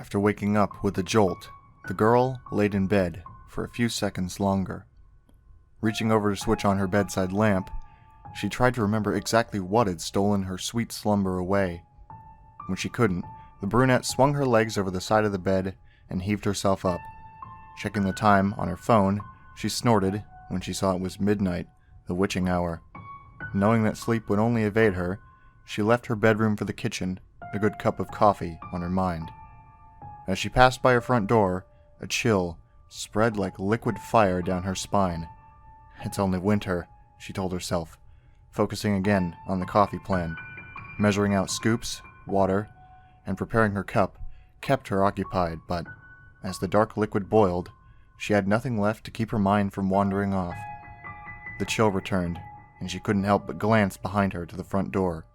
After waking up with a jolt, the girl laid in bed for a few seconds longer. Reaching over to switch on her bedside lamp, she tried to remember exactly what had stolen her sweet slumber away. When she couldn't, the brunette swung her legs over the side of the bed and heaved herself up. Checking the time on her phone, she snorted when she saw it was midnight, the witching hour. Knowing that sleep would only evade her, she left her bedroom for the kitchen, a good cup of coffee on her mind. As she passed by her front door, a chill spread like liquid fire down her spine. It's only winter, she told herself, focusing again on the coffee plan. Measuring out scoops, water, and preparing her cup kept her occupied, but as the dark liquid boiled, she had nothing left to keep her mind from wandering off. The chill returned, and she couldn't help but glance behind her to the front door.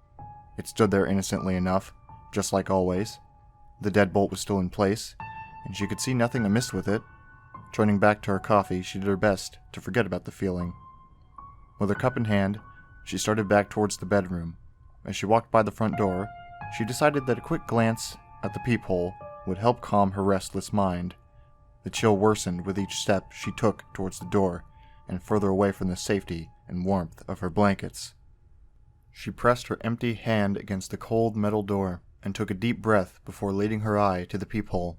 It stood there innocently enough, just like always. The deadbolt was still in place, and she could see nothing amiss with it. Turning back to her coffee, she did her best to forget about the feeling. With her cup in hand, she started back towards the bedroom. As she walked by the front door, she decided that a quick glance at the peephole would help calm her restless mind. The chill worsened with each step she took towards the door and further away from the safety and warmth of her blankets. She pressed her empty hand against the cold metal door and took a deep breath before leading her eye to the peephole.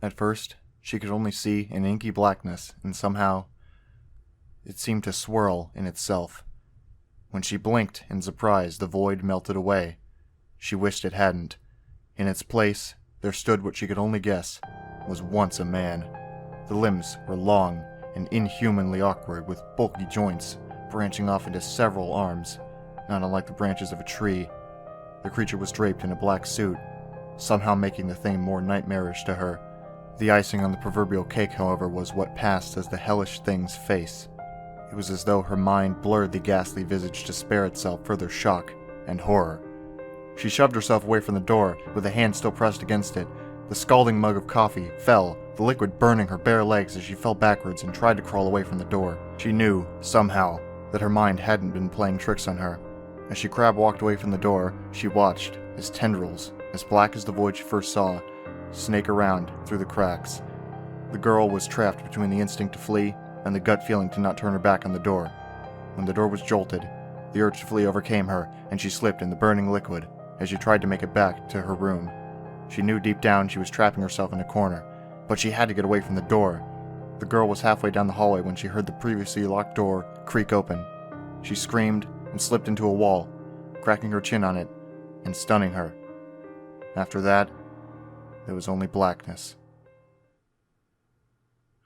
At first, she could only see an inky blackness, and somehow it seemed to swirl in itself. When she blinked in surprise, the void melted away. She wished it hadn't. In its place, there stood what she could only guess was once a man. The limbs were long and inhumanly awkward, with bulky joints branching off into several arms, not unlike the branches of a tree. The creature was draped in a black suit, somehow making the thing more nightmarish to her. The icing on the proverbial cake, however, was what passed as the hellish thing's face. It was as though her mind blurred the ghastly visage to spare itself further shock and horror. She shoved herself away from the door, with a hand still pressed against it. The scalding mug of coffee fell, the liquid burning her bare legs as she fell backwards and tried to crawl away from the door. She knew, somehow, that her mind hadn't been playing tricks on her. As she crab walked away from the door, she watched as tendrils, as black as the void she first saw, snake around through the cracks. The girl was trapped between the instinct to flee and the gut feeling to not turn her back on the door. When the door was jolted, the urge to flee overcame her, and she slipped in the burning liquid as she tried to make it back to her room. She knew deep down she was trapping herself in a corner, but she had to get away from the door. The girl was halfway down the hallway when she heard the previously locked door creak open. She screamed and slipped into a wall, cracking her chin on it and stunning her. After that, there was only blackness.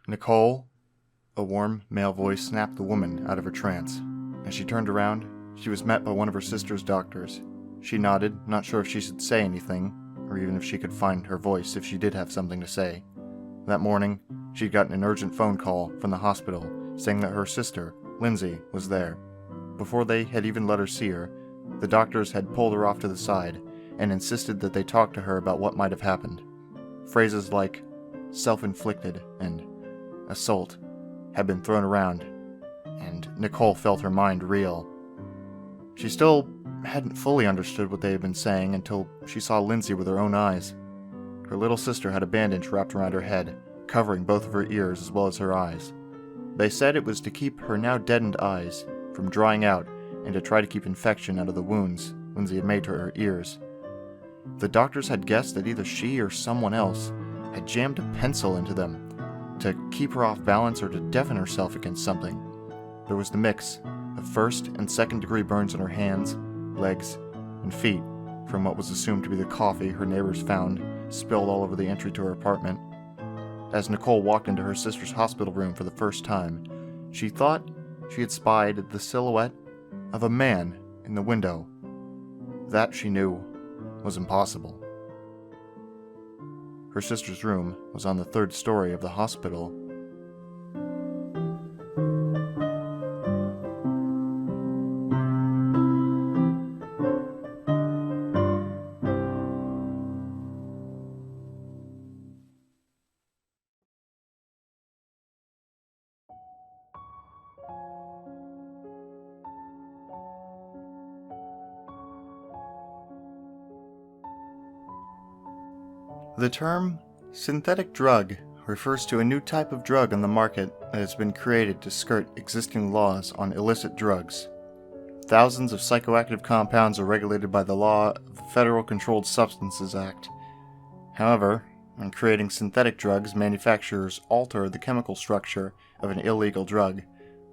Nicole? A warm male voice snapped the woman out of her trance. As she turned around, she was met by one of her sister's doctors. She nodded, not sure if she should say anything, or even if she could find her voice if she did have something to say. That morning, she'd gotten an urgent phone call from the hospital saying that her sister, Lindsay, was there. Before they had even let her see her, the doctors had pulled her off to the side and insisted that they talk to her about what might have happened. Phrases like self-inflicted and assault had been thrown around, and Nicole felt her mind reel. She still hadn't fully understood what they had been saying until she saw Lindsay with her own eyes. Her little sister had a bandage wrapped around her head, covering both of her ears as well as her eyes. They said it was to keep her now deadened eyes from drying out and to try to keep infection out of the wounds Lindsay had made to her ears. The doctors had guessed that either she or someone else had jammed a pencil into them to keep her off balance or to deafen herself against something. There was the mix of first and second degree burns on her hands, legs, and feet from what was assumed to be the coffee her neighbors found spilled all over the entry to her apartment. As Nicole walked into her sister's hospital room for the first time, she thought she had spied the silhouette of a man in the window. That, she knew, was impossible. Her sister's room was on the third story of the hospital. The term Synthetic drug refers to a new type of drug on the market that has been created to skirt existing laws on illicit drugs. Thousands of psychoactive compounds are regulated by the law of the Federal Controlled Substances Act. However, when creating synthetic drugs, manufacturers alter the chemical structure of an illegal drug,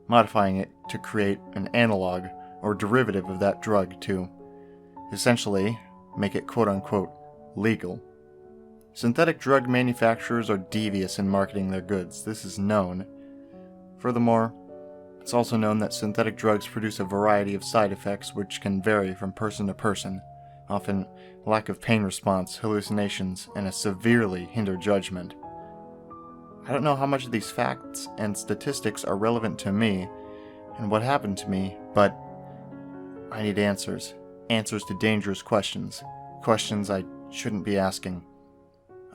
modifying it to create an analog or derivative of that drug to, essentially, make it quote-unquote legal. Synthetic drug manufacturers are devious in marketing their goods. This is known. Furthermore, it's also known that synthetic drugs produce a variety of side effects which can vary from person to person, often lack of pain response, hallucinations, and a severely hinder judgment. I don't know how much of these facts and statistics are relevant to me and what happened to me, but I need answers. Answers to dangerous questions. Questions I shouldn't be asking.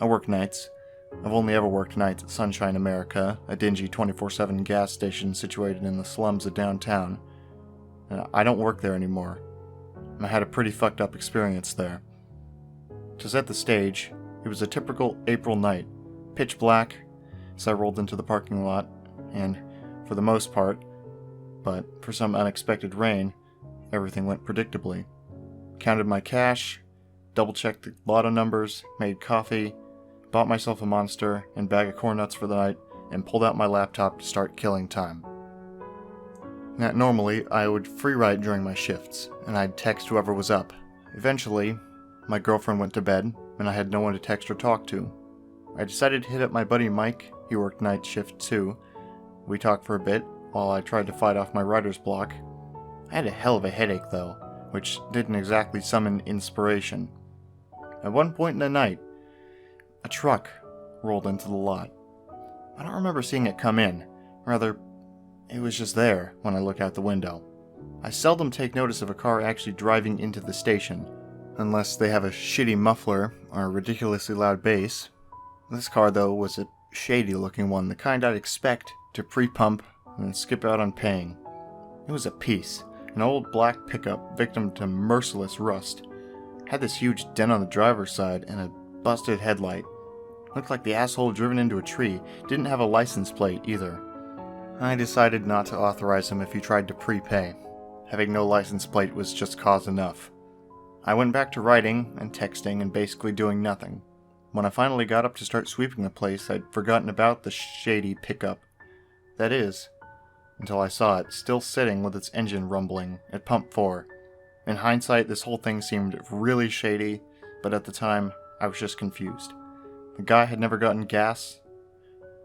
I work nights. I've only ever worked nights at Sunshine America, a dingy 24/7 gas station situated in the slums of downtown. I don't work there anymore. I had a pretty fucked up experience there. To set the stage, it was a typical April night, pitch black, so I rolled into the parking lot, and for the most part, but for some unexpected rain, everything went predictably. Counted my cash, double-checked the lotto numbers, made coffee, bought myself a Monster and bag of corn nuts for the night, and pulled out my laptop to start killing time. Now, normally, I would free write during my shifts, and I'd text whoever was up. Eventually, my girlfriend went to bed, and I had no one to text or talk to. I decided to hit up my buddy Mike. He worked night shift too. We talked for a bit, while I tried to fight off my writer's block. I had a hell of a headache, though, which didn't exactly summon inspiration. At one point in the night, a truck rolled into the lot. I don't remember seeing it come in. Rather, it was just there when I looked out the window. I seldom take notice of a car actually driving into the station, unless they have a shitty muffler or a ridiculously loud bass. This car, though, was a shady-looking one, the kind I'd expect to pre-pump and then skip out on paying. It was a piece, an old black pickup victim to merciless rust. Had this huge dent on the driver's side and a busted headlight. Looked like the asshole driven into a tree. Didn't have a license plate either. I decided not to authorize him if he tried to prepay. Having no license plate was just cause enough. I went back to writing and texting and basically doing nothing. When I finally got up to start sweeping the place, I'd forgotten about the shady pickup. That is, until I saw it still sitting with its engine rumbling at pump 4. In hindsight, this whole thing seemed really shady, but at the time, I was just confused. The guy had never gotten gas,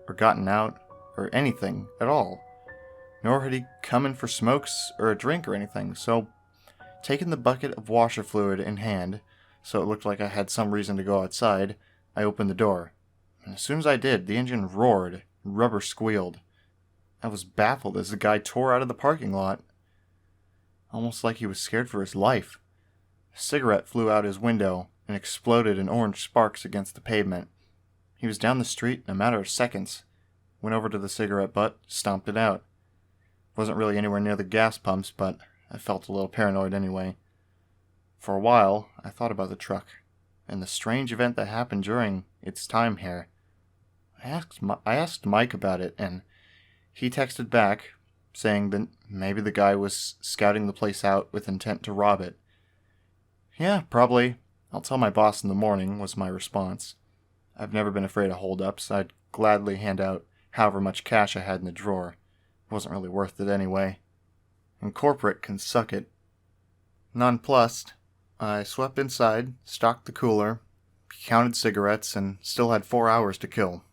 or gotten out, or anything at all. Nor had he come in for smokes or a drink or anything, so taking the bucket of washer fluid in hand, so it looked like I had some reason to go outside, I opened the door. And as soon as I did, the engine roared, rubber squealed. I was baffled as the guy tore out of the parking lot, almost like he was scared for his life. A cigarette flew out his window and exploded in orange sparks against the pavement. He was down the street in a matter of seconds. Went over to the cigarette butt, stomped it out. Wasn't really anywhere near the gas pumps, but I felt a little paranoid anyway. For a while, I thought about the truck, and the strange event that happened during its time here. I asked Mike about it, and he texted back, saying that maybe the guy was scouting the place out with intent to rob it. Yeah, probably. I'll tell my boss in the morning, was my response. I've never been afraid of holdups. I'd gladly hand out however much cash I had in the drawer. It wasn't really worth it anyway. And corporate can suck it. Nonplussed, I swept inside, stocked the cooler, counted cigarettes, and still had 4 hours to kill.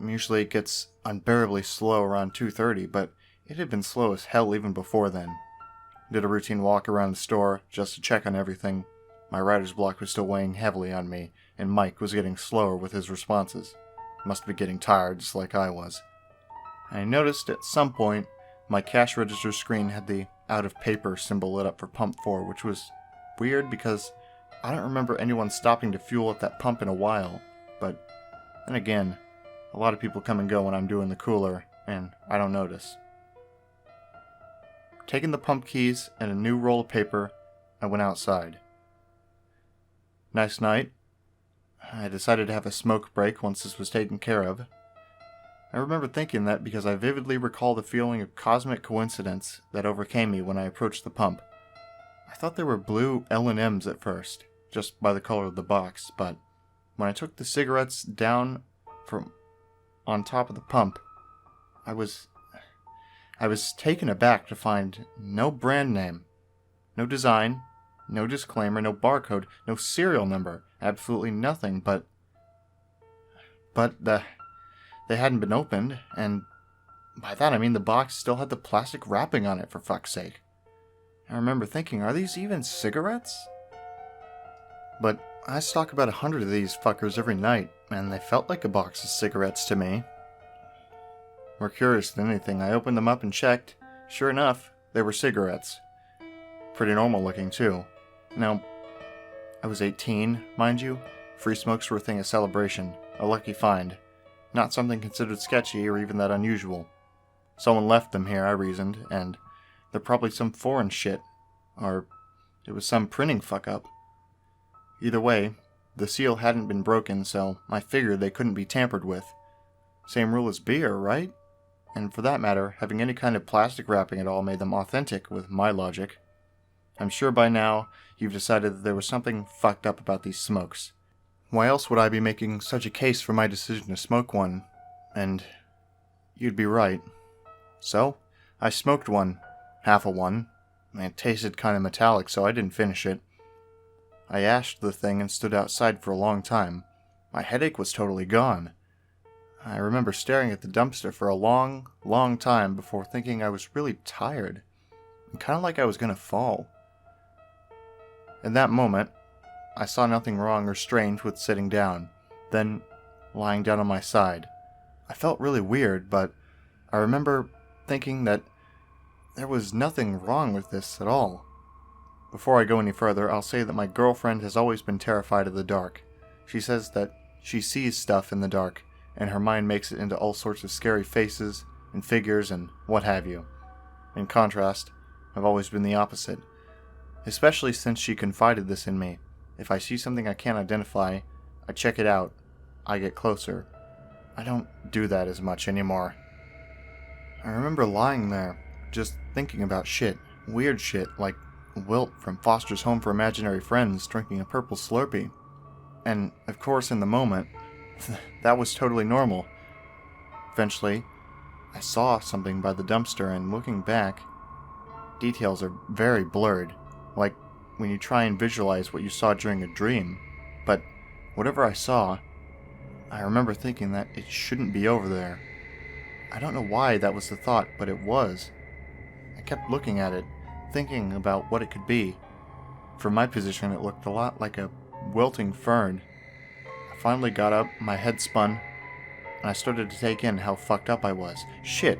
Usually it gets unbearably slow around 2:30, but it had been slow as hell even before then. Did a routine walk around the store just to check on everything. My writer's block was still weighing heavily on me, and Mike was getting slower with his responses. Must be getting tired, just like I was. I noticed at some point, my cash register screen had the out-of-paper symbol lit up for pump 4, which was weird because I don't remember anyone stopping to fuel at that pump in a while. But then again, a lot of people come and go when I'm doing the cooler, and I don't notice. Taking the pump keys and a new roll of paper, I went outside. Nice night. I decided to have a smoke break once this was taken care of. I remember thinking that because I vividly recall the feeling of cosmic coincidence that overcame me when I approached the pump. I thought they were blue L&Ms at first, just by the color of the box, but when I took the cigarettes down from on top of the pump, I was taken aback to find no brand name, no design, no disclaimer, no barcode, no serial number, absolutely nothing, but they hadn't been opened, and by that I mean the box still had the plastic wrapping on it, for fuck's sake. I remember thinking, are these even cigarettes? But I stock about 100 of these fuckers every night, and they felt like a box of cigarettes to me. More curious than anything, I opened them up and checked. Sure enough, they were cigarettes. Pretty normal looking, too. Now, I was 18, mind you. Free smokes were a thing of celebration. A lucky find. Not something considered sketchy or even that unusual. Someone left them here, I reasoned, and they're probably some foreign shit. Or it was some printing fuck-up. Either way, the seal hadn't been broken, so I figured they couldn't be tampered with. Same rule as beer, right? And for that matter, having any kind of plastic wrapping at all made them authentic with my logic. I'm sure by now you've decided that there was something fucked up about these smokes. Why else would I be making such a case for my decision to smoke one? And you'd be right. So, I smoked one. Half of one. It tasted kind of metallic, so I didn't finish it. I ashed the thing and stood outside for a long time. My headache was totally gone. I remember staring at the dumpster for a long, long time before thinking I was really tired. And kind of like I was going to fall. In that moment, I saw nothing wrong or strange with sitting down, then lying down on my side. I felt really weird, but I remember thinking that there was nothing wrong with this at all. Before I go any further, I'll say that my girlfriend has always been terrified of the dark. She says that she sees stuff in the dark, and her mind makes it into all sorts of scary faces and figures and what have you. In contrast, I've always been the opposite. Especially since she confided this in me. If I see something I can't identify, I check it out. I get closer. I don't do that as much anymore. I remember lying there, just thinking about shit. Weird shit, like Wilt from Foster's Home for Imaginary Friends drinking a purple Slurpee. And, of course, in the moment, that was totally normal. Eventually, I saw something by the dumpster, and looking back, details are very blurred. Like when you try and visualize what you saw during a dream. But whatever I saw, I remember thinking that it shouldn't be over there. I don't know why that was the thought, but it was. I kept looking at it, thinking about what it could be. From my position, it looked a lot like a wilting fern. I finally got up, my head spun, and I started to take in how fucked up I was. Shit,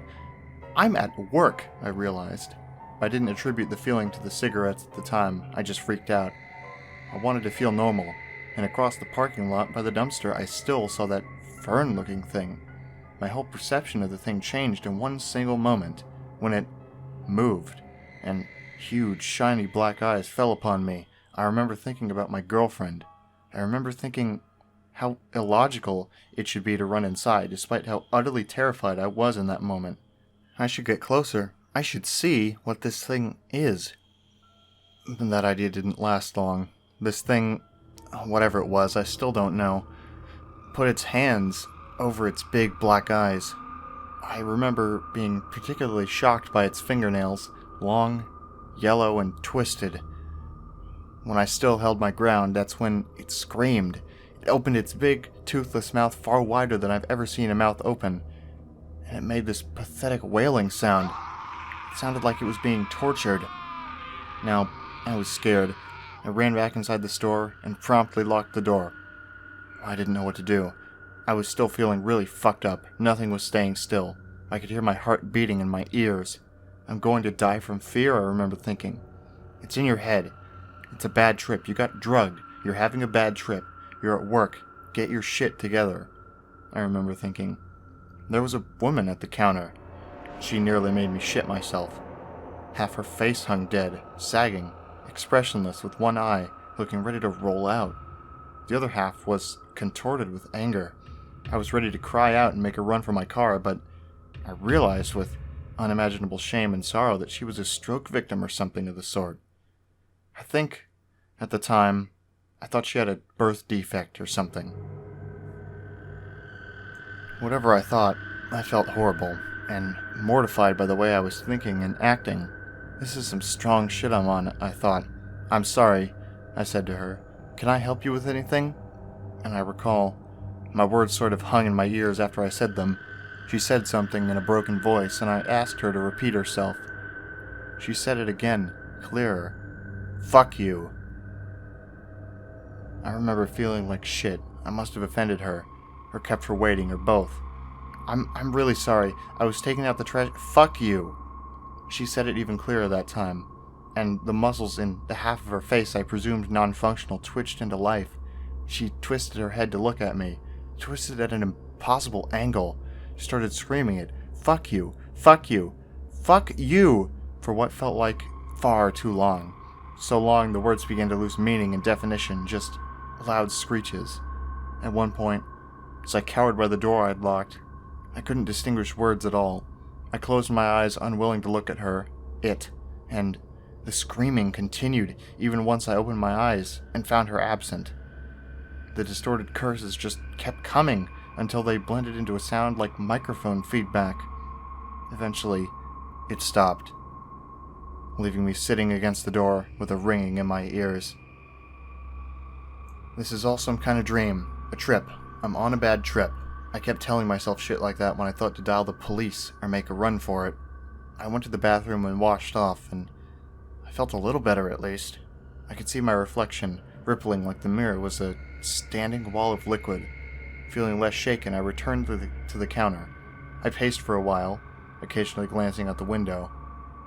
I'm at work, I realized. I didn't attribute the feeling to the cigarettes at the time, I just freaked out. I wanted to feel normal, and across the parking lot by the dumpster I still saw that fern-looking thing. My whole perception of the thing changed in one single moment, when it moved, and huge, shiny black eyes fell upon me. I remember thinking about my girlfriend. I remember thinking how illogical it should be to run inside, despite how utterly terrified I was in that moment. I should get closer. I should see what this thing is. And that idea didn't last long. This thing, whatever it was, I still don't know, put its hands over its big black eyes. I remember being particularly shocked by its fingernails, long, yellow, and twisted. When I still held my ground, that's when it screamed. It opened its big, toothless mouth far wider than I've ever seen a mouth open, and it made this pathetic wailing sound. It sounded like it was being tortured. Now, I was scared. I ran back inside the store and promptly locked the door. I didn't know what to do. I was still feeling really fucked up. Nothing was staying still. I could hear my heart beating in my ears. I'm going to die from fear, I remember thinking. It's in your head. It's a bad trip. You got drugged. You're having a bad trip. You're at work. Get your shit together, I remember thinking. There was a woman at the counter. She nearly made me shit myself. Half her face hung dead, sagging, expressionless with one eye, looking ready to roll out. The other half was contorted with anger. I was ready to cry out and make a run for my car, but I realized with unimaginable shame and sorrow that she was a stroke victim or something of the sort. I think, at the time, I thought she had a birth defect or something. Whatever I thought, I felt horrible and mortified by the way I was thinking and acting. This is some strong shit I'm on, I thought. I'm sorry, I said to her. Can I help you with anything? And I recall, my words sort of hung in my ears after I said them. She said something in a broken voice, and I asked her to repeat herself. She said it again, clearer. Fuck you. I remember feeling like shit. I must have offended her, or kept her waiting, or both. I'm really sorry. I was taking out the trash. Fuck you. She said it even clearer that time, and the muscles in the half of her face I presumed non-functional twitched into life. She twisted her head to look at me, twisted at an impossible angle. She started screaming it. Fuck you. Fuck you. Fuck you! For what felt like far too long. So long the words began to lose meaning and definition, just loud screeches. At one point, as I cowered by the door I'd locked, I couldn't distinguish words at all. I closed my eyes, unwilling to look at her, and the screaming continued even once I opened my eyes and found her absent. The distorted curses just kept coming until they blended into a sound like microphone feedback. Eventually, it stopped, leaving me sitting against the door with a ringing in my ears. This is all some kind of dream, a trip. I'm on a bad trip. I kept telling myself shit like that when I thought to dial the police or make a run for it. I went to the bathroom and washed off, and I felt a little better at least. I could see my reflection, rippling like the mirror was a standing wall of liquid. Feeling less shaken, I returned to the counter. I paced for a while, occasionally glancing out the window.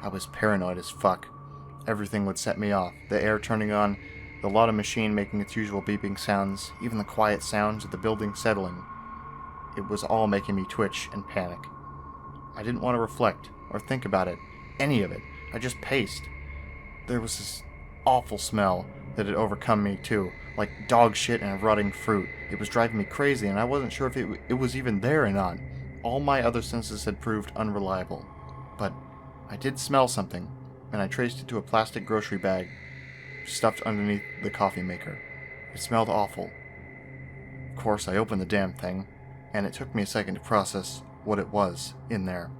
I was paranoid as fuck. Everything would set me off. The air turning on, the Lotta machine making its usual beeping sounds, even the quiet sounds of the building settling. It was all making me twitch and panic. I didn't want to reflect or think about it, any of it. I just paced. There was this awful smell that had overcome me too, like dog shit and rotting fruit. It was driving me crazy, and I wasn't sure if it was even there or not. All my other senses had proved unreliable. But I did smell something, and I traced it to a plastic grocery bag stuffed underneath the coffee maker. It smelled awful. Of course, I opened the damn thing, and it took me a second to process what it was in there.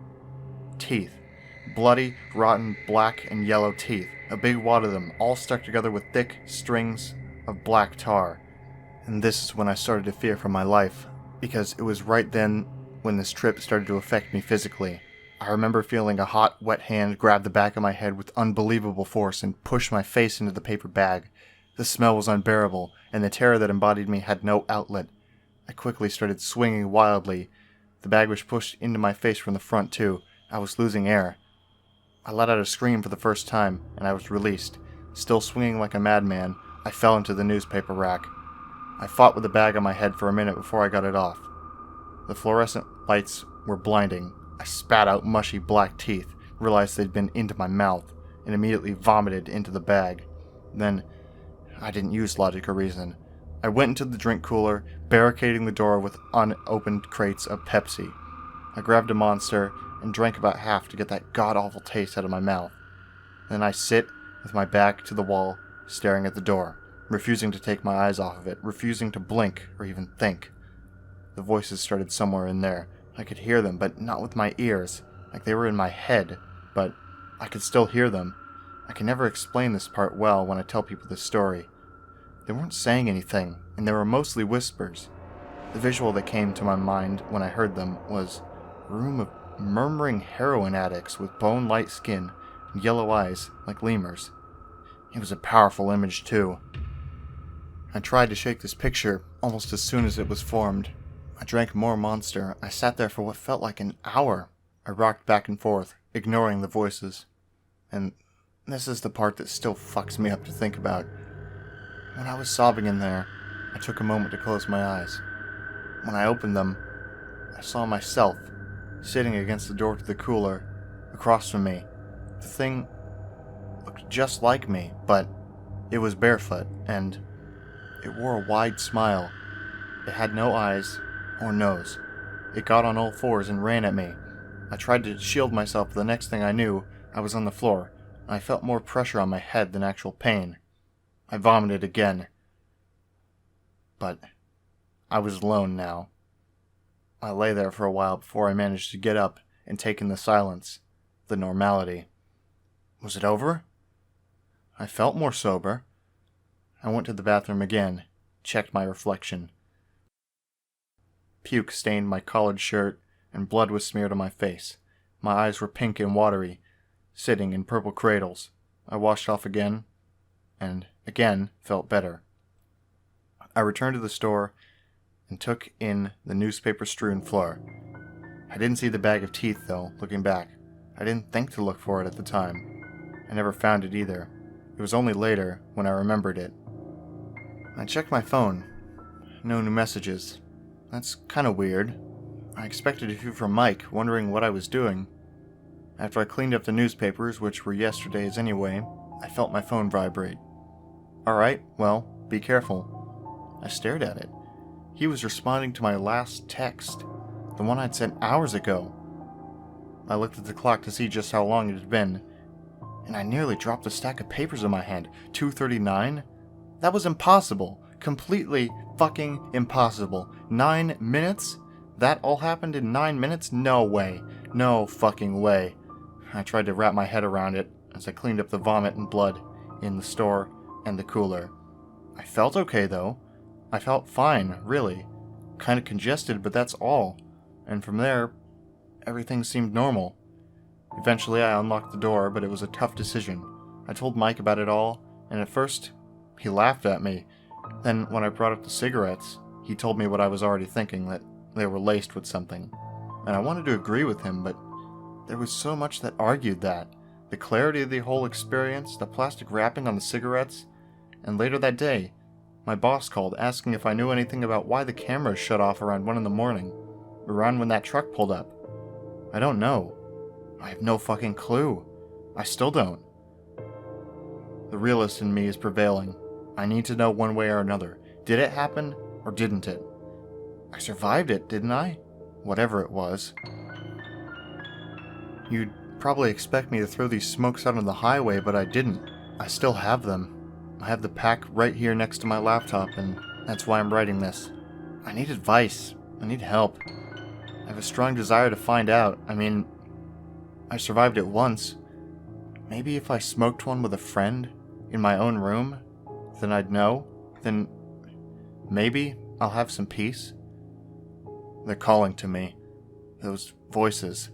Teeth. Bloody, rotten, black and yellow teeth. A big wad of them, all stuck together with thick strings of black tar. And this is when I started to fear for my life, because it was right then when this trip started to affect me physically. I remember feeling a hot, wet hand grab the back of my head with unbelievable force and push my face into the paper bag. The smell was unbearable, and the terror that embodied me had no outlet. I quickly started swinging wildly. The bag was pushed into my face from the front, too. I was losing air. I let out a scream for the first time, and I was released. Still swinging like a madman, I fell into the newspaper rack. I fought with the bag on my head for a minute before I got it off. The fluorescent lights were blinding. I spat out mushy black teeth, realized they'd been into my mouth, and immediately vomited into the bag. Then, I didn't use logic or reason. I went into the drink cooler, barricading the door with unopened crates of Pepsi. I grabbed a Monster and drank about half to get that god-awful taste out of my mouth. Then I sit with my back to the wall, staring at the door, refusing to take my eyes off of it, refusing to blink or even think. The voices started somewhere in there. I could hear them, but not with my ears, like they were in my head, but I could still hear them. I can never explain this part well when I tell people this story. They weren't saying anything, and they were mostly whispers. The visual that came to my mind when I heard them was a room of murmuring heroin addicts with bone-light skin and yellow eyes like lemurs. It was a powerful image, too. I tried to shake this picture almost as soon as it was formed. I drank more Monster. I sat there for what felt like an hour. I rocked back and forth, ignoring the voices. And this is the part that still fucks me up to think about. When I was sobbing in there, I took a moment to close my eyes. When I opened them, I saw myself, sitting against the door to the cooler, across from me. The thing looked just like me, but it was barefoot, and It wore a wide smile. It had no eyes or nose. It got on all fours and ran at me. I tried to shield myself, but the next thing I knew, I was on the floor. I felt more pressure on my head than actual pain. I vomited again. But I was alone now. I lay there for a while before I managed to get up and take in the silence, the normality. Was it over? I felt more sober. I went to the bathroom again, checked my reflection. Puke stained my collared shirt, and blood was smeared on my face. My eyes were pink and watery, sitting in purple cradles. I washed off again, and again felt better. I returned to the store and took in the newspaper-strewn floor. I didn't see the bag of teeth, though, looking back. I didn't think to look for it at the time. I never found it either. It was only later, when I remembered it. I checked my phone. No new messages. That's kinda weird. I expected a few from Mike, wondering what I was doing. After I cleaned up the newspapers, which were yesterday's anyway, I felt my phone vibrate. Alright, well, be careful. I stared at it. He was responding to my last text, the one I'd sent hours ago. I looked at the clock to see just how long it had been, and I nearly dropped the stack of papers in my hand. 2:39? That was impossible. Completely fucking impossible. 9 minutes? That all happened in 9 minutes? No way. No fucking way. I tried to wrap my head around it as I cleaned up the vomit and blood in the store and the cooler. I felt okay, though. I felt fine, really. Kinda congested, but that's all. And from there, everything seemed normal. Eventually, I unlocked the door, but it was a tough decision. I told Mike about it all, and at first, he laughed at me. Then, when I brought up the cigarettes, he told me what I was already thinking, that they were laced with something. And I wanted to agree with him, but there was so much that argued that. The clarity of the whole experience, the plastic wrapping on the cigarettes, and later that day, my boss called asking if I knew anything about why the cameras shut off around 1 in the morning, around when that truck pulled up. I don't know. I have no fucking clue. I still don't. The realist in me is prevailing. I need to know one way or another. Did it happen, or didn't it? I survived it, didn't I? Whatever it was. You'd probably expect me to throw these smokes out on the highway, but I didn't. I still have them. I have the pack right here next to my laptop, and that's why I'm writing this. I need advice. I need help. I have a strong desire to find out. I mean, I survived it once. Maybe if I smoked one with a friend in my own room, then I'd know. Then maybe I'll have some peace. They're calling to me. Those voices.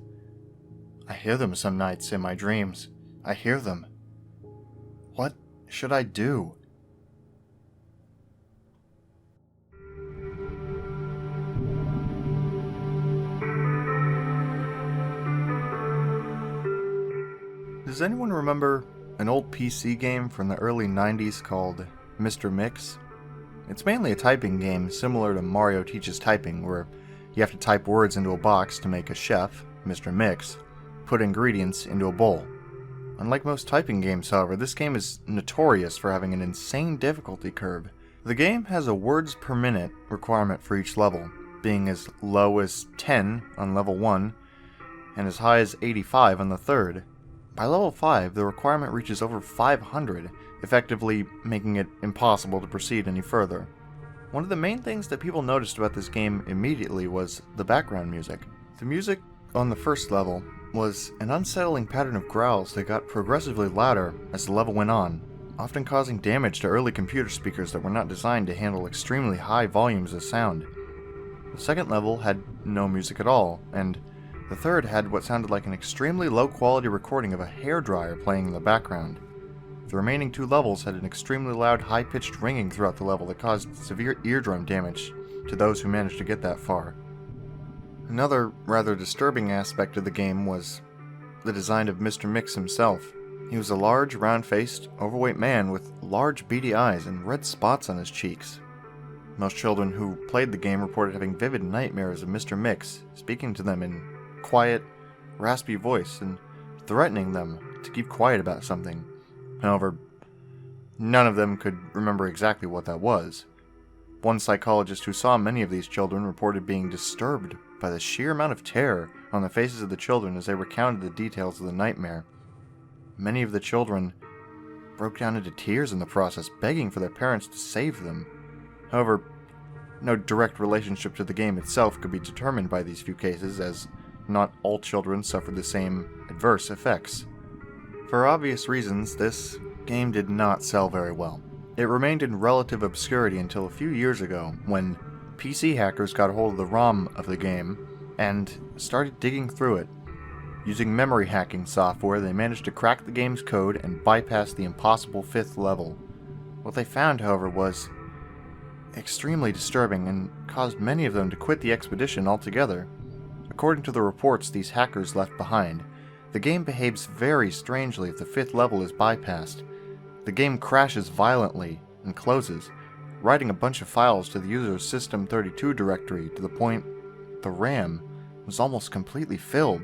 I hear them some nights in my dreams. I hear them. What should I do? Does anyone remember an old PC game from the early 90s called Mr. Mix? It's mainly a typing game similar to Mario Teaches Typing, where you have to type words into a box to make a chef, Mr. Mix, put ingredients into a bowl. Unlike most typing games, however, this game is notorious for having an insane difficulty curve. The game has a words per minute requirement for each level, being as low as 10 on level 1 and as high as 85 on the third. By level 5, the requirement reaches over 500, effectively making it impossible to proceed any further. One of the main things that people noticed about this game immediately was the background music. The music on the first level was an unsettling pattern of growls that got progressively louder as the level went on, often causing damage to early computer speakers that were not designed to handle extremely high volumes of sound. The second level had no music at all, and the third had what sounded like an extremely low-quality recording of a hairdryer playing in the background. The remaining 2 levels had an extremely loud, high-pitched ringing throughout the level that caused severe eardrum damage to those who managed to get that far. Another rather disturbing aspect of the game was the design of Mr. Mix himself. He was a large, round-faced, overweight man with large, beady eyes and red spots on his cheeks. Most children who played the game reported having vivid nightmares of Mr. Mix speaking to them in quiet, raspy voice and threatening them to keep quiet about something. However, none of them could remember exactly what that was. One psychologist who saw many of these children reported being disturbed by the sheer amount of terror on the faces of the children as they recounted the details of the nightmare. Many of the children broke down into tears in the process, begging for their parents to save them. However, no direct relationship to the game itself could be determined by these few cases, as not all children suffered the same adverse effects. For obvious reasons, this game did not sell very well. It remained in relative obscurity until a few years ago, when PC hackers got a hold of the ROM of the game and started digging through it. Using memory hacking software, they managed to crack the game's code and bypass the impossible 5th level. What they found, however, was extremely disturbing and caused many of them to quit the expedition altogether. According to the reports these hackers left behind, the game behaves very strangely if the 5th level is bypassed. The game crashes violently and closes, writing a bunch of files to the user's System32 directory to the point the RAM was almost completely filled.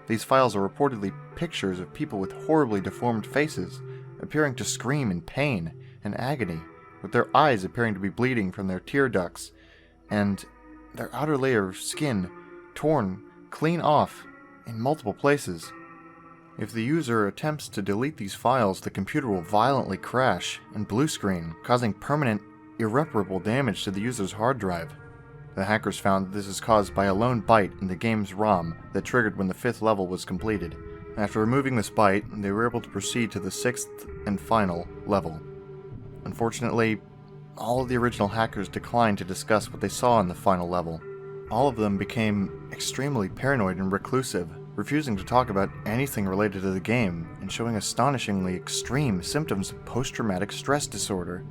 These files are reportedly pictures of people with horribly deformed faces, appearing to scream in pain and agony, with their eyes appearing to be bleeding from their tear ducts, and their outer layer of skin torn clean off in multiple places. If the user attempts to delete these files, the computer will violently crash and blue screen, causing permanent, irreparable damage to the user's hard drive. The hackers found that this is caused by a lone byte in the game's ROM that triggered when the 5th level was completed. After removing this byte, they were able to proceed to the 6th and final level. Unfortunately, all of the original hackers declined to discuss what they saw in the final level. All of them became extremely paranoid and reclusive, refusing to talk about anything related to the game and showing astonishingly extreme symptoms of post-traumatic stress disorder.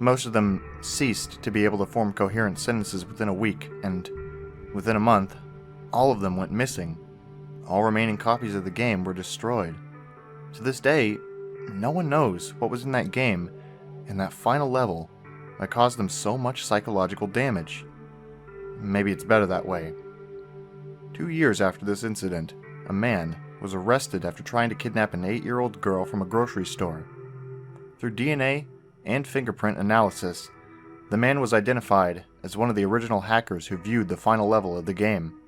Most of them ceased to be able to form coherent sentences within a week, and within a month, all of them went missing. All remaining copies of the game were destroyed. To this day, no one knows what was in that game in that final level that caused them so much psychological damage. Maybe it's better that way. 2 years after this incident, a man was arrested after trying to kidnap an 8-year-old girl from a grocery store. Through DNA and fingerprint analysis, the man was identified as one of the original hackers who viewed the final level of the game.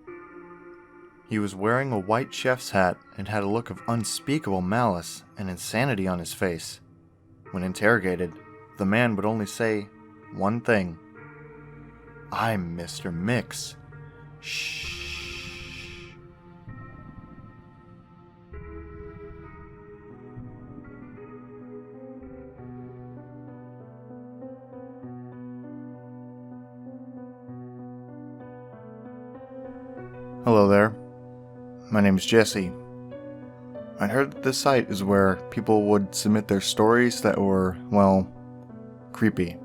He was wearing a white chef's hat and had a look of unspeakable malice and insanity on his face. When interrogated, the man would only say one thing: "I'm Mr. Mix. Shh." Hello there. My name is Jesse. I'd heard that this site is where people would submit their stories that were, well, creepy.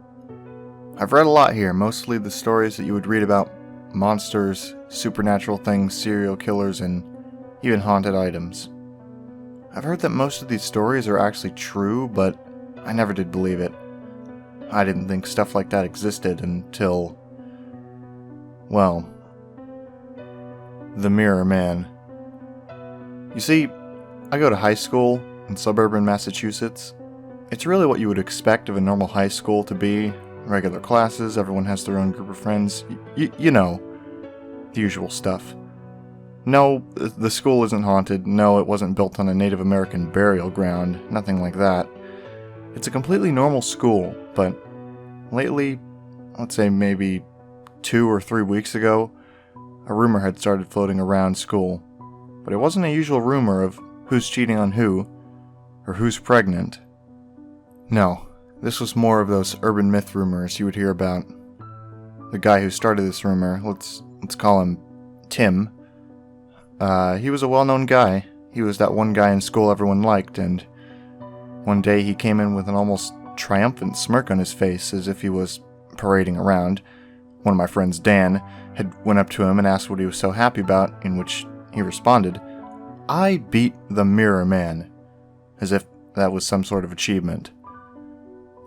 I've read a lot here, mostly the stories that you would read about monsters, supernatural things, serial killers, and even haunted items. I've heard that most of these stories are actually true, but I never did believe it. I didn't think stuff like that existed until, well, the Mirror Man. You see, I go to high school in suburban Massachusetts. It's really what you would expect of a normal high school to be. Regular classes, everyone has their own group of friends. You know, the usual stuff. No, the school isn't haunted. No, it wasn't built on a Native American burial ground. Nothing like that. It's a completely normal school, but lately, let's say maybe 2 or 3 weeks ago, a rumor had started floating around school. But it wasn't a usual rumor of who's cheating on who, or who's pregnant. No, this was more of those urban myth rumors you would hear about. The guy who started this rumor, let's call him Tim. He was a well-known guy. He was that one guy in school everyone liked, and one day he came in with an almost triumphant smirk on his face as if he was parading around. One of my friends, Dan, had went up to him and asked what he was so happy about, in which he responded, "I beat the Mirror Man," as if that was some sort of achievement.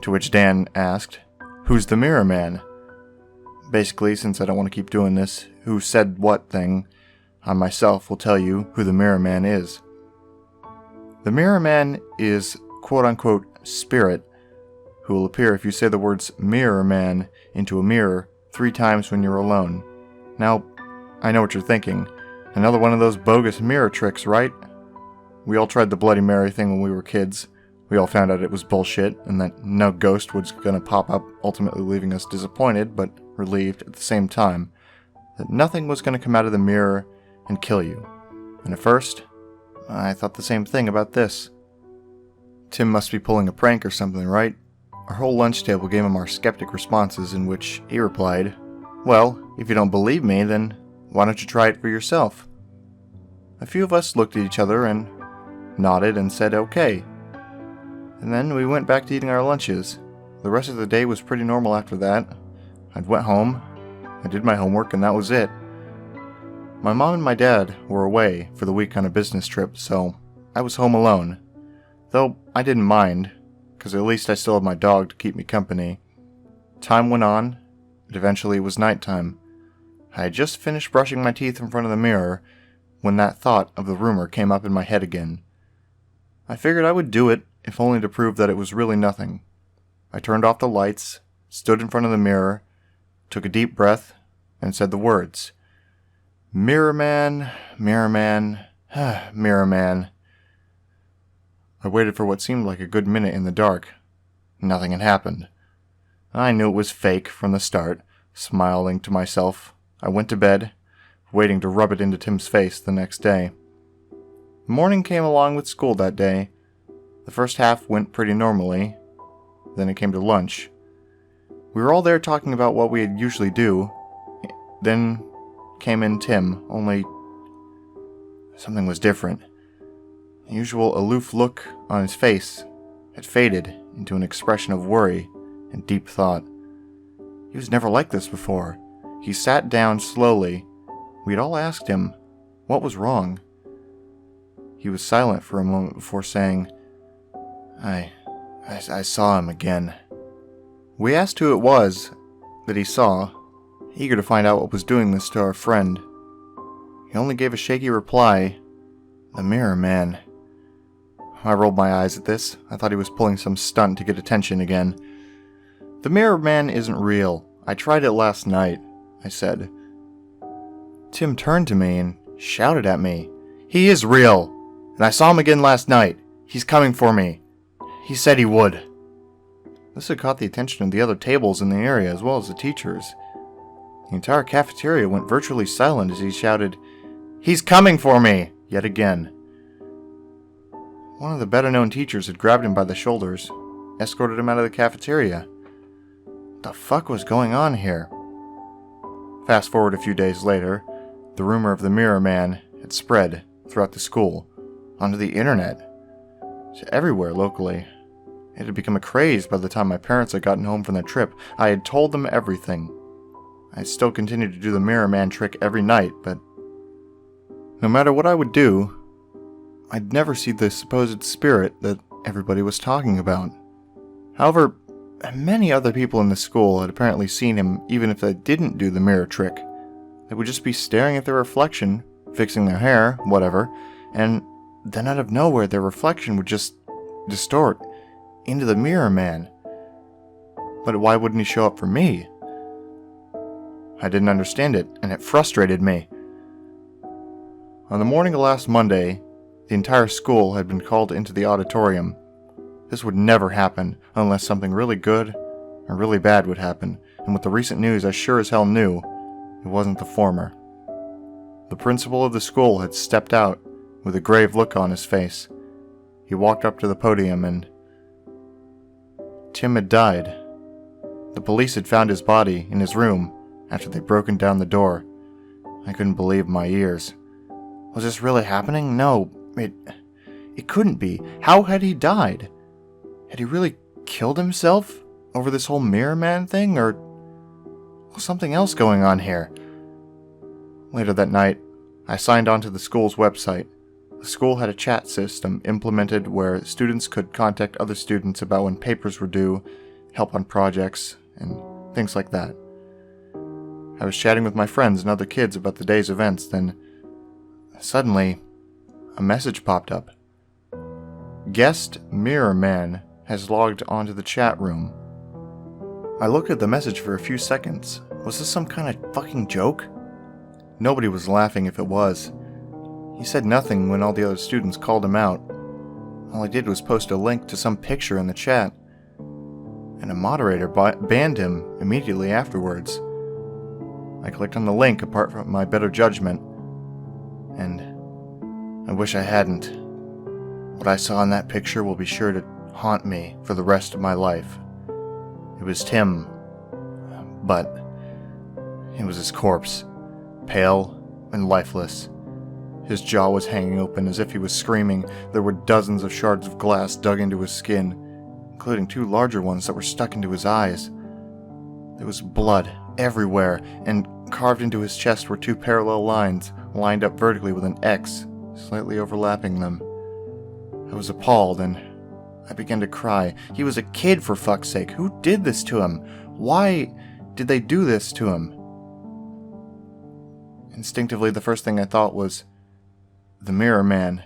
To which Dan asked, "Who's the Mirror Man?" Basically, since I don't want to keep doing this who said what thing, I myself will tell you who the Mirror Man is. The Mirror Man is quote-unquote spirit who will appear if you say the words Mirror Man into a mirror 3 times when you're alone. Now, I know what you're thinking. Another one of those bogus mirror tricks, right? We all tried the Bloody Mary thing when we were kids. We all found out it was bullshit, and that no ghost was gonna pop up, ultimately leaving us disappointed, but relieved at the same time. That nothing was gonna come out of the mirror and kill you. And at first, I thought the same thing about this. Tim must be pulling a prank or something, right? Our whole lunch table gave him our skeptic responses, in which he replied, "Well, if you don't believe me, then why don't you try it for yourself?" A few of us looked at each other and nodded and said okay. And then we went back to eating our lunches. The rest of the day was pretty normal after that. I went home, I did my homework, and that was it. My mom and my dad were away for the week on a business trip, so I was home alone. Though I didn't mind, because at least I still had my dog to keep me company. Time went on, and eventually it was nighttime. I had just finished brushing my teeth in front of the mirror when that thought of the rumor came up in my head again. I figured I would do it, if only to prove that it was really nothing. I turned off the lights, stood in front of the mirror, took a deep breath, and said the words, "Mirror Man, Mirror Man, Mirror Man." I waited for what seemed like a good minute in the dark. Nothing had happened. I knew it was fake from the start. Smiling to myself, I went to bed, waiting to rub it into Tim's face the next day. The morning came along with school that day. The first half went pretty normally. Then it came to lunch. We were all there talking about what we'd usually do. Then came in Tim, only something was different. The usual aloof look on his face had faded into an expression of worry and deep thought. He was never like this before. He sat down slowly. We'd all asked him what was wrong. He was silent for a moment before saying, I saw him again." We asked who it was that he saw, eager to find out what was doing this to our friend. He only gave a shaky reply, "The Mirror Man." I rolled my eyes at this. I thought he was pulling some stunt to get attention again. "The Mirror Man isn't real. I tried it last night," I said. Tim turned to me and shouted at me, "He is real, and I saw him again last night. He's coming for me. He said he would." This had caught the attention of the other tables in the area as well as the teachers. The entire cafeteria went virtually silent as he shouted, "He's coming for me!" yet again. One of the better-known teachers had grabbed him by the shoulders, escorted him out of the cafeteria. What the fuck was going on here? Fast forward a few days later, the rumor of the Mirror Man had spread throughout the school, onto the internet, to everywhere locally. It had become a craze by the time my parents had gotten home from their trip. I had told them everything. I still continued to do the Mirror Man trick every night, but no matter what I would do, I'd never see the supposed spirit that everybody was talking about. However, many other people in the school had apparently seen him even if they didn't do the mirror trick. They would just be staring at their reflection, fixing their hair, whatever, and then out of nowhere their reflection would just distort into the Mirror Man. But why wouldn't he show up for me? I didn't understand it, and it frustrated me. On the morning of last Monday, the entire school had been called into the auditorium. This would never happen unless something really good or really bad would happen, and with the recent news I sure as hell knew it wasn't the former. The principal of the school had stepped out with a grave look on his face. He walked up to the podium and Tim had died. The police had found his body in his room after they'd broken down the door. I couldn't believe my ears. Was this really happening? No, it couldn't be. How had he died? Had he really killed himself over this whole Mirror Man thing, or was something else going on here? Later that night, I signed on to the school's website. The school had a chat system implemented where students could contact other students about when papers were due, help on projects, and things like that. I was chatting with my friends and other kids about the day's events, then suddenly, a message popped up. Guest Mirror Man has logged onto the chat room. I looked at the message for a few seconds. Was this some kind of fucking joke? Nobody was laughing if it was. He said nothing when all the other students called him out. All I did was post a link to some picture in the chat, and a moderator banned him immediately afterwards. I clicked on the link apart from my better judgment, and I wish I hadn't. What I saw in that picture will be sure to haunt me for the rest of my life. It was Tim, but it was his corpse, pale and lifeless. His jaw was hanging open as if he was screaming. There were dozens of shards of glass dug into his skin, including 2 larger ones that were stuck into his eyes. There was blood everywhere, and carved into his chest were 2 parallel lines, lined up vertically with an X, slightly overlapping them. I was appalled, and I began to cry. He was a kid, for fuck's sake. Who did this to him? Why did they do this to him? Instinctively, the first thing I thought was, the Mirror Man.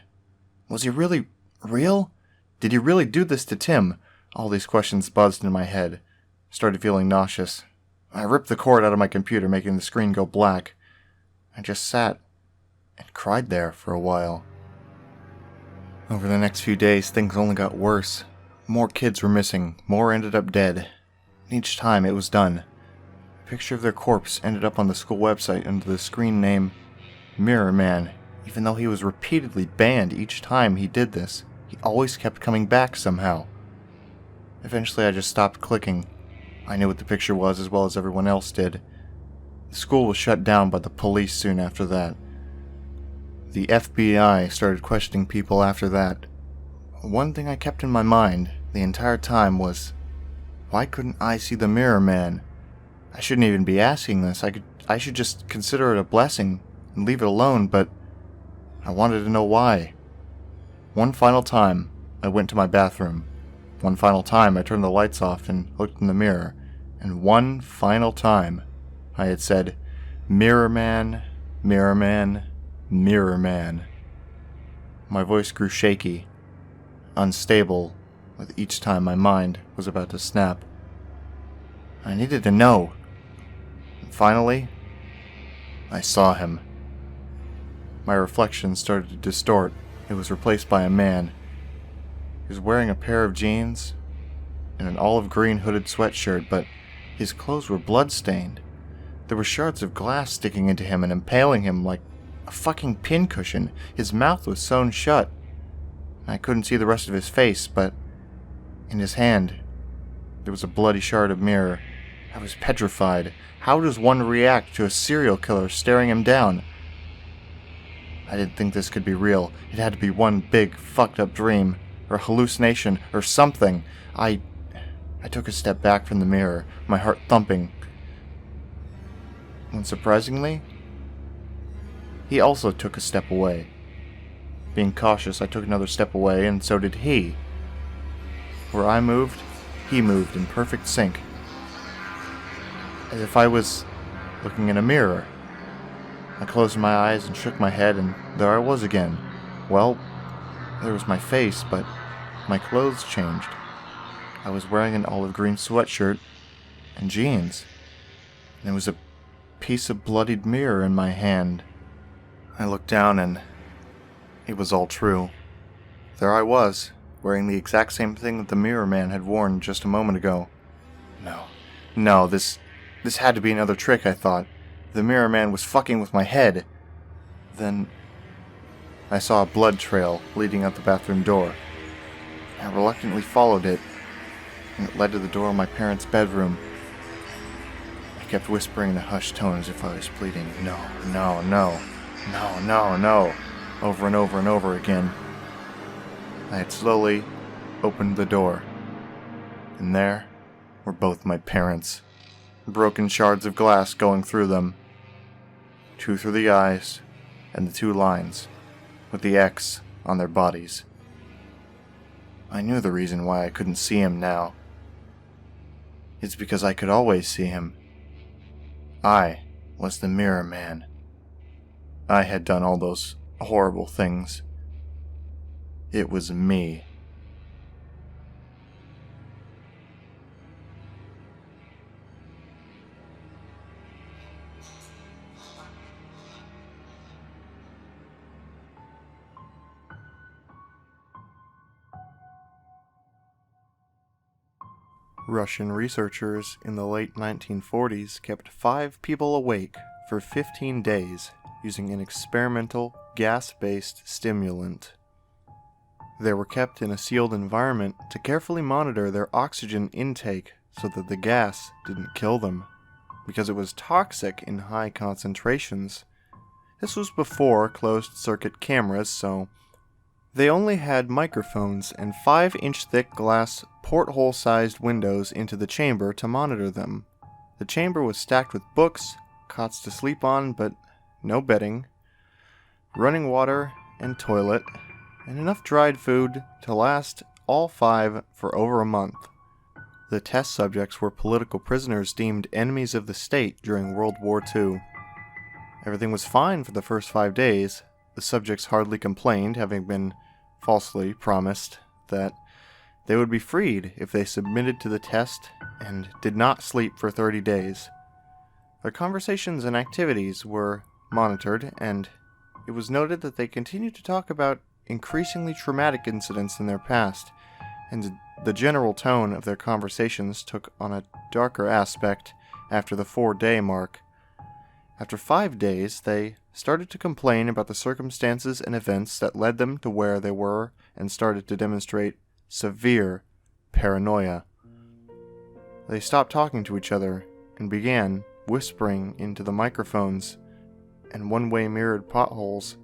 Was he really real? Did he really do this to Tim? All these questions buzzed in my head. Started feeling nauseous. I ripped the cord out of my computer, making the screen go black. I just sat and cried there for a while. Over the next few days, things only got worse. More kids were missing, more ended up dead. Each time it was done, a picture of their corpse ended up on the school website under the screen name Mirror Man. Even though he was repeatedly banned each time he did this, he always kept coming back somehow. Eventually I just stopped clicking. I knew what the picture was as well as everyone else did. The school was shut down by the police soon after that. The FBI started questioning people after that. One thing I kept in my mind the entire time was, why couldn't I see the Mirror Man? I shouldn't even be asking this. I should just consider it a blessing and leave it alone, but I wanted to know why. One final time, I went to my bathroom. One final time, I turned the lights off and looked in the mirror. And one final time, I had said, Mirror Man, Mirror Man, Mirror Man. My voice grew shaky, unstable, with each time my mind was about to snap. I needed to know. And finally, I saw him. My reflection started to distort. It was replaced by a man. He was wearing a pair of jeans and an olive green hooded sweatshirt, but his clothes were blood-stained. There were shards of glass sticking into him and impaling him like a fucking pincushion. His mouth was sewn shut. I couldn't see the rest of his face, but in his hand, there was a bloody shard of mirror. I was petrified. How does one react to a serial killer staring him down? I didn't think this could be real. It had to be one big, fucked-up dream, or hallucination, or something. I took a step back from the mirror, my heart thumping. And surprisingly, he also took a step away. Being cautious, I took another step away, and so did he. Where I moved, he moved in perfect sync. As if I was looking in a mirror. I closed my eyes and shook my head, and there I was again. Well, there was my face, but my clothes changed. I was wearing an olive green sweatshirt and jeans. And there was a piece of bloodied mirror in my hand. I looked down, and it was all true. There I was, wearing the exact same thing that the Mirror Man had worn just a moment ago. No, this had to be another trick, I thought. The Mirror Man was fucking with my head. Then I saw a blood trail leading out the bathroom door. I reluctantly followed it, and it led to the door of my parents' bedroom. I kept whispering in a hushed tone as if I was pleading, no, over and over and over again. I had slowly opened the door, and there were both my parents, broken shards of glass going through them. 2 through the eyes, and the 2 lines, with the X on their bodies. I knew the reason why I couldn't see him now. It's because I could always see him. I was the Mirror Man. I had done all those horrible things. It was me. Russian researchers in the late 1940s kept 5 people awake for 15 days using an experimental gas-based stimulant. They were kept in a sealed environment to carefully monitor their oxygen intake so that the gas didn't kill them, because it was toxic in high concentrations. This was before closed-circuit cameras, so they only had microphones and 5-inch thick glass porthole-sized windows into the chamber to monitor them. The chamber was stacked with books, cots to sleep on, but no bedding, running water and toilet, and enough dried food to last all 5 for over a month. The test subjects were political prisoners deemed enemies of the state during World War II. Everything was fine for the first 5 days. The subjects hardly complained, having been falsely promised that they would be freed if they submitted to the test and did not sleep for 30 days. Their conversations and activities were monitored, and it was noted that they continued to talk about increasingly traumatic incidents in their past, and the general tone of their conversations took on a darker aspect after the 4-day mark. After 5 days, they started to complain about the circumstances and events that led them to where they were and started to demonstrate severe paranoia. They stopped talking to each other and began whispering into the microphones and one-way mirrored potholes.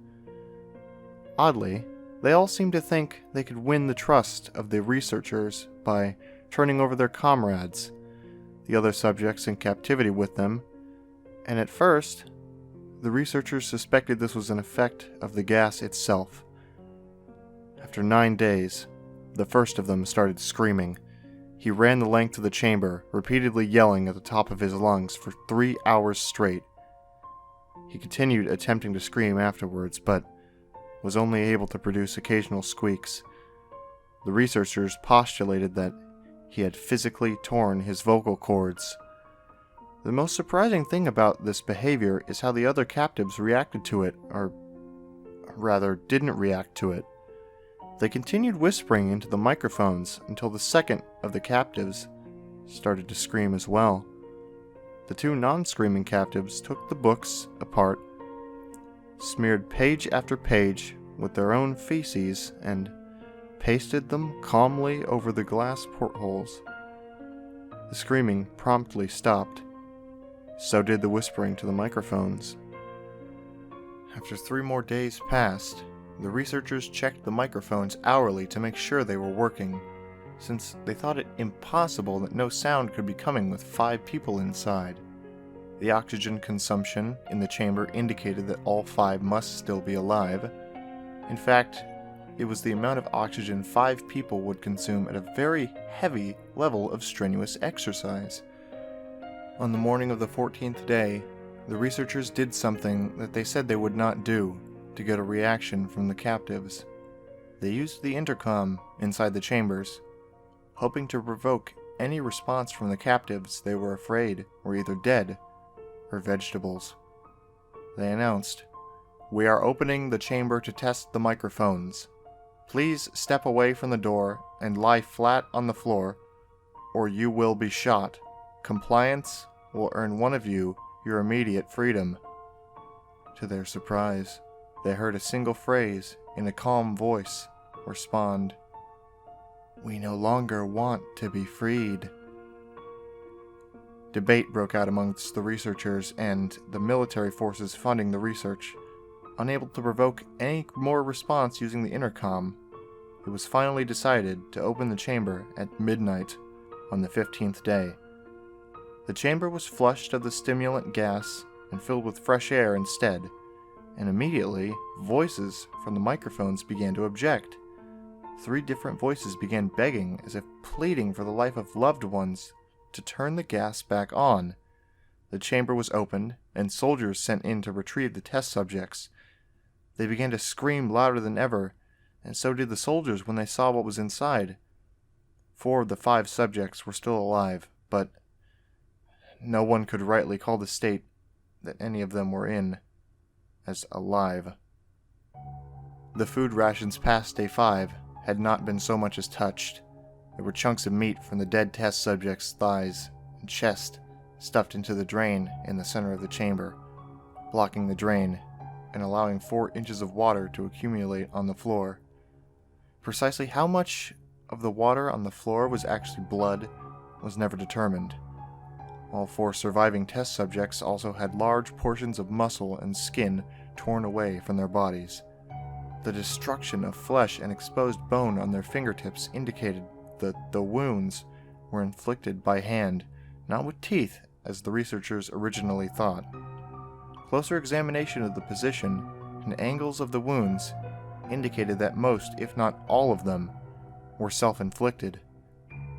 Oddly, they all seemed to think they could win the trust of the researchers by turning over their comrades, the other subjects in captivity with them, and at first, the researchers suspected this was an effect of the gas itself. After 9 days, the first of them started screaming. He ran the length of the chamber, repeatedly yelling at the top of his lungs for 3 hours straight. He continued attempting to scream afterwards, but was only able to produce occasional squeaks. The researchers postulated that he had physically torn his vocal cords. The most surprising thing about this behavior is how the other captives reacted to it, or rather, didn't react to it. They continued whispering into the microphones until the second of the captives started to scream as well. The 2 non-screaming captives took the books apart, smeared page after page with their own feces, and pasted them calmly over the glass portholes. The screaming promptly stopped. So did the whispering to the microphones. After 3 more days passed, the researchers checked the microphones hourly to make sure they were working, since they thought it impossible that no sound could be coming with 5 people inside. The oxygen consumption in the chamber indicated that all 5 must still be alive. In fact, it was the amount of oxygen 5 people would consume at a very heavy level of strenuous exercise. On the morning of the 14th day, the researchers did something that they said they would not do to get a reaction from the captives. They used the intercom inside the chambers, hoping to provoke any response from the captives they were afraid were either dead or vegetables. They announced, "We are opening the chamber to test the microphones. Please step away from the door and lie flat on the floor, or you will be shot. Compliance will earn one of you your immediate freedom." To their surprise, they heard a single phrase in a calm voice respond, "We no longer want to be freed." Debate broke out amongst the researchers and the military forces funding the research. Unable to provoke any more response using the intercom, it was finally decided to open the chamber at midnight on the 15th day. The chamber was flushed of the stimulant gas and filled with fresh air instead, and immediately, voices from the microphones began to object. 3 different voices began begging, as if pleading for the life of loved ones, to turn the gas back on. The chamber was opened, and soldiers sent in to retrieve the test subjects. They began to scream louder than ever, and so did the soldiers when they saw what was inside. 4 of the 5 subjects were still alive, but no one could rightly call the state that any of them were in as alive. The food rations past day 5 had not been so much as touched. There were chunks of meat from the dead test subject's thighs and chest stuffed into the drain in the center of the chamber, blocking the drain and allowing 4 inches of water to accumulate on the floor. Precisely how much of the water on the floor was actually blood was never determined. All 4 surviving test subjects also had large portions of muscle and skin torn away from their bodies. The destruction of flesh and exposed bone on their fingertips indicated that the wounds were inflicted by hand, not with teeth, as the researchers originally thought. Closer examination of the position and angles of the wounds indicated that most, if not all of them, were self-inflicted.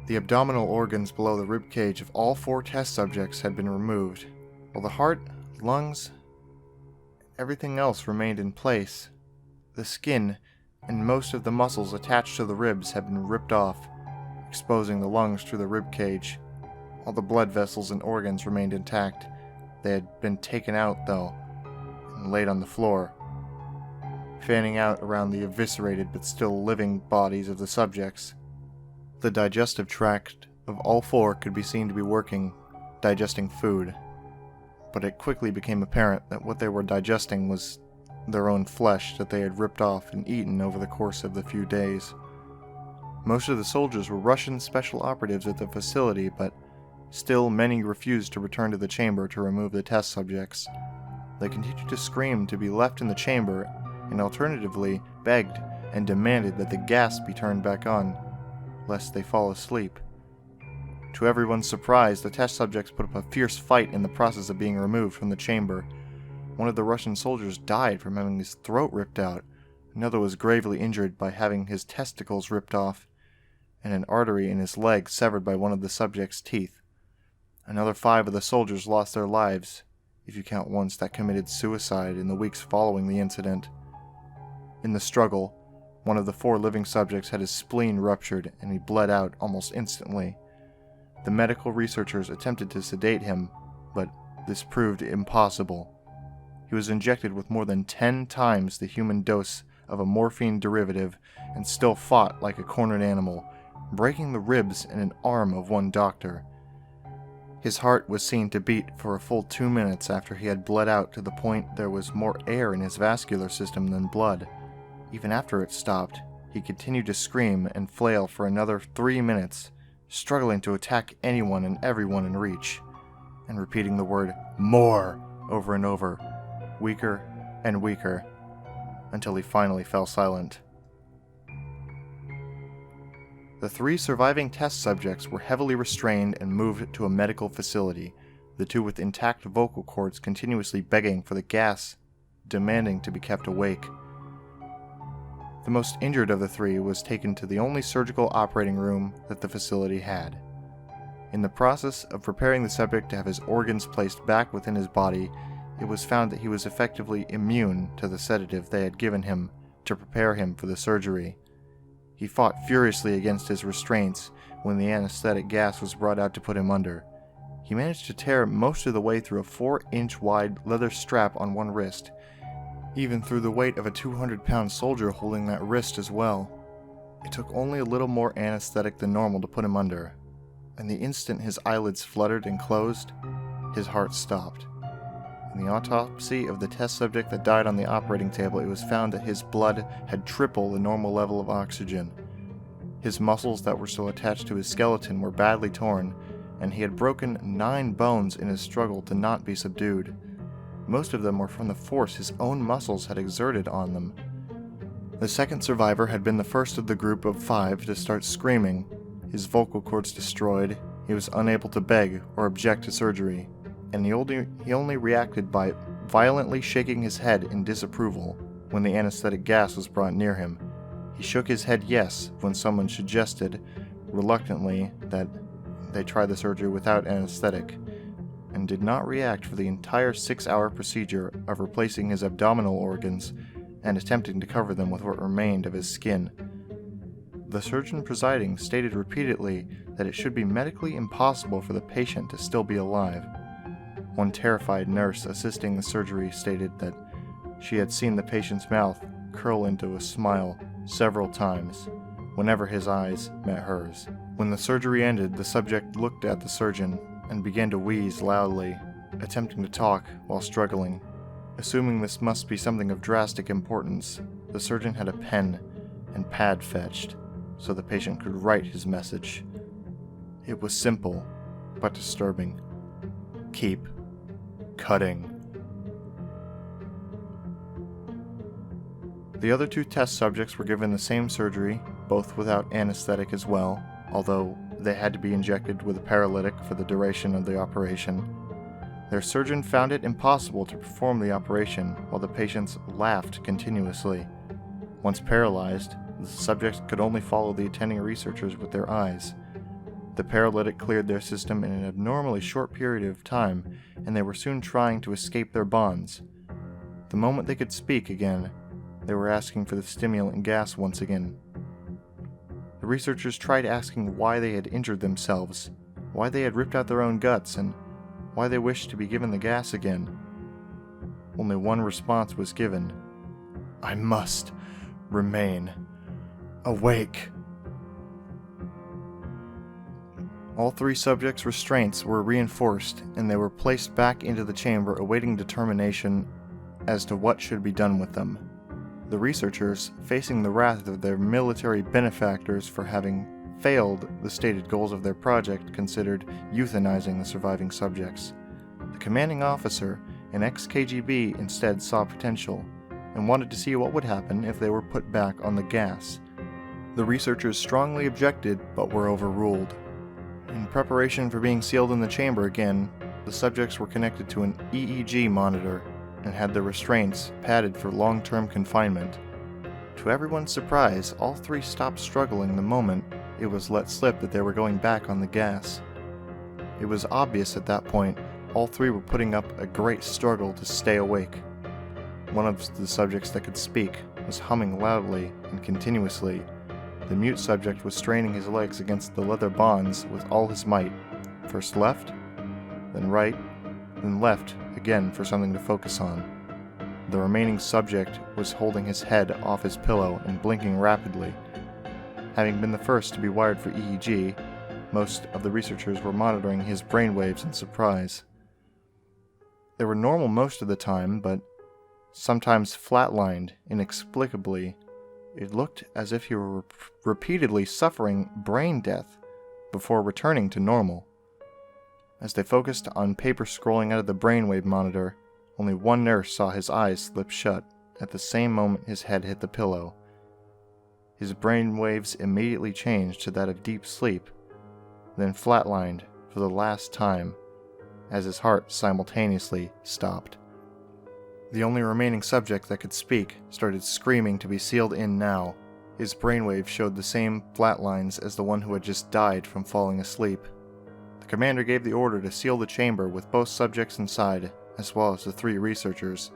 The abdominal organs below the ribcage of all 4 test subjects had been removed, while the heart, lungs, everything else remained in place. The skin and most of the muscles attached to the ribs had been ripped off, exposing the lungs through the ribcage. All the blood vessels and organs remained intact. They had been taken out, though, and laid on the floor, fanning out around the eviscerated but still living bodies of the subjects. The digestive tract of all 4 could be seen to be working, digesting food, but it quickly became apparent that what they were digesting was their own flesh that they had ripped off and eaten over the course of the few days. Most of the soldiers were Russian special operatives at the facility, but still many refused to return to the chamber to remove the test subjects. They continued to scream to be left in the chamber, and alternatively begged and demanded that the gas be turned back on, lest they fall asleep. To everyone's surprise, the test subjects put up a fierce fight in the process of being removed from the chamber. One of the Russian soldiers died from having his throat ripped out, another was gravely injured by having his testicles ripped off, and an artery in his leg severed by one of the subject's teeth. Another 5 of the soldiers lost their lives, if you count ones that committed suicide in the weeks following the incident. In the struggle, one of the 4 living subjects had his spleen ruptured and he bled out almost instantly. The medical researchers attempted to sedate him, but this proved impossible. He was injected with more than 10 times the human dose of a morphine derivative and still fought like a cornered animal, breaking the ribs and an arm of one doctor. His heart was seen to beat for a full 2 minutes after he had bled out to the point there was more air in his vascular system than blood. Even after it stopped, he continued to scream and flail for another 3 minutes, struggling to attack anyone and everyone in reach, and repeating the word "more" over and over, weaker and weaker, until he finally fell silent. The 3 surviving test subjects were heavily restrained and moved to a medical facility, the 2 with intact vocal cords continuously begging for the gas, demanding to be kept awake. The most injured of the 3 was taken to the only surgical operating room that the facility had. In the process of preparing the subject to have his organs placed back within his body, it was found that he was effectively immune to the sedative they had given him to prepare him for the surgery. He fought furiously against his restraints when the anesthetic gas was brought out to put him under. He managed to tear most of the way through a 4-inch wide leather strap on one wrist, even through the weight of a 200-pound soldier holding that wrist as well. It took only a little more anesthetic than normal to put him under, and the instant his eyelids fluttered and closed, his heart stopped. In the autopsy of the test subject that died on the operating table, it was found that his blood had triple the normal level of oxygen. His muscles that were still attached to his skeleton were badly torn, and he had broken 9 bones in his struggle to not be subdued. Most of them were from the force his own muscles had exerted on them. The second survivor had been the first of the group of 5 to start screaming. His vocal cords destroyed, he was unable to beg or object to surgery, and he only reacted by violently shaking his head in disapproval when the anesthetic gas was brought near him. He shook his head yes when someone suggested, reluctantly, that they try the surgery without anesthetic, and did not react for the entire 6-hour procedure of replacing his abdominal organs and attempting to cover them with what remained of his skin. The surgeon presiding stated repeatedly that it should be medically impossible for the patient to still be alive. One terrified nurse assisting the surgery stated that she had seen the patient's mouth curl into a smile several times whenever his eyes met hers, When the surgery ended, the subject looked at the surgeon and began to wheeze loudly, attempting to talk while struggling. Assuming this must be something of drastic importance, the surgeon had a pen and pad fetched so the patient could write his message. It was simple, but disturbing. Keep cutting. The other 2 test subjects were given the same surgery, both without anesthetic as well, although they had to be injected with a paralytic for the duration of the operation. Their surgeon found it impossible to perform the operation while the patients laughed continuously. Once paralyzed, the subjects could only follow the attending researchers with their eyes. The paralytic cleared their system in an abnormally short period of time, and they were soon trying to escape their bonds. The moment they could speak again, they were asking for the stimulant gas once again. The researchers tried asking why they had injured themselves, why they had ripped out their own guts, and why they wished to be given the gas again. Only one response was given. I must remain awake. All 3 subjects' restraints were reinforced, and they were placed back into the chamber awaiting determination as to what should be done with them. The researchers, facing the wrath of their military benefactors for having failed the stated goals of their project, considered euthanizing the surviving subjects. The commanding officer, an ex-KGB, instead saw potential, and wanted to see what would happen if they were put back on the gas. The researchers strongly objected, but were overruled. In preparation for being sealed in the chamber again, the subjects were connected to an EEG monitor and had their restraints padded for long-term confinement. To everyone's surprise, all 3 stopped struggling the moment it was let slip that they were going back on the gas. It was obvious at that point all 3 were putting up a great struggle to stay awake. One of the subjects that could speak was humming loudly and continuously. The mute subject was straining his legs against the leather bonds with all his might, first left, then right, then left again for something to focus on. The remaining subject was holding his head off his pillow and blinking rapidly. Having been the first to be wired for EEG, most of the researchers were monitoring his brainwaves in surprise. They were normal most of the time, but sometimes flatlined inexplicably. It looked as if he were repeatedly suffering brain death before returning to normal. As they focused on paper scrolling out of the brainwave monitor, only one nurse saw his eyes slip shut at the same moment his head hit the pillow. His brainwaves immediately changed to that of deep sleep, then flatlined for the last time as his heart simultaneously stopped. The only remaining subject that could speak started screaming to be sealed in now. His brainwave showed the same flat lines as the one who had just died from falling asleep. The commander gave the order to seal the chamber with both subjects inside, as well as the 3 researchers.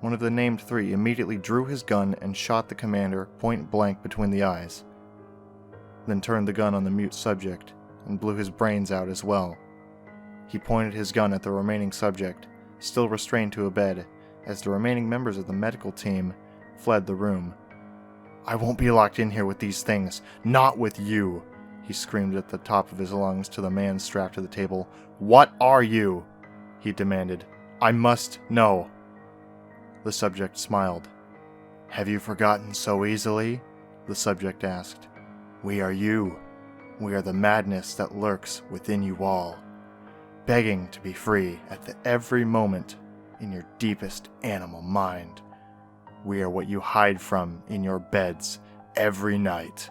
One of the named 3 immediately drew his gun and shot the commander point blank between the eyes, then turned the gun on the mute subject and blew his brains out as well. He pointed his gun at the remaining subject, still restrained to a bed, as the remaining members of the medical team fled the room. I won't be locked in here with these things. Not with you, he screamed at the top of his lungs to the man strapped to the table. What are you? He demanded. I must know. The subject smiled. Have you forgotten so easily? The subject asked. We are you. We are the madness that lurks within you all, begging to be free at every moment in your deepest animal mind. We are what you hide from in your beds every night.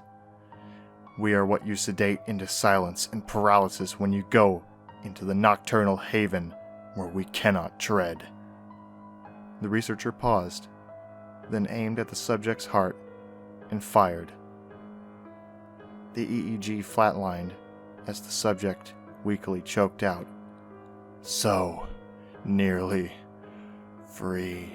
We are what you sedate into silence and paralysis when you go into the nocturnal haven where we cannot tread. The researcher paused, then aimed at the subject's heart and fired. The EEG flatlined as the subject weakly choked out. So nearly free.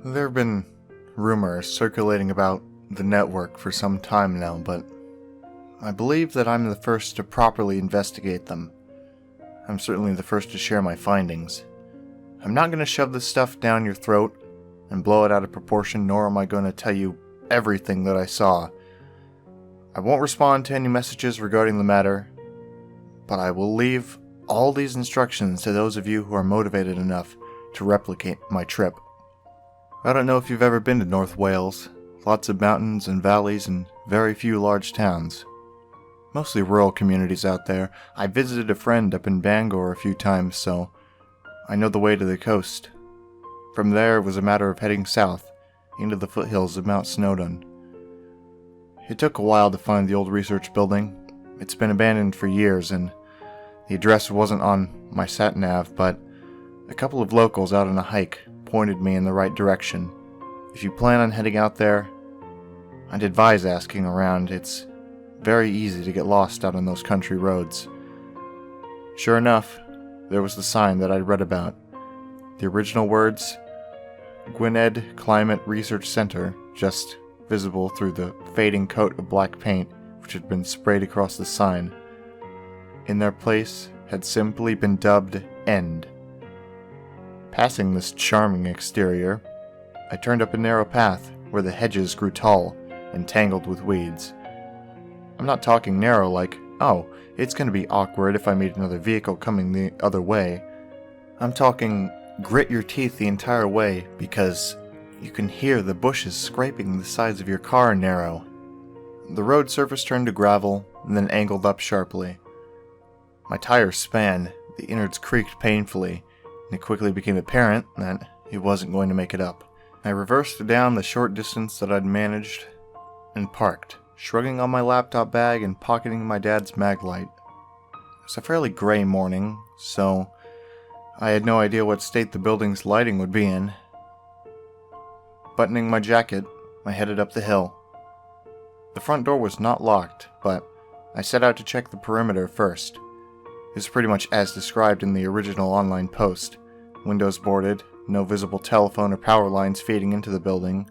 There have been rumors circulating about the network for some time now, but I believe that I'm the first to properly investigate them. I'm certainly the first to share my findings. I'm not going to shove this stuff down your throat and blow it out of proportion, nor am I going to tell you everything that I saw. I won't respond to any messages regarding the matter, but I will leave all these instructions to those of you who are motivated enough to replicate my trip. I don't know if you've ever been to North Wales. Lots of mountains and valleys and very few large towns. Mostly rural communities out there. I visited a friend up in Bangor a few times, so I know the way to the coast. From there, it was a matter of heading south into the foothills of Mount Snowdon. It took a while to find the old research building. It's been abandoned for years, and the address wasn't on my sat-nav, but a couple of locals out on a hike pointed me in the right direction. If you plan on heading out there, I'd advise asking around. It's very easy to get lost out on those country roads. Sure enough, there was the sign that I'd read about. The original words, Gwynedd Climate Research Center, just visible through the fading coat of black paint which had been sprayed across the sign. In their place had simply been dubbed End. Passing this charming exterior, I turned up a narrow path where the hedges grew tall and tangled with weeds. I'm not talking narrow like, oh, it's going to be awkward if I meet another vehicle coming the other way. I'm talking grit your teeth the entire way because you can hear the bushes scraping the sides of your car narrow. The road surface turned to gravel and then angled up sharply. My tires span, the innards creaked painfully, and it quickly became apparent that it wasn't going to make it up. I reversed down the short distance that I'd managed and parked, shrugging on my laptop bag and pocketing my dad's mag light. It was a fairly gray morning, so I had no idea what state the building's lighting would be in. Buttoning my jacket, I headed up the hill. The front door was not locked, but I set out to check the perimeter first. It was pretty much as described in the original online post. Windows boarded, no visible telephone or power lines feeding into the building,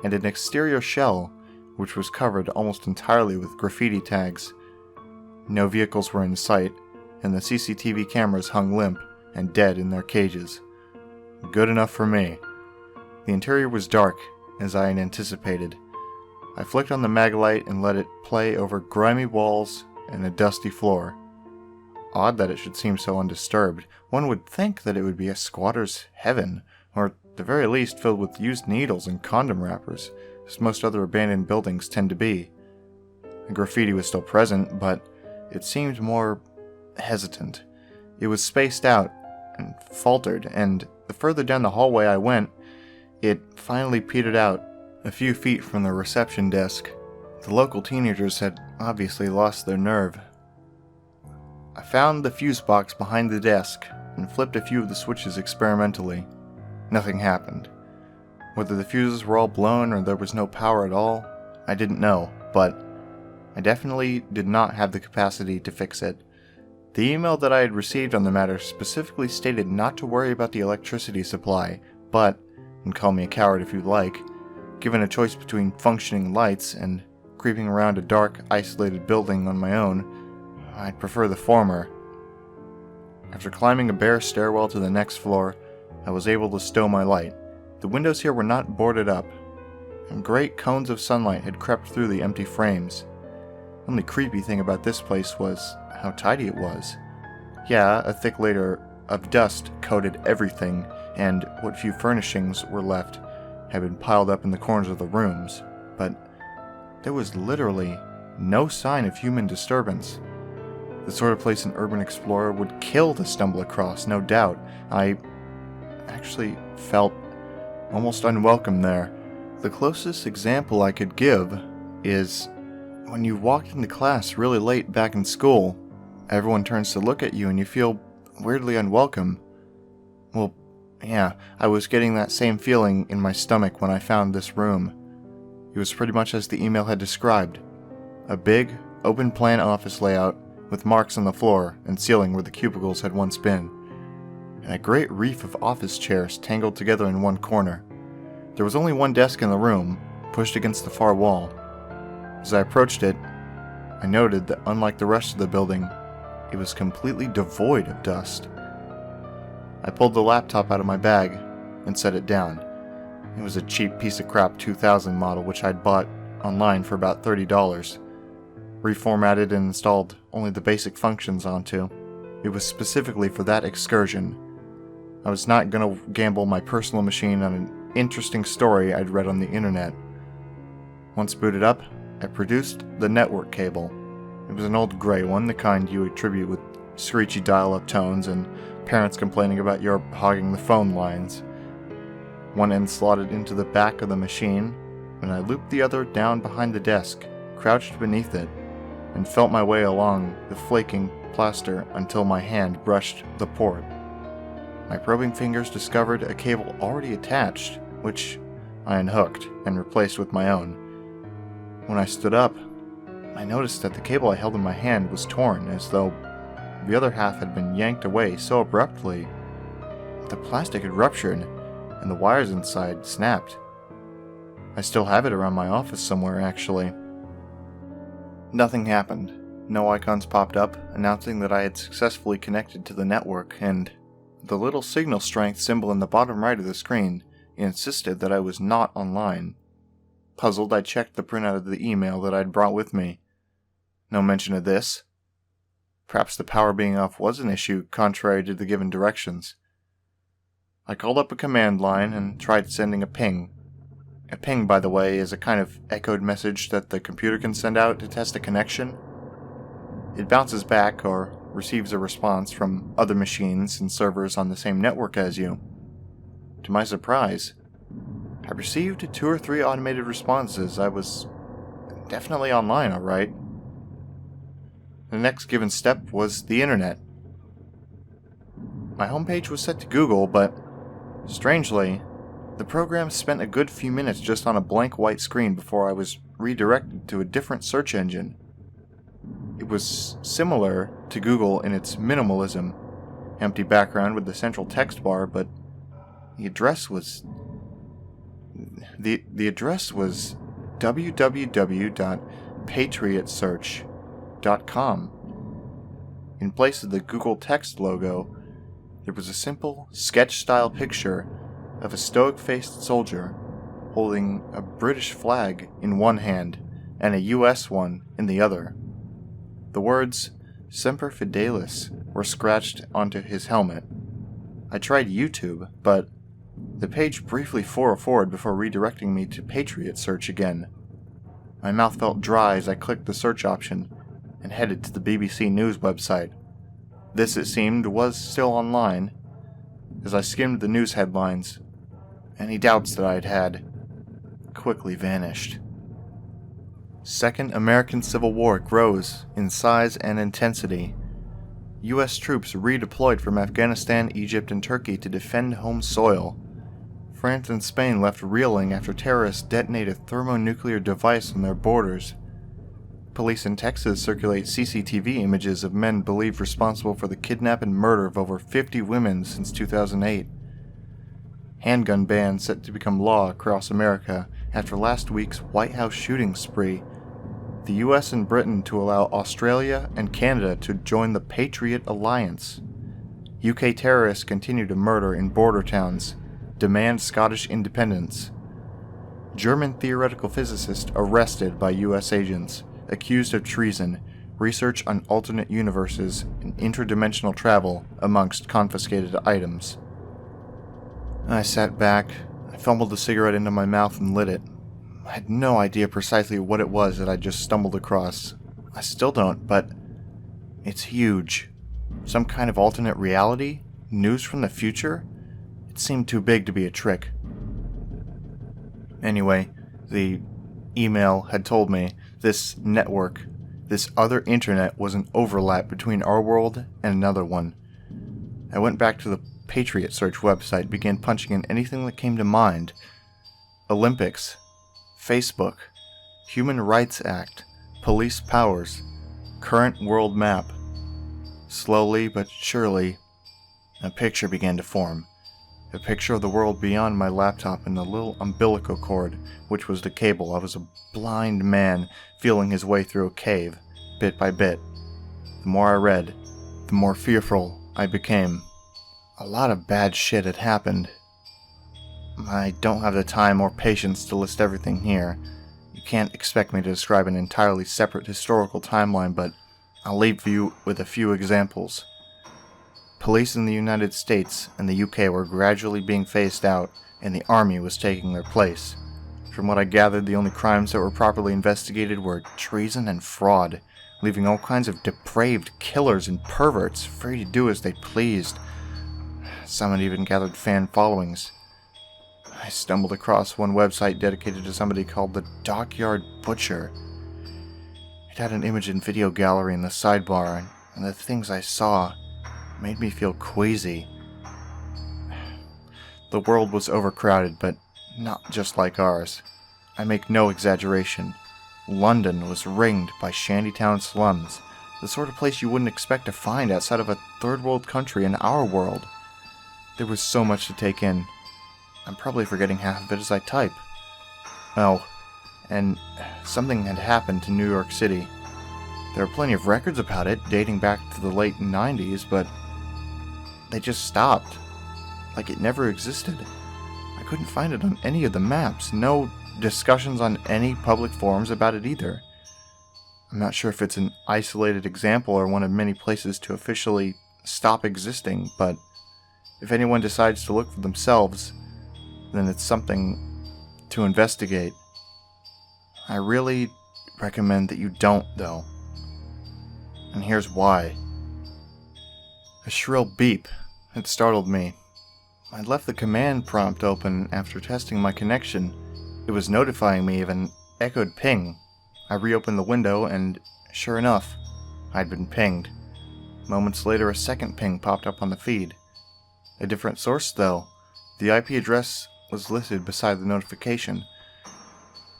and an exterior shell which was covered almost entirely with graffiti tags. No vehicles were in sight, and the CCTV cameras hung limp and dead in their cages. Good enough for me. The interior was dark, as I had anticipated. I flicked on the mag light and let it play over grimy walls and a dusty floor. Odd that it should seem so undisturbed. One would think that it would be a squatter's heaven, or at the very least filled with used needles and condom wrappers, as most other abandoned buildings tend to be. The graffiti was still present, but it seemed more hesitant. It was spaced out and faltered, and the further down the hallway I went, it finally petered out a few feet from the reception desk. The local teenagers had obviously lost their nerve. I found the fuse box behind the desk and flipped a few of the switches experimentally. Nothing happened. Whether the fuses were all blown or there was no power at all, I didn't know, but I definitely did not have the capacity to fix it. The email that I had received on the matter specifically stated not to worry about the electricity supply, but, and call me a coward if you'd like, given a choice between functioning lights and creeping around a dark, isolated building on my own, I'd prefer the former. After climbing a bare stairwell to the next floor, I was able to stow my light. The windows here were not boarded up, and great cones of sunlight had crept through the empty frames. The only creepy thing about this place was how tidy it was. Yeah, a thick layer of dust coated everything, and what few furnishings were left had been piled up in the corners of the rooms, but there was literally no sign of human disturbance. The sort of place an urban explorer would kill to stumble across, no doubt. I actually felt almost unwelcome there. The closest example I could give is when you walked into class really late back in school, everyone turns to look at you and you feel weirdly unwelcome. Well, yeah, I was getting that same feeling in my stomach when I found this room. It was pretty much as the email had described. A big, open-plan office layout with marks on the floor and ceiling where the cubicles had once been, and a great reef of office chairs tangled together in one corner. There was only one desk in the room, pushed against the far wall. As I approached it, I noted that unlike the rest of the building, it was completely devoid of dust. I pulled the laptop out of my bag and set it down. It was a cheap piece of crap 2000 model which I'd bought online for about $30, reformatted and installed only the basic functions onto. It was specifically for that excursion. I was not going to gamble my personal machine on an interesting story I'd read on the internet. Once booted up, I produced the network cable. It was an old gray one, the kind you attribute with screechy dial-up tones and parents complaining about your hogging the phone lines. One end slotted into the back of the machine, and I looped the other down behind the desk, crouched beneath it, and felt my way along the flaking plaster until my hand brushed the port. My probing fingers discovered a cable already attached, which I unhooked and replaced with my own. When I stood up, I noticed that the cable I held in my hand was torn, as though the other half had been yanked away so abruptly. The plastic had ruptured, and the wires inside snapped. I still have it around my office somewhere, actually. Nothing happened. No icons popped up, announcing that I had successfully connected to the network, and the little signal strength symbol in the bottom right of the screen insisted that I was not online. Puzzled, I checked the printout of the email that I'd brought with me. No mention of this. Perhaps the power being off was an issue, contrary to the given directions. I called up a command line and tried sending a ping. A ping, by the way, is a kind of echoed message that the computer can send out to test a connection. It bounces back or receives a response from other machines and servers on the same network as you. To my surprise, I received 2 or 3 automated responses. I was definitely online, all right. The next given step was the internet. My homepage was set to Google, but strangely, the program spent a good few minutes just on a blank white screen before I was redirected to a different search engine. It was similar to Google in its minimalism, empty background with the central text bar, but the address was www.patriotsearch.com. In place of the Google text logo, there was a simple, sketch-style picture of a stoic-faced soldier holding a British flag in one hand and a US one in the other. The words Semper Fidelis were scratched onto his helmet. I tried YouTube, but the page briefly forwarded before redirecting me to Patriot Search again. My mouth felt dry as I clicked the search option and headed to the BBC News website. This, it seemed, was still online. As I skimmed the news headlines, any doubts that I had quickly vanished. Second American Civil War grows in size and intensity. U.S. troops redeployed from Afghanistan, Egypt, and Turkey to defend home soil. France and Spain left reeling after terrorists detonate a thermonuclear device on their borders. Police in Texas circulate CCTV images of men believed responsible for the kidnap and murder of over 50 women since 2008. Handgun ban set to become law across America after last week's White House shooting spree. The US and Britain to allow Australia and Canada to join the Patriot Alliance. UK terrorists continue to murder in border towns, demand Scottish independence. German theoretical physicist arrested by US agents, accused of treason, research on alternate universes, and interdimensional travel amongst confiscated items. I sat back, I fumbled the cigarette into my mouth and lit it. I had no idea precisely what it was that I just stumbled across. I still don't, but it's huge. Some kind of alternate reality? News from the future? It seemed too big to be a trick. Anyway, the email had told me this network, this other internet, was an overlap between our world and another one. I went back to the Patriot Search website, began punching in anything that came to mind. Olympics, Facebook, Human Rights Act, police powers, current world map. Slowly but surely, a picture began to form. a picture of the world beyond my laptop and the little umbilical cord, which was the cable. I was a blind man feeling his way through a cave, bit by bit. The more I read, the more fearful I became. A lot of bad shit had happened. I don't have the time or patience to list everything here. You can't expect me to describe an entirely separate historical timeline, but I'll leave you with a few examples. Police in the United States and the UK were gradually being phased out, and the army was taking their place. From what I gathered, the only crimes that were properly investigated were treason and fraud, leaving all kinds of depraved killers and perverts free to do as they pleased. Some had even gathered fan followings. I stumbled across one website dedicated to somebody called the Dockyard Butcher. It had an image and video gallery in the sidebar, and the things I saw made me feel queasy. The world was overcrowded, but not just like ours. I make no exaggeration. London was ringed by shantytown slums, the sort of place you wouldn't expect to find outside of a third world country in our world. There was so much to take in. I'm probably forgetting half of it as I type. Oh, and something had happened to New York City. There are plenty of records about it, dating back to the late 90s, but they just stopped. Like it never existed. I couldn't find it on any of the maps. No discussions on any public forums about it either. I'm not sure if it's an isolated example or one of many places to officially stop existing, but if anyone decides to look for themselves, then it's something to investigate. I really recommend that you don't, though. And here's why. A shrill beep had startled me. I'd left the command prompt open after testing my connection. It was notifying me of an echoed ping. I reopened the window and, sure enough, I'd been pinged. Moments later, a second ping popped up on the feed. A different source, though. The IP address was listed beside the notification.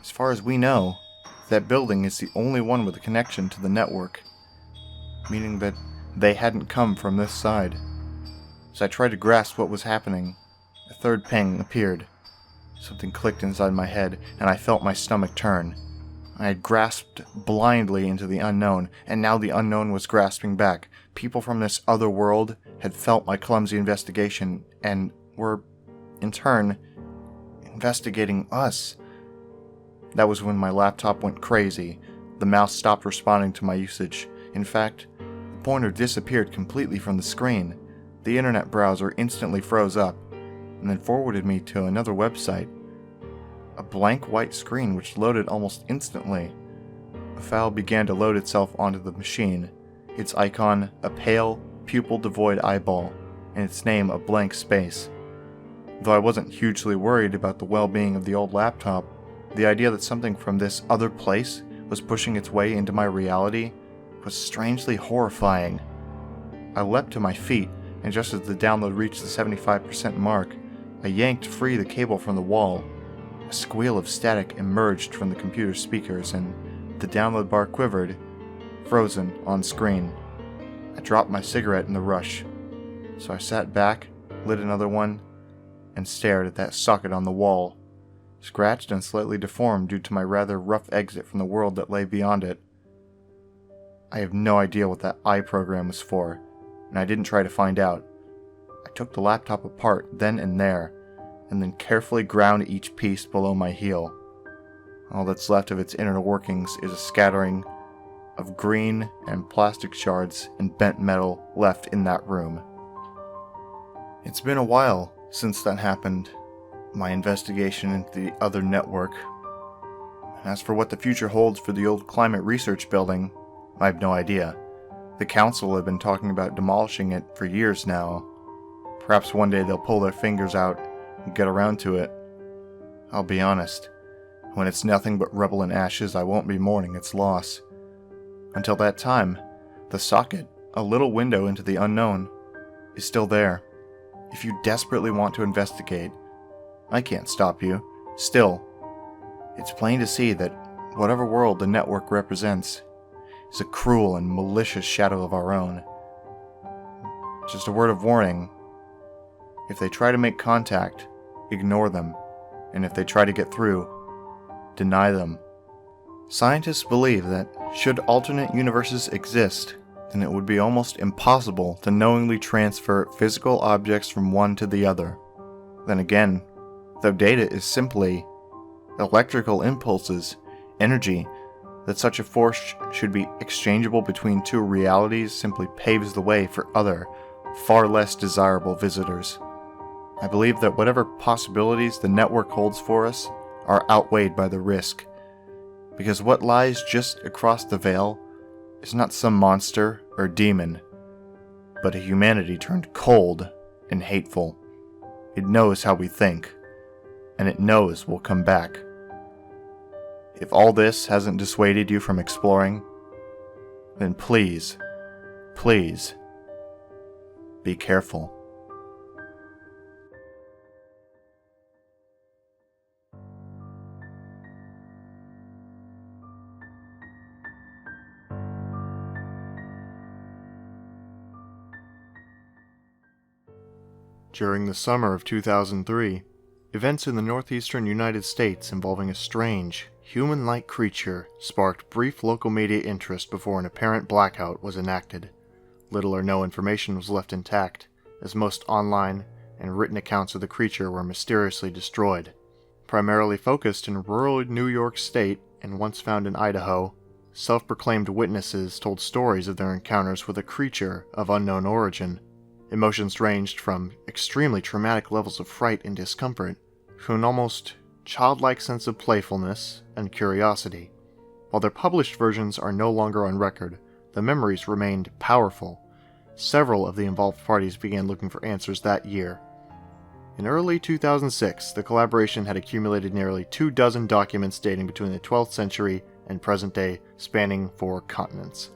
As far as we know, that building is the only one with a connection to the network, meaning that they hadn't come from this side. As I tried to grasp what was happening, a third ping appeared. Something clicked inside my head, and I felt my stomach turn. I had grasped blindly into the unknown, and now the unknown was grasping back. People from this other world had felt my clumsy investigation, and were, in turn, investigating us. That was when my laptop went crazy. The mouse stopped responding to my usage. In fact, the pointer disappeared completely from the screen. The internet browser instantly froze up, and then forwarded me to another website. A blank white screen which loaded almost instantly. A file began to load itself onto the machine, its icon a pale, pupil-devoid eyeball, and its name a blank space. Though I wasn't hugely worried about the well-being of the old laptop, the idea that something from this other place was pushing its way into my reality was strangely horrifying. I leapt to my feet, and just as the download reached the 75% mark, I yanked free the cable from the wall. A squeal of static emerged from the computer speakers, and the download bar quivered, frozen on screen. I dropped my cigarette in the rush, so I sat back, lit another one, and stared at that socket on the wall, scratched and slightly deformed due to my rather rough exit from the world that lay beyond it. I have no idea what that I program was for, and I didn't try to find out. I took the laptop apart then and there, and then carefully ground each piece below my heel. All that's left of its inner workings is a scattering of green and plastic shards and bent metal left in that room. It's been a while since that happened, my investigation into the other network. And as for what the future holds for the old climate research building, I have no idea. The council have been talking about demolishing it for years now. Perhaps one day they'll pull their fingers out and get around to it. I'll be honest, when it's nothing but rubble and ashes, I won't be mourning its loss. Until that time, the socket, a little window into the unknown, is still there. If you desperately want to investigate, I can't stop you. Still, it's plain to see that whatever world the network represents is a cruel and malicious shadow of our own. Just a word of warning. If they try to make contact, ignore them, and if they try to get through, deny them. Scientists believe that should alternate universes exist, then it would be almost impossible to knowingly transfer physical objects from one to the other. Then again, though data is simply electrical impulses, energy, that such a force should be exchangeable between two realities simply paves the way for other, far less desirable visitors. I believe that whatever possibilities the network holds for us are outweighed by the risk, because what lies just across the veil is not some monster or demon, but a humanity turned cold and hateful. It knows how we think, and it knows we'll come back. If all this hasn't dissuaded you from exploring, then please, please, be careful. During the summer of 2003, events in the northeastern United States involving a strange, human-like creature sparked brief local media interest before an apparent blackout was enacted. Little or no information was left intact, as most online and written accounts of the creature were mysteriously destroyed. Primarily focused in rural New York State and once found in Idaho, self-proclaimed witnesses told stories of their encounters with a creature of unknown origin. Emotions ranged from extremely traumatic levels of fright and discomfort to an almost childlike sense of playfulness and curiosity. While their published versions are no longer on record, the memories remained powerful. Several of the involved parties began looking for answers that year. In early 2006, the collaboration had accumulated nearly 24 documents dating between the 12th century and present day, spanning 4 continents.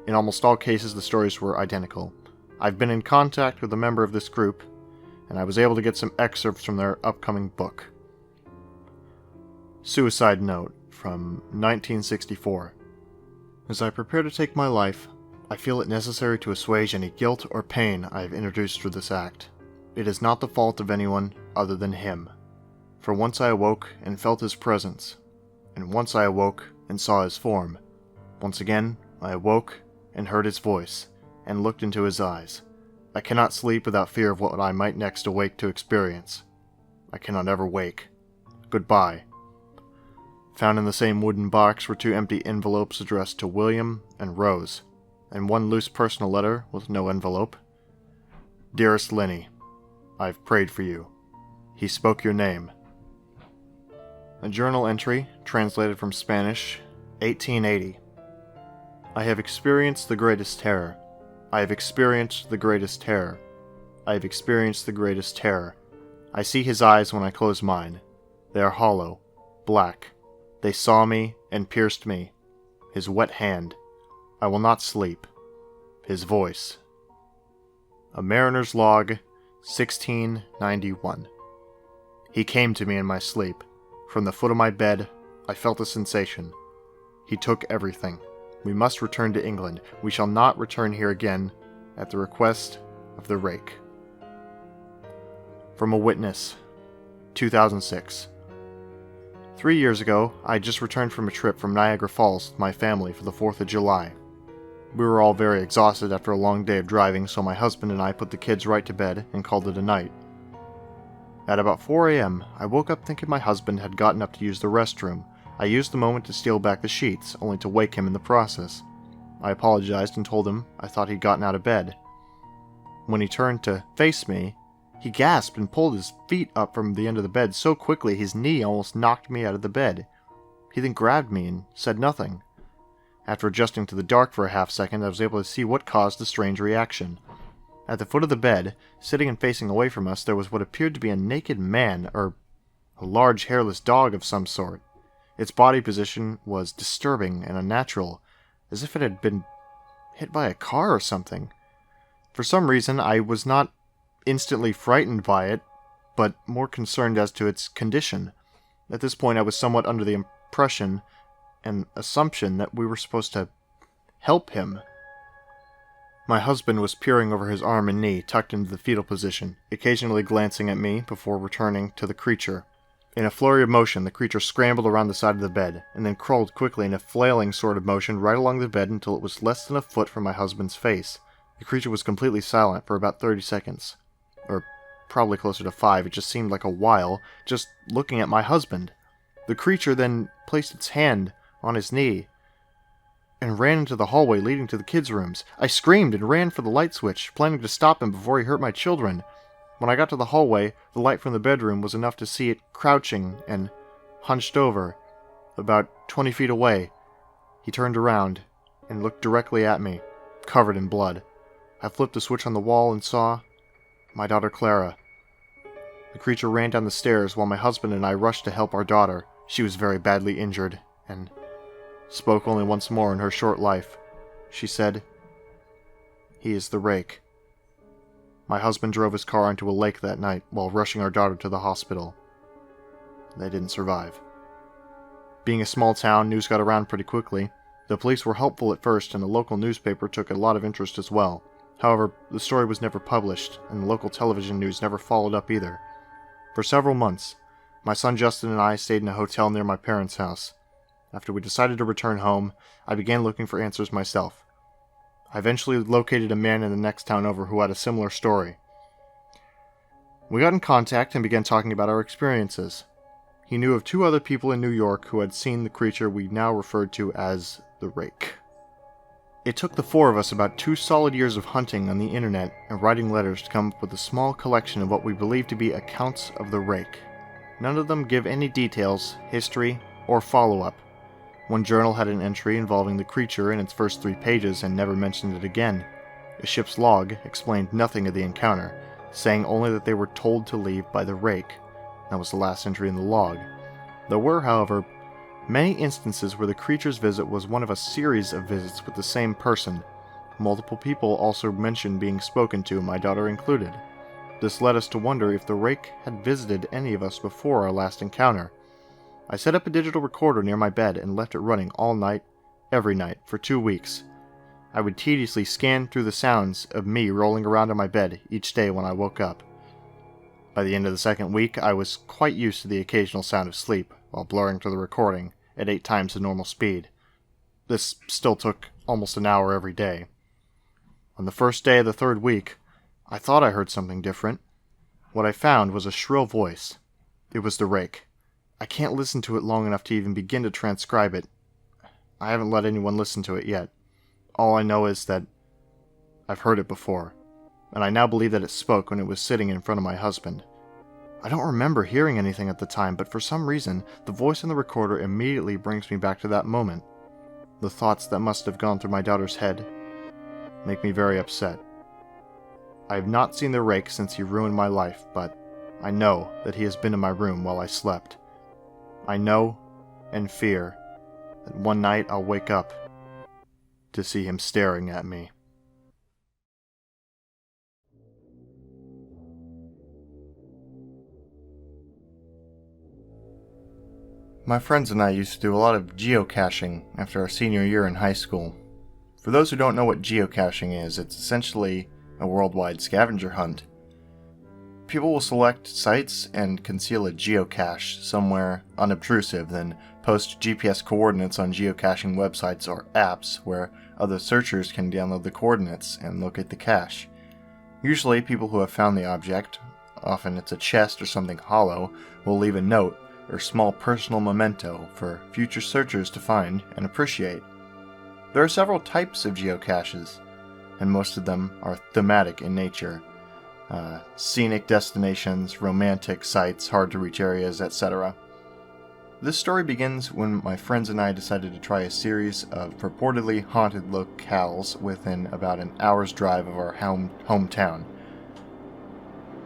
In almost all cases, the stories were identical. I've been in contact with a member of this group, and I was able to get some excerpts from their upcoming book. Suicide Note from 1964. As I prepare to take my life, I feel it necessary to assuage any guilt or pain I have introduced through this act. It is not the fault of anyone other than him. For once I awoke and felt his presence, and once I awoke and saw his form. Once again, I awoke and heard his voice, and looked into his eyes. I cannot sleep without fear of what I might next awake to experience. I cannot ever wake. Goodbye. Found in the same wooden box were 2 empty envelopes addressed to William and Rose, and 1 loose personal letter with no envelope. Dearest Lenny, I've prayed for you. He spoke your name. A journal entry, translated from Spanish, 1880. I have experienced the greatest terror. I have experienced the greatest terror. I have experienced the greatest terror. I see his eyes when I close mine. They are hollow, black. They saw me and pierced me. His wet hand. I will not sleep. His voice. A Mariner's Log, 1691. He came to me in my sleep. From the foot of my bed, I felt a sensation. He took everything. We must return to England. We shall not return here again, at the request of the rake. From a witness, 2006. 3 years ago, I had just returned from a trip from Niagara Falls with my family for the 4th of July. We were all very exhausted after a long day of driving, so my husband and I put the kids right to bed and called it a night. At about 4 a.m., I woke up thinking my husband had gotten up to use the restroom. I used the moment to steal back the sheets, only to wake him in the process. I apologized and told him I thought he'd gotten out of bed. When he turned to face me, he gasped and pulled his feet up from the end of the bed so quickly his knee almost knocked me out of the bed. He then grabbed me and said nothing. After adjusting to the dark for a half-second, I was able to see what caused the strange reaction. At the foot of the bed, sitting and facing away from us, there was what appeared to be a naked man, or a large hairless dog of some sort. Its body position was disturbing and unnatural, as if it had been hit by a car or something. For some reason, I was not instantly frightened by it, but more concerned as to its condition. At this point, I was somewhat under the impression and assumption that we were supposed to help him. My husband was peering over his arm and knee, tucked into the fetal position, occasionally glancing at me before returning to the creature. In a flurry of motion, the creature scrambled around the side of the bed, and then crawled quickly in a flailing sort of motion right along the bed until it was less than a foot from my husband's face. The creature was completely silent for about 30 seconds. Or probably closer to 5, it just seemed like a while, just looking at my husband. The creature then placed its hand on his knee and ran into the hallway leading to the kids' rooms. I screamed and ran for the light switch, planning to stop him before he hurt my children. When I got to the hallway, the light from the bedroom was enough to see it crouching and hunched over, about 20 feet away. He turned around and looked directly at me, covered in blood. I flipped the switch on the wall and saw my daughter Clara. The creature ran down the stairs while my husband and I rushed to help our daughter. She was very badly injured and spoke only once more in her short life. She said, "He is the rake." My husband drove his car into a lake that night while rushing our daughter to the hospital. They didn't survive. Being a small town, news got around pretty quickly. The police were helpful at first, and the local newspaper took a lot of interest as well. However, the story was never published, and the local television news never followed up either. For several months, my son Justin and I stayed in a hotel near my parents' house. After we decided to return home, I began looking for answers myself. I eventually located a man in the next town over who had a similar story. We got in contact and began talking about our experiences. He knew of 2 other people in New York who had seen the creature we now referred to as the Rake. It took the 4 of us about 2 solid years of hunting on the internet and writing letters to come up with a small collection of what we believe to be accounts of the Rake. None of them give any details, history, or follow-up. One journal had an entry involving the creature in its first 3 pages and never mentioned it again. A ship's log explained nothing of the encounter, saying only that they were told to leave by the Rake. That was the last entry in the log. There were, however, many instances where the creature's visit was one of a series of visits with the same person. Multiple people also mentioned being spoken to, my daughter included. This led us to wonder if the Rake had visited any of us before our last encounter. I set up a digital recorder near my bed and left it running all night, every night, for 2 weeks. I would tediously scan through the sounds of me rolling around on my bed each day when I woke up. By the end of the 2nd week, I was quite used to the occasional sound of sleep, while blurring through the recording at 8 times the normal speed. This still took almost an hour every day. On the first day of the 3rd week, I thought I heard something different. What I found was a shrill voice. It was the Rake. I can't listen to it long enough to even begin to transcribe it. I haven't let anyone listen to it yet. All I know is that I've heard it before, and I now believe that it spoke when it was sitting in front of my husband. I don't remember hearing anything at the time, but for some reason, the voice in the recorder immediately brings me back to that moment. The thoughts that must have gone through my daughter's head make me very upset. I have not seen the Rake since he ruined my life, but I know that he has been in my room while I slept. I know and fear that one night I'll wake up to see him staring at me. My friends and I used to do a lot of geocaching after our senior year in high school. For those who don't know what geocaching is, it's essentially a worldwide scavenger hunt. People will select sites and conceal a geocache somewhere unobtrusive, then post GPS coordinates on geocaching websites or apps where other searchers can download the coordinates and locate the cache. Usually, people who have found the object, often it's a chest or something hollow, will leave a note or small personal memento for future searchers to find and appreciate. There are several types of geocaches, and most of them are thematic in nature. Scenic destinations, romantic sites, hard-to-reach areas, etc. This story begins when my friends and I decided to try a series of purportedly haunted locales within about an hour's drive of our hometown.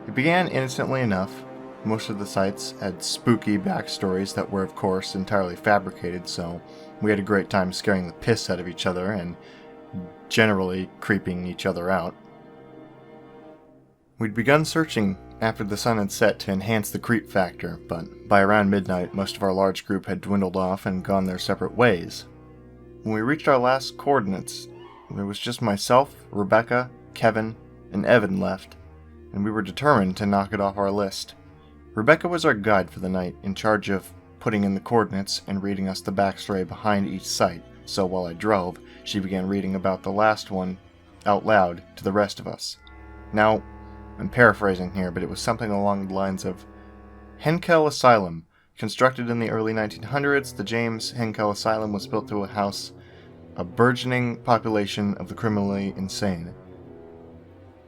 It began innocently enough. Most of the sites had spooky backstories that were, of course, entirely fabricated, so we had a great time scaring the piss out of each other and generally creeping each other out. We'd begun searching after the sun had set to enhance the creep factor, but by around midnight, most of our large group had dwindled off and gone their separate ways. When we reached our last coordinates, There was just myself, Rebecca, Kevin, and Evan left, and we were determined to knock it off our list. Rebecca was our guide for the night, in charge of putting in the coordinates and reading us the backstory behind each site, so while I drove, she began reading about the last one out loud to the rest of us. Now, I'm paraphrasing here, but it was something along the lines of, Henkel Asylum. Constructed in the early 1900s, the James Henkel Asylum was built to house a burgeoning population of the criminally insane.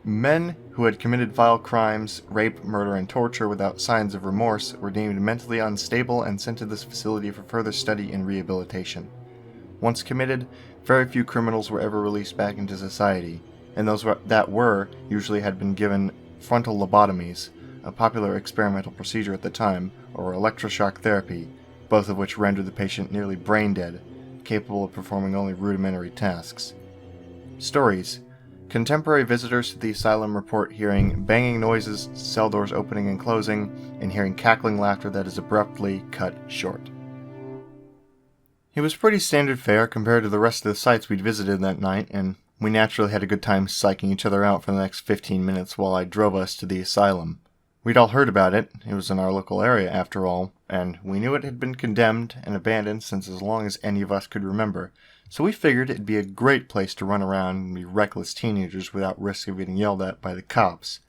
Men who had committed vile crimes, rape, murder, and torture without signs of remorse were deemed mentally unstable and sent to this facility for further study and rehabilitation. Once committed, very few criminals were ever released back into society, and those that were usually had been given frontal lobotomies, a popular experimental procedure at the time, or electroshock therapy, both of which rendered the patient nearly brain dead, capable of performing only rudimentary tasks. Stories. Contemporary visitors to the asylum report hearing banging noises, cell doors opening and closing, and hearing cackling laughter that is abruptly cut short. It was pretty standard fare compared to the rest of the sites we'd visited that night, and we naturally had a good time psyching each other out for the next 15 minutes while I drove us to the asylum. We'd all heard about it, it was in our local area after all, and we knew it had been condemned and abandoned since as long as any of us could remember, so we figured it'd be a great place to run around and be reckless teenagers without risk of getting yelled at by the cops.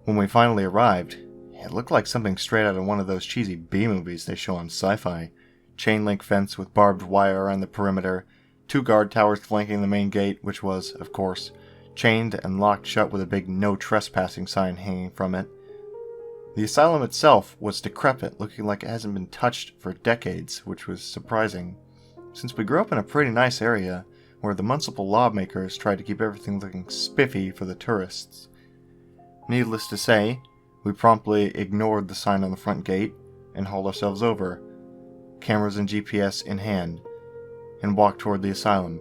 When we finally arrived, it looked like something straight out of one of those cheesy B-movies they show on sci-fi. Chain link fence with barbed wire around the perimeter, 2 guard towers flanking the main gate, which was, of course, chained and locked shut with a big no trespassing sign hanging from it. The asylum itself was decrepit, looking like it hasn't been touched for decades, which was surprising, since we grew up in a pretty nice area where the municipal lawmakers tried to keep everything looking spiffy for the tourists. Needless to say, we promptly ignored the sign on the front gate and hauled ourselves over, cameras and GPS in hand, and walked toward the asylum.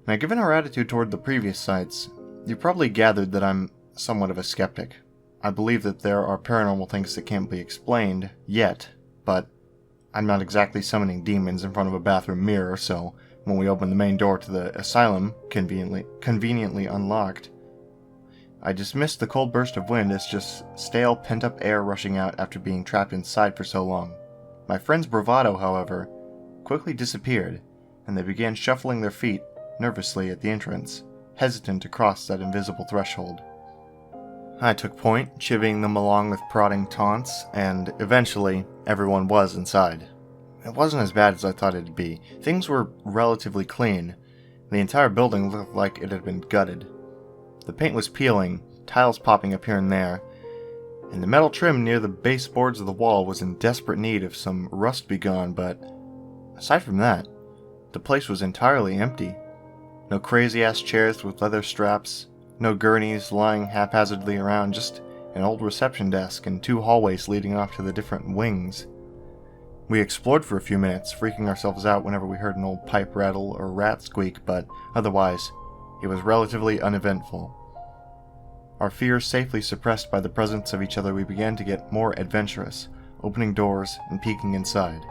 Now, given our attitude toward the previous sites, you probably gathered that I'm somewhat of a skeptic. I believe that there are paranormal things that can't be explained yet, but I'm not exactly summoning demons in front of a bathroom mirror, so when we opened the main door to the asylum, conveniently unlocked, I dismissed the cold burst of wind as just stale, pent-up air rushing out after being trapped inside for so long. My friend's bravado, however, quickly disappeared, and they began shuffling their feet nervously at the entrance, hesitant to cross that invisible threshold. I took point, chivying them along with prodding taunts, and eventually everyone was inside. It wasn't as bad as I thought it'd be. Things were relatively clean. The entire building looked like it had been gutted. The paint was peeling, tiles popping up here and there, and the metal trim near the baseboards of the wall was in desperate need of some rust be gone, but aside from that, the place was entirely empty. No crazy-ass chairs with leather straps, no gurneys lying haphazardly around, just an old reception desk and 2 hallways leading off to the different wings. We explored for a few minutes, freaking ourselves out whenever we heard an old pipe rattle or rat squeak, but otherwise, it was relatively uneventful. Our fears safely suppressed by the presence of each other, we began to get more adventurous, opening doors and peeking inside.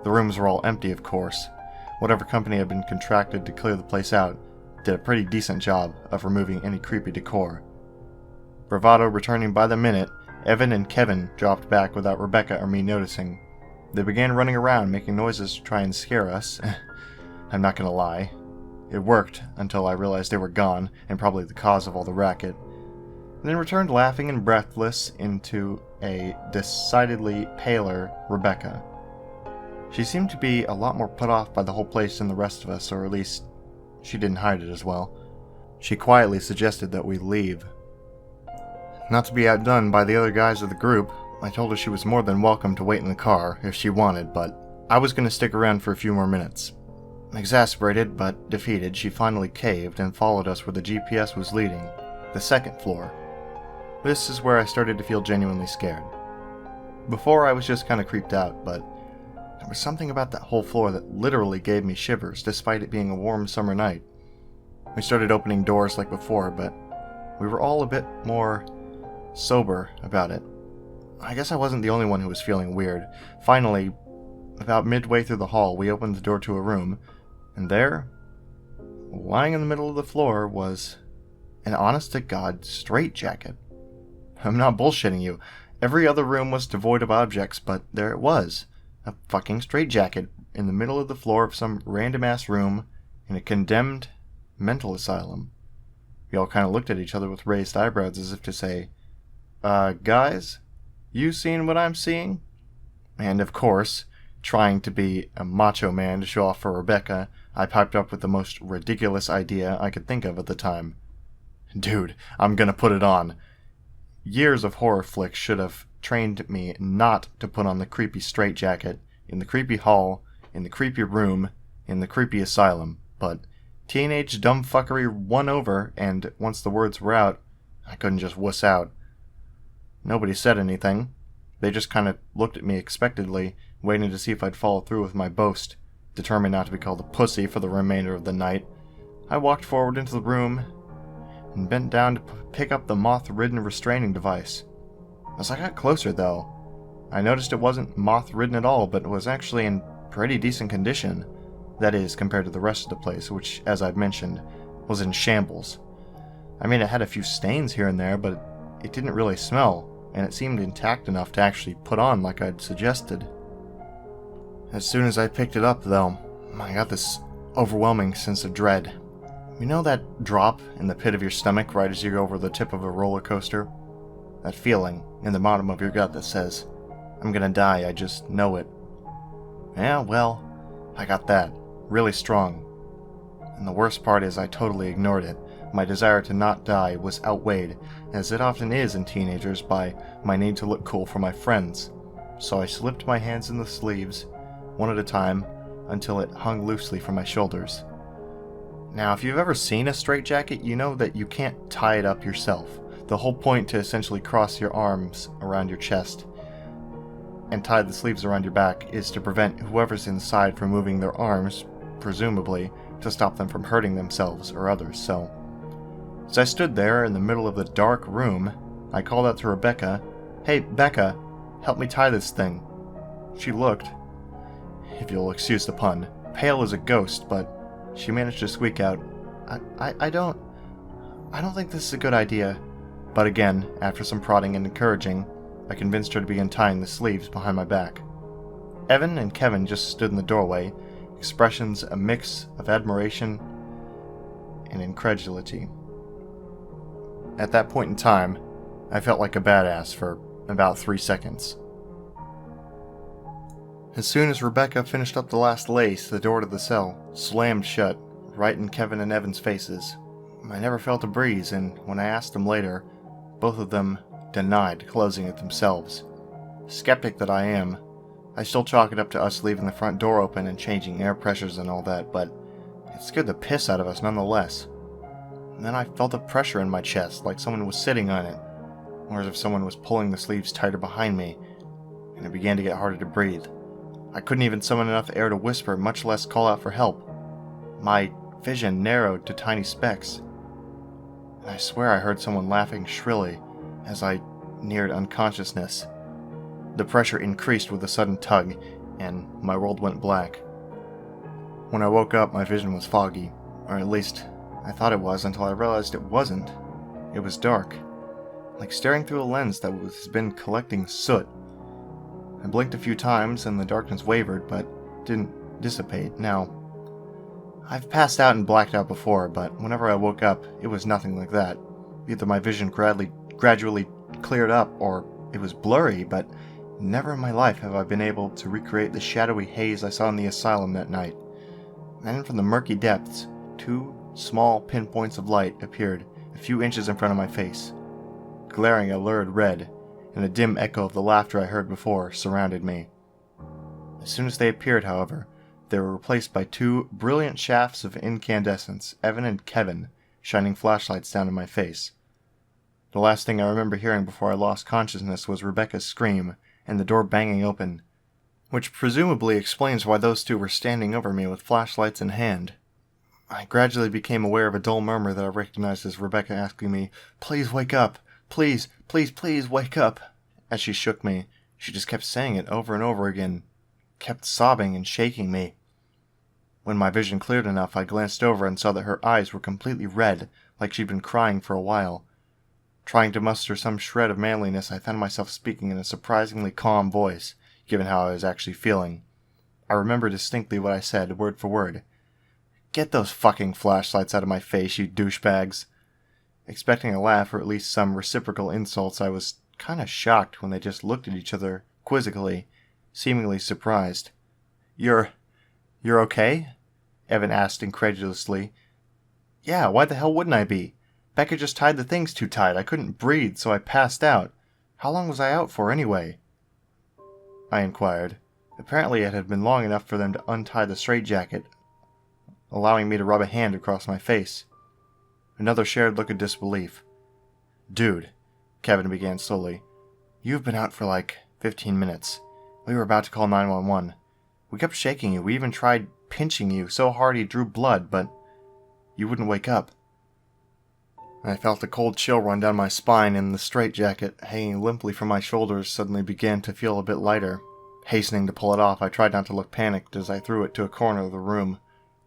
The rooms were all empty, of course. Whatever company had been contracted to clear the place out did a pretty decent job of removing any creepy decor. Bravado returning by the minute, Evan and Kevin dropped back without Rebecca or me noticing. They began running around, making noises to try and scare us. I'm not gonna lie. It worked until I realized they were gone, and probably the cause of all the racket. And then returned laughing and breathless into a decidedly paler Rebecca. She seemed to be a lot more put off by the whole place than the rest of us, or at least she didn't hide it as well. She quietly suggested that we leave. Not to be outdone by the other guys of the group, I told her she was more than welcome to wait in the car if she wanted, but I was going to stick around for a few more minutes. Exasperated but defeated, she finally caved and followed us where the GPS was leading, the 2nd floor. This is where I started to feel genuinely scared. Before I was just kind of creeped out, but there was something about that whole floor that literally gave me shivers, despite it being a warm summer night. We started opening doors like before, but we were all a bit more sober about it. I guess I wasn't the only one who was feeling weird. Finally, about midway through the hall, we opened the door to a room, and there lying in the middle of the floor was an honest-to-God straitjacket. I'm not bullshitting you. Every other room was devoid of objects, but there it was. A fucking straitjacket in the middle of the floor of some random-ass room in a condemned mental asylum. We all kind of looked at each other with raised eyebrows as if to say, guys, you seeing what I'm seeing? And of course, trying to be a macho man to show off for Rebecca, I piped up with the most ridiculous idea I could think of at the time. Dude, I'm gonna put it on. Years of horror flicks should have trained me not to put on the creepy straitjacket in the creepy hall, in the creepy room, in the creepy asylum, but teenage dumb fuckery won over, and once the words were out, I couldn't just wuss out. Nobody said anything. They just kind of looked at me expectantly, waiting to see if I'd follow through with my boast. Determined not to be called a pussy for the remainder of the night, I walked forward into the room and bent down to pick up the moth-ridden restraining device. As I got closer, though, I noticed it wasn't moth-ridden at all, but it was actually in pretty decent condition. That is, compared to the rest of the place, which, as I've mentioned, was in shambles. I mean, it had a few stains here and there, but it didn't really smell, and it seemed intact enough to actually put on like I'd suggested. As soon as I picked it up, though, I got this overwhelming sense of dread. You know that drop in the pit of your stomach right as you go over the tip of a roller coaster? That feeling in the bottom of your gut that says, I'm gonna die, I just know it. Yeah, well, I got that. Really strong. And the worst part is I totally ignored it. My desire to not die was outweighed, as it often is in teenagers, by my need to look cool for my friends. So I slipped my hands in the sleeves, one at a time, until it hung loosely from my shoulders. Now, if you've ever seen a straitjacket, you know that you can't tie it up yourself. The whole point to essentially cross your arms around your chest and tie the sleeves around your back is to prevent whoever's inside from moving their arms, presumably, to stop them from hurting themselves or others. So, as I stood there in the middle of the dark room, I called out to Rebecca, "Hey, Becca, help me tie this thing." She looked, if you'll excuse the pun, pale as a ghost, but she managed to squeak out, I don't think this is a good idea." But again, after some prodding and encouraging, I convinced her to begin tying the sleeves behind my back. Evan and Kevin just stood in the doorway, expressions a mix of admiration and incredulity. At that point in time, I felt like a badass for about 3 seconds. As soon as Rebecca finished up the last lace, the door to the cell slammed shut, right in Kevin and Evan's faces. I never felt a breeze, and when I asked them later, both of them denied closing it themselves. Skeptic that I am, I still chalk it up to us leaving the front door open and changing air pressures and all that, but it scared the piss out of us nonetheless. And then I felt a pressure in my chest, like someone was sitting on it, or as if someone was pulling the sleeves tighter behind me, and it began to get harder to breathe. I couldn't even summon enough air to whisper, much less call out for help. My vision narrowed to tiny specks, and I swear I heard someone laughing shrilly as I neared unconsciousness. The pressure increased with a sudden tug, and my world went black. When I woke up, my vision was foggy, or at least I thought it was until I realized it wasn't. It was dark, like staring through a lens that has been collecting soot. I blinked a few times and the darkness wavered, but didn't dissipate. Now, I've passed out and blacked out before, but whenever I woke up, it was nothing like that. Either my vision gradually cleared up, or it was blurry, but never in my life have I been able to recreate the shadowy haze I saw in the asylum that night. Then from the murky depths, 2 small pinpoints of light appeared a few inches in front of my face. Glaring a lurid red, and a dim echo of the laughter I heard before surrounded me. As soon as they appeared, however, they were replaced by 2 brilliant shafts of incandescence, Evan and Kevin, shining flashlights down in my face. The last thing I remember hearing before I lost consciousness was Rebecca's scream and the door banging open, which presumably explains why those 2 were standing over me with flashlights in hand. I gradually became aware of a dull murmur that I recognized as Rebecca asking me, "Please wake up! Please, please, please wake up!" As she shook me, she just kept saying it over and over again, kept sobbing and shaking me. When my vision cleared enough, I glanced over and saw that her eyes were completely red, like she'd been crying for a while. Trying to muster some shred of manliness, I found myself speaking in a surprisingly calm voice, given how I was actually feeling. I remember distinctly what I said, word for word. "Get those fucking flashlights out of my face, you douchebags." Expecting a laugh or at least some reciprocal insults, I was kinda shocked when they just looked at each other quizzically, seemingly surprised. You're okay?" Evan asked incredulously. "Yeah, why the hell wouldn't I be? Becca just tied the things too tight. I couldn't breathe, so I passed out. How long was I out for, anyway?" I inquired. Apparently it had been long enough for them to untie the straitjacket, allowing me to rub a hand across my face. Another shared look of disbelief. "Dude," Kevin began slowly, "you've been out for like 15 minutes. We were about to call 911. We kept shaking you. We even tried pinching you so hard he drew blood, but you wouldn't wake up." I felt a cold chill run down my spine, and the straitjacket, hanging limply from my shoulders, suddenly began to feel a bit lighter. Hastening to pull it off, I tried not to look panicked as I threw it to a corner of the room.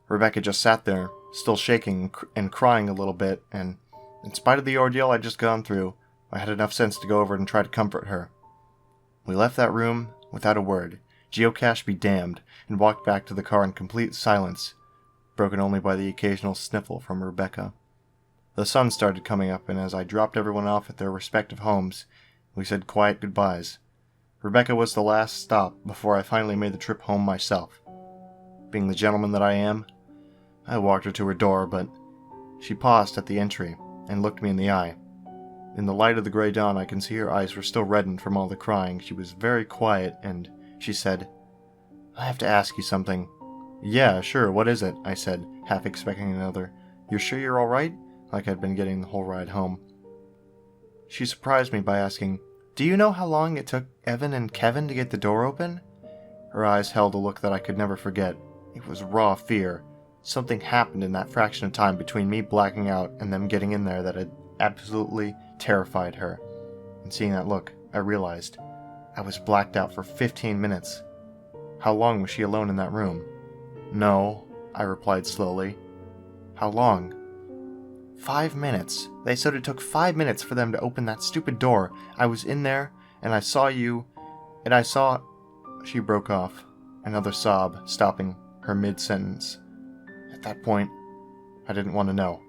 Rebecca just sat there, still shaking and crying a little bit, and in spite of the ordeal I'd just gone through, I had enough sense to go over and try to comfort her. We left that room without a word, geocache be damned, and walked back to the car in complete silence, broken only by the occasional sniffle from Rebecca. The sun started coming up, and as I dropped everyone off at their respective homes, we said quiet goodbyes. Rebecca was the last stop before I finally made the trip home myself. Being the gentleman that I am, I walked her to her door, but she paused at the entry and looked me in the eye. In the light of the gray dawn, I can see her eyes were still reddened from all the crying. She was very quiet, and she said, "I have to ask you something." "Yeah, sure, what is it?" I said, half expecting another, "You're sure you're alright?" like I'd been getting the whole ride home. She surprised me by asking, "Do you know how long it took Evan and Kevin to get the door open?" Her eyes held a look that I could never forget. It was raw fear. Something happened in that fraction of time between me blacking out and them getting in there that had absolutely terrified her. And seeing that look, I realized I was blacked out for 15 minutes. How long was she alone in that room? "No," I replied slowly. "How long?" 5 minutes. They said it took 5 minutes for them to open that stupid door. I was in there, and I saw you, and I saw... She broke off, another sob stopping her mid-sentence. At that point, I didn't want to know.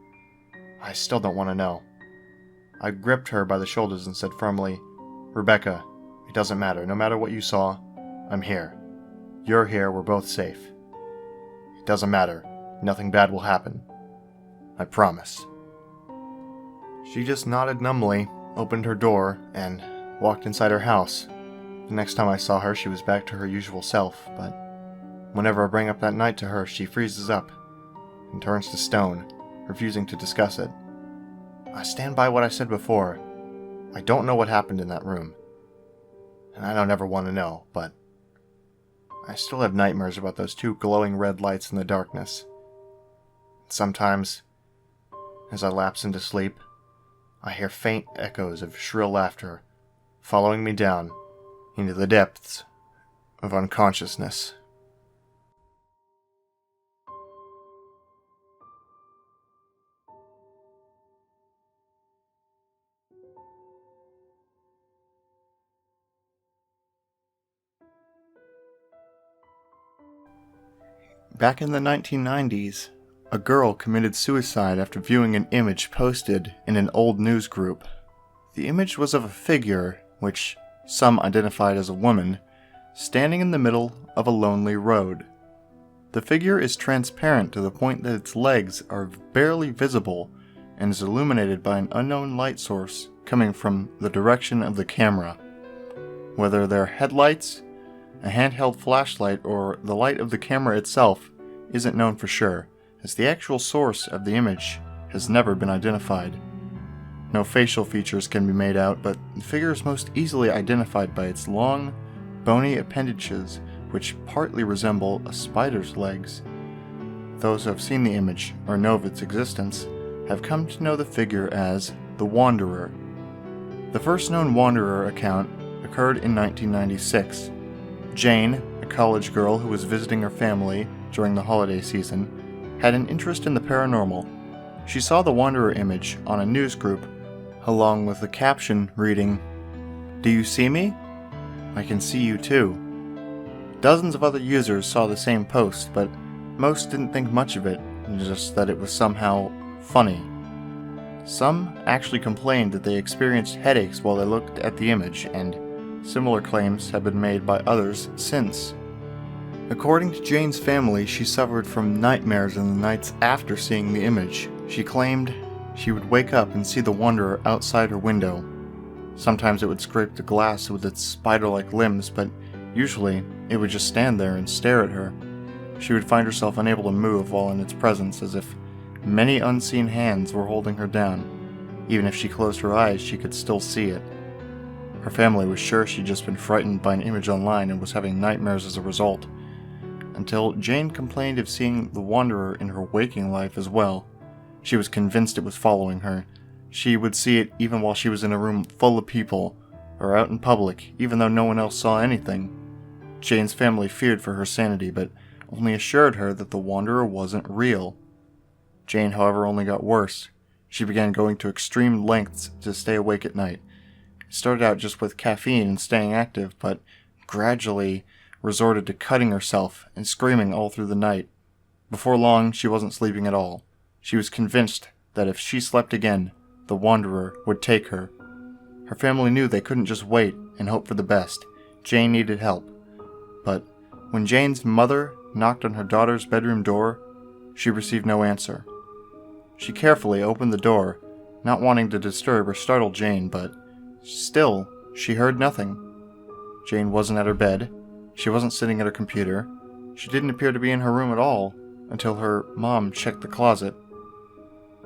I still don't want to know. I gripped her by the shoulders and said firmly, "Rebecca, it doesn't matter. No matter what you saw, I'm here. You're here, we're both safe. It doesn't matter. Nothing bad will happen. I promise." She just nodded numbly, opened her door, and walked inside her house. The next time I saw her, she was back to her usual self, but whenever I bring up that night to her, she freezes up and turns to stone, refusing to discuss it. I stand by what I said before. I don't know what happened in that room, and I don't ever want to know, but I still have nightmares about those two glowing red lights in the darkness. Sometimes, as I lapse into sleep, I hear faint echoes of shrill laughter following me down into the depths of unconsciousness. Back in the 1990s, a girl committed suicide after viewing an image posted in an old news group. The image was of a figure, which some identified as a woman, standing in the middle of a lonely road. The figure is transparent to the point that its legs are barely visible and is illuminated by an unknown light source coming from the direction of the camera. Whether they're headlights, a handheld flashlight, or the light of the camera itself isn't known for sure, as the actual source of the image has never been identified. No facial features can be made out, but the figure is most easily identified by its long, bony appendages which partly resemble a spider's legs. Those who have seen the image or know of its existence have come to know the figure as the Wanderer. The first known Wanderer account occurred in 1996. Jane, a college girl who was visiting her family, during the holiday season, had an interest in the paranormal. She saw the Wanderer image on a news group, along with a caption reading, "Do you see me? I can see you too." Dozens of other users saw the same post, but most didn't think much of it, just that it was somehow funny. Some actually complained that they experienced headaches while they looked at the image, and similar claims have been made by others since. According to Jane's family, she suffered from nightmares in the nights after seeing the image. She claimed she would wake up and see the Wanderer outside her window. Sometimes it would scrape the glass with its spider-like limbs, but usually it would just stand there and stare at her. She would find herself unable to move while in its presence, as if many unseen hands were holding her down. Even if she closed her eyes, she could still see it. Her family was sure she'd just been frightened by an image online and was having nightmares as a result, until Jane complained of seeing the Wanderer in her waking life as well. She was convinced it was following her. She would see it even while she was in a room full of people, or out in public, even though no one else saw anything. Jane's family feared for her sanity, but only assured her that the Wanderer wasn't real. Jane, however, only got worse. She began going to extreme lengths to stay awake at night. It started out just with caffeine and staying active, but gradually resorted to cutting herself and screaming all through the night. Before long, she wasn't sleeping at all. She was convinced that if she slept again, the Wanderer would take her. Her family knew they couldn't just wait and hope for the best. Jane needed help. But when Jane's mother knocked on her daughter's bedroom door, she received no answer. She carefully opened the door, not wanting to disturb or startle Jane, but still, she heard nothing. Jane wasn't at her bed. She wasn't sitting at her computer. She didn't appear to be in her room at all, until her mom checked the closet.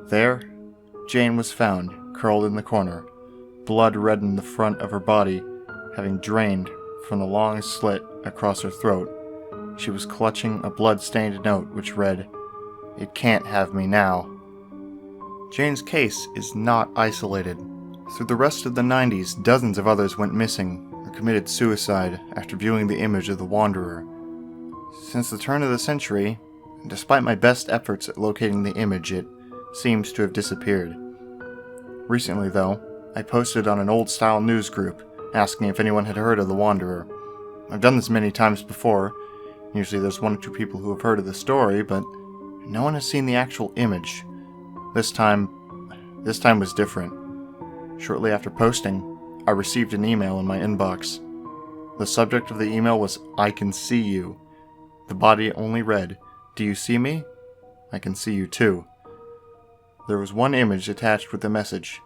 There, Jane was found, curled in the corner. Blood reddened the front of her body, having drained from the long slit across her throat. She was clutching a blood-stained note which read, "It can't have me now." Jane's case is not isolated. Through the rest of the 90s, dozens of others went missing or committed suicide after viewing the image of the Wanderer. Since the turn of the century, despite my best efforts at locating the image, it seems to have disappeared. Recently, though, I posted on an old-style news group asking if anyone had heard of the Wanderer. I've done this many times before. Usually there's one or two people who have heard of the story, but no one has seen the actual image. This time was different. Shortly after posting, I received an email in my inbox. The subject of the email was, "I can see you." The body only read, "Do you see me? I can see you too." There was one image attached with the message.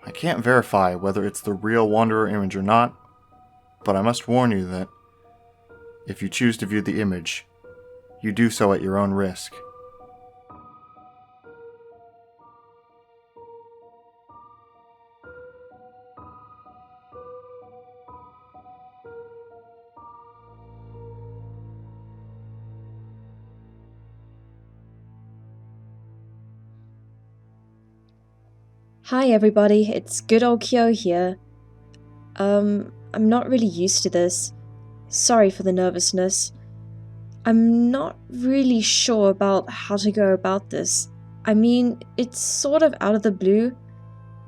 I can't verify whether it's the real Wanderer image or not, but I must warn you that if you choose to view the image, you do so at your own risk. Hi everybody, it's good old Kyo here. I'm not really used to this. Sorry for the nervousness. I'm not really sure about how to go about this. I mean, it's sort of out of the blue,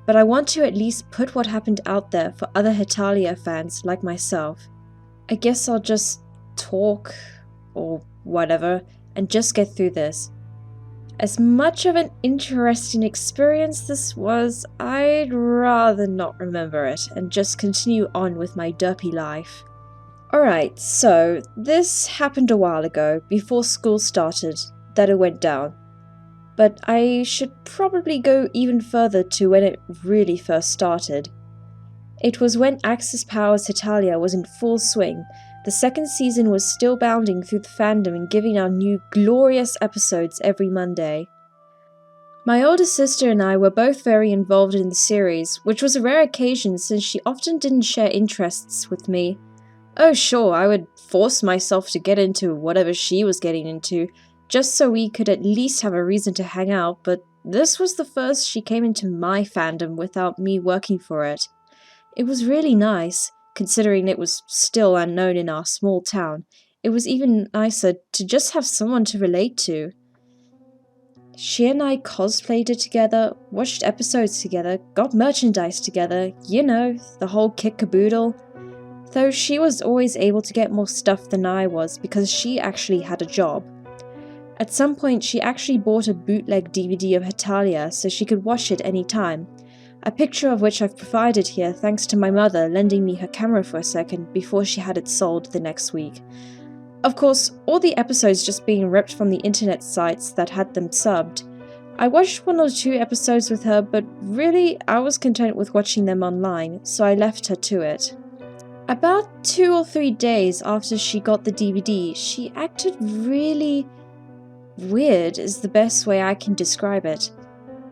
but I want to at least put what happened out there for other Hetalia fans like myself. I guess I'll just talk, or whatever, and just get through this. As much of an interesting experience this was, I'd rather not remember it and just continue on with my derpy life. Alright, so this happened a while ago, before school started, that it went down. But I should probably go even further to when it really first started. It was when Axis Powers Hetalia was in full swing. The second season was still bounding through the fandom and giving out new glorious episodes every Monday. My older sister and I were both very involved in the series, which was a rare occasion since she often didn't share interests with me. Oh sure, I would force myself to get into whatever she was getting into, just so we could at least have a reason to hang out, but this was the first she came into my fandom without me working for it. It was really nice, considering it was still unknown in our small town, It was even nicer to just have someone to relate to. She and I cosplayed it together, watched episodes together, got merchandise together, you know, the whole kit caboodle. Though she was always able to get more stuff than I was because she actually had a job. At some point, she actually bought a bootleg DVD of Hetalia so she could watch it any time. A picture of which I've provided here thanks to my mother lending me her camera for a second before she had it sold the next week. Of course, all the episodes just being ripped from the internet sites that had them subbed. I watched 1 or 2 episodes with her, but really I was content with watching them online, so I left her to it. About 2 or 3 days after she got the DVD, she acted really weird is the best way I can describe it.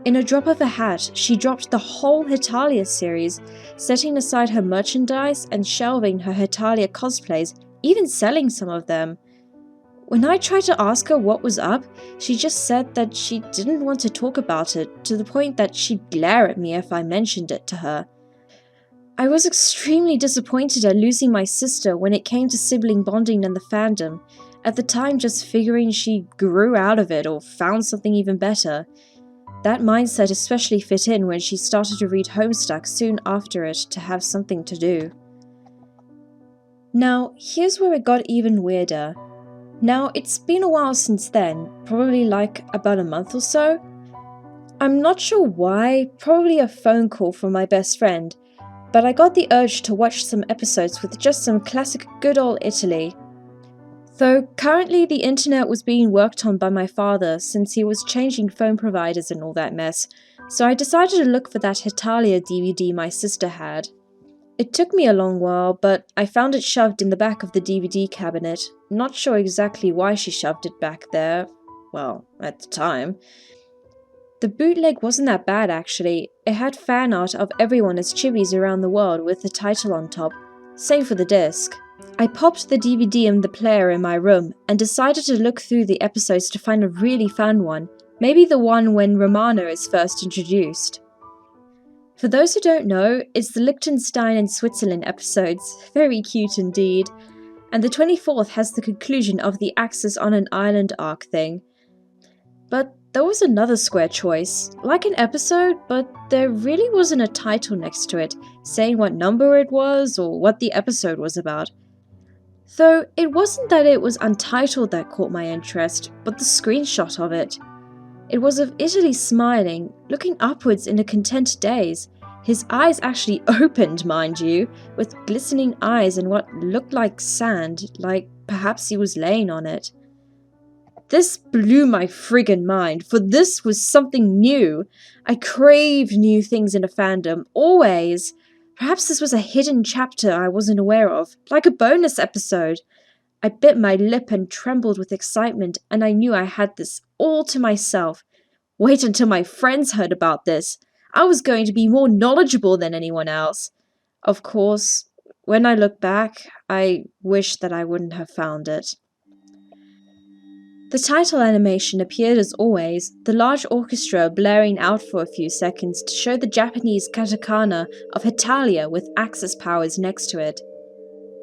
In a drop of a hat, she dropped the whole Hetalia series, setting aside her merchandise and shelving her Hetalia cosplays, even selling some of them. When I tried to ask her what was up, she just said that she didn't want to talk about it, to the point that she'd glare at me if I mentioned it to her. I was extremely disappointed at losing my sister when it came to sibling bonding and the fandom, at the time just figuring she grew out of it or found something even better. That mindset especially fit in when she started to read Homestuck soon after it to have something to do. Now, here's where it got even weirder. Now, it's been a while since then, probably like about a month or so. I'm not sure why, probably a phone call from my best friend, but I got the urge to watch some episodes with just some classic good old Italy. Though currently the internet was being worked on by my father since he was changing phone providers and all that mess, so I decided to look for that Hetalia DVD my sister had. It took me a long while, but I found it shoved in the back of the DVD cabinet. Not sure exactly why she shoved it back there. Well, at the time. The bootleg wasn't that bad actually. It had fan art of everyone as chibis around the world with the title on top. Same for the disc. I popped the DVD in the player in my room and decided to look through the episodes to find a really fun one. Maybe the one when Romana is first introduced. For those who don't know, it's the Liechtenstein and Switzerland episodes, very cute indeed, and the 24th has the conclusion of the Axis on an Island arc thing. But there was another square choice, like an episode, but there really wasn't a title next to it, saying what number it was or what the episode was about. Though it wasn't that it was untitled that caught my interest, but the screenshot of it. It was of Italy smiling, looking upwards in a content daze. His eyes actually opened, mind you, with glistening eyes and what looked like sand, like perhaps he was laying on it. This blew my friggin' mind, for this was something new. I craved new things in a fandom, always. Perhaps this was a hidden chapter I wasn't aware of, like a bonus episode. I bit my lip and trembled with excitement, and I knew I had this all to myself. Wait until my friends heard about this. I was going to be more knowledgeable than anyone else. Of course, when I look back, I wish that I wouldn't have found it. The title animation appeared as always, the large orchestra blaring out for a few seconds to show the Japanese katakana of Hetalia with Axis powers next to it.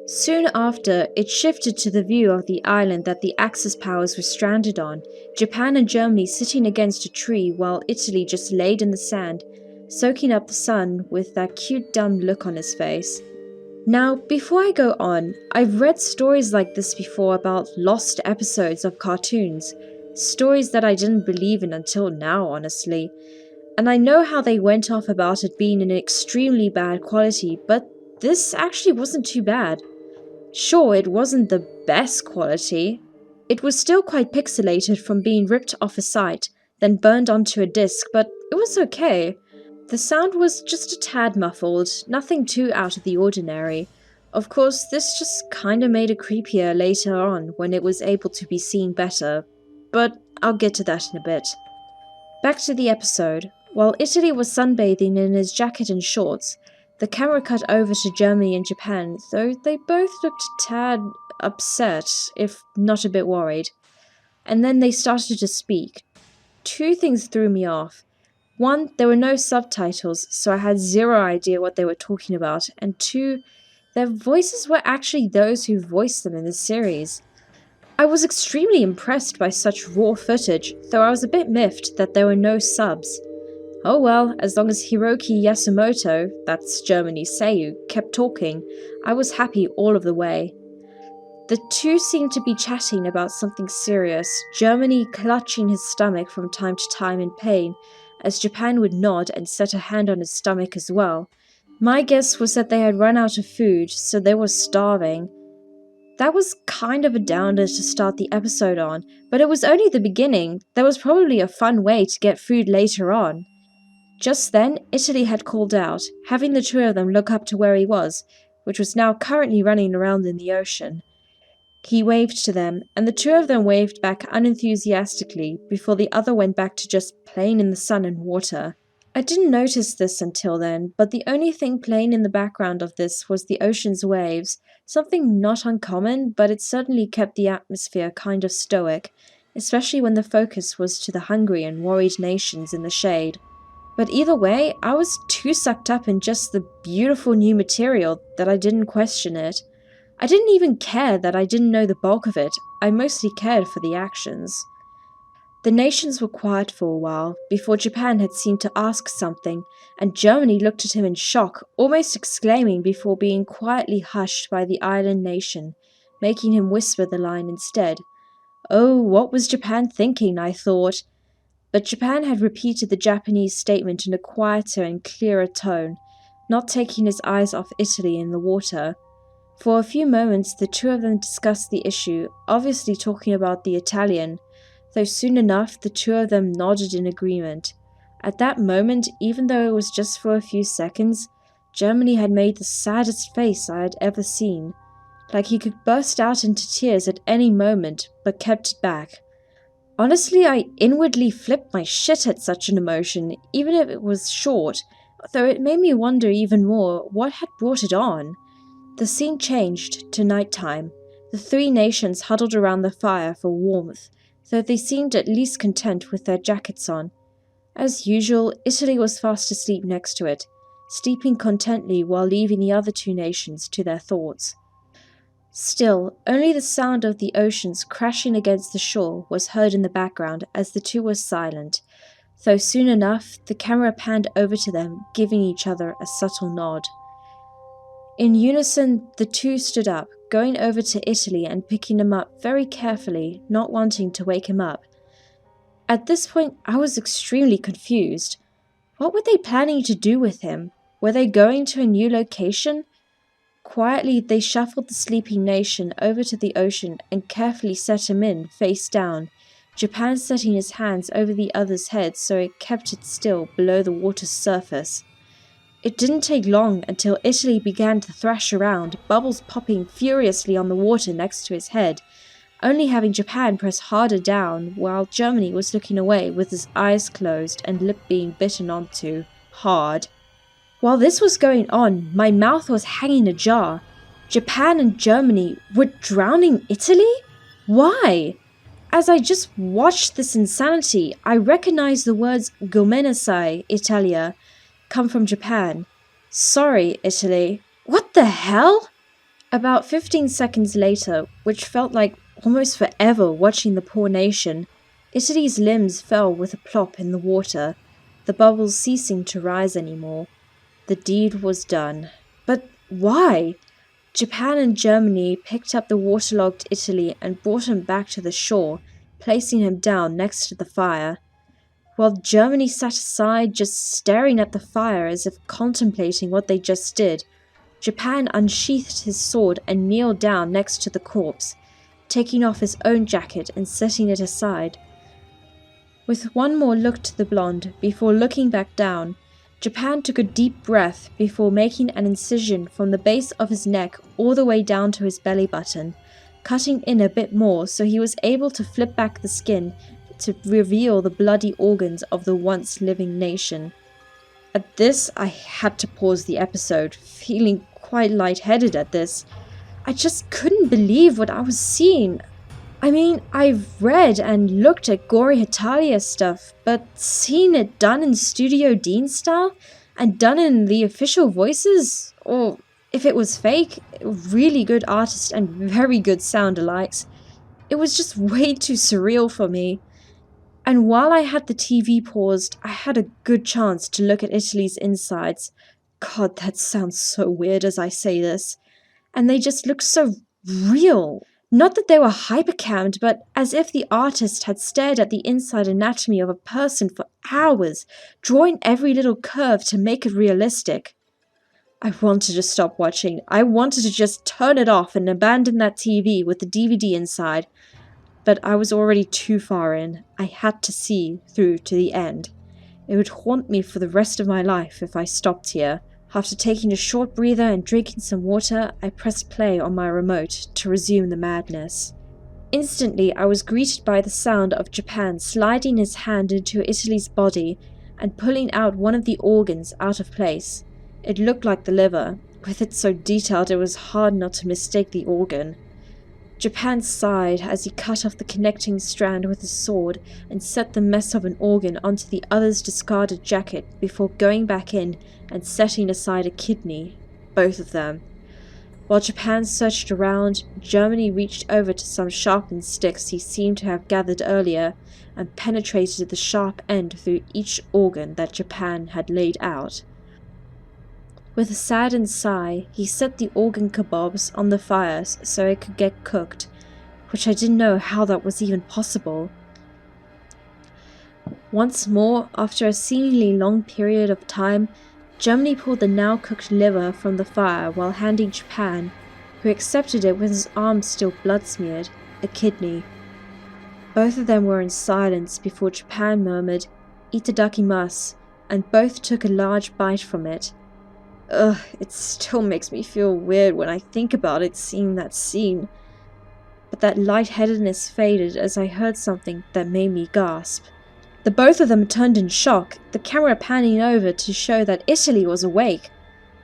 Soon after, it shifted to the view of the island that the Axis powers were stranded on, Japan and Germany sitting against a tree while Italy just laid in the sand, soaking up the sun with that cute dumb look on his face. Now, before I go on, I've read stories like this before about lost episodes of cartoons, stories that I didn't believe in until now, honestly. And I know how they went off about it being in extremely bad quality, but this actually wasn't too bad. Sure, it wasn't the best quality. It was still quite pixelated from being ripped off a site, then burned onto a disc, but it was okay. The sound was just a tad muffled, nothing too out of the ordinary. Of course, this just kinda made it creepier later on when it was able to be seen better, but I'll get to that in a bit. Back to the episode. While Italy was sunbathing in his jacket and shorts, the camera cut over to Germany and Japan, though they both looked a tad upset, if not a bit worried. And then they started to speak. Two things threw me off. One, there were no subtitles, so I had zero idea what they were talking about, and two, their voices were actually those who voiced them in the series. I was extremely impressed by such raw footage, though I was a bit miffed that there were no subs. Oh well, as long as Hiroki Yasumoto, that's Germany's Seiyu, kept talking, I was happy all of the way. The two seemed to be chatting about something serious, Germany clutching his stomach from time to time in pain, as Japan would nod and set a hand on his stomach as well. My guess was that they had run out of food, so they were starving. That was kind of a downer to start the episode on, but it was only the beginning. There was probably a fun way to get food later on. Just then, Italy had called out, having the two of them look up to where he was, which was now currently running around in the ocean. He waved to them, and the two of them waved back unenthusiastically before the other went back to just playing in the sun and water. I didn't notice this until then, but the only thing playing in the background of this was the ocean's waves, something not uncommon, but it certainly kept the atmosphere kind of stoic, especially when the focus was to the hungry and worried nations in the shade. But either way, I was too sucked up in just the beautiful new material that I didn't question it. I didn't even care that I didn't know the bulk of it, I mostly cared for the actions. The nations were quiet for a while, before Japan had seemed to ask something, and Germany looked at him in shock, almost exclaiming before being quietly hushed by the island nation, making him whisper the line instead. Oh, what was Japan thinking, I thought? But Japan had repeated the Japanese statement in a quieter and clearer tone, not taking his eyes off Italy in the water. For a few moments the two of them discussed the issue, obviously talking about the Italian, though soon enough the two of them nodded in agreement. At that moment, even though it was just for a few seconds, Germany had made the saddest face I had ever seen, like he could burst out into tears at any moment, but kept it back. Honestly, I inwardly flipped my shit at such an emotion, even if it was short, though it made me wonder even more what had brought it on. The scene changed to nighttime. The three nations huddled around the fire for warmth, though they seemed at least content with their jackets on. As usual, Italy was fast asleep next to it, sleeping contently while leaving the other two nations to their thoughts. Still, only the sound of the oceans crashing against the shore was heard in the background as the two were silent, though soon enough the camera panned over to them, giving each other a subtle nod. In unison, the two stood up, going over to Italy and picking him up very carefully, not wanting to wake him up. At this point, I was extremely confused. What were they planning to do with him? Were they going to a new location? Quietly, they shuffled the sleeping nation over to the ocean and carefully set him in, face down, Japan setting his hands over the other's head so it kept it still below the water's surface. It didn't take long until Italy began to thrash around, bubbles popping furiously on the water next to his head, only having Japan press harder down while Germany was looking away with his eyes closed and lip being bitten onto hard. While this was going on, my mouth was hanging ajar. Japan and Germany were drowning Italy? Why? As I just watched this insanity, I recognized the words "Gomenasai, Italia" come from Japan. Sorry, Italy. What the hell? About 15 seconds later, which felt like almost forever watching the poor nation, Italy's limbs fell with a plop in the water, the bubbles ceasing to rise anymore. The deed was done. But why? Japan and Germany picked up the waterlogged Italy and brought him back to the shore, placing him down next to the fire. While Germany sat aside, just staring at the fire as if contemplating what they just did, Japan unsheathed his sword and kneeled down next to the corpse, taking off his own jacket and setting it aside. With one more look to the blonde, before looking back down, Japan took a deep breath before making an incision from the base of his neck all the way down to his belly button, cutting in a bit more so he was able to flip back the skin to reveal the bloody organs of the once living nation. At this, I had to pause the episode, feeling quite lightheaded at this. I just couldn't believe what I was seeing. I mean, I've read and looked at gory Hetalia stuff, but seeing it done in Studio Dean style and done in the official voices, or if it was fake, really good artist and very good sound alikes, It was just way too surreal for me. And while I had the TV paused, I had a good chance to look at Italy's insides. God, that sounds so weird as I say this. And they just looked so real. Not that they were hypercammed, but as if the artist had stared at the inside anatomy of a person for hours, drawing every little curve to make it realistic. I wanted to stop watching. I wanted to just turn it off and abandon that TV with the DVD inside. But I was already too far in. I had to see through to the end. It would haunt me for the rest of my life if I stopped here. After taking a short breather and drinking some water, I pressed play on my remote to resume the madness. Instantly, I was greeted by the sound of Japan sliding his hand into Italy's body and pulling out one of the organs out of place. It looked like the liver. With it so detailed, it was hard not to mistake the organ. Japan sighed as he cut off the connecting strand with his sword and set the mess of an organ onto the other's discarded jacket before going back in and setting aside a kidney, both of them. While Japan searched around, Germany reached over to some sharpened sticks he seemed to have gathered earlier and penetrated the sharp end through each organ that Japan had laid out. With a saddened sigh, he set the organ kebabs on the fire so it could get cooked, which I didn't know how that was even possible. Once more, after a seemingly long period of time, Germany pulled the now cooked liver from the fire while handing Japan, who accepted it with his arm still blood-smeared, a kidney. Both of them were in silence before Japan murmured, "Itadakimasu," and both took a large bite from it. Ugh, it still makes me feel weird when I think about it, seeing that scene. But that lightheadedness faded as I heard something that made me gasp. The both of them turned in shock, the camera panning over to show that Italy was awake.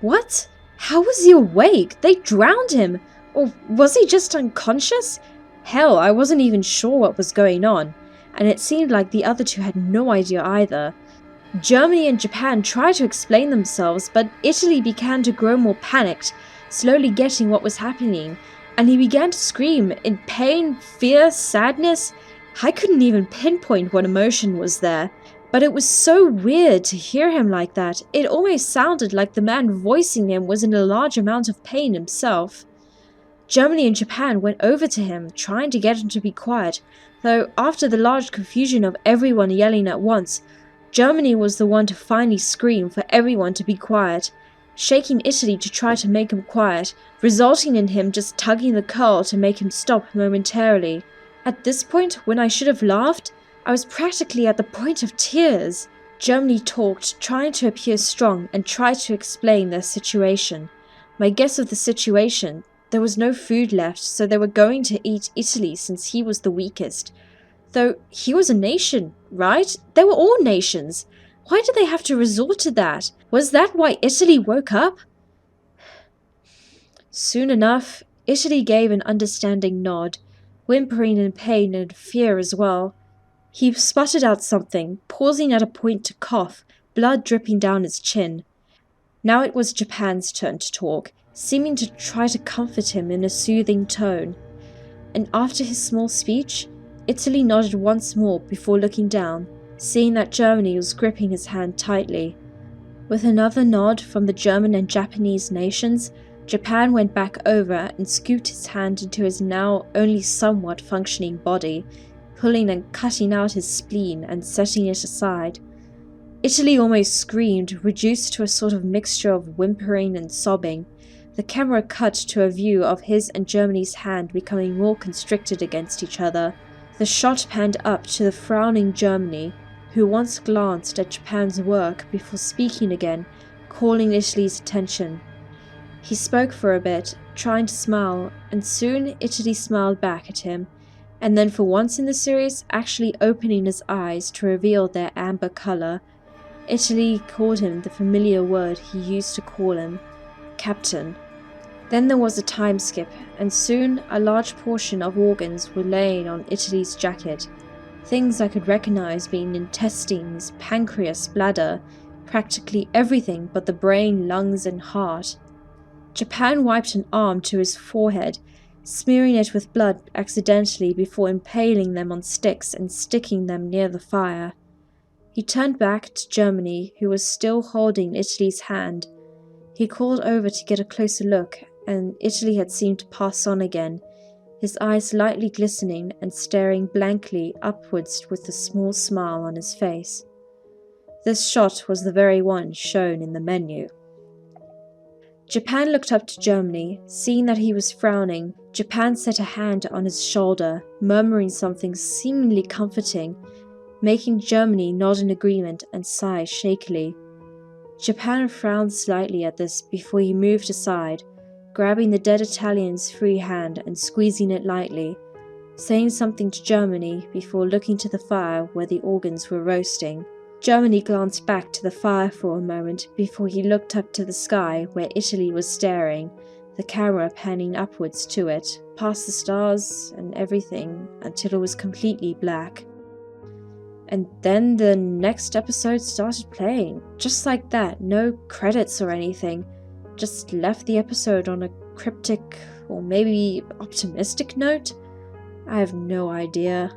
What? How was he awake? They drowned him! Or was he just unconscious? Hell, I wasn't even sure what was going on, and it seemed like the other two had no idea either. Germany and Japan tried to explain themselves, but Italy began to grow more panicked, slowly getting what was happening, and he began to scream in pain, fear, sadness. I couldn't even pinpoint what emotion was there, but it was so weird to hear him like that. It almost sounded like the man voicing him was in a large amount of pain himself. Germany and Japan went over to him, trying to get him to be quiet, though after the large confusion of everyone yelling at once, Germany was the one to finally scream for everyone to be quiet, shaking Italy to try to make him quiet, resulting in him just tugging the curl to make him stop momentarily. At this point, when I should have laughed, I was practically at the point of tears. Germany talked, trying to appear strong and tried to explain their situation. My guess of the situation, there was no food left, so they were going to eat Italy since he was the weakest. Though he was a nation, right? They were all nations. Why did they have to resort to that? Was that why Italy woke up? Soon enough, Italy gave an understanding nod, whimpering in pain and fear as well. He sputtered out something, pausing at a point to cough, blood dripping down his chin. Now it was Japan's turn to talk, seeming to try to comfort him in a soothing tone. And after his small speech, Italy nodded once more before looking down, seeing that Germany was gripping his hand tightly. With another nod from the German and Japanese nations, Japan went back over and scooped his hand into his now only somewhat functioning body, pulling and cutting out his spleen and setting it aside. Italy almost screamed, reduced to a sort of mixture of whimpering and sobbing. The camera cut to a view of his and Germany's hand becoming more constricted against each other. The shot panned up to the frowning Germany, who once glanced at Japan's work before speaking again, calling Italy's attention. He spoke for a bit, trying to smile, and soon Italy smiled back at him, and then for once in the series actually opening his eyes to reveal their amber color. Italy called him the familiar word he used to call him, Captain. Then there was a time skip, and soon a large portion of organs were laying on Italy's jacket. Things I could recognize being intestines, pancreas, bladder, practically everything but the brain, lungs, and heart. Japan wiped an arm to his forehead, smearing it with blood accidentally before impaling them on sticks and sticking them near the fire. He turned back to Germany, who was still holding Italy's hand. He called over to get a closer look, and Italy had seemed to pass on again, his eyes lightly glistening and staring blankly upwards with a small smile on his face. This shot was the very one shown in the menu. Japan looked up to Germany. Seeing that he was frowning, Japan set a hand on his shoulder, murmuring something seemingly comforting, making Germany nod in agreement and sigh shakily. Japan frowned slightly at this before he moved aside, grabbing the dead Italian's free hand and squeezing it lightly, saying something to Germany before looking to the fire where the organs were roasting. Germany glanced back to the fire for a moment before he looked up to the sky where Italy was staring, the camera panning upwards to it, past the stars and everything, until it was completely black. And then the next episode started playing, just like that, no credits or anything. Just left the episode on a cryptic or maybe optimistic note? I have no idea.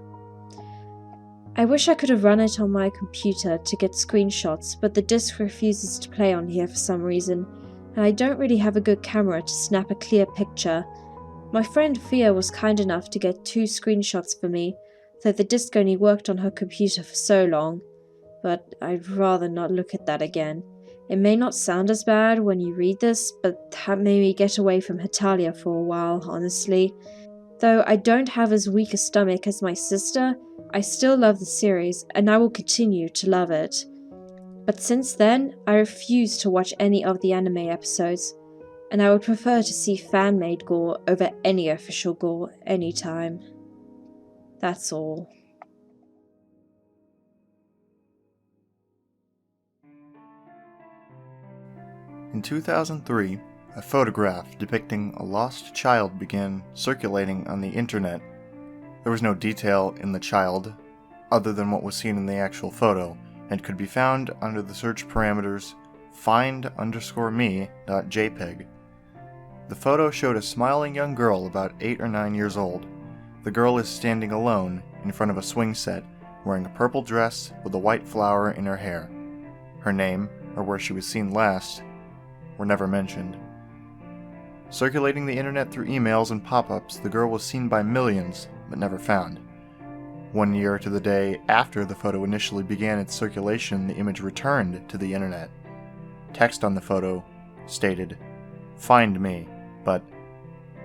I wish I could have run it on my computer to get screenshots, but the disc refuses to play on here for some reason, and I don't really have a good camera to snap a clear picture. My friend Fia was kind enough to get 2 screenshots for me, though the disc only worked on her computer for so long, but I'd rather not look at that again. It may not sound as bad when you read this, but that made me get away from Hetalia for a while, honestly. Though I don't have as weak a stomach as my sister, I still love the series, and I will continue to love it. But since then, I refuse to watch any of the anime episodes, and I would prefer to see fan-made gore over any official gore anytime. That's all. In 2003, a photograph depicting a lost child began circulating on the internet. There was no detail in the child, other than what was seen in the actual photo, and could be found under the search parameters find_me.jpg. The photo showed a smiling young girl about 8 or 9 years old. The girl is standing alone in front of a swing set, wearing a purple dress with a white flower in her hair. Her name, or where she was seen last, were never mentioned. Circulating the internet through emails and pop-ups, the girl was seen by millions, but never found. 1 year to the day after the photo initially began its circulation, the image returned to the internet. Text on the photo stated, "Find me," but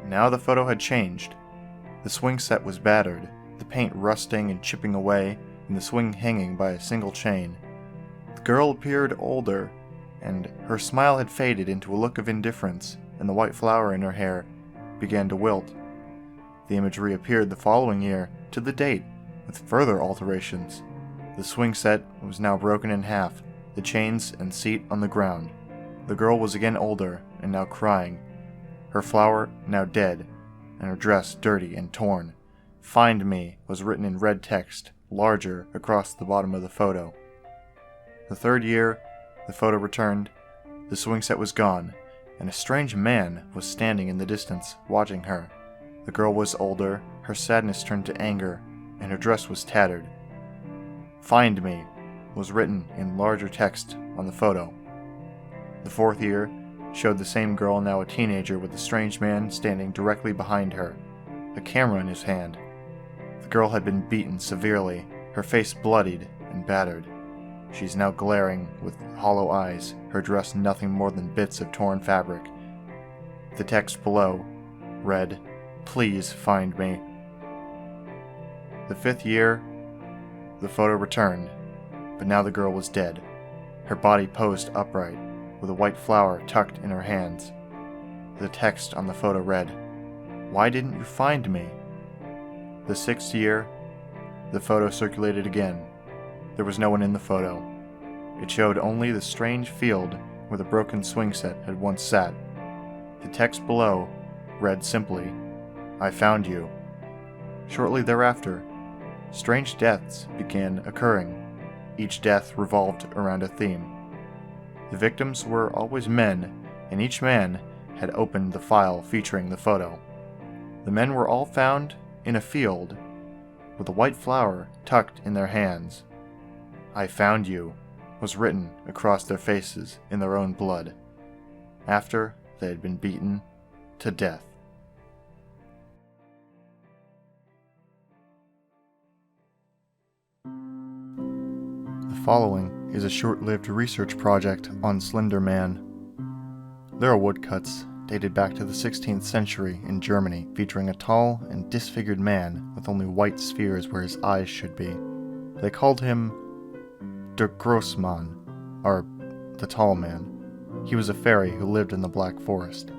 now the photo had changed. The swing set was battered, the paint rusting and chipping away, and the swing hanging by a single chain. The girl appeared older, and her smile had faded into a look of indifference, and the white flower in her hair began to wilt. The image reappeared the following year, to the date, with further alterations. The swing set was now broken in half, the chains and seat on the ground. The girl was again older, and now crying. Her flower now dead, and her dress dirty and torn. "Find me" was written in red text, larger, across the bottom of the photo. The 3rd year, the photo returned. The swing set was gone, and a strange man was standing in the distance, watching her. The girl was older, her sadness turned to anger, and her dress was tattered. "Find me" was written in larger text on the photo. The 4th year showed the same girl, now a teenager, with a strange man standing directly behind her, a camera in his hand. The girl had been beaten severely, her face bloodied and battered. She's now glaring with hollow eyes, her dress nothing more than bits of torn fabric. The text below read, "Please find me." The 5th year, the photo returned, but now the girl was dead, her body posed upright, with a white flower tucked in her hands. The text on the photo read, "Why didn't you find me?" The 6th year, the photo circulated again. There was no one in the photo. It showed only the strange field where the broken swing set had once sat. The text below read simply, "I found you." Shortly thereafter, strange deaths began occurring. Each death revolved around a theme. The victims were always men, and each man had opened the file featuring the photo. The men were all found in a field with a white flower tucked in their hands. "I found you," was written across their faces in their own blood, after they had been beaten to death. The following is a short-lived research project on Slender Man. There are woodcuts dated back to the 16th century in Germany featuring a tall and disfigured man with only white spheres where his eyes should be. They called him Der Grossmann, or the Tall Man. He was a fairy who lived in the Black Forest.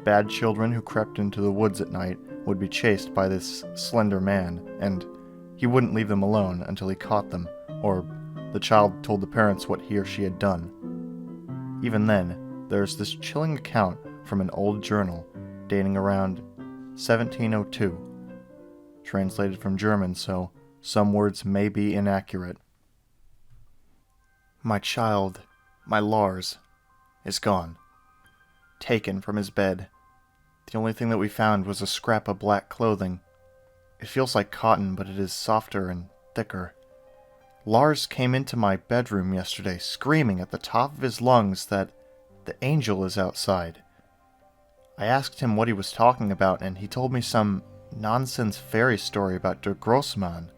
Bad children who crept into the woods at night would be chased by this slender man, and he wouldn't leave them alone until he caught them, or the child told the parents what he or she had done. Even then, there's this chilling account from an old journal dating around 1702, translated from German, so some words may be inaccurate. "My child, my Lars, is gone, taken from his bed. The only thing that we found was a scrap of black clothing. It feels like cotton, but it is softer and thicker. Lars came into my bedroom yesterday screaming at the top of his lungs that the angel is outside. I asked him what he was talking about, and he told me some nonsense fairy story about Der Grossmann.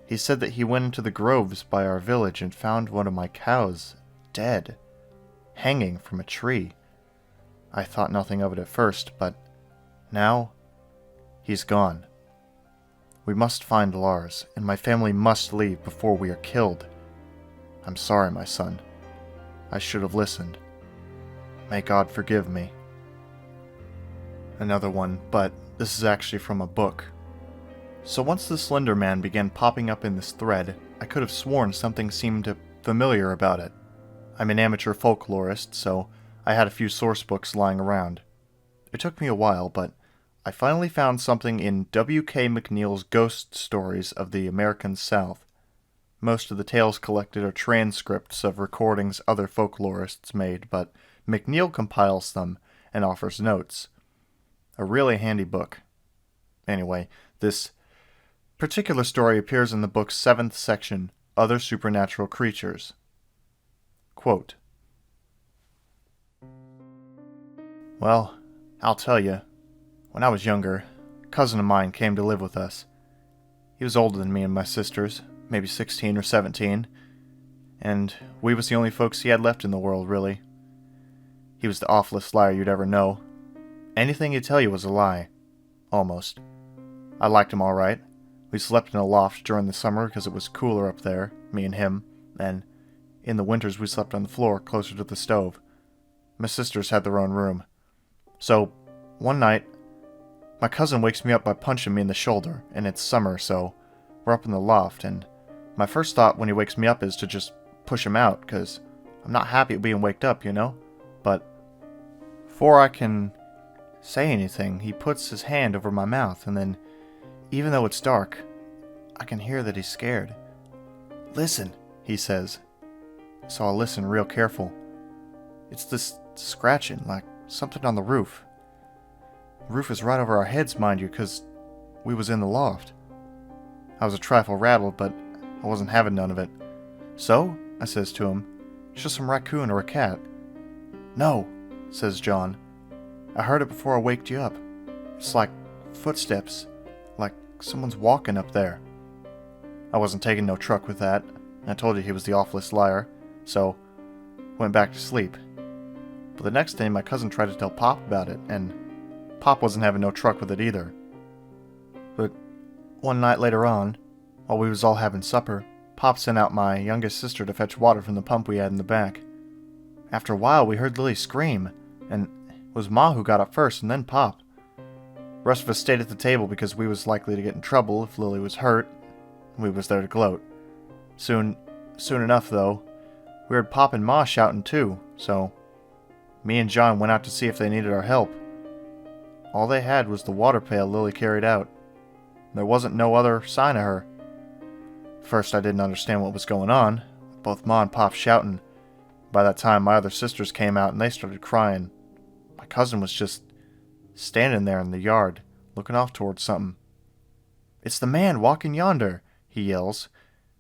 He said that he went into the groves by our village and found one of my cows dead, hanging from a tree. I thought nothing of it at first, but now he's gone. We must find Lars, and my family must leave before we are killed. I'm sorry, my son. I should have listened. May God forgive me." Another one, but this is actually from a book. "So once the Slender Man began popping up in this thread, I could have sworn something seemed familiar about it. I'm an amateur folklorist, so I had a few source books lying around. It took me a while, but I finally found something in W.K. McNeill's Ghost Stories of the American South. Most of the tales collected are transcripts of recordings other folklorists made, but McNeill compiles them and offers notes. A really handy book. Anyway, this particular story appears in the book's 7th section, Other Supernatural Creatures. Quote, "Well, I'll tell you. When I was younger, a cousin of mine came to live with us. He was older than me and my sisters, maybe 16 or 17, and we was the only folks he had left in the world, really. He was the awfulest liar you'd ever know. Anything he'd tell you was a lie. Almost. I liked him all right. We slept in a loft during the summer because it was cooler up there, me and him, and in the winters we slept on the floor closer to the stove. My sisters had their own room. So, one night, my cousin wakes me up by punching me in the shoulder, and it's summer, so we're up in the loft, and my first thought when he wakes me up is to just push him out, because I'm not happy at being waked up, you know? But before I can say anything, he puts his hand over my mouth, and then, even though it's dark, I can hear that he's scared. 'Listen,' he says. So I'll listen real careful. It's this scratching, like something on the roof. The roof is right over our heads, mind you, 'cause we was in the loft. I was a trifle rattled, but I wasn't having none of it. So, I says to him, 'It's just some raccoon or a cat.' 'No,' says John. 'I heard it before I waked you up. It's like footsteps, like someone's walking up there.' I wasn't taking no truck with that. I told you he was the awfulest liar, so went back to sleep. But the next day my cousin tried to tell Pop about it, and Pop wasn't having no truck with it either. But one night later on, while we was all having supper, Pop sent out my youngest sister to fetch water from the pump we had in the back. After a while we heard Lily scream, and it was Ma who got up first and then Pop. The rest of us stayed at the table because we was likely to get in trouble if Lily was hurt. We was there to gloat. Soon enough, though, we heard Pop and Ma shouting too, so me and John went out to see if they needed our help. All they had was the water pail Lily carried out. There wasn't no other sign of her. First I didn't understand what was going on, both Ma and Pop shouting. By that time my other sisters came out and they started crying. My cousin was just standing there in the yard, looking off towards something. "It's the man walking yonder," he yells.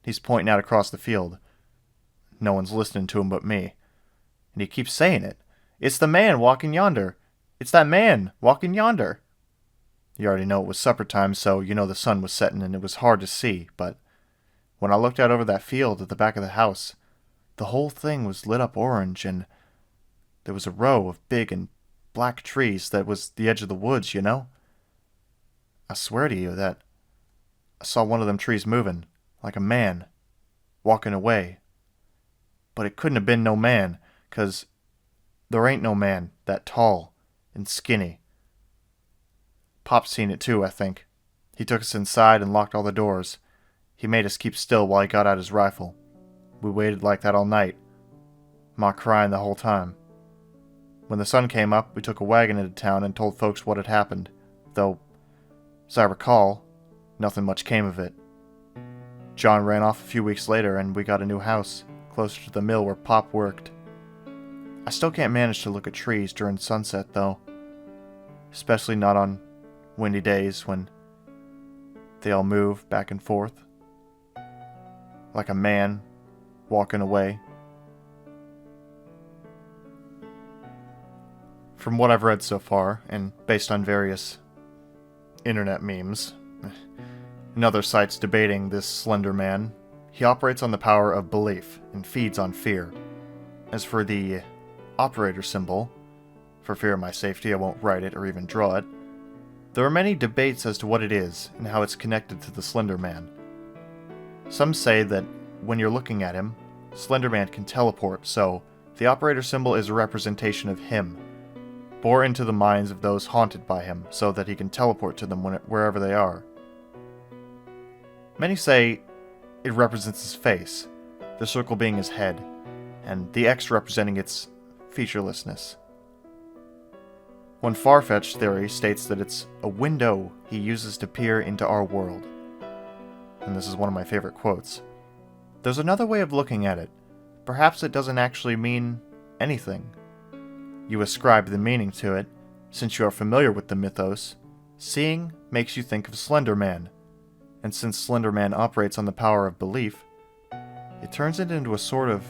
He's pointing out across the field. No one's listening to him but me. And he keeps saying it. "It's the man walking yonder. It's that man walking yonder." You already know it was supper time, so you know the sun was setting and it was hard to see, but when I looked out over that field at the back of the house, the whole thing was lit up orange, and there was a row of big and black trees that was the edge of the woods, you know? I swear to you that I saw one of them trees moving, like a man, walking away. But it couldn't have been no man, 'cause there ain't no man that tall and skinny. Pop's seen it too, I think. He took us inside and locked all the doors. He made us keep still while he got out his rifle. We waited like that all night, Ma crying the whole time. When the sun came up, we took a wagon into town and told folks what had happened, though, as I recall, nothing much came of it. John ran off a few weeks later and we got a new house, closer to the mill where Pop worked. I still can't manage to look at trees during sunset, though, especially not on windy days when they all move back and forth, like a man walking away. From what I've read so far, and based on various internet memes and other sites debating this slender man, he operates on the power of belief and feeds on fear. As for the operator symbol, for fear of my safety I won't write it or even draw it, there are many debates as to what it is and how it's connected to the Slender Man. Some say that when you're looking at him, Slender Man can teleport, so the operator symbol is a representation of him, bore into the minds of those haunted by him, so that he can teleport to them wherever they are. Many say it represents his face, the circle being his head, and the X representing its featurelessness. One far-fetched theory states that it's a window he uses to peer into our world. And this is one of my favorite quotes. There's another way of looking at it. Perhaps it doesn't actually mean anything. You ascribe the meaning to it, since you are familiar with the mythos. Seeing makes you think of Slender Man, and since Slender Man operates on the power of belief, it turns it into a sort of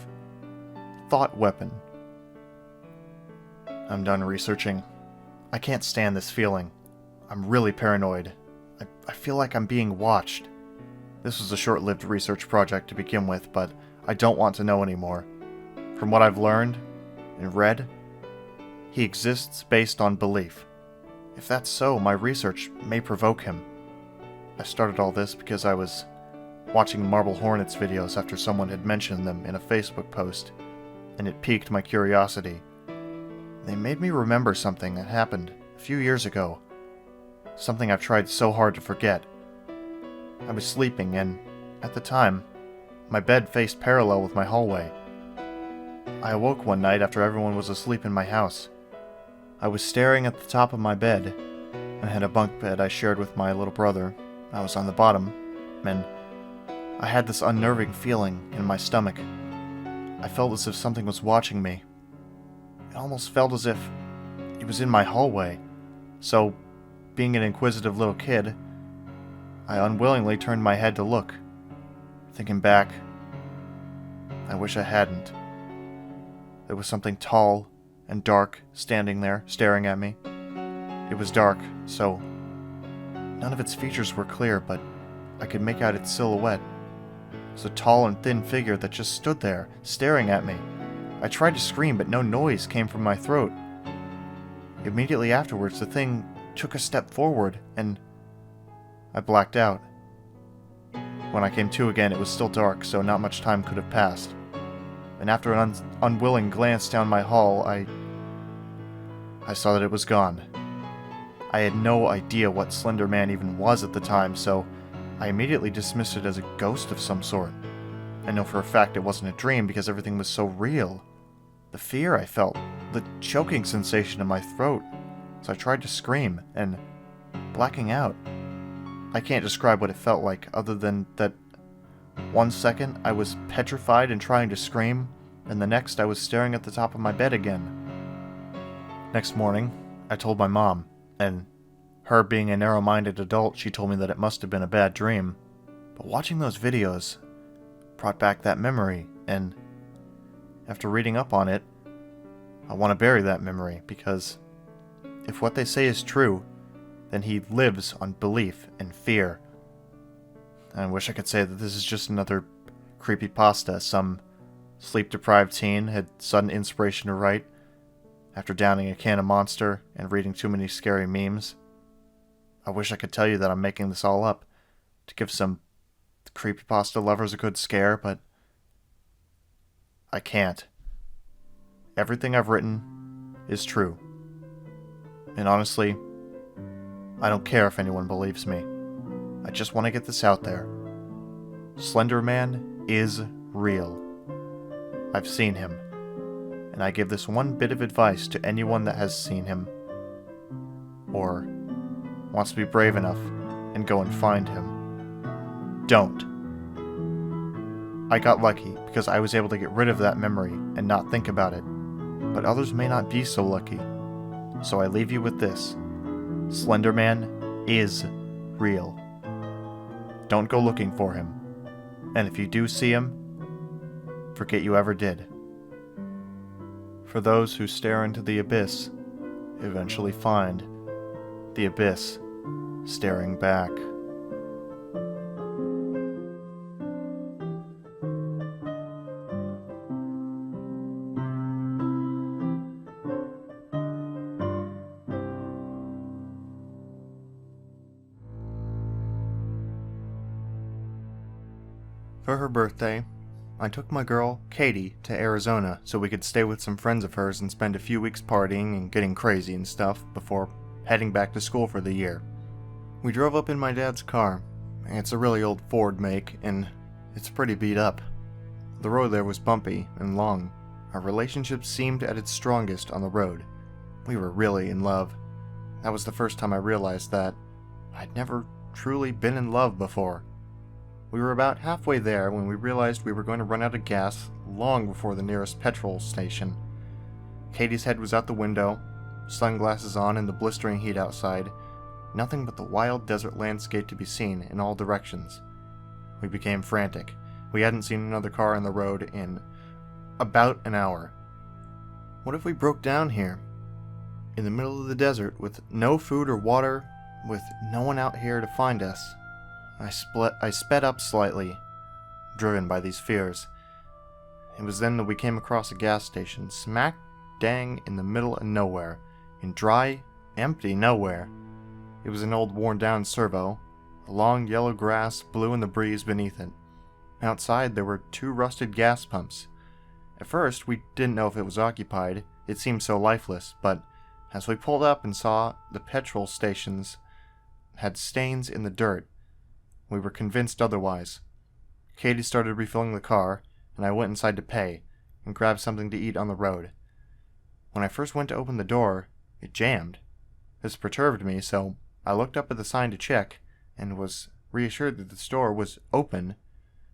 thought weapon. I'm done researching. I can't stand this feeling. I'm really paranoid. I feel like I'm being watched. This was a short-lived research project to begin with, but I don't want to know anymore. From what I've learned and read, he exists based on belief. If that's so, my research may provoke him. I started all this because I was watching Marble Hornets videos after someone had mentioned them in a Facebook post, and it piqued my curiosity. They made me remember something that happened a few years ago. Something I've tried so hard to forget. I was sleeping and, at the time, my bed faced parallel with my hallway. I awoke one night after everyone was asleep in my house. I was staring at the top of my bed. I had a bunk bed I shared with my little brother. I was on the bottom, and I had this unnerving feeling in my stomach. I felt as if something was watching me. It almost felt as if it was in my hallway. So, being an inquisitive little kid, I unwillingly turned my head to look. Thinking back, I wish I hadn't. There was something tall and dark standing there, staring at me. It was dark, so none of its features were clear, but I could make out its silhouette. It was a tall and thin figure that just stood there, staring at me. I tried to scream, but no noise came from my throat. Immediately afterwards, the thing took a step forward, and I blacked out. When I came to again, it was still dark, so not much time could have passed. And after an unwilling glance down my hall, I saw that it was gone. I had no idea what Slender Man even was at the time, so I immediately dismissed it as a ghost of some sort. I know for a fact it wasn't a dream because everything was so real. The fear I felt, the choking sensation in my throat, so I tried to scream, and blacking out. I can't describe what it felt like, other than that 1 second I was petrified and trying to scream, and the next I was staring at the top of my bed again. Next morning, I told my mom, and Her being a narrow-minded adult, she told me that it must have been a bad dream. But watching those videos brought back that memory, and after reading up on it, I want to bury that memory, because if what they say is true, then he lives on belief and fear. And I wish I could say that this is just another creepypasta some sleep-deprived teen had sudden inspiration to write after downing a can of Monster and reading too many scary memes. I wish I could tell you that I'm making this all up to give some creepypasta lovers a good scare, but I can't. Everything I've written is true. And honestly, I don't care if anyone believes me. I just want to get this out there. Slender Man is real. I've seen him. And I give this one bit of advice to anyone that has seen him, or wants to be brave enough and go and find him. Don't. I got lucky because I was able to get rid of that memory and not think about it, but others may not be so lucky. So I leave you with this. Slender Man is real. Don't go looking for him. And if you do see him, forget you ever did. For those who stare into the abyss, eventually find the abyss staring back. For her birthday, I took my girl, Katie, to Arizona so we could stay with some friends of hers and spend a few weeks partying and getting crazy and stuff before heading back to school for the year. We drove up in my dad's car. It's a really old Ford make, and it's pretty beat up. The road there was bumpy and long. Our relationship seemed at its strongest on the road. We were really in love. That was the first time I realized that I'd never truly been in love before. We were about halfway there when we realized we were going to run out of gas long before the nearest petrol station. Katie's head was out the window, sunglasses on in the blistering heat outside, nothing but the wild desert landscape to be seen in all directions. We became frantic. We hadn't seen another car on the road in about an hour. What if we broke down here? In the middle of the desert, with no food or water, with no one out here to find us. I sped up slightly, driven by these fears. It was then that we came across a gas station, smack dang in the middle of nowhere, in dry, empty nowhere. It was an old worn-down servo. The long yellow grass blew in the breeze beneath it. Outside there were 2 rusted gas pumps. At first we didn't know if it was occupied, it seemed so lifeless, but as we pulled up and saw the petrol stations had stains in the dirt, we were convinced otherwise. Katie started refilling the car, and I went inside to pay, and grabbed something to eat on the road. When I first went to open the door, it jammed. This perturbed me, so I looked up at the sign to check, and was reassured that the store was open,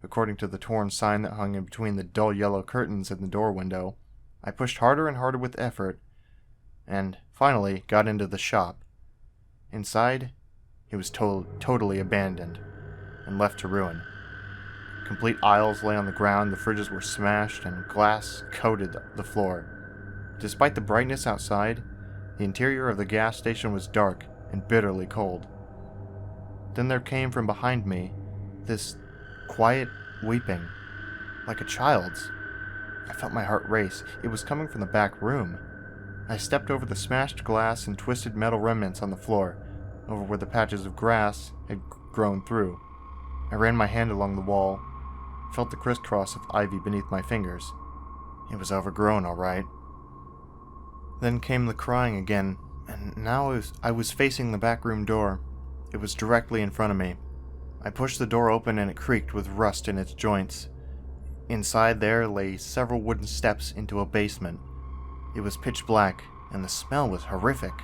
according to the torn sign that hung in between the dull yellow curtains in the door window. I pushed harder and harder with effort, and finally got into the shop. Inside, it was totally abandoned and left to ruin. Complete aisles lay on the ground, the fridges were smashed, and glass coated the floor. Despite the brightness outside, the interior of the gas station was dark and bitterly cold. Then there came from behind me this quiet weeping, like a child's. I felt my heart race. It was coming from the back room. I stepped over the smashed glass and twisted metal remnants on the floor, over where the patches of grass had grown through. I ran my hand along the wall, felt the crisscross of ivy beneath my fingers. It was overgrown, all right. Then came the crying again, and now I was facing the back room door. It was directly in front of me. I pushed the door open and it creaked with rust in its joints. Inside there lay several wooden steps into a basement. It was pitch black, and the smell was horrific.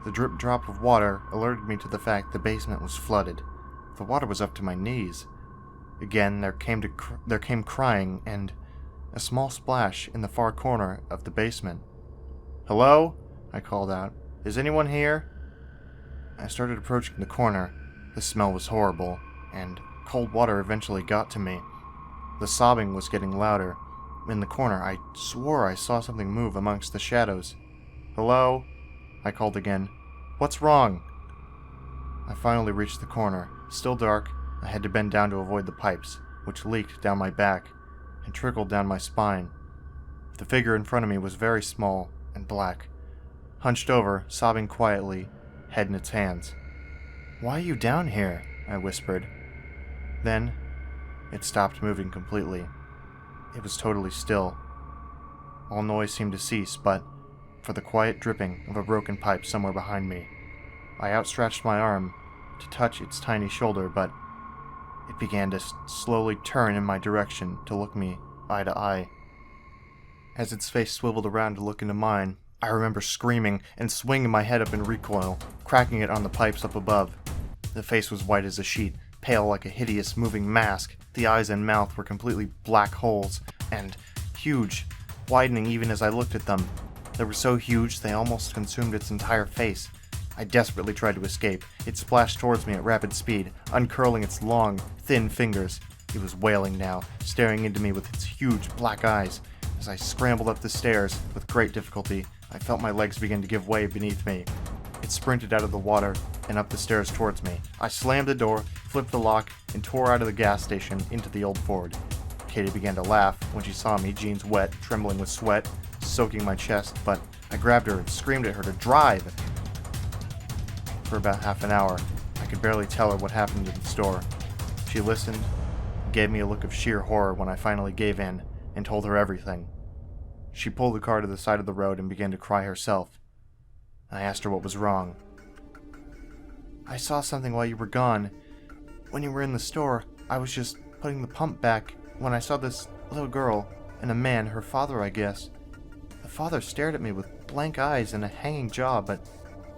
The drip-drop of water alerted me to the fact the basement was flooded. The water was up to my knees. Again, there came crying and a small splash in the far corner of the basement. "Hello?" I called out. "Is anyone here?" I started approaching the corner. The smell was horrible, and cold water eventually got to me. The sobbing was getting louder. In the corner, I swore I saw something move amongst the shadows. "Hello?" I called again. "What's wrong?" I finally reached the corner. Still dark, I had to bend down to avoid the pipes, which leaked down my back and trickled down my spine. The figure in front of me was very small and black, hunched over, sobbing quietly, head in its hands. "Why are you down here?" I whispered. Then, it stopped moving completely. It was totally still. All noise seemed to cease, but for the quiet dripping of a broken pipe somewhere behind me. I outstretched my arm to touch its tiny shoulder, but it began to slowly turn in my direction to look me eye to eye. As its face swiveled around to look into mine, I remember screaming and swinging my head up in recoil, cracking it on the pipes up above. The face was white as a sheet, pale like a hideous moving mask. The eyes and mouth were completely black holes, and huge, widening even as I looked at them. They were so huge they almost consumed its entire face. I desperately tried to escape. It splashed towards me at rapid speed, uncurling its long, thin fingers. It was wailing now, staring into me with its huge black eyes. As I scrambled up the stairs, with great difficulty, I felt my legs begin to give way beneath me. It sprinted out of the water and up the stairs towards me. I slammed the door, flipped the lock, and tore out of the gas station into the old Ford. Katie began to laugh when she saw me, jeans wet, trembling with sweat, soaking my chest, but I grabbed her and screamed at her to drive. For about half an hour, I could barely tell her what happened in the store. She listened, gave me a look of sheer horror when I finally gave in and told her everything. She pulled the car to the side of the road and began to cry herself. I asked her what was wrong. "I saw something while you were gone. When you were in the store, I was just putting the pump back when I saw this little girl and a man, her father, I guess. The father stared at me with blank eyes and a hanging jaw, but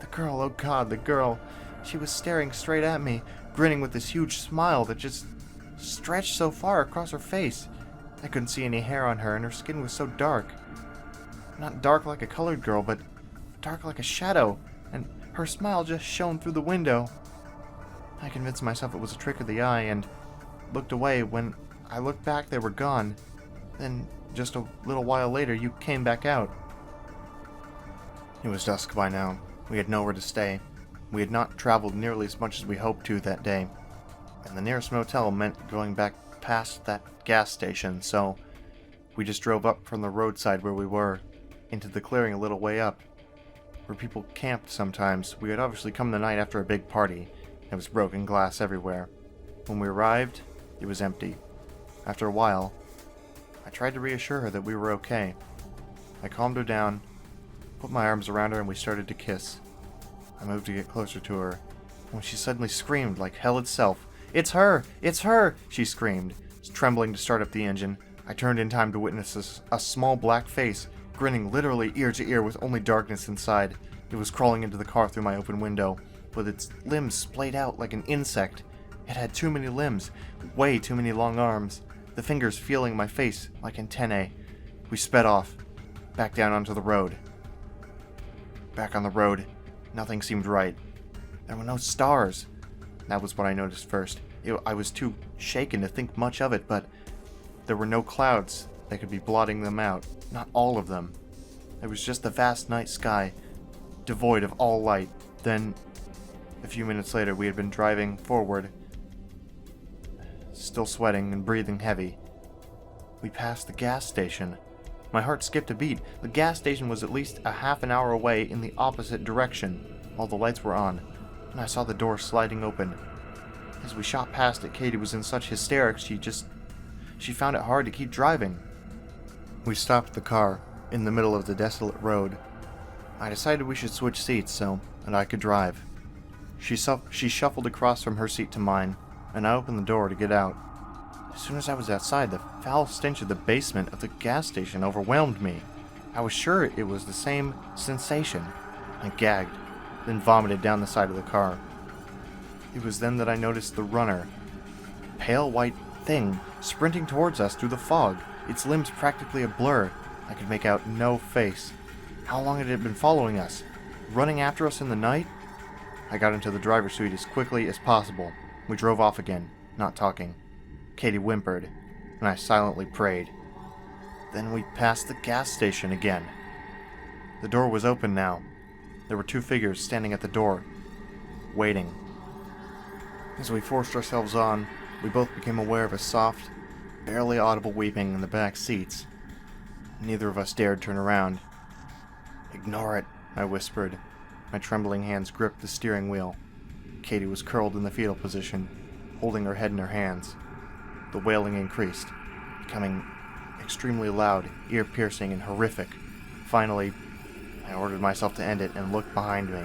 the girl, oh God, the girl, she was staring straight at me, grinning with this huge smile that just stretched so far across her face. I couldn't see any hair on her, and her skin was so dark. Not dark like a colored girl, but dark like a shadow, and her smile just shone through the window. I convinced myself it was a trick of the eye and looked away. When I looked back, they were gone. Then, just a little while later, you came back out." It was dusk by now. We had nowhere to stay. We had not traveled nearly as much as we hoped to that day, and the nearest motel meant going back past that gas station, so we just drove up from the roadside where we were, into the clearing a little way up, where people camped sometimes. We had obviously come the night after a big party. There was broken glass everywhere. When we arrived, it was empty. After a while, I tried to reassure her that we were okay. I calmed her down, put my arms around her, and we started to kiss. I moved to get closer to her, when she suddenly screamed like hell itself. "It's her! It's her!" she screamed, trembling to start up the engine. I turned in time to witness a small black face, grinning literally ear to ear with only darkness inside. It was crawling into the car through my open window, with its limbs splayed out like an insect. It had too many limbs, way too many long arms, the fingers feeling my face like antennae. We sped off, back down onto the road. Back on the road, nothing seemed right. There were no stars. That was what I noticed first. I was too shaken to think much of it, but there were no clouds that could be blotting them out. Not all of them. It was just the vast night sky, devoid of all light. Then, a few minutes later, we had been driving forward, still sweating and breathing heavy. We passed the gas station. My heart skipped a beat. The gas station was at least a half an hour away in the opposite direction. All the lights were on, and I saw the door sliding open. As we shot past it, Katie was in such hysterics she found it hard to keep driving. We stopped the car in the middle of the desolate road. I decided we should switch seats so that I could drive. She shuffled across from her seat to mine, and I opened the door to get out. As soon as I was outside, the foul stench of the basement of the gas station overwhelmed me. I was sure it was the same sensation. I gagged, then vomited down the side of the car. It was then that I noticed the runner, a pale white thing, sprinting towards us through the fog, its limbs practically a blur. I could make out no face. How long had it been following us? Running after us in the night? I got into the driver's seat as quickly as possible. We drove off again, not talking. Katie whimpered, and I silently prayed. Then we passed the gas station again. The door was open now. There were 2 figures standing at the door, waiting. As we forced ourselves on, we both became aware of a soft, barely audible weeping in the back seats. Neither of us dared turn around. "Ignore it," I whispered. My trembling hands gripped the steering wheel. Katie was curled in the fetal position, holding her head in her hands. The wailing increased, becoming extremely loud, ear-piercing, and horrific. Finally, I ordered myself to end it and looked behind me.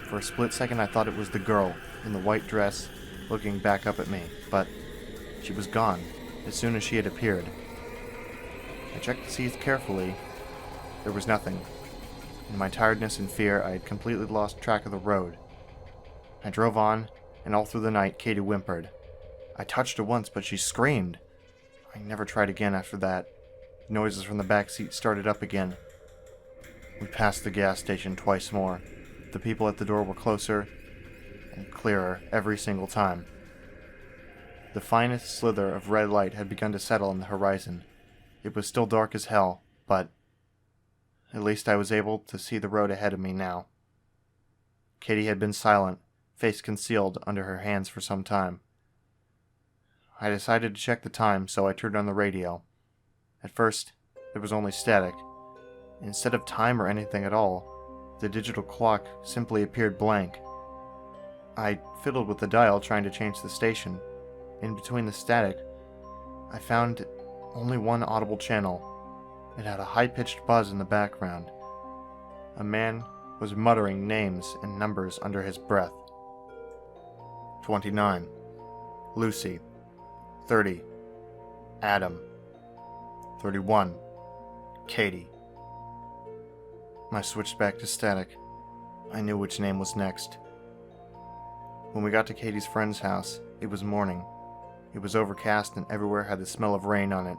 For a split second I thought it was the girl in the white dress looking back up at me, but she was gone as soon as she had appeared. I checked the seats carefully. There was nothing. In my tiredness and fear, I had completely lost track of the road. I drove on, and all through the night, Katie whimpered. I touched her once, but she screamed. I never tried again after that. Noises from the back seat started up again. We passed the gas station twice more. The people at the door were closer and clearer every single time. The finest slither of red light had begun to settle on the horizon. It was still dark as hell, but at least I was able to see the road ahead of me now. Katie had been silent, face concealed under her hands for some time. I decided to check the time, so I turned on the radio. At first, there was only static. Instead of time or anything at all, the digital clock simply appeared blank. I fiddled with the dial trying to change the station. In between the static, I found only one audible channel. It had a high-pitched buzz in the background. A man was muttering names and numbers under his breath. 29. Lucy. 30. Adam. 31. Katie. I switched back to static. I knew which name was next. When we got to Katie's friend's house, it was morning. It was overcast and everywhere had the smell of rain on it.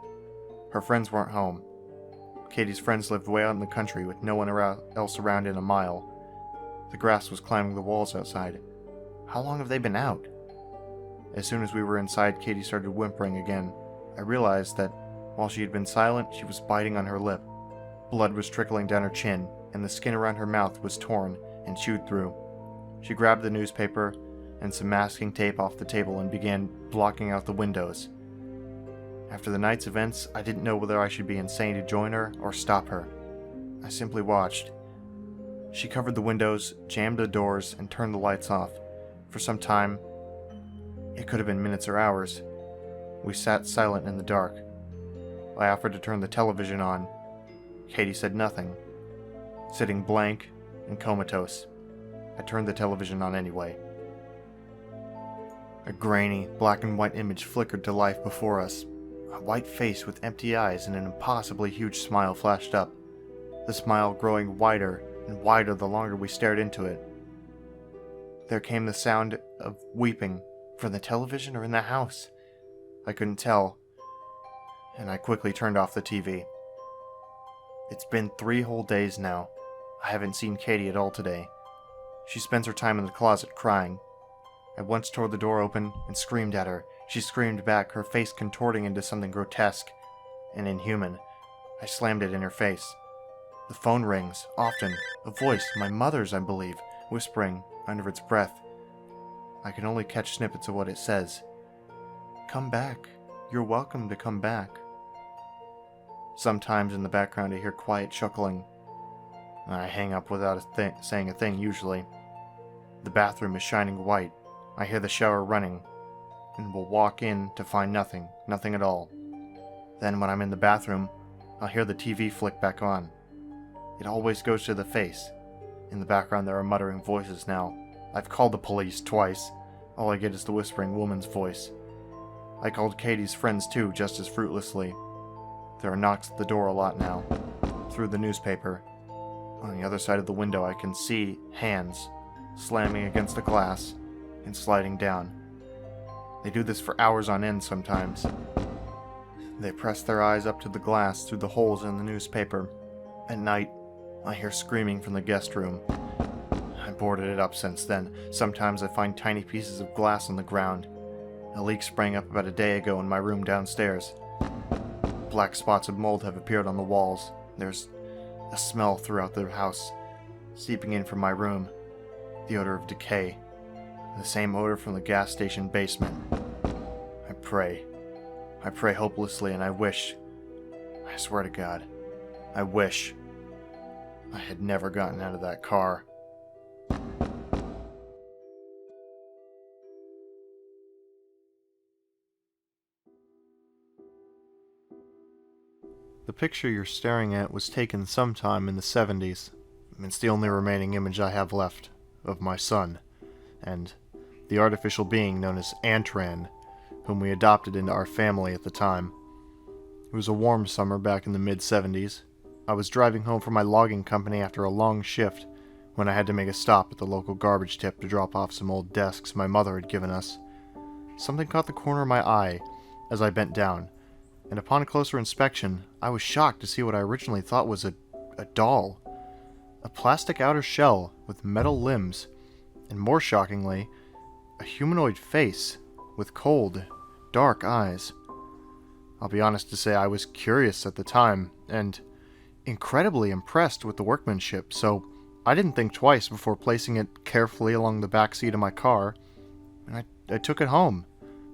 Her friends weren't home. Katie's friends lived way out in the country with no one else around in a mile. The grass was climbing the walls outside. How long have they been out? As soon as we were inside, Katie started whimpering again. I realized that while she had been silent, she was biting on her lip. Blood was trickling down her chin, and the skin around her mouth was torn and chewed through. She grabbed the newspaper and some masking tape off the table and began blocking out the windows. After the night's events, I didn't know whether I should be insane to join her or stop her. I simply watched. She covered the windows, jammed the doors, and turned the lights off. For some time, it could have been minutes or hours, we sat silent in the dark. I offered to turn the television on. Katie said nothing, sitting blank and comatose. I turned the television on anyway. A grainy, black and white image flickered to life before us. A white face with empty eyes and an impossibly huge smile flashed up, the smile growing wider and wider the longer we stared into it. There came the sound of weeping from the television or in the house. I couldn't tell, and I quickly turned off the TV. It's been 3 whole days now. I haven't seen Katie at all today. She spends her time in the closet crying. I once tore the door open and screamed at her. She screamed back, her face contorting into something grotesque and inhuman. I slammed it in her face. The phone rings, often. A voice, my mother's, I believe, whispering under its breath. I can only catch snippets of what it says. "Come back. You're welcome to come back." Sometimes in the background I hear quiet chuckling. I hang up without saying a thing usually. The bathroom is shining white. I hear the shower running, and will walk in to find nothing at all. Then when I'm in the bathroom, I'll hear the TV flick back on. It always goes to the face. In the background there are muttering voices now. I've called the police twice. All I get is the whispering woman's voice. I called Katie's friends too, just as fruitlessly. There are knocks at the door a lot now. Through the newspaper. On the other side of the window I can see hands slamming against the glass and sliding down. They do this for hours on end sometimes. They press their eyes up to the glass through the holes in the newspaper. At night, I hear screaming from the guest room. I'm boarded it up since then. Sometimes I find tiny pieces of glass on the ground. A leak sprang up about a day ago in my room downstairs. Black spots of mold have appeared on the walls. There's a smell throughout the house, seeping in from my room. The odor of decay. The same odor from the gas station basement. I pray. I pray hopelessly, and I wish, I swear to God, I wish I had never gotten out of that car. The picture you're staring at was taken sometime in the 70s. It's the only remaining image I have left of my son, and the artificial being known as Antran, whom we adopted into our family at the time. It was a warm summer back in the mid-70s. I was driving home from my logging company after a long shift when I had to make a stop at the local garbage tip to drop off some old desks my mother had given us. Something caught the corner of my eye as I bent down, and upon closer inspection, I was shocked to see what I originally thought was a doll. A plastic outer shell with metal limbs, and more shockingly, a humanoid face with cold, dark eyes. I'll be honest to say I was curious at the time, and incredibly impressed with the workmanship, so I didn't think twice before placing it carefully along the back seat of my car, and I took it home.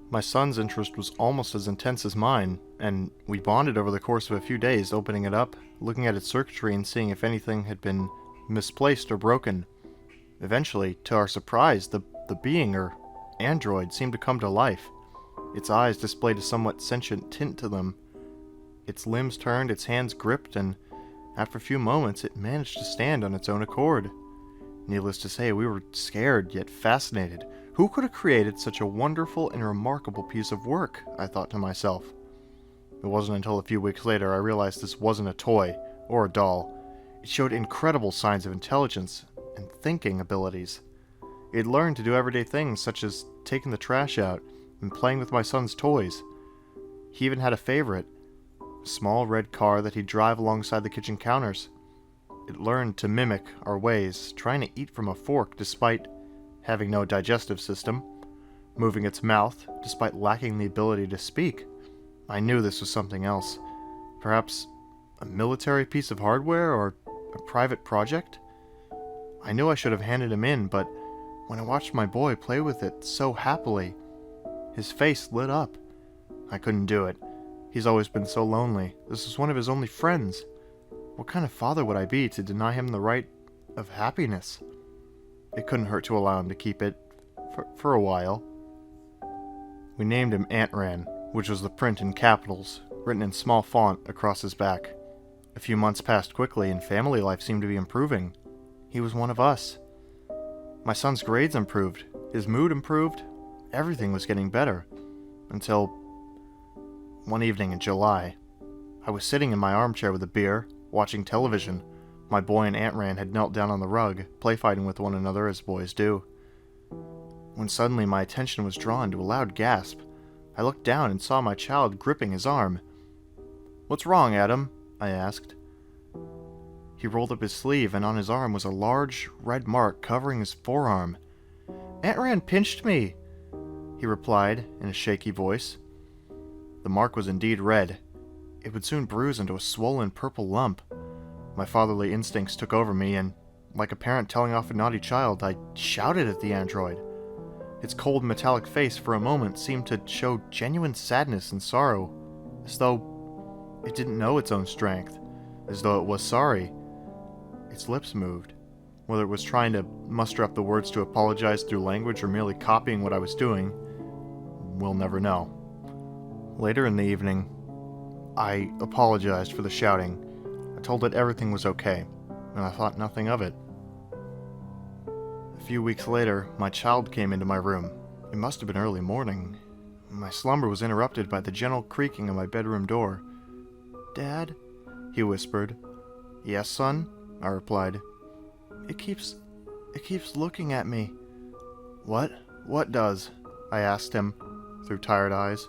My son's interest was almost as intense as mine, and we bonded over the course of a few days, opening it up, looking at its circuitry and seeing if anything had been misplaced or broken. Eventually, to our surprise, the being, or android, seemed to come to life. Its eyes displayed a somewhat sentient tint to them. Its limbs turned, its hands gripped, and after a few moments it managed to stand on its own accord. Needless to say, we were scared yet fascinated. Who could have created such a wonderful and remarkable piece of work? I thought to myself. It wasn't until a few weeks later I realized this wasn't a toy or a doll. It showed incredible signs of intelligence and thinking abilities. It learned to do everyday things such as taking the trash out and playing with my son's toys. He even had a favorite, a small red car that he'd drive alongside the kitchen counters. It learned to mimic our ways, trying to eat from a fork despite having no digestive system, moving its mouth despite lacking the ability to speak. I knew this was something else. Perhaps a military piece of hardware or a private project? I knew I should have handed him in, but when I watched my boy play with it so happily, his face lit up. I couldn't do it. He's always been so lonely. This was one of his only friends. What kind of father would I be to deny him the right of happiness? It couldn't hurt to allow him to keep it for a while. We named him Antran, which was the print in capitals, written in small font across his back. A few months passed quickly, and family life seemed to be improving. He was one of us. My son's grades improved, his mood improved, everything was getting better. Until one evening in July. I was sitting in my armchair with a beer, watching television. My boy and Antran had knelt down on the rug, play-fighting with one another as boys do. When suddenly my attention was drawn to a loud gasp, I looked down and saw my child gripping his arm. "What's wrong, Adam?" I asked. He rolled up his sleeve, and on his arm was a large red mark covering his forearm. "Antran pinched me," he replied in a shaky voice. The mark was indeed red. It would soon bruise into a swollen purple lump. My fatherly instincts took over me, and, like a parent telling off a naughty child, I shouted at the android. Its cold metallic face for a moment seemed to show genuine sadness and sorrow, as though it didn't know its own strength, as though it was sorry. Its lips moved. Whether it was trying to muster up the words to apologize through language or merely copying what I was doing, we'll never know. Later in the evening, I apologized for the shouting. I told it everything was okay, and I thought nothing of it. A few weeks later, my child came into my room. It must have been early morning. My slumber was interrupted by the gentle creaking of my bedroom door. "Dad?" he whispered. "Yes, son?" I replied. It keeps looking at me." What does?" I asked him, through tired eyes.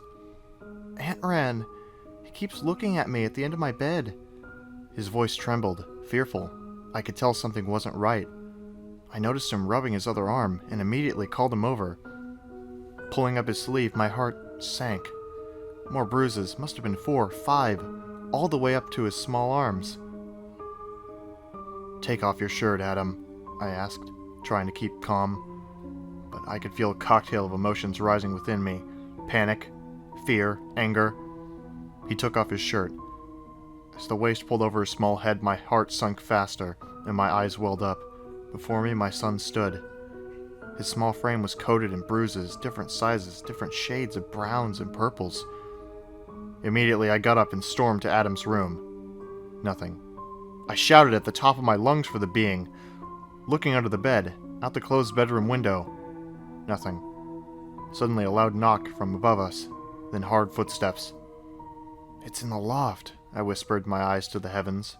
"Antran. He keeps looking at me at the end of my bed." His voice trembled, fearful. I could tell something wasn't right. I noticed him rubbing his other arm and immediately called him over. Pulling up his sleeve, my heart sank. More bruises, must have been 4, 5, all the way up to his small arms. "Take off your shirt, Adam," I asked, trying to keep calm. But I could feel a cocktail of emotions rising within me. Panic, fear, anger. He took off his shirt. As the waist pulled over his small head, my heart sunk faster, and my eyes welled up. Before me, my son stood. His small frame was coated in bruises, different sizes, different shades of browns and purples. Immediately, I got up and stormed to Adam's room. Nothing. I shouted at the top of my lungs for the being. Looking under the bed, out the closed bedroom window. Nothing. Suddenly, a loud knock from above us, then hard footsteps. "It's in the loft," I whispered, my eyes to the heavens.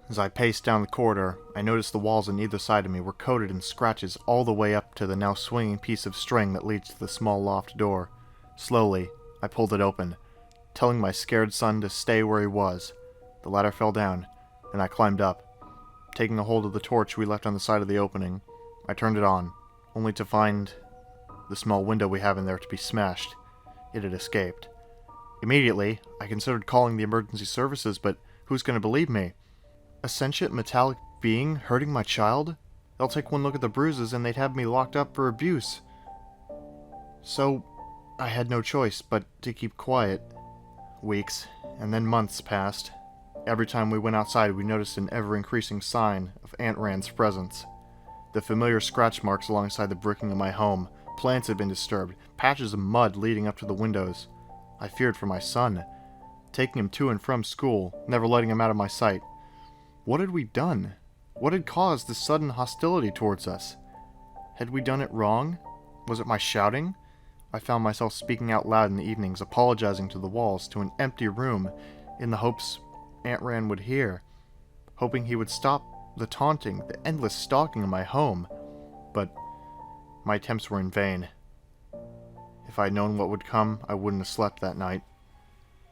As I paced down the corridor, I noticed the walls on either side of me were coated in scratches all the way up to the now swinging piece of string that leads to the small loft door. Slowly, I pulled it open, telling my scared son to stay where he was. The ladder fell down, and I climbed up. Taking a hold of the torch we left on the side of the opening, I turned it on, only to find the small window we have in there to be smashed. It had escaped. Immediately, I considered calling the emergency services, but who's going to believe me? A sentient metallic being hurting my child? They'll take one look at the bruises and they'd have me locked up for abuse. So, I had no choice but to keep quiet. Weeks, and then months passed. Every time we went outside, we noticed an ever-increasing sign of Aunt Rand's presence. The familiar scratch marks alongside the bricking of my home. Plants had been disturbed, patches of mud leading up to the windows. I feared for my son, taking him to and from school, never letting him out of my sight. What had we done? What had caused this sudden hostility towards us? Had we done it wrong? Was it my shouting? I found myself speaking out loud in the evenings, apologizing to the walls, to an empty room, in the hopes Aunt Rand would hear, hoping he would stop the taunting, the endless stalking of my home. But my attempts were in vain. If I had known what would come, I wouldn't have slept that night.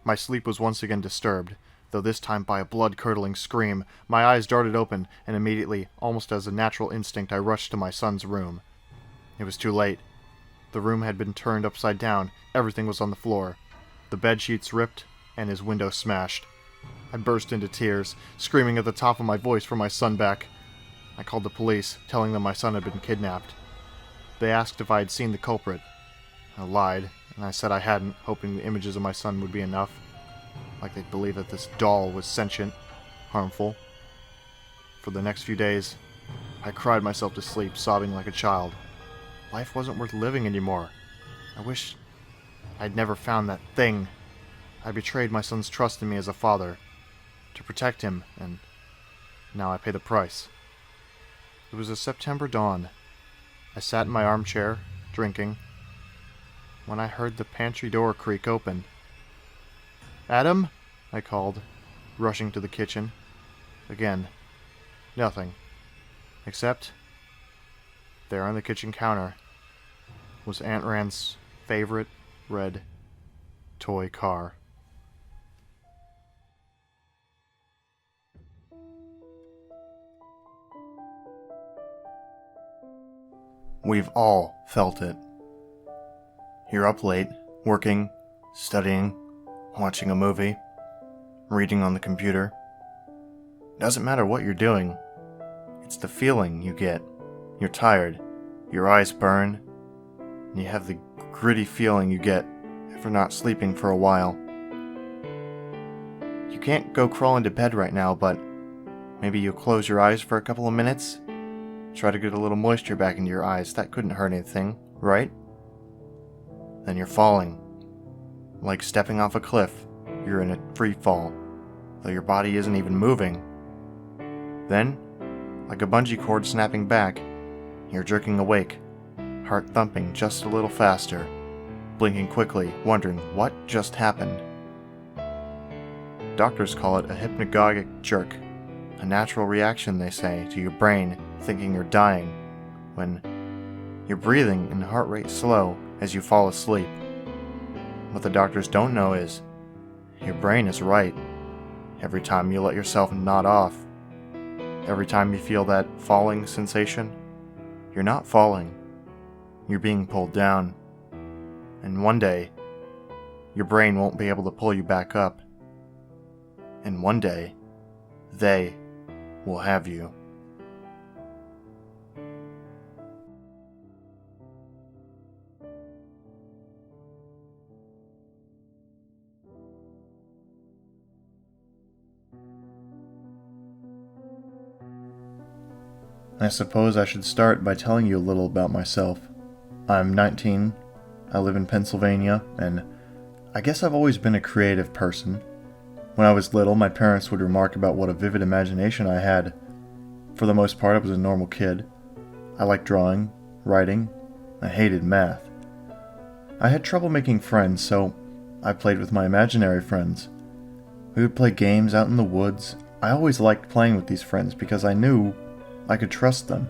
My sleep was once again disturbed, though this time by a blood-curdling scream. My eyes darted open, and immediately, almost as a natural instinct, I rushed to my son's room. It was too late. The room had been turned upside down. Everything was on the floor. The bed sheets ripped, and his window smashed. I burst into tears, screaming at the top of my voice for my son back. I called the police, telling them my son had been kidnapped. They asked if I had seen the culprit. I lied, and I said I hadn't, hoping the images of my son would be enough. Like they'd believe that this doll was sentient, harmful. For the next few days, I cried myself to sleep, sobbing like a child. Life wasn't worth living anymore. I wish I'd never found that thing. I betrayed my son's trust in me as a father, to protect him, and now I pay the price. It was a September dawn. I sat in my armchair, drinking, when I heard the pantry door creak open. "Adam?" I called, rushing to the kitchen. Again, nothing. Except, there on the kitchen counter was Aunt Rand's favorite red toy car. We've all felt it. You're up late, working, studying, watching a movie, reading on the computer. Doesn't matter what you're doing. It's the feeling you get. You're tired, your eyes burn, and you have the gritty feeling you get after not sleeping for a while. You can't go crawl into bed right now, but maybe you'll close your eyes for a couple of minutes. Try to get a little moisture back into your eyes. That couldn't hurt anything, right? Then you're falling. Like stepping off a cliff, you're in a free fall, though your body isn't even moving. Then, like a bungee cord snapping back, you're jerking awake, heart thumping just a little faster, blinking quickly, wondering what just happened. Doctors call it a hypnagogic jerk, a natural reaction, they say, to your brain thinking you're dying, when you're breathing and heart rate slow as you fall asleep. What the doctors don't know is, your brain is right every time you let yourself nod off. Every time you feel that falling sensation, you're not falling. You're being pulled down. And one day, your brain won't be able to pull you back up. And one day, they will have you. I suppose I should start by telling you a little about myself. I'm 19, I live in Pennsylvania, and I guess I've always been a creative person. When I was little, my parents would remark about what a vivid imagination I had. For the most part, I was a normal kid. I liked drawing, writing, I hated math. I had trouble making friends, so I played with my imaginary friends. We would play games out in the woods. I always liked playing with these friends because I knew I could trust them,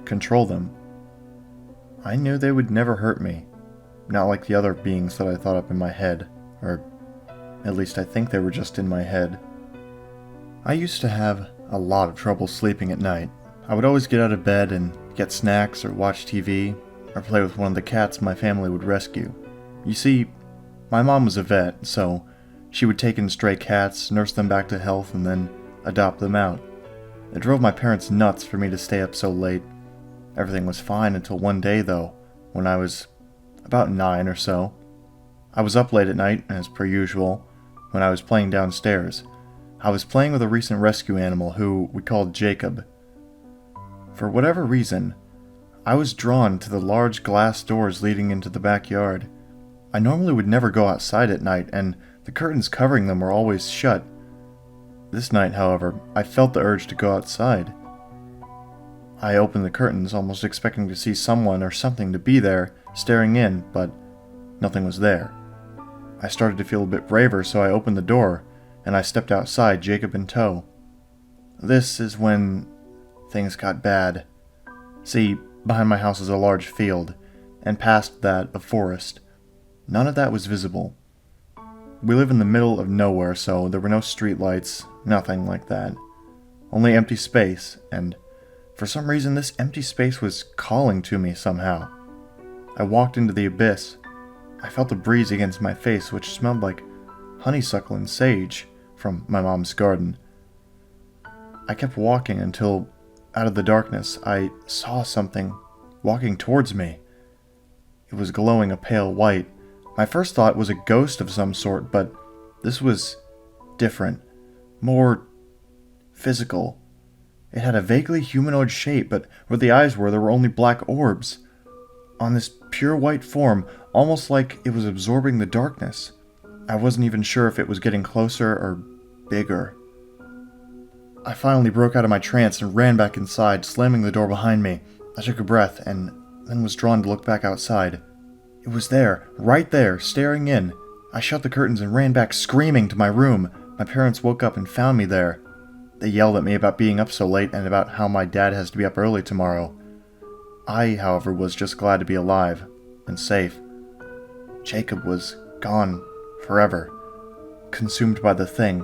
control them. I knew they would never hurt me, not like the other beings that I thought up in my head, or at least I think they were just in my head. I used to have a lot of trouble sleeping at night. I would always get out of bed and get snacks or watch TV, or play with one of the cats my family would rescue. You see, my mom was a vet, so she would take in stray cats, nurse them back to health, and then adopt them out. It drove my parents nuts for me to stay up so late. Everything was fine until one day, though, when I was about 9 or so. I was up late at night, as per usual, when I was playing downstairs. I was playing with a recent rescue animal who we called Jacob. For whatever reason, I was drawn to the large glass doors leading into the backyard. I normally would never go outside at night, and the curtains covering them were always shut. This night, however, I felt the urge to go outside. I opened the curtains, almost expecting to see someone or something to be there, staring in, but nothing was there. I started to feel a bit braver, so I opened the door, and I stepped outside, Jacob in tow. This is when things got bad. See, behind my house is a large field, and past that, a forest. None of that was visible. We live in the middle of nowhere, so there were no streetlights, nothing like that. Only empty space, and for some reason this empty space was calling to me somehow. I walked into the abyss. I felt a breeze against my face which smelled like honeysuckle and sage from my mom's garden. I kept walking until, out of the darkness, I saw something walking towards me. It was glowing a pale white. My first thought was a ghost of some sort, but this was different, more physical. It had a vaguely humanoid shape, but where the eyes were, there were only black orbs. On this pure white form, almost like it was absorbing the darkness. I wasn't even sure if it was getting closer or bigger. I finally broke out of my trance and ran back inside, slamming the door behind me. I took a breath and then was drawn to look back outside. It was there, right there, staring in. I shut the curtains and ran back screaming to my room. My parents woke up and found me there. They yelled at me about being up so late and about how my dad has to be up early tomorrow. I, however, was just glad to be alive and safe. Jacob was gone forever, consumed by the thing.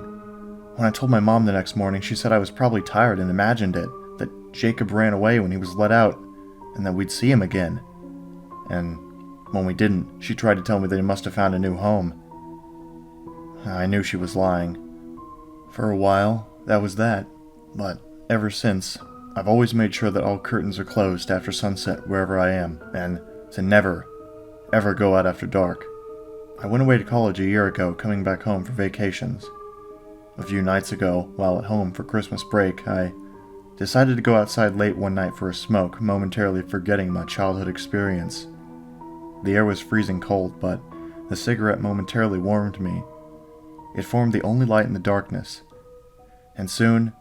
When I told my mom the next morning, she said I was probably tired and imagined it, that Jacob ran away when he was let out, and that we'd see him again. And when we didn't, she tried to tell me that he must have found a new home. I knew she was lying. For a while, that was that. But ever since, I've always made sure that all curtains are closed after sunset wherever I am, and to never, ever go out after dark. I went away to college a year ago, coming back home for vacations. A few nights ago, while at home for Christmas break, I decided to go outside late one night for a smoke, momentarily forgetting my childhood experience. The air was freezing cold, but the cigarette momentarily warmed me. It formed the only light in the darkness. And soon,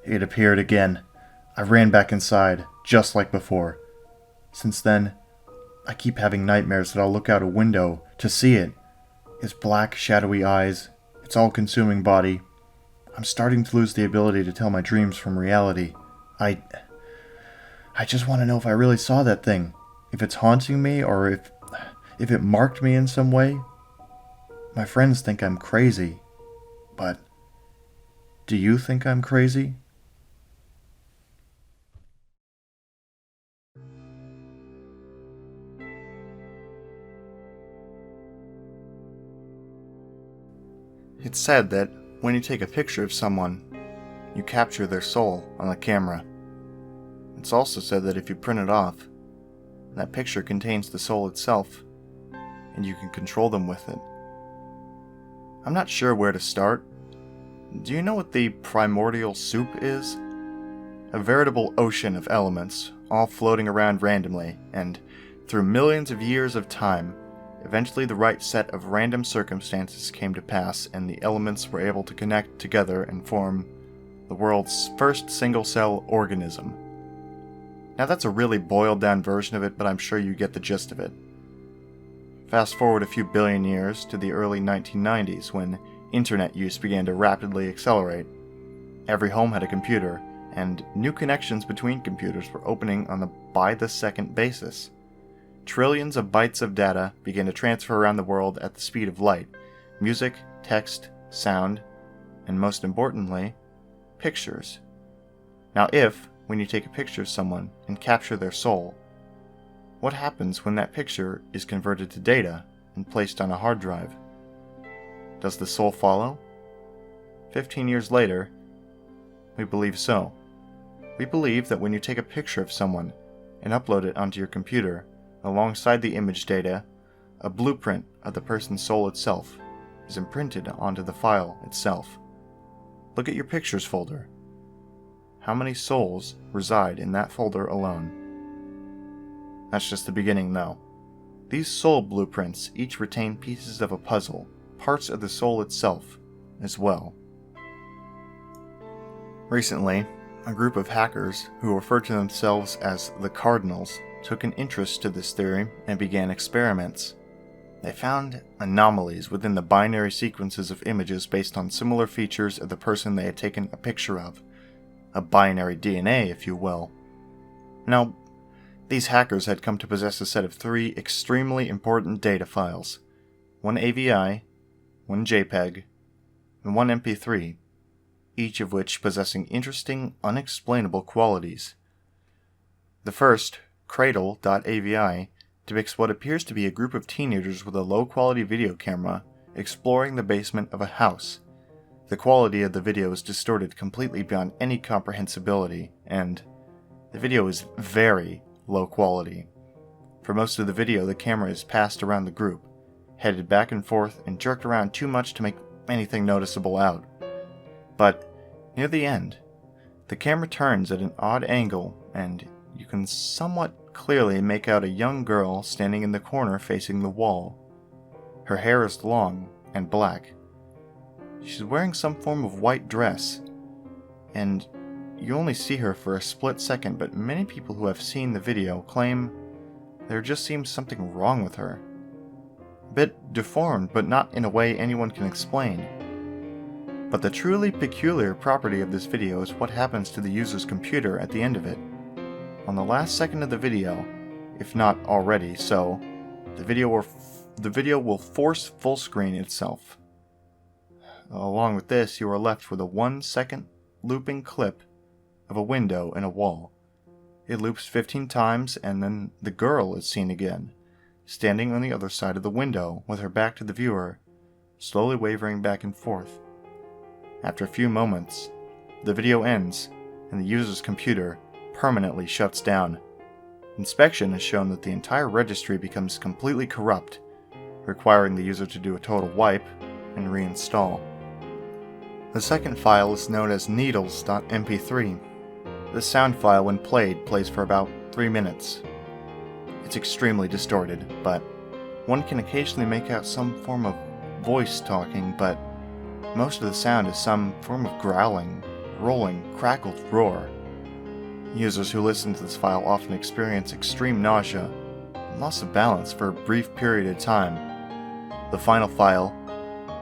it appeared again. I ran back inside, just like before. Since then, I keep having nightmares that I'll look out a window to see it. Its black, shadowy eyes, its all-consuming body. I'm starting to lose the ability to tell my dreams from reality. I just want to know if I really saw that thing. If it's haunting me, or if it marked me in some way. My friends think I'm crazy. But do you think I'm crazy? It's said that when you take a picture of someone, you capture their soul on the camera. It's also said that if you print it off, that picture contains the soul itself, and you can control them with it. I'm not sure where to start. Do you know what the primordial soup is? A veritable ocean of elements, all floating around randomly, and through millions of years of time, eventually the right set of random circumstances came to pass, and the elements were able to connect together and form the world's first single-cell organism. Now that's a really boiled down version of it, but I'm sure you get the gist of it. Fast forward a few billion years to the early 1990s when internet use began to rapidly accelerate. Every home had a computer, and new connections between computers were opening on a by-the-second basis. Trillions of bytes of data began to transfer around the world at the speed of light. Music, text, sound, and most importantly, pictures. Now when you take a picture of someone and capture their soul, what happens when that picture is converted to data and placed on a hard drive? Does the soul follow? 15 years later, we believe so. We believe that when you take a picture of someone and upload it onto your computer, alongside the image data, a blueprint of the person's soul itself is imprinted onto the file itself. Look at your pictures folder. How many souls reside in that folder alone? That's just the beginning, though. These soul blueprints each retain pieces of a puzzle, parts of the soul itself, as well. Recently, a group of hackers who refer to themselves as the Cardinals took an interest to this theory and began experiments. They found anomalies within the binary sequences of images based on similar features of the person they had taken a picture of. A binary DNA, if you will. Now, these hackers had come to possess a set of 3 extremely important data files. One AVI, one JPEG, and one MP3, each of which possessing interesting, unexplainable qualities. The first, Cradle.avi, depicts what appears to be a group of teenagers with a low-quality video camera exploring the basement of a house. The quality of the video is distorted completely beyond any comprehensibility, and the video is very low quality. For most of the video, the camera is passed around the group, headed back and forth and jerked around too much to make anything noticeable out. But near the end, the camera turns at an odd angle, and you can somewhat clearly make out a young girl standing in the corner facing the wall. Her hair is long and black. She's wearing some form of white dress, and you only see her for a split second, but many people who have seen the video claim there just seems something wrong with her. A bit deformed, but not in a way anyone can explain. But the truly peculiar property of this video is what happens to the user's computer at the end of it. On the last second of the video, if not already so, the video will force full screen itself. Along with this, you are left with a 1-second looping clip of a window in a wall. It loops 15 times, and then the girl is seen again, standing on the other side of the window with her back to the viewer, slowly wavering back and forth. After a few moments, the video ends, and the user's computer permanently shuts down. Inspection has shown that the entire registry becomes completely corrupt, requiring the user to do a total wipe and reinstall. The second file is known as needles.mp3. This sound file, when played, plays for about 3 minutes. It's extremely distorted, but one can occasionally make out some form of voice talking, but most of the sound is some form of growling, rolling, crackled roar. Users who listen to this file often experience extreme nausea and loss of balance for a brief period of time. The final file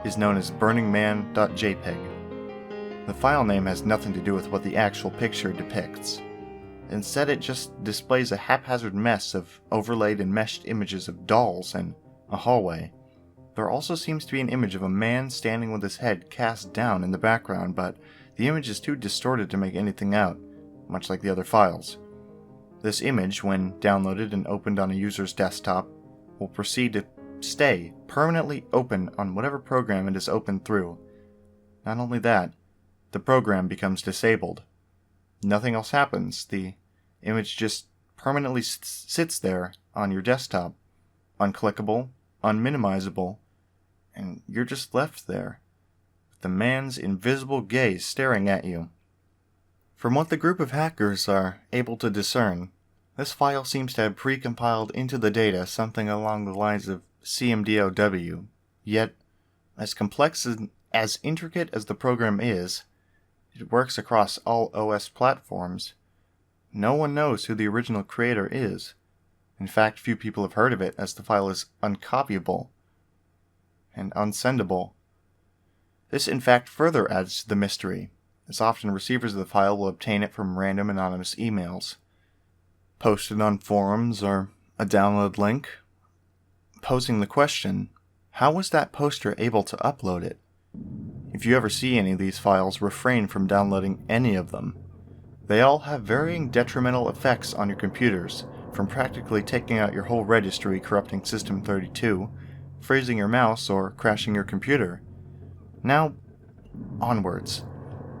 is known as burningman.jpg. The file name has nothing to do with what the actual picture depicts. Instead, it just displays a haphazard mess of overlaid and meshed images of dolls and a hallway. There also seems to be an image of a man standing with his head cast down in the background, but the image is too distorted to make anything out, much like the other files. This image, when downloaded and opened on a user's desktop, will proceed to stay permanently open on whatever program it is opened through, Not only that, the program becomes disabled. Nothing else happens. The image just permanently sits there on your desktop, unclickable, unminimizable, and you're just left there, with the man's invisible gaze staring at you. From what the group of hackers are able to discern, this file seems to have pre-compiled into the data something along the lines of CMDOW, yet, as complex and as intricate as the program is, it works across all OS platforms. No one knows who the original creator is. In fact, few people have heard of it, as the file is uncopyable and unsendable. This in fact further adds to the mystery, as often receivers of the file will obtain it from random anonymous emails, posted on forums or a download link, posing the question, how was that poster able to upload it? If you ever see any of these files, refrain from downloading any of them. They all have varying detrimental effects on your computers, from practically taking out your whole registry, corrupting System32, freezing your mouse, or crashing your computer. Now, onwards.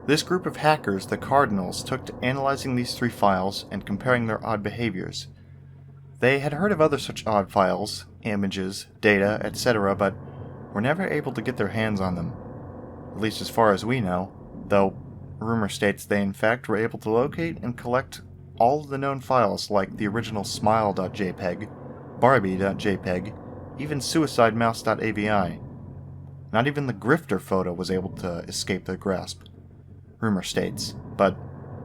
This group of hackers, the Cardinals, took to analyzing these 3 files and comparing their odd behaviors. They had heard of other such odd files, images, data, etc., but were never able to get their hands on them. At least as far as we know, though rumor states they in fact were able to locate and collect all of the known files like the original smile.jpg, barbie.jpg, even suicidemouse.avi. Not even the grifter photo was able to escape their grasp. Rumor states, but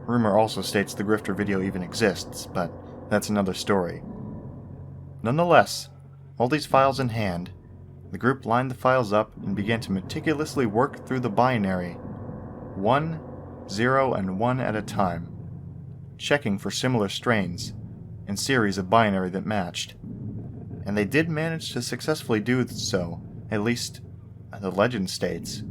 rumor also states the grifter video even exists, but that's another story. Nonetheless, all these files in hand, the group lined the files up and began to meticulously work through the binary, 1, 0, and 1 at a time, checking for similar strains and series of binary that matched. And they did manage to successfully do so, at least the legend states.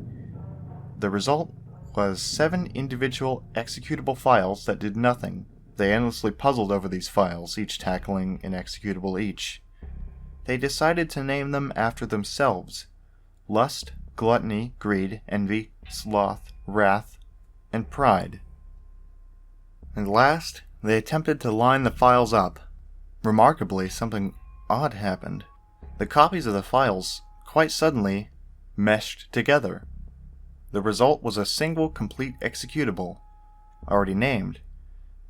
The result was 7 individual executable files that did nothing. They endlessly puzzled over these files, each tackling an executable each. They decided to name them after themselves: lust, gluttony, greed, envy, sloth, wrath, and pride. And last, they attempted to line the files up. Remarkably, something odd happened. The copies of the files, quite suddenly, meshed together. The result was a single complete executable, already named,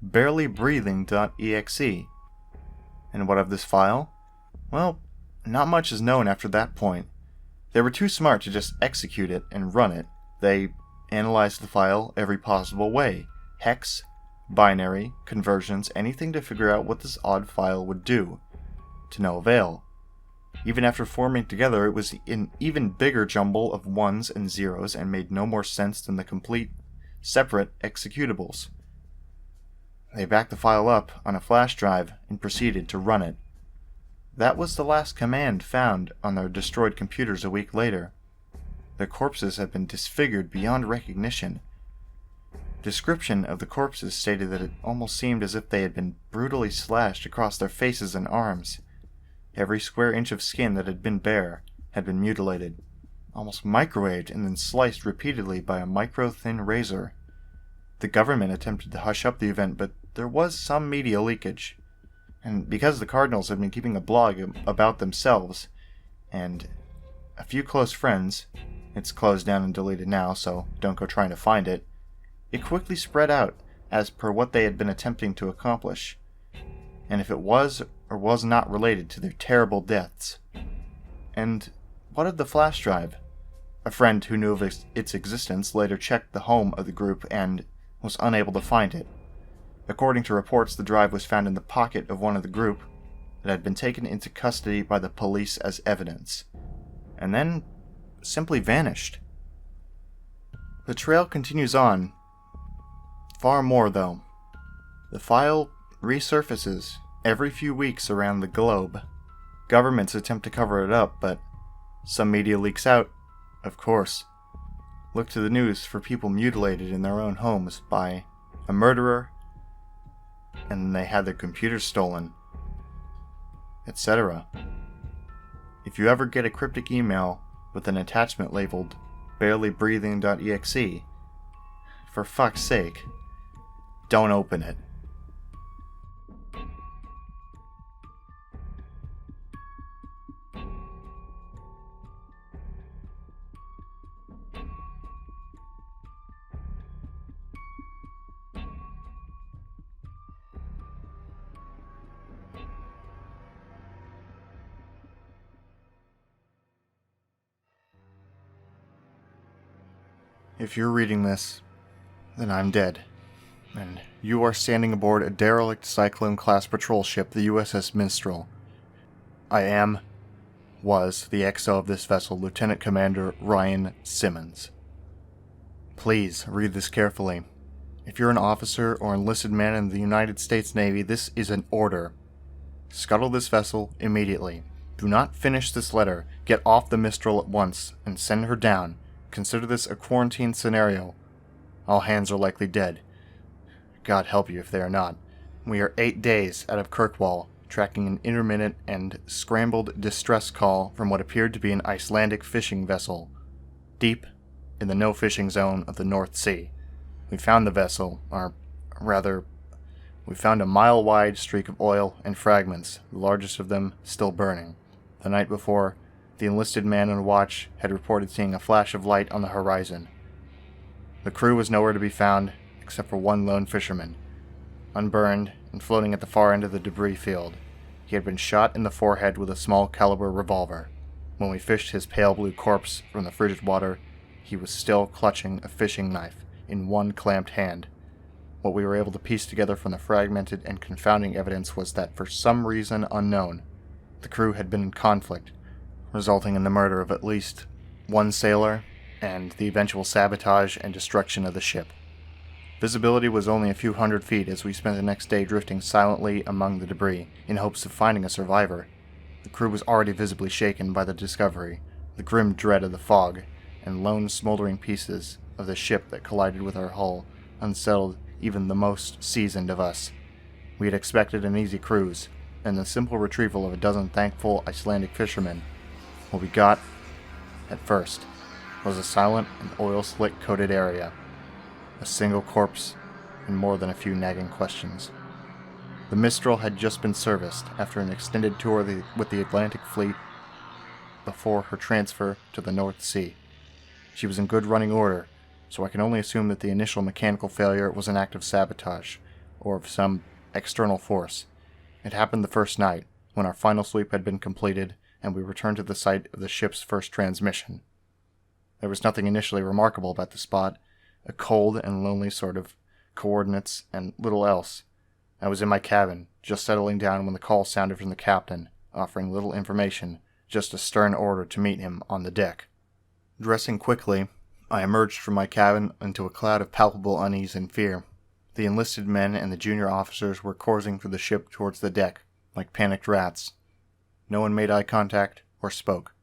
barelybreathing.exe. And what of this file? Well, not much is known after that point. They were too smart to just execute it and run it. They analyzed the file every possible way: hex, binary, conversions, anything to figure out what this odd file would do. To no avail. Even after forming together, it was an even bigger jumble of 1s and 0s and made no more sense than the complete, separate executables. They backed the file up on a flash drive and proceeded to run it. That was the last command found on their destroyed computers a week later. Their corpses had been disfigured beyond recognition. Description of the corpses stated that it almost seemed as if they had been brutally slashed across their faces and arms. Every square inch of skin that had been bare had been mutilated, almost microwaved and then sliced repeatedly by a micro-thin razor. The government attempted to hush up the event, but there was some media leakage. And because the Cardinals had been keeping a blog about themselves, and a few close friends, it's closed down and deleted now, so don't go trying to find it, it quickly spread out as per what they had been attempting to accomplish, and if it was or was not related to their terrible deaths. And what of the flash drive? A friend who knew of its existence later checked the home of the group and was unable to find it. According to reports, the drive was found in the pocket of one of the group that had been taken into custody by the police as evidence, and then simply vanished. The trail continues on. Far more, though. The file resurfaces every few weeks around the globe. Governments attempt to cover it up, but some media leaks out, of course. Look to the news for people mutilated in their own homes by a murderer, and they had their computers stolen, etc. If you ever get a cryptic email with an attachment labeled barelybreathing.exe. For fuck's sake, don't open it. If you're reading this, then I'm dead. And you are standing aboard a derelict Cyclone-class patrol ship, the USS Minstrel. I was the XO of this vessel, Lieutenant Commander Ryan Simmons. Please read this carefully. If you're an officer or enlisted man in the United States Navy, this is an order. Scuttle this vessel immediately. Do not finish this letter. Get off the Mistral at once and send her down. Consider this a quarantine scenario. All hands are likely dead. God help you if they are not. We are 8 days out of Kirkwall, tracking an intermittent and scrambled distress call from what appeared to be an Icelandic fishing vessel, deep in the no-fishing zone of the North Sea. We found the vessel, we found a mile-wide streak of oil and fragments, the largest of them still burning. The night before, the enlisted man on watch had reported seeing a flash of light on the horizon. The crew was nowhere to be found, except for one lone fisherman, unburned and floating at the far end of the debris field. He had been shot in the forehead with a small caliber revolver. When we fished his pale blue corpse from the frigid water, he was still clutching a fishing knife in one clamped hand. What we were able to piece together from the fragmented and confounding evidence was that, for some reason unknown, the crew had been in conflict, resulting in the murder of at least one sailor and the eventual sabotage and destruction of the ship. Visibility was only a few hundred feet as we spent the next day drifting silently among the debris in hopes of finding a survivor. The crew was already visibly shaken by the discovery, the grim dread of the fog, and lone smoldering pieces of the ship that collided with our hull unsettled even the most seasoned of us. We had expected an easy cruise, and the simple retrieval of a dozen thankful Icelandic fishermen. What we got, at first, was a silent and oil-slick-coated area, a single corpse, and more than a few nagging questions. The Mistral had just been serviced after an extended tour with the Atlantic Fleet before her transfer to the North Sea. She was in good running order, so I can only assume that the initial mechanical failure was an act of sabotage, or of some external force. It happened the first night, when our final sweep had been completed, and we returned to the site of the ship's first transmission. There was nothing initially remarkable about the spot, a cold and lonely sort of coordinates and little else. I was in my cabin, just settling down when the call sounded from the captain, offering little information, just a stern order to meet him on the deck. Dressing quickly, I emerged from my cabin into a cloud of palpable unease and fear. The enlisted men and the junior officers were coursing through the ship towards the deck, like panicked rats. No one made eye contact or spoke.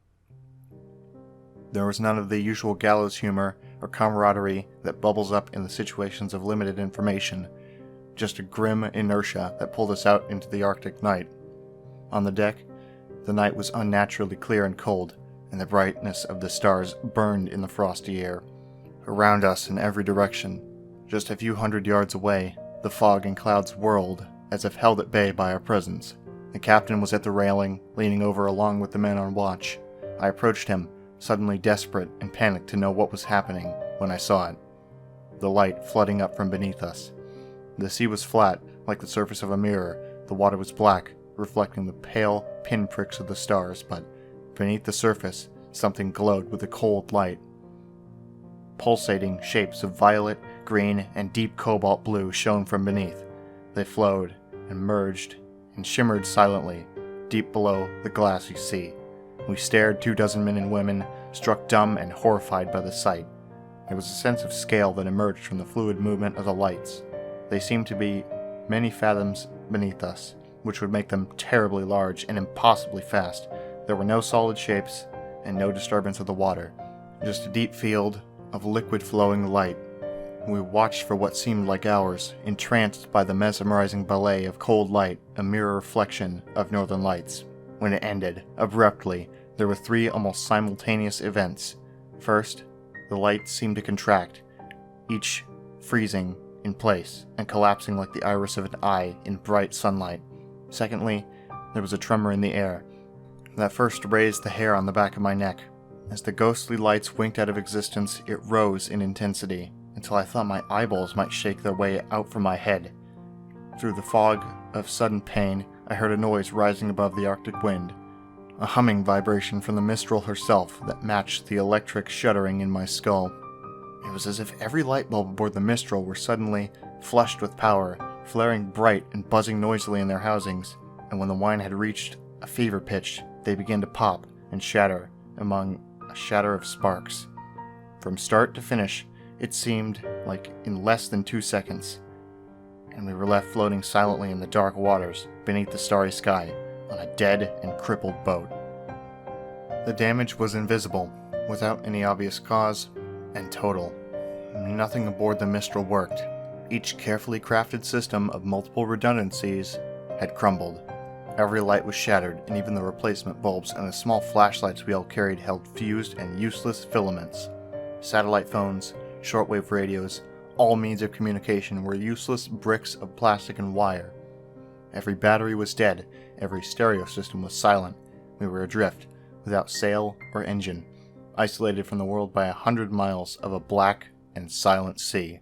There was none of the usual gallows humor or camaraderie that bubbles up in the situations of limited information, just a grim inertia that pulled us out into the Arctic night. On the deck, the night was unnaturally clear and cold, and the brightness of the stars burned in the frosty air. Around us in every direction, just a few hundred yards away, the fog and clouds whirled, as if held at bay by our presence. The captain was at the railing, leaning over along with the men on watch. I approached him, suddenly desperate and panicked to know what was happening, when I saw it. The light flooding up from beneath us. The sea was flat, like the surface of a mirror. The water was black, reflecting the pale pinpricks of the stars, but beneath the surface, something glowed with a cold light. Pulsating shapes of violet, green, and deep cobalt blue shone from beneath. They flowed and merged and shimmered silently, deep below the glassy sea. We stared, 24 men and women, struck dumb and horrified by the sight. There was a sense of scale that emerged from the fluid movement of the lights. They seemed to be many fathoms beneath us, which would make them terribly large and impossibly fast. There were no solid shapes and no disturbance of the water, just a deep field of liquid flowing light. We watched for what seemed like hours, entranced by the mesmerizing ballet of cold light, a mirror reflection of northern lights. When it ended, abruptly, there were 3 almost simultaneous events. First, The lights seemed to contract, each freezing in place and collapsing like the iris of an eye in bright sunlight. Secondly, there was a tremor in the air that first raised the hair on the back of my neck. As the ghostly lights winked out of existence, it rose in intensity until I thought my eyeballs might shake their way out from my head. Through the fog of sudden pain, I heard a noise rising above the Arctic wind, a humming vibration from the Mistral herself that matched the electric shuddering in my skull. It was as if every light bulb aboard the Mistral were suddenly flushed with power, flaring bright and buzzing noisily in their housings, and when the wine had reached a fever pitch, they began to pop and shatter among a shatter of sparks. From start to finish, it seemed like in less than 2 seconds, and we were left floating silently in the dark waters beneath the starry sky on a dead and crippled boat. The damage was invisible, without any obvious cause, and total. Nothing aboard the Mistral worked. Each carefully crafted system of multiple redundancies had crumbled. Every light was shattered, and even the replacement bulbs and the small flashlights we all carried held fused and useless filaments. Satellite phones, shortwave radios, all means of communication were useless bricks of plastic and wire. Every battery was dead, every stereo system was silent. We were adrift, without sail or engine, isolated from the world by 100 miles of a black and silent sea.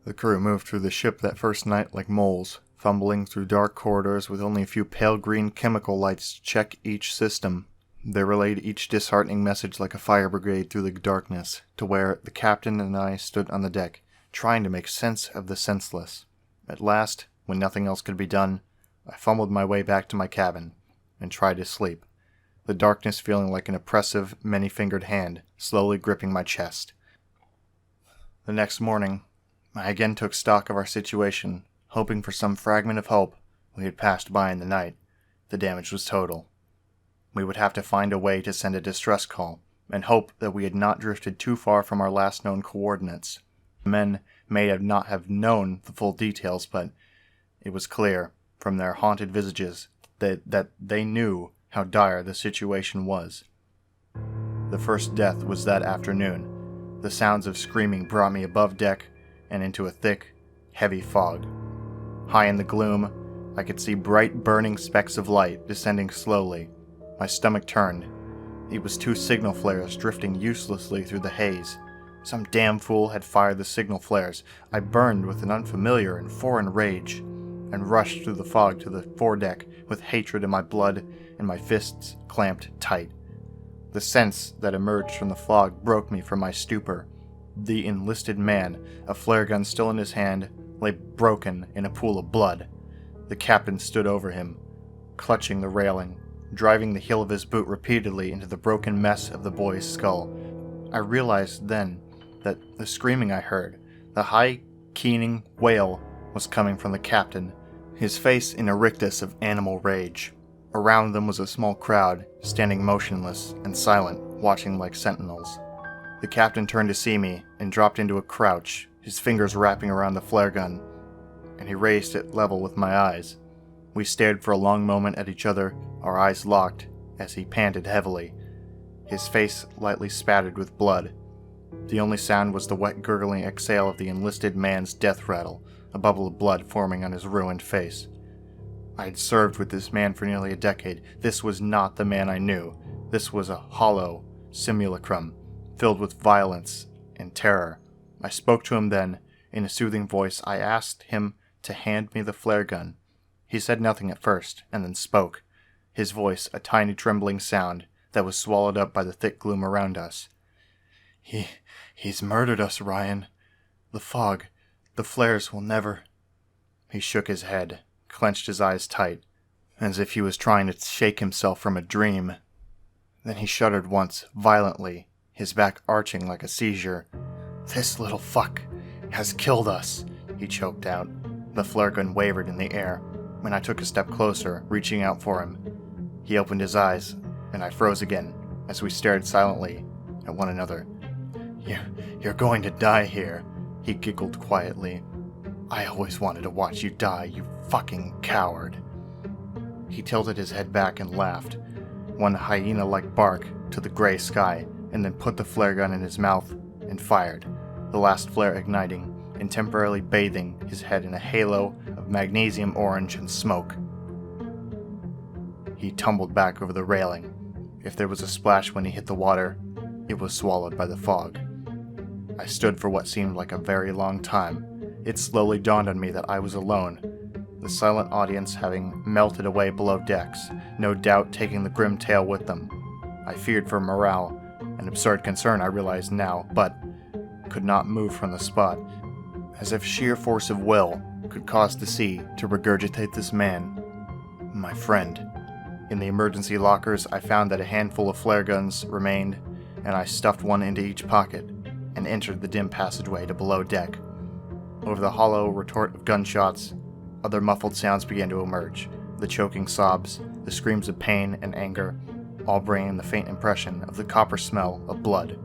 The crew moved through the ship that first night like moles, fumbling through dark corridors with only a few pale green chemical lights to check each system. They relayed each disheartening message like a fire brigade through the darkness, to where the captain and I stood on the deck, trying to make sense of the senseless. At last, when nothing else could be done, I fumbled my way back to my cabin and tried to sleep, the darkness feeling like an oppressive, many-fingered hand slowly gripping my chest. The next morning, I again took stock of our situation, hoping for some fragment of hope we had passed by in the night. The damage was total. We would have to find a way to send a distress call, and hope that we had not drifted too far from our last known coordinates. The men may not have known the full details, but it was clear, from their haunted visages, that they knew how dire the situation was. The first death was that afternoon. The sounds of screaming brought me above deck and into a thick, heavy fog. High in the gloom, I could see bright burning specks of light descending slowly. My stomach turned. It was 2 signal flares drifting uselessly through the haze. Some damn fool had fired the signal flares. I burned with an unfamiliar and foreign rage, and rushed through the fog to the foredeck with hatred in my blood and my fists clamped tight. The sense that emerged from the fog broke me from my stupor. The enlisted man, a flare gun still in his hand, lay broken in a pool of blood. The captain stood over him, clutching the railing, driving the heel of his boot repeatedly into the broken mess of the boy's skull. I realized then that the screaming I heard, the high, keening wail, was coming from the captain, his face in a rictus of animal rage. Around them was a small crowd, standing motionless and silent, watching like sentinels. The captain turned to see me and dropped into a crouch, his fingers wrapping around the flare gun, and he raised it level with my eyes. We stared for a long moment at each other, our eyes locked, as he panted heavily, his face lightly spattered with blood. The only sound was the wet gurgling exhale of the enlisted man's death rattle, a bubble of blood forming on his ruined face. I had served with this man for nearly a decade. This was not the man I knew. This was a hollow simulacrum, filled with violence and terror. I spoke to him then. In a soothing voice, I asked him to hand me the flare gun. He said nothing at first, and then spoke, his voice a tiny trembling sound that was swallowed up by the thick gloom around us. He's murdered us, Ryan. The fog, the flares will never... He shook his head, clenched his eyes tight, as if he was trying to shake himself from a dream. Then he shuddered once, violently, his back arching like a seizure. "This little fuck has killed us," he choked out. The flare gun wavered in the air. When I took a step closer, reaching out for him, he opened his eyes, and I froze again, as we stared silently at one another. You're going to die here," he giggled quietly. "I always wanted to watch you die, you fucking coward." He tilted his head back and laughed, one hyena-like bark to the gray sky, and then put the flare gun in his mouth and fired, the last flare igniting and temporarily bathing his head in a halo of magnesium orange and smoke. He tumbled back over the railing. If there was a splash when he hit the water, it was swallowed by the fog. I stood for what seemed like a very long time. It slowly dawned on me that I was alone, the silent audience having melted away below decks, no doubt taking the grim tale with them. I feared for morale, an absurd concern I realized now, but could not move from the spot, as if sheer force of will could cause the sea to regurgitate this man, my friend. In the emergency lockers, I found that a handful of flare guns remained, and I stuffed one into each pocket and entered the dim passageway to below deck. Over the hollow retort of gunshots, other muffled sounds began to emerge, the choking sobs, the screams of pain and anger, all bringing the faint impression of the copper smell of blood.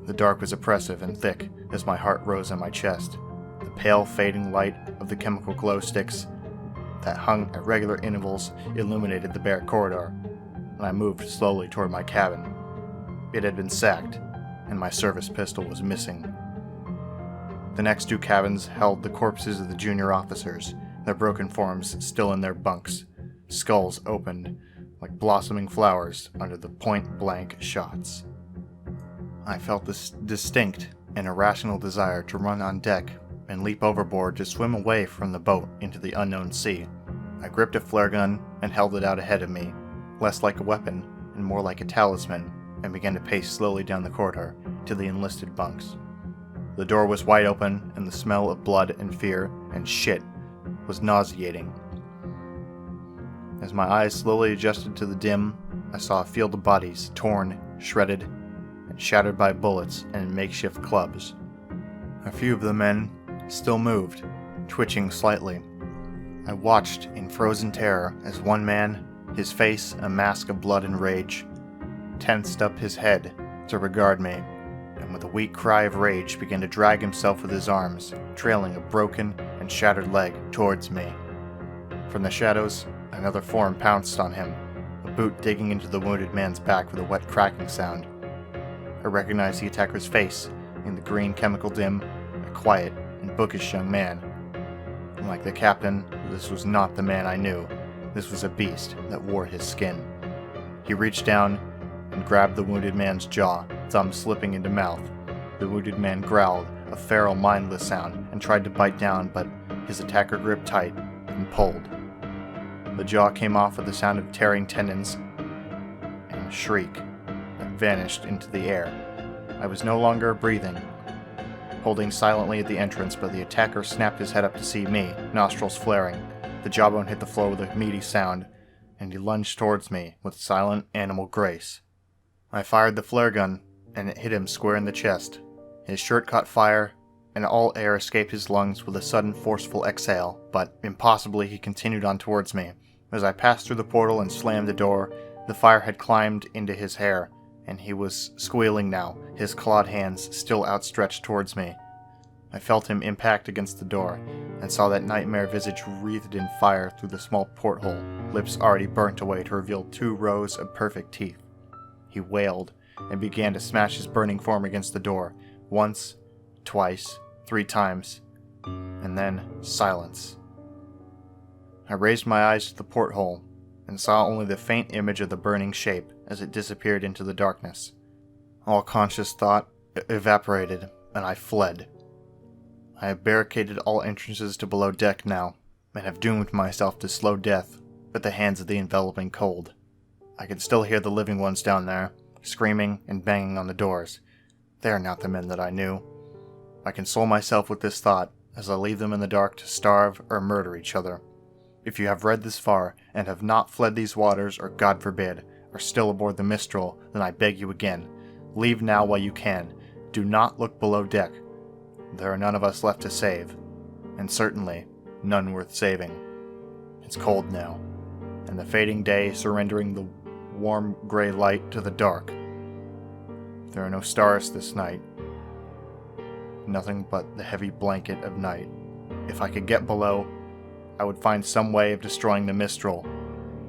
The dark was oppressive and thick as my heart rose in my chest. The pale fading light of the chemical glow sticks that hung at regular intervals illuminated the bare corridor, and I moved slowly toward my cabin. It had been sacked, and my service pistol was missing. The next two cabins held the corpses of the junior officers, their broken forms still in their bunks, skulls opened like blossoming flowers under the point-blank shots. I felt this distinct and irrational desire to run on deck and leap overboard to swim away from the boat into the unknown sea. I gripped a flare gun and held it out ahead of me, less like a weapon and more like a talisman, and began to pace slowly down the corridor to the enlisted bunks. The door was wide open, and the smell of blood and fear and shit was nauseating. As my eyes slowly adjusted to the dim, I saw a field of bodies, torn, shredded, and shattered by bullets and makeshift clubs. A few of the men still moved, twitching slightly. I watched in frozen terror as one man, his face a mask of blood and rage, tensed up his head to regard me, and with a weak cry of rage began to drag himself with his arms, trailing a broken and shattered leg towards me. From the shadows, another form pounced on him, a boot digging into the wounded man's back with a wet cracking sound. I recognized the attacker's face in the green chemical dim, a quiet and bookish young man. And like the captain, this was not the man I knew. This was a beast that wore his skin. He reached down and grabbed the wounded man's jaw, thumb slipping into mouth. The wounded man growled, a feral, mindless sound, and tried to bite down, but his attacker gripped tight and pulled. The jaw came off with the sound of tearing tendons and a shriek that vanished into the air. I was no longer breathing, holding silently at the entrance, but the attacker snapped his head up to see me, nostrils flaring. The jawbone hit the floor with a meaty sound, and he lunged towards me with silent animal grace. I fired the flare gun, and it hit him square in the chest. His shirt caught fire, and all air escaped his lungs with a sudden forceful exhale, but impossibly he continued on towards me. As I passed through the portal and slammed the door, the fire had climbed into his hair, and he was squealing now, his clawed hands still outstretched towards me. I felt him impact against the door, and saw that nightmare visage wreathed in fire through the small porthole, lips already burnt away to reveal 2 rows of perfect teeth. He wailed, and began to smash his burning form against the door, once, twice, 3 times, and then silence. I raised my eyes to the porthole, and saw only the faint image of the burning shape as it disappeared into the darkness. All conscious thought evaporated, and I fled. I have barricaded all entrances to below deck now, and have doomed myself to slow death at the hands of the enveloping cold. I can still hear the living ones down there, screaming and banging on the doors. They are not the men that I knew. I console myself with this thought as I leave them in the dark to starve or murder each other. If you have read this far and have not fled these waters, or God forbid, are still aboard the Mistral, then I beg you again, leave now while you can. Do not look below deck. There are none of us left to save, and certainly none worth saving. It's cold now, and the fading day surrendering the warm gray light to the dark. There are no stars this night. Nothing but the heavy blanket of night. If I could get below, I would find some way of destroying the Mistral,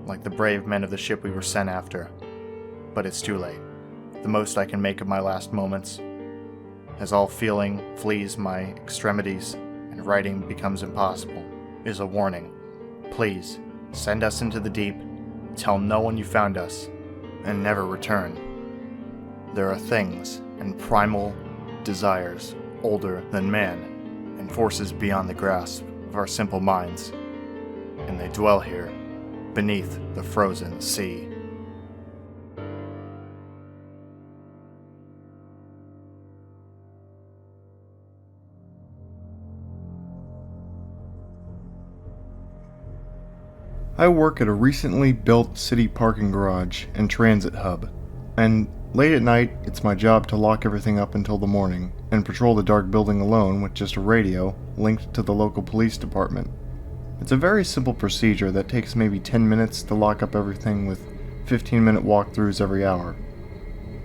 like the brave men of the ship we were sent after. But it's too late. The most I can make of my last moments as all feeling flees my extremities and writing becomes impossible, is a warning. Please, send us into the deep, tell no one you found us, and never return. There are things and primal desires older than man, and forces beyond the grasp of our simple minds, and they dwell here, beneath the frozen sea. I work at a recently built city parking garage and transit hub, and late at night it's my job to lock everything up until the morning and patrol the dark building alone with just a radio linked to the local police department. It's a very simple procedure that takes maybe 10 minutes to lock up everything with 15-minute walkthroughs every hour.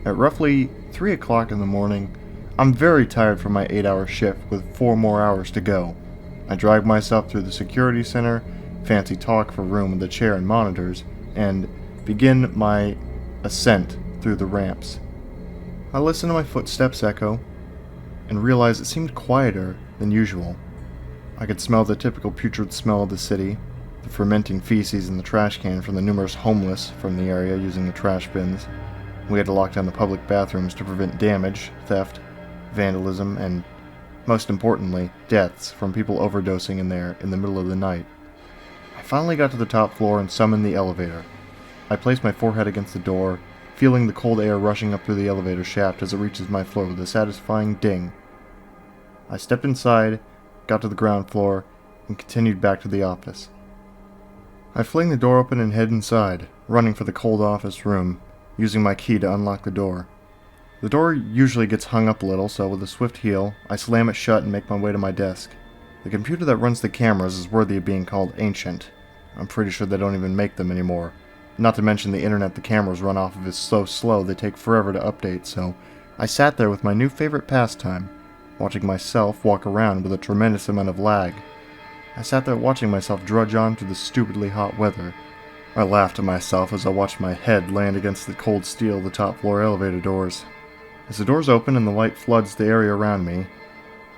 At roughly 3 o'clock in the morning, I'm very tired from my 8-hour shift with 4 more hours to go. I drag myself through the security center, fancy talk for room with a chair and monitors, and begin my ascent through the ramps. I listen to my footsteps echo and realize it seemed quieter than usual. I could smell the typical putrid smell of the city, the fermenting feces in the trash can from the numerous homeless from the area using the trash bins. We had to lock down the public bathrooms to prevent damage, theft, vandalism, and, most importantly, deaths from people overdosing in there in the middle of the night. I finally got to the top floor and summoned the elevator. I placed my forehead against the door, feeling the cold air rushing up through the elevator shaft as it reaches my floor with a satisfying ding. I stepped inside, got to the ground floor, and continued back to the office. I fling the door open and head inside, running for the cold office room, using my key to unlock the door. The door usually gets hung up a little, so with a swift heel, I slam it shut and make my way to my desk. The computer that runs the cameras is worthy of being called ancient. I'm pretty sure they don't even make them anymore. Not to mention the internet the cameras run off of is so slow they take forever to update, so I sat there with my new favorite pastime, watching myself walk around with a tremendous amount of lag. I sat there watching myself drudge on through the stupidly hot weather. I laughed at myself as I watched my head land against the cold steel of the top floor elevator doors. As the doors open and the light floods the area around me,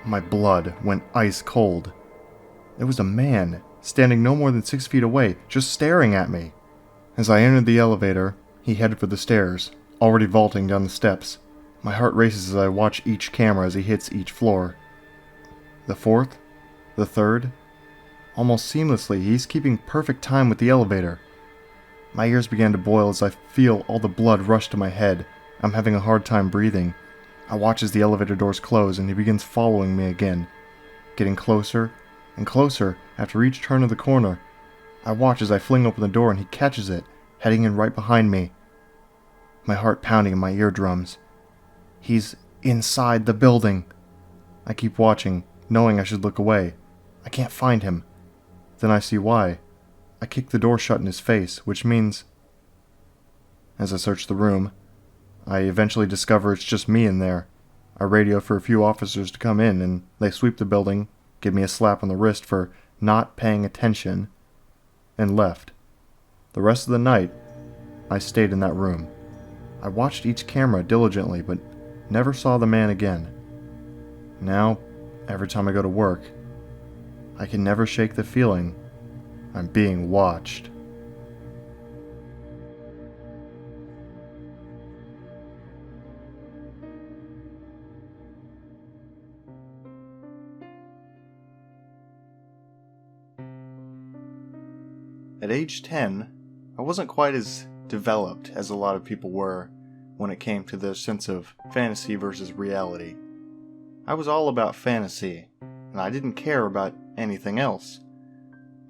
my blood went ice cold. There was a man standing no more than 6 feet away, just staring at me. As I entered the elevator, he headed for the stairs, already vaulting down the steps. My heart races as I watch each camera as he hits each floor. The fourth, the third. Almost seamlessly, he's keeping perfect time with the elevator. My ears began to boil as I feel all the blood rush to my head. I'm having a hard time breathing. I watch as the elevator doors close and he begins following me again, getting closer and closer after each turn of the corner. I watch as I fling open the door and he catches it, heading in right behind me. My heart pounding in my eardrums. He's inside the building. I keep watching, knowing I should look away. I can't find him. Then I see why. I kick the door shut in his face, which means... As I search the room, I eventually discover it's just me in there. I radio for a few officers to come in, and they sweep the building, give me a slap on the wrist for not paying attention, and left. The rest of the night, I stayed in that room. I watched each camera diligently, but never saw the man again. Now, every time I go to work, I can never shake the feeling I'm being watched. At age 10, I wasn't quite as developed as a lot of people were when it came to their sense of fantasy versus reality. I was all about fantasy, and I didn't care about anything else.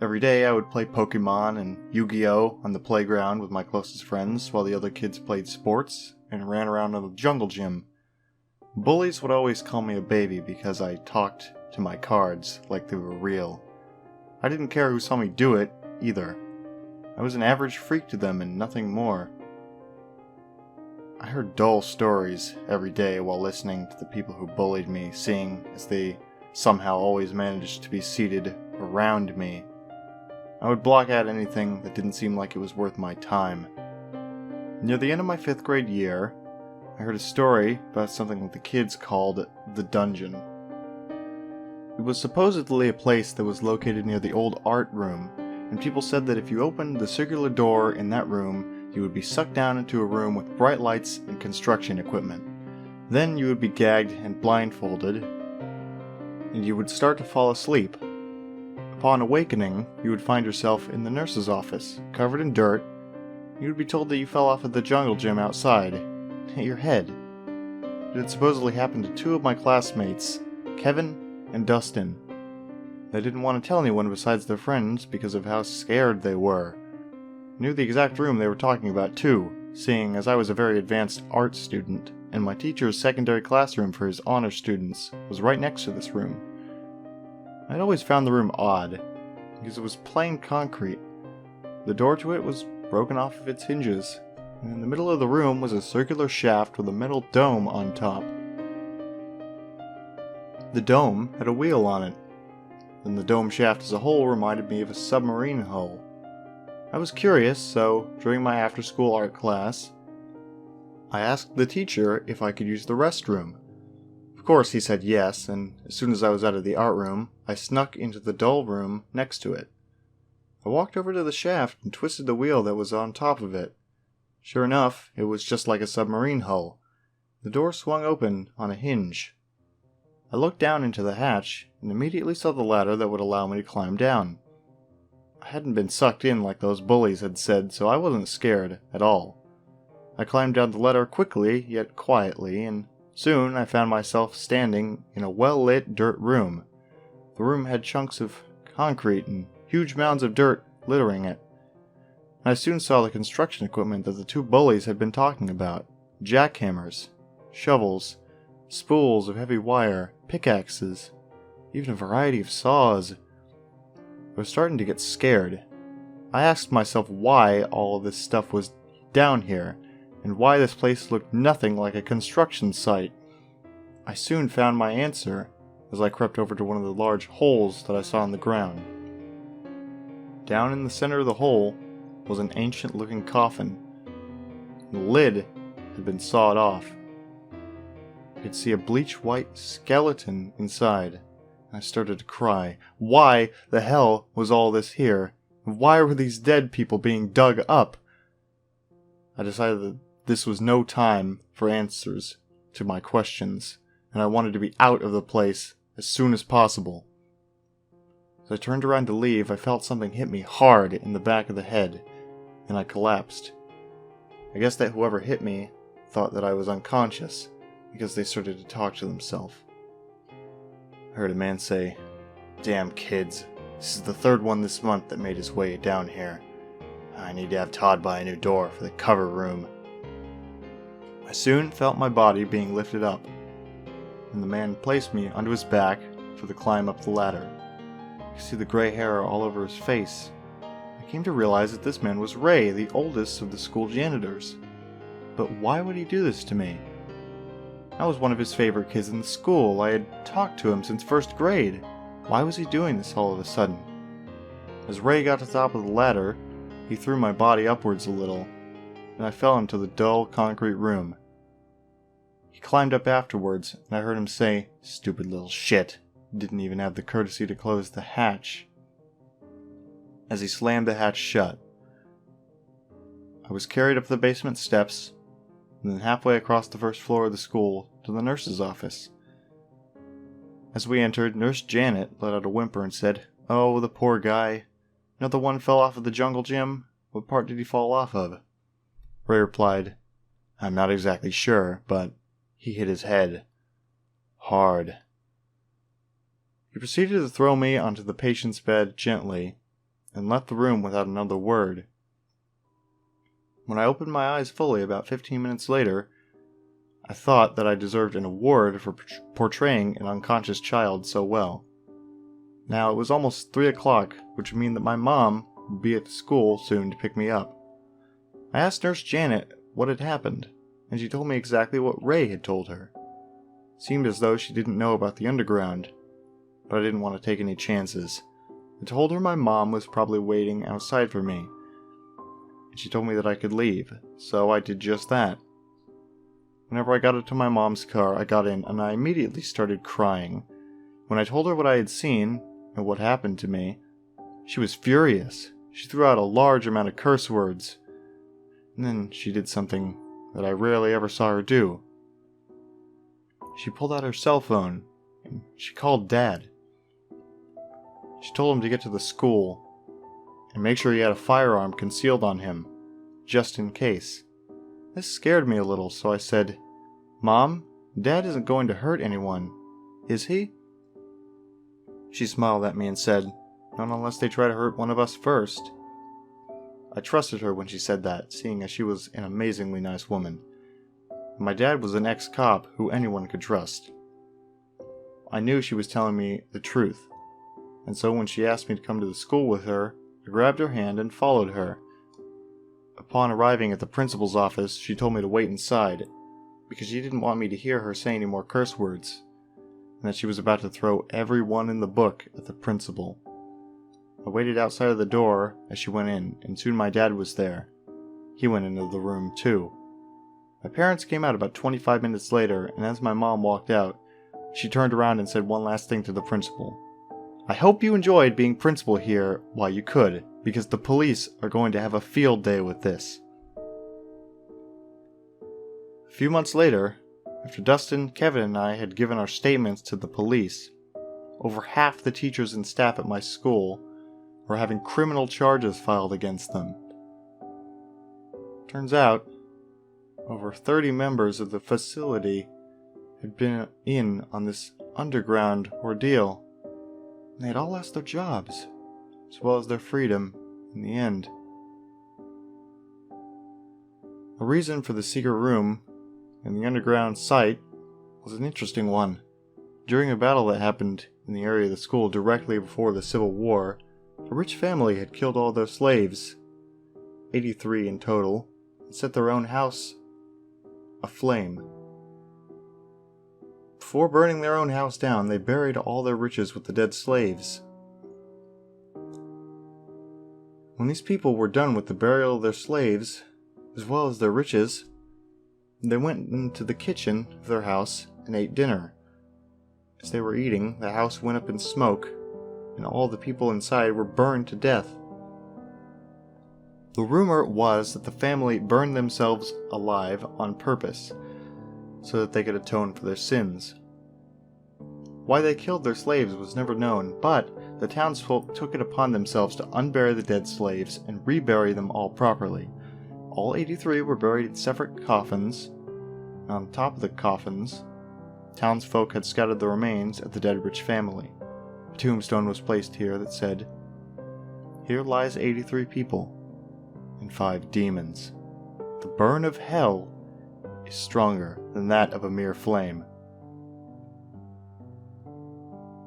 Every day I would play Pokemon and Yu-Gi-Oh! On the playground with my closest friends while the other kids played sports and ran around in the jungle gym. Bullies would always call me a baby because I talked to my cards like they were real. I didn't care who saw me do it, either. I was an average freak to them and nothing more. I heard dull stories every day while listening to the people who bullied me, seeing as they somehow always managed to be seated around me. I would block out anything that didn't seem like it was worth my time. Near the end of my 5th grade year, I heard a story about something that the kids called the dungeon. It was supposedly a place that was located near the old art room, and people said that if you opened the circular door in that room, you would be sucked down into a room with bright lights and construction equipment. Then you would be gagged and blindfolded, and you would start to fall asleep. Upon awakening, you would find yourself in the nurse's office, covered in dirt. You would be told that you fell off at the jungle gym outside, and hit your head. It had supposedly happened to two of my classmates, Kevin and Dustin. They didn't want to tell anyone besides their friends because of how scared they were. I knew the exact room they were talking about too, seeing as I was a very advanced art student, and my teacher's secondary classroom for his honor students was right next to this room. I'd always found the room odd, because it was plain concrete. The door to it was broken off of its hinges, and in the middle of the room was a circular shaft with a metal dome on top. The dome had a wheel on it, and the dome shaft as a whole reminded me of a submarine hull. I was curious, so during my after-school art class, I asked the teacher if I could use the restroom. Of course he said yes, and as soon as I was out of the art room, I snuck into the doll room next to it. I walked over to the shaft and twisted the wheel that was on top of it. Sure enough, it was just like a submarine hull. The door swung open on a hinge. I looked down into the hatch and immediately saw the ladder that would allow me to climb down. I hadn't been sucked in like those bullies had said, so I wasn't scared at all. I climbed down the ladder quickly, yet quietly, and soon I found myself standing in a well-lit dirt room. The room had chunks of concrete and huge mounds of dirt littering it. I soon saw the construction equipment that the two bullies had been talking about. Jackhammers, shovels, spools of heavy wire, pickaxes, even a variety of saws. I was starting to get scared. I asked myself why all of this stuff was down here, and why this place looked nothing like a construction site. I soon found my answer as I crept over to one of the large holes that I saw in the ground. Down in the center of the hole was an ancient-looking coffin. The lid had been sawed off. I could see a bleach-white skeleton inside, and I started to cry. Why the hell was all this here? And why were these dead people being dug up? I decided that this was no time for answers to my questions, and I wanted to be out of the place as soon as possible. As I turned around to leave, I felt something hit me hard in the back of the head, and I collapsed. I guess that whoever hit me thought that I was unconscious, because they started to talk to themselves. I heard a man say, "Damn kids, this is the third one this month that made his way down here. I need to have Todd buy a new door for the cover room." I soon felt my body being lifted up, and the man placed me onto his back for the climb up the ladder. I could see the gray hair all over his face. I came to realize that this man was Ray, the oldest of the school janitors. But why would he do this to me? I was one of his favorite kids in the school. I had talked to him since first grade. Why was he doing this all of a sudden? As Ray got to the top of the ladder, he threw my body upwards a little, and I fell into the dull concrete room. He climbed up afterwards, and I heard him say, "Stupid little shit. Didn't even have the courtesy to close the hatch." As he slammed the hatch shut, I was carried up the basement steps, and then halfway across the first floor of the school to the nurse's office. As we entered, Nurse Janet let out a whimper and said, "Oh, the poor guy. Another one fell off of the jungle gym? What part did he fall off of?" Ray replied, "I'm not exactly sure, but he hit his head. Hard." He proceeded to throw me onto the patient's bed gently, and left the room without another word. When I opened my eyes fully about 15 minutes later, I thought that I deserved an award for portraying an unconscious child so well. Now it was almost 3 o'clock, which would mean that my mom would be at the school soon to pick me up. I asked Nurse Janet what had happened, and she told me exactly what Ray had told her. It seemed as though she didn't know about the underground, but I didn't want to take any chances. I told her my mom was probably waiting outside for me, and she told me that I could leave, so I did just that. Whenever I got into my mom's car, I got in and I immediately started crying. When I told her what I had seen and what happened to me, she was furious. She threw out a large amount of curse words. And then she did something that I rarely ever saw her do. She pulled out her cell phone and she called Dad. She told him to get to the school and make sure he had a firearm concealed on him, just in case. This scared me a little, so I said, "Mom, Dad isn't going to hurt anyone, is he?" She smiled at me and said, "Not unless they try to hurt one of us first." I trusted her when she said that, seeing as she was an amazingly nice woman. My dad was an ex-cop who anyone could trust. I knew she was telling me the truth, and so when she asked me to come to the school with her, I grabbed her hand and followed her. Upon arriving at the principal's office, she told me to wait inside, because she didn't want me to hear her say any more curse words, and that she was about to throw everyone in the book at the principal. I waited outside of the door as she went in, and soon my dad was there. He went into the room too. My parents came out about 25 minutes later, and as my mom walked out, she turned around and said one last thing to the principal. "I hope you enjoyed being principal here while you could, because the police are going to have a field day with this." A few months later, after Dustin, Kevin, and I had given our statements to the police, over half the teachers and staff at my school were having criminal charges filed against them. Turns out, over 30 members of the facility had been in on this underground ordeal, and they had all lost their jobs, as well as their freedom in the end. The reason for the secret room in the underground site was an interesting one. During a battle that happened in the area of the school directly before the Civil War, a rich family had killed all their slaves, 83 in total, and set their own house aflame. Before burning their own house down, they buried all their riches with the dead slaves. When these people were done with the burial of their slaves, as well as their riches, they went into the kitchen of their house and ate dinner. As they were eating, the house went up in smoke, and all the people inside were burned to death. The rumor was that the family burned themselves alive on purpose, so that they could atone for their sins. Why they killed their slaves was never known, but the townsfolk took it upon themselves to unbury the dead slaves and rebury them all properly. All 83 were buried in separate coffins, and on top of the coffins, townsfolk had scattered the remains of the dead rich family. A tombstone was placed here that said, "Here lies 83 people and 5 demons. The burn of hell is stronger than that of a mere flame."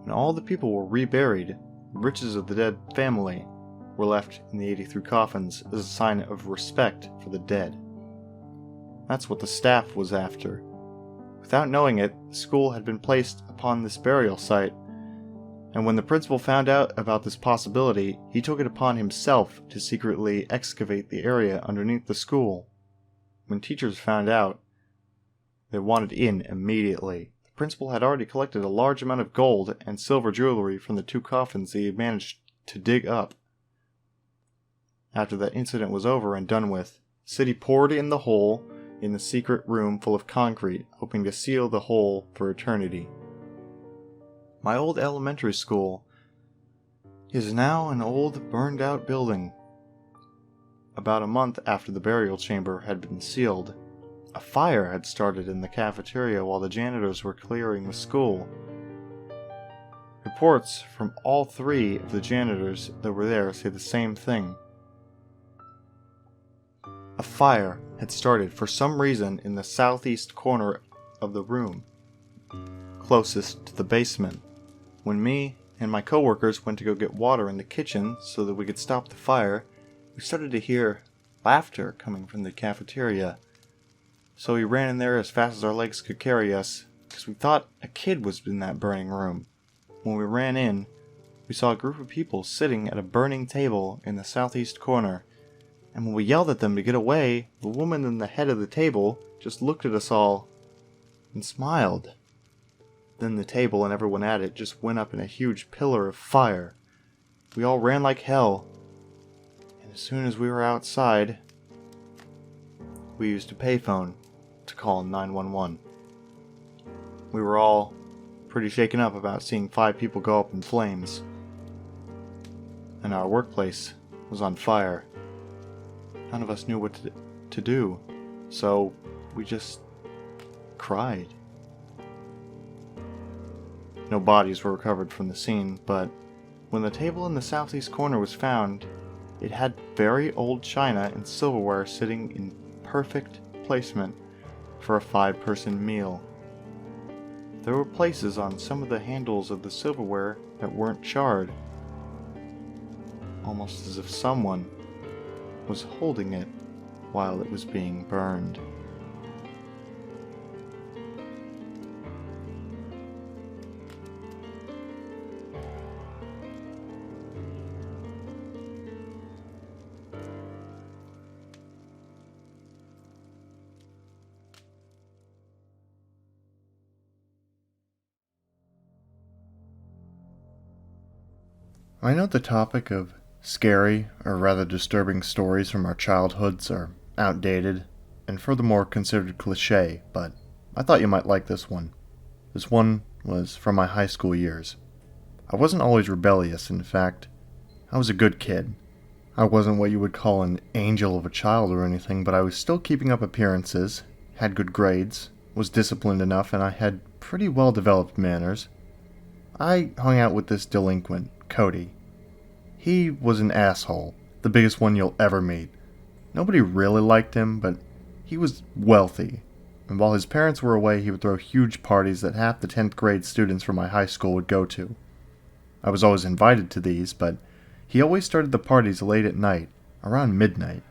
When all the people were reburied, the riches of the dead family were left in the 83 coffins as a sign of respect for the dead. That's what the staff was after. Without knowing it, the school had been placed upon this burial site, and when the principal found out about this possibility, he took it upon himself to secretly excavate the area underneath the school. When teachers found out, they wanted in immediately. The principal had already collected a large amount of gold and silver jewelry from the 2 coffins he had managed to dig up. After that incident was over and done with, the city poured in the hole in the secret room full of concrete, hoping to seal the hole for eternity. My old elementary school is now an old burned-out building. About a month after the burial chamber had been sealed, a fire had started in the cafeteria while the janitors were clearing the school. Reports from all 3 of the janitors that were there say the same thing. A fire had started for some reason in the southeast corner of the room, closest to the basement. When me and my coworkers went to go get water in the kitchen so that we could stop the fire, we started to hear laughter coming from the cafeteria. So we ran in there as fast as our legs could carry us, because we thought a kid was in that burning room. When we ran in, we saw a group of people sitting at a burning table in the southeast corner, and when we yelled at them to get away, the woman in the head of the table just looked at us all and smiled. Then the table and everyone at it just went up in a huge pillar of fire. We all ran like hell, and as soon as we were outside, we used a payphone to call 911. We were all pretty shaken up about seeing 5 people go up in flames, and our workplace was on fire. None of us knew what to do, so we just cried. No bodies were recovered from the scene, but when the table in the southeast corner was found, it had very old china and silverware sitting in perfect placement for a 5-person meal. There were places on some of the handles of the silverware that weren't charred, almost as if someone was holding it while it was being burned. I know the topic of scary, or rather disturbing stories from our childhoods are outdated, and furthermore considered cliché, but I thought you might like this one. This one was from my high school years. I wasn't always rebellious, in fact, I was a good kid. I wasn't what you would call an angel of a child or anything, but I was still keeping up appearances, had good grades, was disciplined enough, and I had pretty well-developed manners. I hung out with this delinquent, Cody. He was an asshole, the biggest one you'll ever meet. Nobody really liked him, but he was wealthy, and while his parents were away, he would throw huge parties that half the 10th grade students from my high school would go to. I was always invited to these, but he always started the parties late at night, around midnight.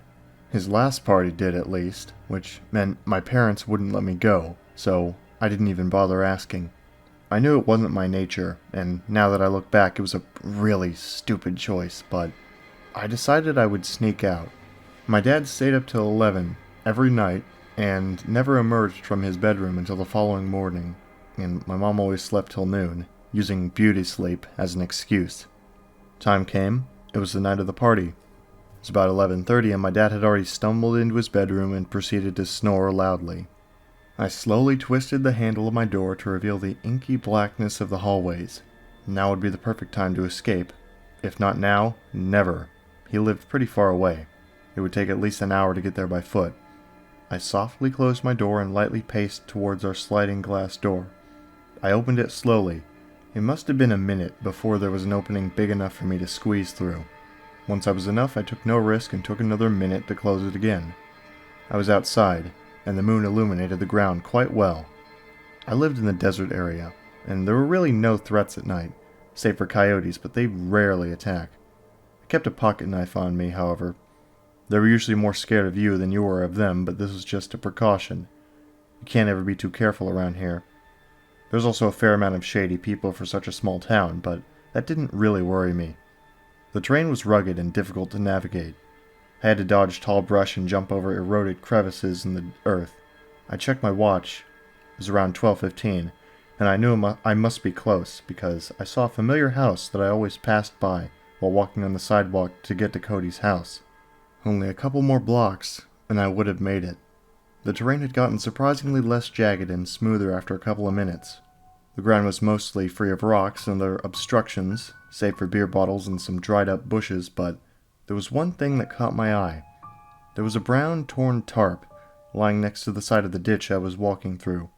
His last party did, at least, which meant my parents wouldn't let me go, so I didn't even bother asking. I knew it wasn't my nature, and now that I look back, it was a really stupid choice, but I decided I would sneak out. My dad stayed up till 11 every night and never emerged from his bedroom until the following morning, and my mom always slept till noon, using beauty sleep as an excuse. Time came, it was the night of the party. It was about 11:30 and my dad had already stumbled into his bedroom and proceeded to snore loudly. I slowly twisted the handle of my door to reveal the inky blackness of the hallways. Now would be the perfect time to escape. If not now, never. He lived pretty far away. It would take at least an hour to get there by foot. I softly closed my door and lightly paced towards our sliding glass door. I opened it slowly. It must have been a minute before there was an opening big enough for me to squeeze through. Once I was enough, I took no risk and took another minute to close it again. I was outside, and the moon illuminated the ground quite well. I lived in the desert area, and there were really no threats at night, save for coyotes, but they rarely attack. I kept a pocket knife on me, however. They were usually more scared of you than you were of them, but this was just a precaution. You can't ever be too careful around here. There's also a fair amount of shady people for such a small town, but that didn't really worry me. The terrain was rugged and difficult to navigate. I had to dodge tall brush and jump over eroded crevices in the earth. I checked my watch. It was around 12:15, and I knew I must be close, because I saw a familiar house that I always passed by while walking on the sidewalk to get to Cody's house. Only a couple more blocks, and I would have made it. The terrain had gotten surprisingly less jagged and smoother after a couple of minutes. The ground was mostly free of rocks and other obstructions, save for beer bottles and some dried-up bushes, but there was one thing that caught my eye. There was a brown, torn tarp lying next to the side of the ditch I was walking through.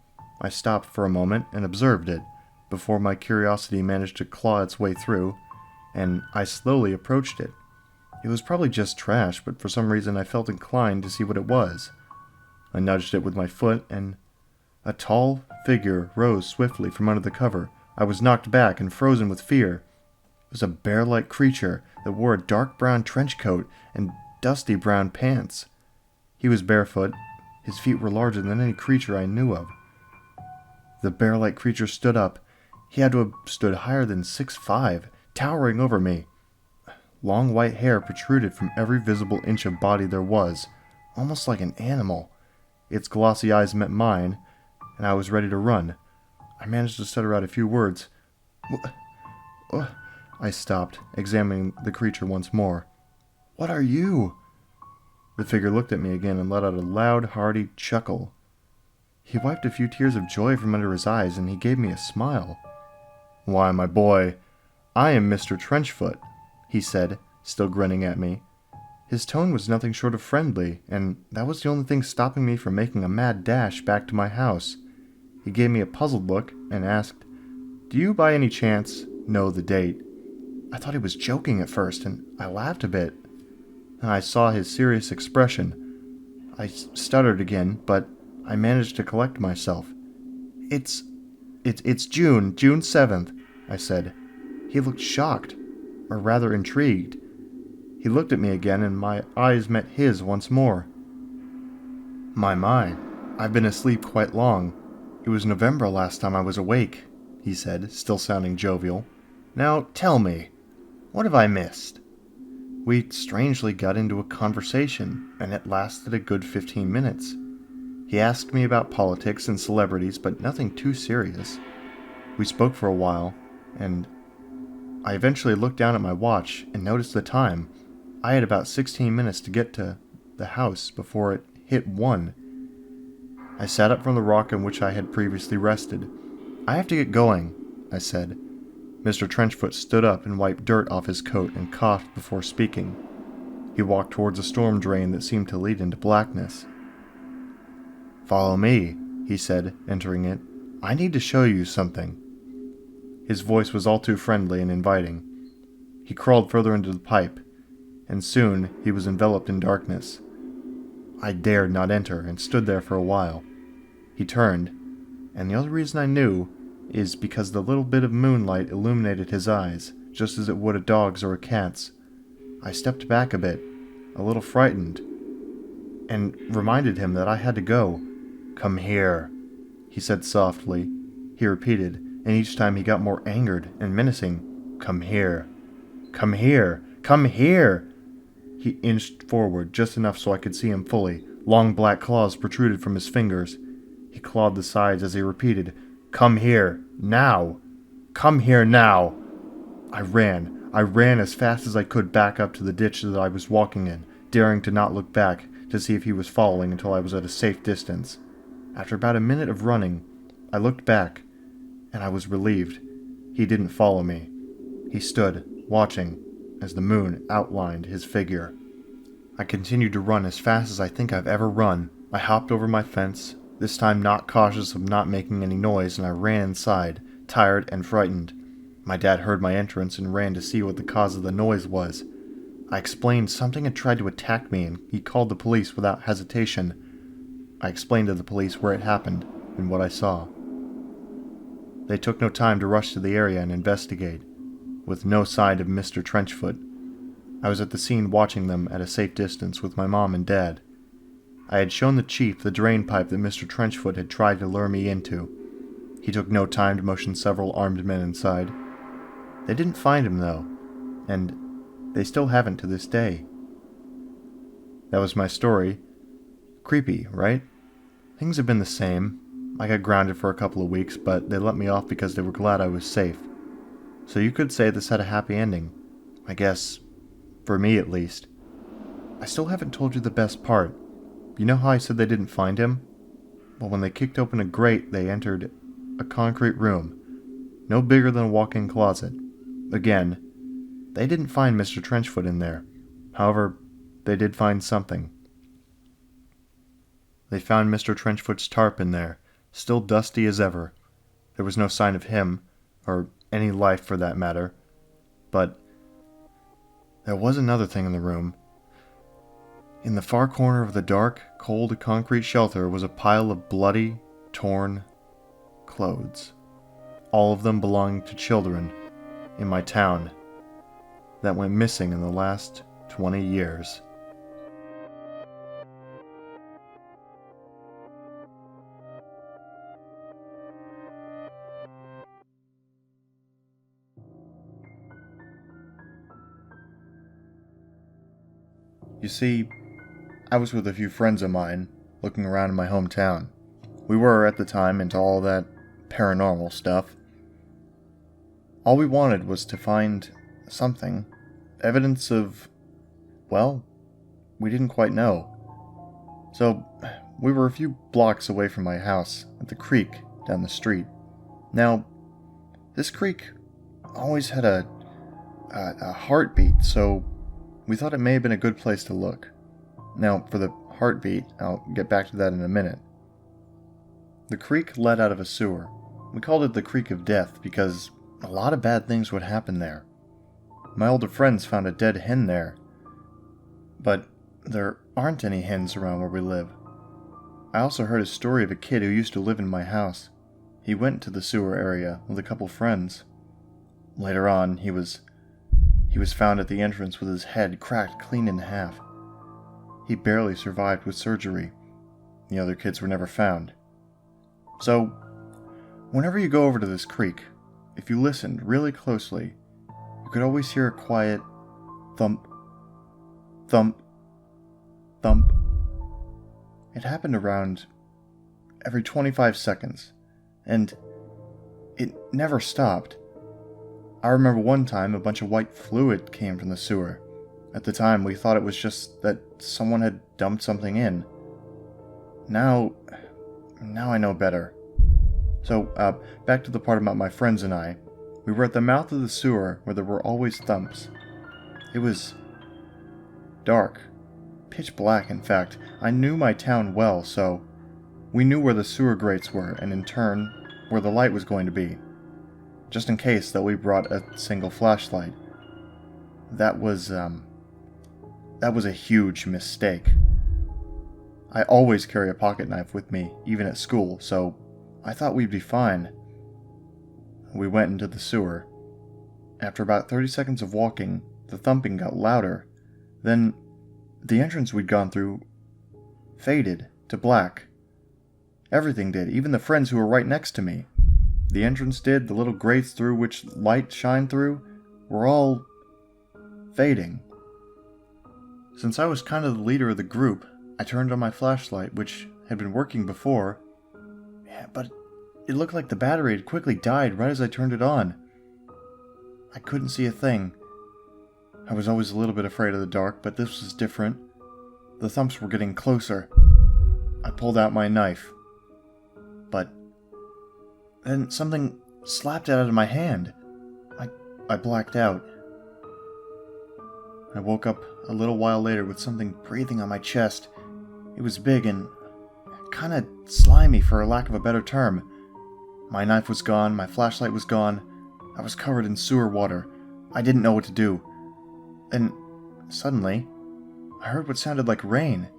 I stopped for a moment and observed it, before my curiosity managed to claw its way through, and I slowly approached it. It was probably just trash, but for some reason I felt inclined to see what it was. I nudged it with my foot, and a tall figure rose swiftly from under the cover. I was knocked back and frozen with fear. It was a bear-like creature that wore a dark brown trench coat and dusty brown pants. He was barefoot. His feet were larger than any creature I knew of. The bear-like creature stood up. He had to have stood higher than 6'5", towering over me. Long white hair protruded from every visible inch of body there was, almost like an animal. Its glossy eyes met mine, and I was ready to run. I managed to stutter out a few words. I stopped, examining the creature once more. "What are you?" The figure looked at me again and let out a loud, hearty chuckle. He wiped a few tears of joy from under his eyes, and he gave me a smile. "Why, my boy, I am Mr. Trenchfoot," he said, still grinning at me. His tone was nothing short of friendly, and that was the only thing stopping me from making a mad dash back to my house. He gave me a puzzled look and asked, "Do you by any chance know the date?" I thought he was joking at first, and I laughed a bit. Then I saw his serious expression. I stuttered again, but I managed to collect myself. It's June 7th, I said. He looked shocked, or rather intrigued. He looked at me again, and my eyes met his once more. My, I've been asleep quite long. It was November last time I was awake," he said, still sounding jovial. "Now tell me, what have I missed?" We strangely got into a conversation, and it lasted a good 15 minutes. He asked me about politics and celebrities, but nothing too serious. We spoke for a while, and I eventually looked down at my watch and noticed the time. I had about 16 minutes to get to the house before it hit 1. I sat up from the rock on which I had previously rested. "I have to get going," I said. Mr. Trenchfoot stood up and wiped dirt off his coat and coughed before speaking. He walked towards a storm drain that seemed to lead into blackness. "Follow me," he said, entering it. "I need to show you something." His voice was all too friendly and inviting. He crawled further into the pipe, and soon he was enveloped in darkness. I dared not enter and stood there for a while. He turned, and the only reason I knew is because the little bit of moonlight illuminated his eyes, just as it would a dog's or a cat's. I stepped back a bit, a little frightened, and reminded him that I had to go. "Come here," he said softly. He repeated, and each time he got more angered and menacing. "Come here. Come here. Come here!" He inched forward just enough so I could see him fully. Long black claws protruded from his fingers. He clawed the sides as he repeated, "Come here, now! Come here now!" I ran as fast as I could back up to the ditch that I was walking in, daring to not look back to see if he was following until I was at a safe distance. After about a minute of running, I looked back, and I was relieved. He didn't follow me. He stood, watching, as the moon outlined his figure. I continued to run as fast as I think I've ever run. I hopped over my fence, this time not cautious of not making any noise, and I ran inside, tired and frightened. My dad heard my entrance and ran to see what the cause of the noise was. I explained something had tried to attack me, and he called the police without hesitation. I explained to the police where it happened and what I saw. They took no time to rush to the area and investigate, with no sign of Mr. Trenchfoot. I was at the scene watching them at a safe distance with my mom and dad. I had shown the chief the drain pipe that Mr. Trenchfoot had tried to lure me into. He took no time to motion several armed men inside. They didn't find him, though, and they still haven't to this day. That was my story. Creepy, right? Things have been the same. I got grounded for a couple of weeks, but they let me off because they were glad I was safe. So you could say this had a happy ending. I guess, for me at least. I still haven't told you the best part. You know how I said they didn't find him? Well, when they kicked open a grate, they entered a concrete room, no bigger than a walk-in closet. Again, they didn't find Mr. Trenchfoot in there. However, they did find something. They found Mr. Trenchfoot's tarp in there, still dusty as ever. There was no sign of him, or any life for that matter. But there was another thing in the room. In the far corner of the dark, cold concrete shelter was a pile of bloody, torn clothes. All of them belonging to children in my town that went missing in the last 20 years. You see, I was with a few friends of mine, looking around in my hometown. We were, at the time, into all that paranormal stuff. All we wanted was to find something. Evidence of, well, we didn't quite know. So, we were a few blocks away from my house, at the creek down the street. Now, this creek always had a heartbeat, so we thought it may have been a good place to look. Now, for the heartbeat, I'll get back to that in a minute. The creek led out of a sewer. We called it the Creek of Death because a lot of bad things would happen there. My older friends found a dead hen there, but there aren't any hens around where we live. I also heard a story of a kid who used to live in my house. He went to the sewer area with a couple friends. Later on, he was found at the entrance with his head cracked clean in half. He barely survived with surgery. The other kids were never found. So, whenever you go over to this creek, if you listened really closely, you could always hear a quiet thump, thump, thump. It happened around every 25 seconds, and it never stopped. I remember one time a bunch of white fluid came from the sewer. At the time, we thought it was just that someone had dumped something in. Now I know better. So, back to the part about my friends and I. We were at the mouth of the sewer where there were always thumps. It was dark. Pitch black, in fact. I knew my town well, so we knew where the sewer grates were, and in turn, where the light was going to be. Just in case that we brought a single flashlight. That was a huge mistake. I always carry a pocket knife with me, even at school, so I thought we'd be fine. We went into the sewer. After about 30 seconds of walking, the thumping got louder. Then, the entrance we'd gone through faded to black. Everything did, even the friends who were right next to me. The entrance did, the little grates through which light shined through, were all fading. Since I was kind of the leader of the group, I turned on my flashlight, which had been working before, but it looked like the battery had quickly died right as I turned it on. I couldn't see a thing. I was always a little bit afraid of the dark, but this was different. The thumps were getting closer. I pulled out my knife. But then something slapped it out of my hand. I blacked out. I woke up a little while later with something breathing on my chest. It was big and kind of slimy, for lack of a better term. My knife was gone, my flashlight was gone. I was covered in sewer water. I didn't know what to do. And suddenly, I heard what sounded like rain.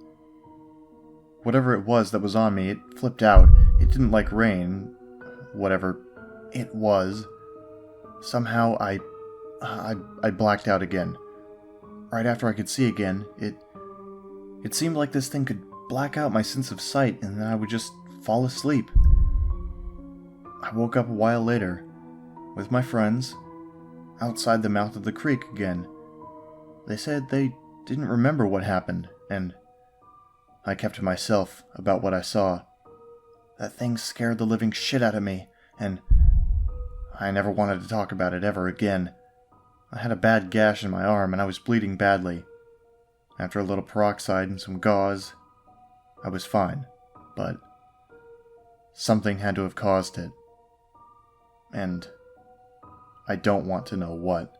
Whatever it was that was on me, it flipped out. It didn't like rain. Whatever it was. Somehow I blacked out again. Right after I could see again, it seemed like this thing could black out my sense of sight, and then I would just fall asleep. I woke up a while later, with my friends, outside the mouth of the creek again. They said they didn't remember what happened, and I kept to myself about what I saw. That thing scared the living shit out of me, and I never wanted to talk about it ever again. I had a bad gash in my arm, and I was bleeding badly. After a little peroxide and some gauze, I was fine, but something had to have caused it. And I don't want to know what.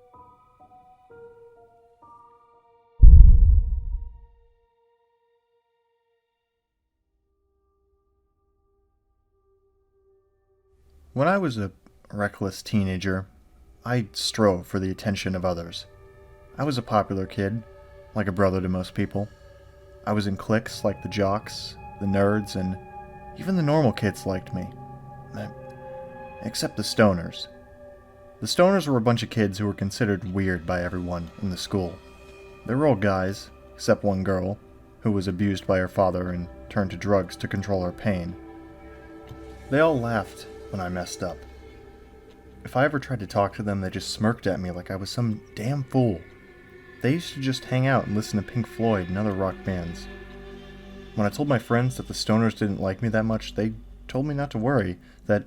When I was a reckless teenager, I strove for the attention of others. I was a popular kid, like a brother to most people. I was in cliques like the jocks, the nerds, and even the normal kids liked me. Except the stoners. The stoners were a bunch of kids who were considered weird by everyone in the school. They were all guys, except one girl, who was abused by her father and turned to drugs to control her pain. They all laughed when I messed up. If I ever tried to talk to them, they just smirked at me like I was some damn fool. They used to just hang out and listen to Pink Floyd and other rock bands. When I told my friends that the stoners didn't like me that much, they told me not to worry, that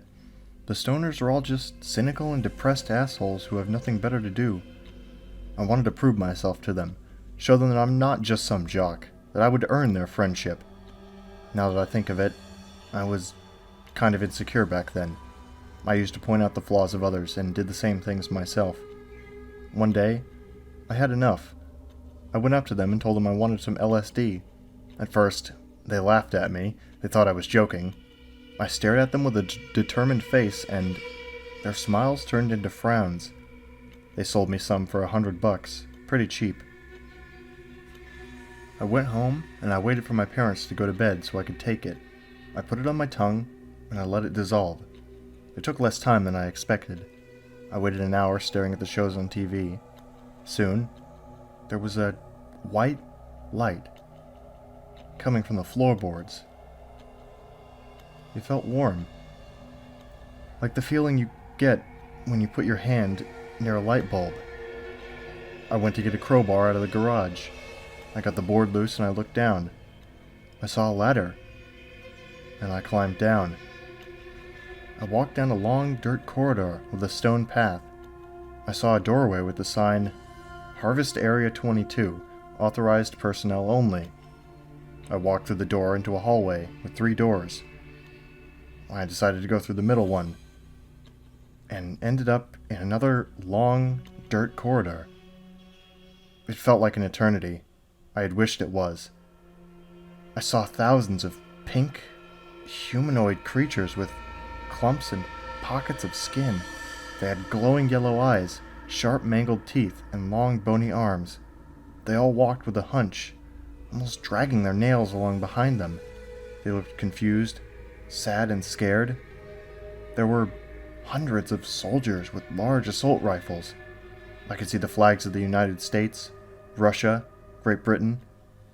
the stoners are all just cynical and depressed assholes who have nothing better to do. I wanted to prove myself to them, show them that I'm not just some jock, that I would earn their friendship. Now that I think of it, I was kind of insecure back then. I used to point out the flaws of others and did the same things myself. One day, I had enough. I went up to them and told them I wanted some LSD. At first, they laughed at me. They thought I was joking. I stared at them with a determined face, and their smiles turned into frowns. They sold me some for $100, pretty cheap. I went home, and I waited for my parents to go to bed so I could take it. I put it on my tongue, and I let it dissolve. It took less time than I expected. I waited an hour staring at the shows on TV. Soon, there was a white light coming from the floorboards. It felt warm, like the feeling you get when you put your hand near a light bulb. I went to get a crowbar out of the garage. I got the board loose and I looked down. I saw a ladder, and I climbed down. I walked down a long dirt corridor with a stone path. I saw a doorway with the sign, Harvest Area 22, authorized personnel only. I walked through the door into a hallway with 3 doors. I decided to go through the middle one, and ended up in another long dirt corridor. It felt like an eternity. I had wished it was. I saw thousands of pink, humanoid creatures with clumps and pockets of skin. They had glowing yellow eyes, sharp mangled teeth, and long bony arms. They all walked with a hunch, almost dragging their nails along behind them. They looked confused, sad, and scared. There were hundreds of soldiers with large assault rifles. I could see the flags of the United States, Russia, Great Britain.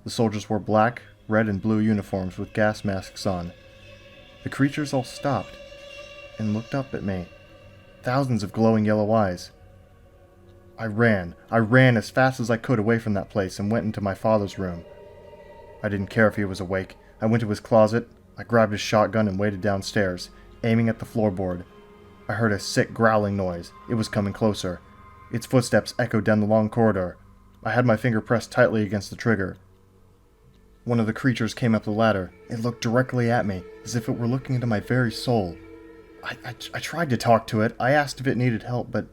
The soldiers wore black, red, and blue uniforms with gas masks on. The creatures all stopped and looked up at me, thousands of glowing yellow eyes. I ran as fast as I could away from that place and went into my father's room. I didn't care if he was awake. I went to his closet, I grabbed his shotgun and waited downstairs, aiming at the floorboard. I heard a sick growling noise. It was coming closer. Its footsteps echoed down the long corridor. I had my finger pressed tightly against the trigger. One of the creatures came up the ladder. It looked directly at me, as if it were looking into my very soul. I tried to talk to it. I asked if it needed help, but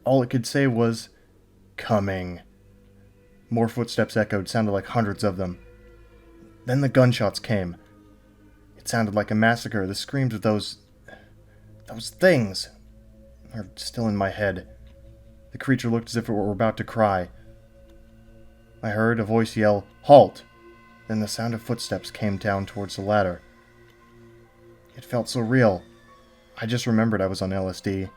all it could say was, "Coming." More footsteps echoed, sounded like hundreds of them. Then the gunshots came. It sounded like a massacre. The screams of those things are still in my head. The creature looked as if it were about to cry. I heard a voice yell, "Halt!" Then the sound of footsteps came down towards the ladder. It felt so real. I just remembered I was on LSD.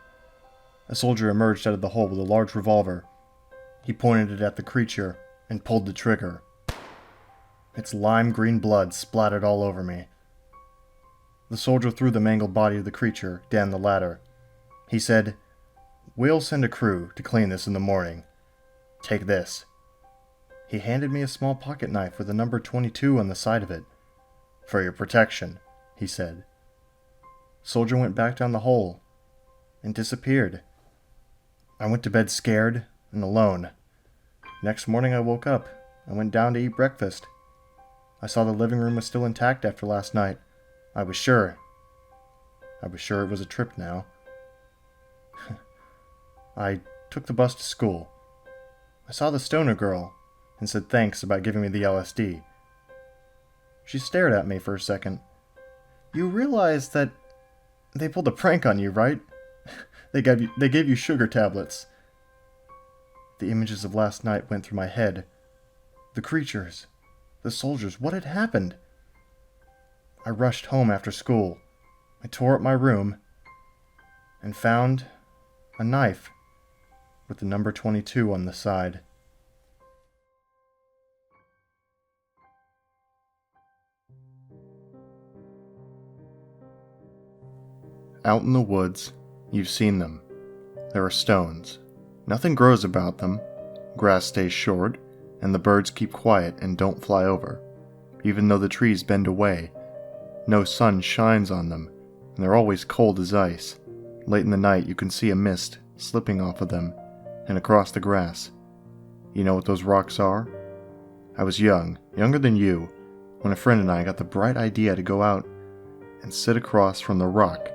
A soldier emerged out of the hole with a large revolver. He pointed it at the creature and pulled the trigger. Its lime green blood splattered all over me. The soldier threw the mangled body of the creature down the ladder. He said, "We'll send a crew to clean this in the morning. Take this." He handed me a small pocket knife with the number 22 on the side of it. "For your protection," he said. The soldier went back down the hole and disappeared. I went to bed scared and alone. Next morning I woke up. I went down to eat breakfast. I saw the living room was still intact after last night. I was sure it was a trip now. I took the bus to school. I saw the stoner girl and said thanks about giving me the LSD. She stared at me for a second. "You realize that they pulled a prank on you, right? They gave you sugar tablets." The images of last night went through my head. The creatures, the soldiers, what had happened? I rushed home after school. I tore up my room and found a knife with the number 22 on the side. Out in the woods, you've seen them. There are stones. Nothing grows about them. Grass stays short, and the birds keep quiet and don't fly over. Even though the trees bend away, no sun shines on them, and they're always cold as ice. Late in the night, you can see a mist slipping off of them and across the grass. You know what those rocks are? I was young, younger than you, when a friend and I got the bright idea to go out and sit across from the rock,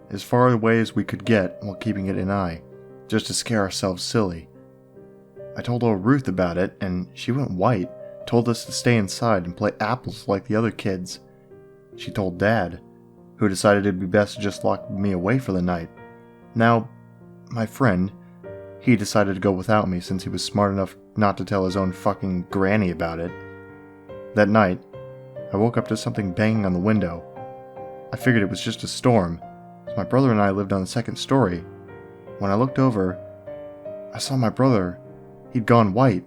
as far away as we could get while keeping it in eye, just to scare ourselves silly. I told old Ruth about it, and she went white, told us to stay inside and play apples like the other kids. She told Dad, who decided it'd be best to just lock me away for the night. Now, my friend, he decided to go without me since he was smart enough not to tell his own fucking granny about it. That night, I woke up to something banging on the window. I figured it was just a storm, so my brother and I lived on the second story. When I looked over, I saw my brother. He'd gone white.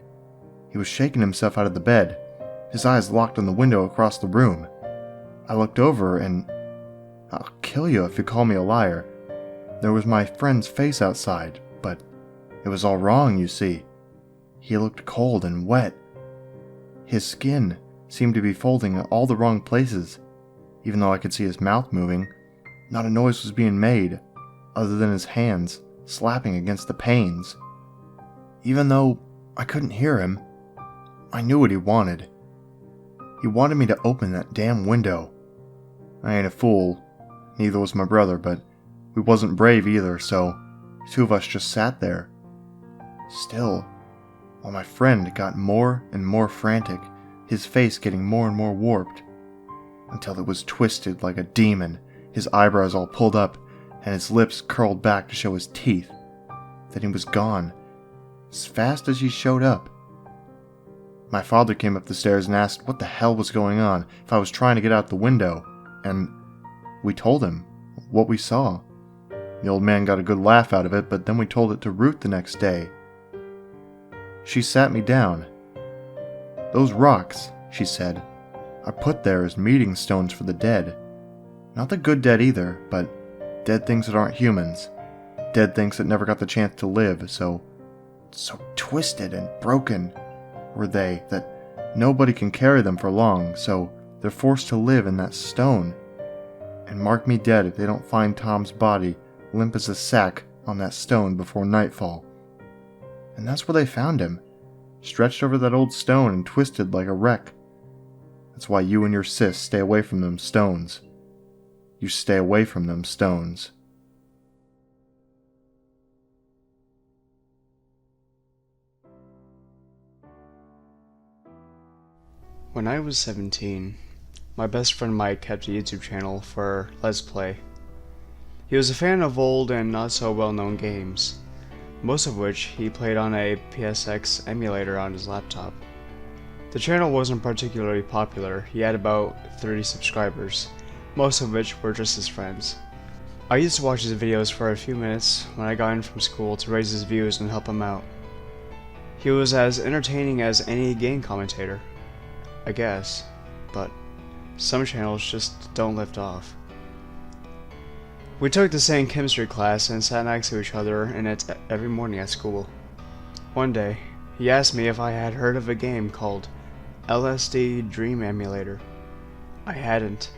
He was shaking himself out of the bed, his eyes locked on the window across the room. I looked over and... I'll kill you if you call me a liar. There was my friend's face outside, but it was all wrong, you see. He looked cold and wet. His skin seemed to be folding in all the wrong places. Even though I could see his mouth moving, not a noise was being made, other than his hands slapping against the panes. Even though I couldn't hear him, I knew what he wanted. He wanted me to open that damn window. I ain't a fool, neither was my brother, but we wasn't brave either, so the two of us just sat there. Still, while my friend got more and more frantic, his face getting more and more warped, until it was twisted like a demon, his eyebrows all pulled up, and his lips curled back to show his teeth. Then he was gone, as fast as he showed up. My father came up the stairs and asked what the hell was going on, if I was trying to get out the window, and we told him what we saw. The old man got a good laugh out of it, but then we told it to Ruth the next day. She sat me down. "Those rocks," she said, "are put there as meeting stones for the dead. Not the good dead either, but dead things that aren't humans. Dead things that never got the chance to live, so twisted and broken were they that nobody can carry them for long, so they're forced to live in that stone. And mark me dead if they don't find Tom's body limp as a sack on that stone before nightfall." And that's where they found him, stretched over that old stone and twisted like a wreck. That's why you and your sis stay away from them stones. You stay away from them stones. When I was 17, my best friend Mike kept a YouTube channel for Let's Play. He was a fan of old and not so well known games, most of which he played on a PSX emulator on his laptop. The channel wasn't particularly popular. He had about 30 subscribers, most of which were just his friends. I used to watch his videos for a few minutes when I got in from school to raise his views and help him out. He was as entertaining as any game commentator, I guess, but some channels just don't lift off. We took the same chemistry class and sat next to each other in it every morning at school. One day, he asked me if I had heard of a game called LSD Dream Emulator. I hadn't.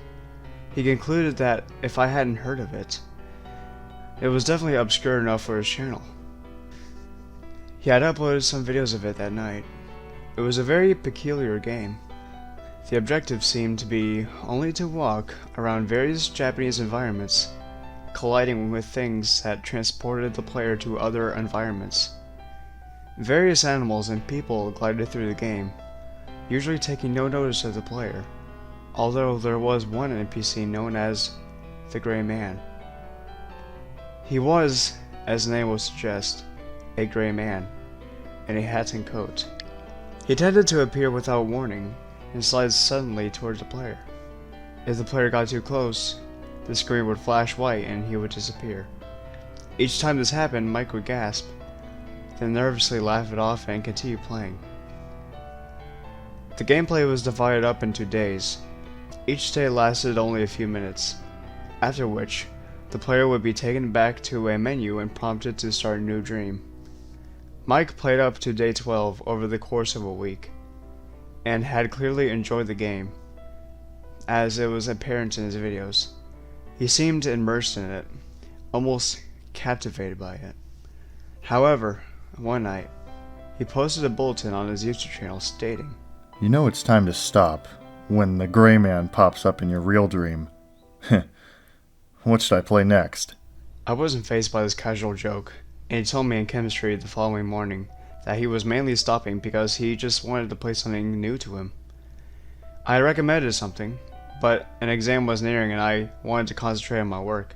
He concluded that if I hadn't heard of it, it was definitely obscure enough for his channel. He had uploaded some videos of it that night. It was a very peculiar game. The objective seemed to be only to walk around various Japanese environments, colliding with things that transported the player to other environments. Various animals and people glided through the game, usually taking no notice of the player, although there was one NPC known as the Gray Man. He was, as the name would suggest, a gray man, in a hat and coat. He tended to appear without warning and slide suddenly towards the player. If the player got too close, the screen would flash white and he would disappear. Each time this happened, Mike would gasp, then nervously laugh it off and continue playing. The gameplay was divided up into days. Each day lasted only a few minutes, after which the player would be taken back to a menu and prompted to start a new dream. Mike played up to day 12 over the course of a week, and had clearly enjoyed the game, as it was apparent in his videos. He seemed immersed in it, almost captivated by it. However, one night, he posted a bulletin on his YouTube channel stating, You know it's time to stop when the gray man pops up in your real dream. What should I play next? I wasn't fazed by this casual joke, and he told me in chemistry the following morning that he was mainly stopping because he just wanted to play something new to him. I recommended something, but an exam was nearing and I wanted to concentrate on my work.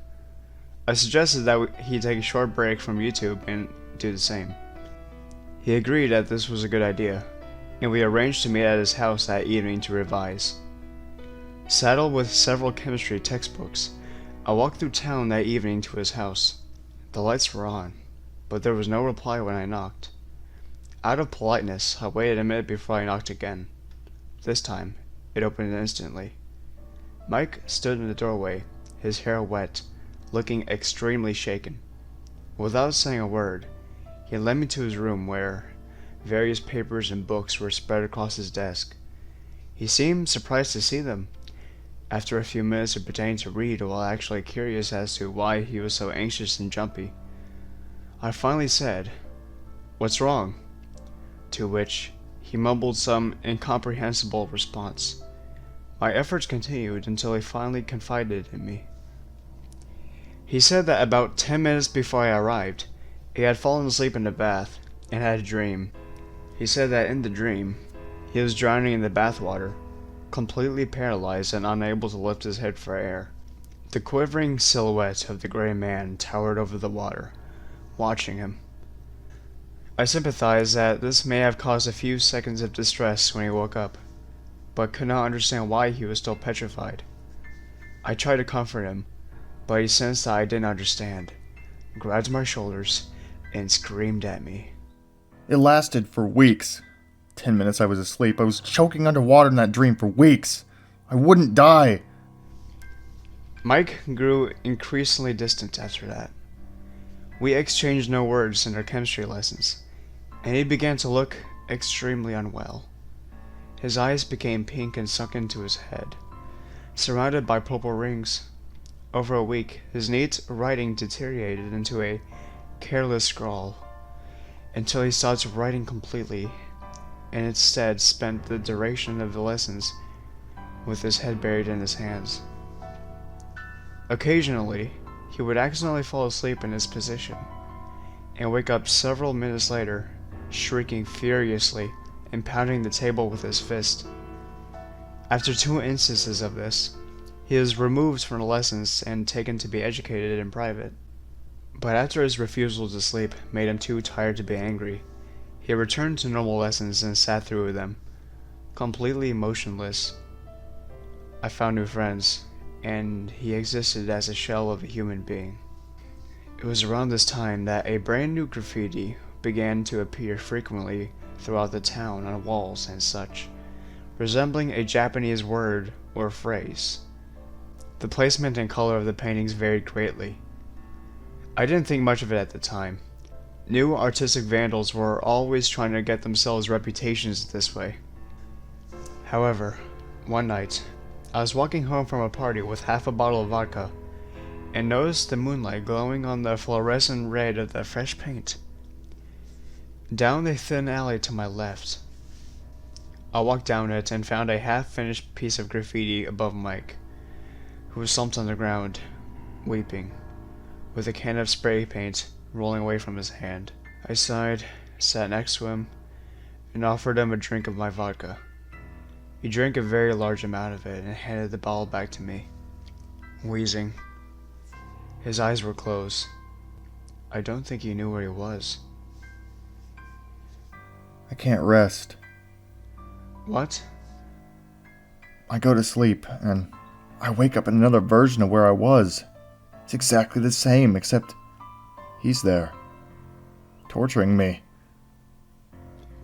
I suggested that he take a short break from YouTube and do the same. He agreed that this was a good idea, and we arranged to meet at his house that evening to revise. Saddled with several chemistry textbooks, I walked through town that evening to his house. The lights were on, but there was no reply when I knocked. Out of politeness, I waited a minute before I knocked again. This time, it opened instantly. Mike stood in the doorway, his hair wet, looking extremely shaken. Without saying a word, he led me to his room where various papers and books were spread across his desk. He seemed surprised to see them. After a few minutes of pretending to read while actually curious as to why he was so anxious and jumpy, I finally said, "What's wrong?" To which he mumbled some incomprehensible response. My efforts continued until he finally confided in me. He said that about 10 minutes before I arrived, he had fallen asleep in the bath and had a dream. He said that in the dream, he was drowning in the bathwater, completely paralyzed and unable to lift his head for air. The quivering silhouette of the gray man towered over the water, watching him. I sympathized that this may have caused a few seconds of distress when he woke up, but could not understand why he was still petrified. I tried to comfort him, but he sensed that I didn't understand, grabbed my shoulders, and screamed at me. It lasted for weeks. 10 minutes I was asleep. I was choking underwater in that dream for weeks. I wouldn't die. Mike grew increasingly distant after that. We exchanged no words in our chemistry lessons, and he began to look extremely unwell. His eyes became pink and sunk into his head, surrounded by purple rings. Over a week, his neat writing deteriorated into a careless scrawl, until he stopped writing completely, and instead spent the duration of the lessons with his head buried in his hands. Occasionally, he would accidentally fall asleep in his position, and wake up several minutes later, shrieking furiously and pounding the table with his fist. After 2 instances of this, he was removed from the lessons and taken to be educated in private. But after his refusal to sleep made him too tired to be angry, he returned to normal lessons and sat through them, completely motionless. I found new friends, and he existed as a shell of a human being. It was around this time that a brand new graffiti began to appear frequently throughout the town on walls and such, resembling a Japanese word or phrase. The placement and color of the paintings varied greatly. I didn't think much of it at the time. New artistic vandals were always trying to get themselves reputations this way. However, one night, I was walking home from a party with half a bottle of vodka, and noticed the moonlight glowing on the fluorescent red of the fresh paint. Down a thin alley to my left, I walked down it and found a half-finished piece of graffiti above Mike, who was slumped on the ground, weeping, with a can of spray paint rolling away from his hand. I sighed, sat next to him, and offered him a drink of my vodka. He drank a very large amount of it and handed the bottle back to me, wheezing. His eyes were closed. I don't think he knew where he was. I can't rest. What? I go to sleep, and I wake up in another version of where I was. It's exactly the same, except he's there, torturing me.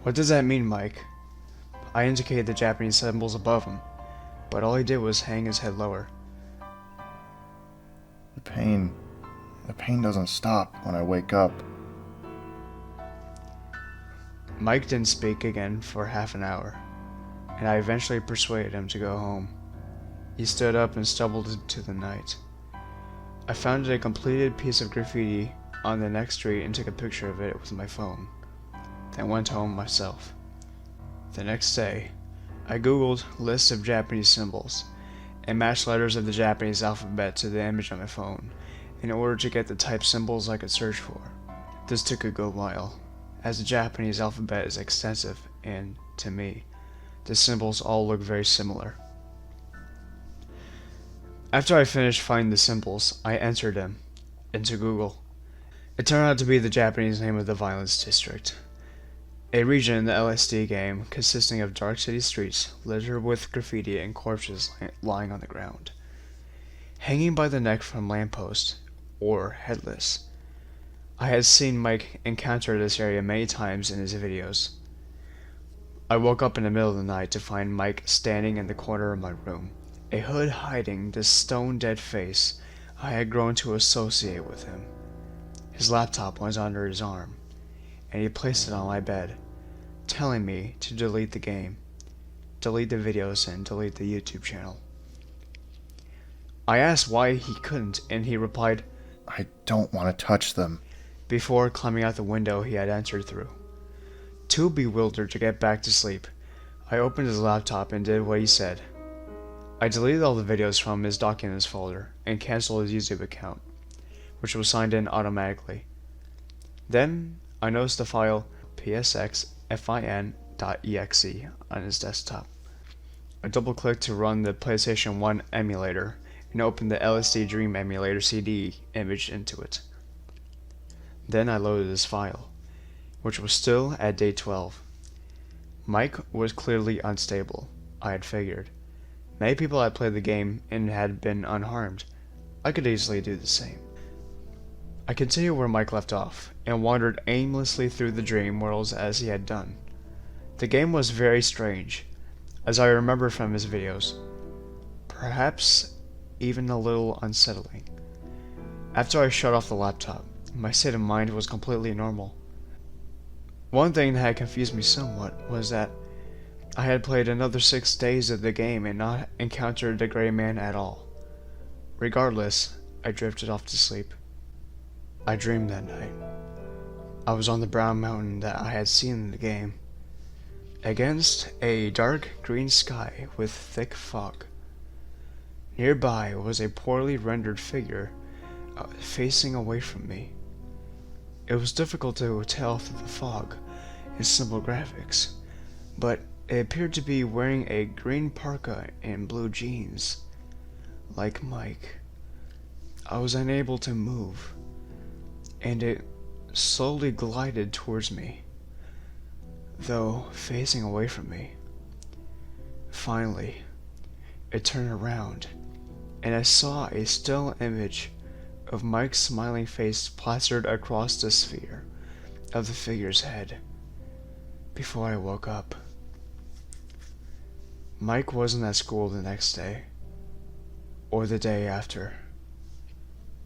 What does that mean, Mike? I indicated the Japanese symbols above him, but all he did was hang his head lower. The pain doesn't stop when I wake up. Mike didn't speak again for half an hour, and I eventually persuaded him to go home. He stood up and stumbled into the night. I found a completed piece of graffiti on the next street and took a picture of it with my phone, then went home myself. The next day, I googled lists of Japanese symbols and matched letters of the Japanese alphabet to the image on my phone in order to get the type symbols I could search for. This took a good while, as the Japanese alphabet is extensive and, to me, the symbols all look very similar. After I finished finding the symbols, I entered them into Google. It turned out to be the Japanese name of the Violence District, a region in the LSD game consisting of dark city streets littered with graffiti and corpses lying on the ground, hanging by the neck from lampposts, or headless. I had seen Mike encounter this area many times in his videos. I woke up in the middle of the night to find Mike standing in the corner of my room, a hood hiding the stone-dead face I had grown to associate with him. His laptop was under his arm, and he placed it on my bed, telling me to delete the game, delete the videos, and delete the YouTube channel. I asked why he couldn't, and he replied, I don't want to touch them, before climbing out the window he had entered through. Too bewildered to get back to sleep, I opened his laptop and did what he said. I deleted all the videos from his documents folder and canceled his YouTube account, which was signed in automatically. Then I noticed the file psxfin.exe on his desktop. I double-clicked to run the PlayStation 1 emulator and opened the LSD Dream Emulator CD image into it. Then I loaded this file, which was still at day 12. Mike was clearly unstable, I had figured. Many people had played the game and had been unharmed. I could easily do the same. I continued where Mike left off, and wandered aimlessly through the dream worlds as he had done. The game was very strange, as I remember from his videos. Perhaps even a little unsettling. After I shut off the laptop, my state of mind was completely normal. One thing that had confused me somewhat was that I had played another 6 days of the game and not encountered the Gray Man at all. Regardless, I drifted off to sleep. I dreamed that night. I was on the brown mountain that I had seen in the game, against a dark green sky with thick fog. Nearby was a poorly rendered figure facing away from me. It was difficult to tell through the fog and simple graphics, but it appeared to be wearing a green parka and blue jeans. Like Mike, I was unable to move, and it slowly glided towards me, though facing away from me. Finally, it turned around, and I saw a still image of Mike's smiling face plastered across the sphere of the figure's head before I woke up. Mike wasn't at school the next day, or the day after,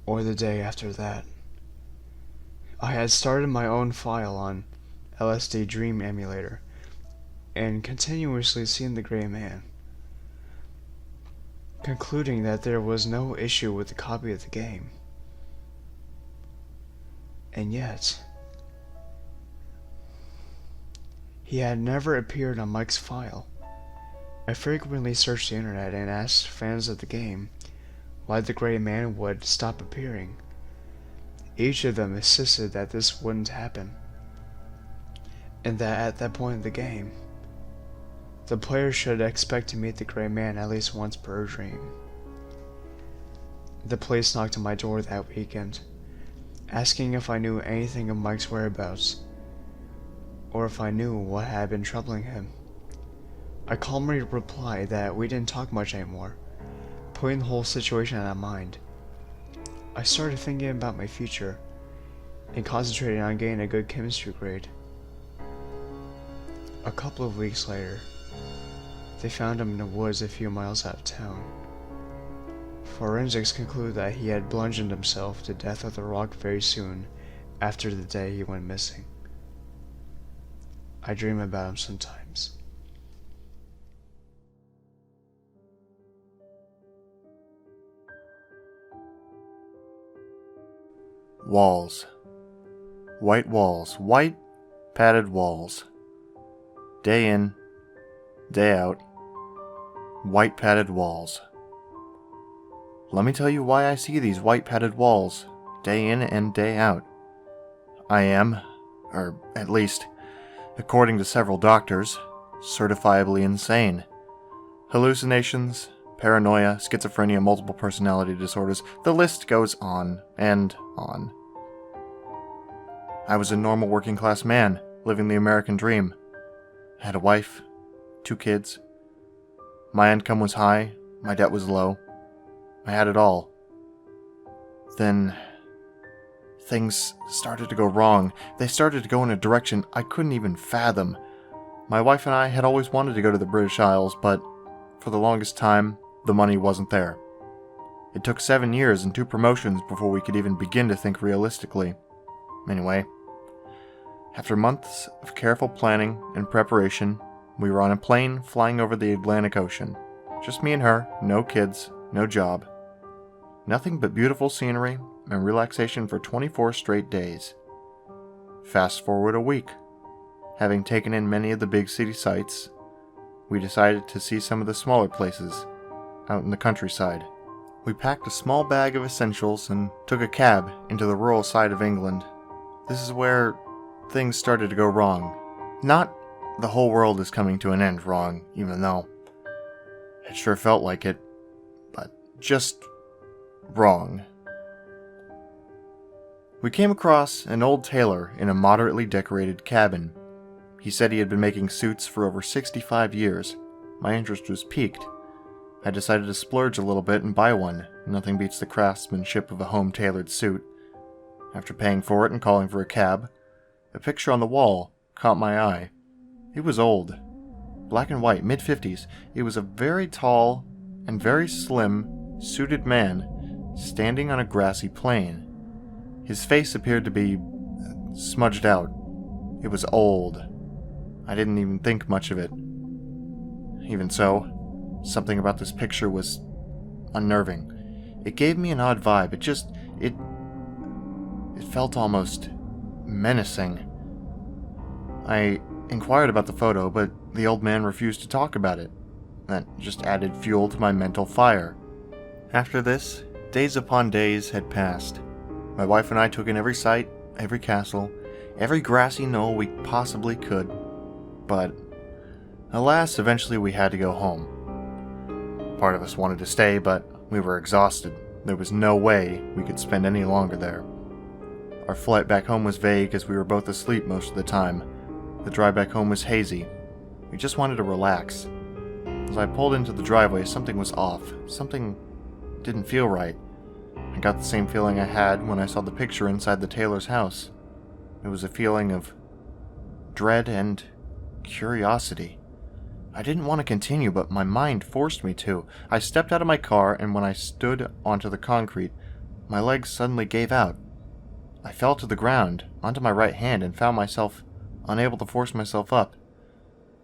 or the day after that. I had started my own file on LSD Dream Emulator and continuously seen the Gray Man, concluding that there was no issue with the copy of the game. And yet, he had never appeared on Mike's file. I frequently searched the internet and asked fans of the game why the Gray Man would stop appearing. Each of them insisted that this wouldn't happen, and that at that point in the game, the player should expect to meet the Gray Man at least once per dream. The police knocked on my door that weekend, asking if I knew anything of Mike's whereabouts, or if I knew what had been troubling him. I calmly replied that we didn't talk much anymore, putting the whole situation out of mind. I started thinking about my future, and concentrated on getting a good chemistry grade. A couple of weeks later, they found him in the woods a few miles out of town. Forensics concluded that he had bludgeoned himself to death with a rock very soon after the day he went missing. I dream about him sometimes. Walls. White walls. White, padded walls. Day in, day out. White padded walls. Let me tell you why I see these white padded walls, day in and day out. I am, or at least, according to several doctors, certifiably insane. Hallucinations, paranoia, schizophrenia, multiple personality disorders, the list goes on and on. I was a normal working class man, living the American dream. I had a wife, 2 kids. My income was high, my debt was low. I had it all. Then, things started to go wrong. They started to go in a direction I couldn't even fathom. My wife and I had always wanted to go to the British Isles, but for the longest time, the money wasn't there. It took 7 years and 2 promotions before we could even begin to think realistically. Anyway, after months of careful planning and preparation, we were on a plane flying over the Atlantic Ocean. Just me and her, no kids, no job. Nothing but beautiful scenery and relaxation for 24 straight days. Fast forward a week. Having taken in many of the big city sights, we decided to see some of the smaller places out in the countryside. We packed a small bag of essentials and took a cab into the rural side of England. This is where things started to go wrong. Not the whole world is coming to an end wrong, even though it sure felt like it, but just wrong. We came across an old tailor in a moderately decorated cabin. He said he had been making suits for over 65 years. My interest was piqued. I decided to splurge a little bit and buy one. Nothing beats the craftsmanship of a home-tailored suit. After paying for it and calling for a cab, a picture on the wall caught my eye. It was old. Black and white, mid-50s. It was a very tall and very slim, suited man standing on a grassy plain. His face appeared to be smudged out. It was old. I didn't even think much of it. Even so, something about this picture was unnerving. It gave me an odd vibe. It felt almost menacing. I inquired about the photo, but the old man refused to talk about it. That just added fuel to my mental fire. After this, days upon days had passed. My wife and I took in every sight, every castle, every grassy knoll we possibly could. But, alas, eventually we had to go home. Part of us wanted to stay, but we were exhausted. There was no way we could spend any longer there. Our flight back home was vague as we were both asleep most of the time. The drive back home was hazy. We just wanted to relax. As I pulled into the driveway, something was off. Something didn't feel right. I got the same feeling I had when I saw the picture inside the tailor's house. It was a feeling of dread and curiosity. I didn't want to continue, but my mind forced me to. I stepped out of my car, and when I stood onto the concrete, my legs suddenly gave out. I fell to the ground, onto my right hand, and found myself unable to force myself up.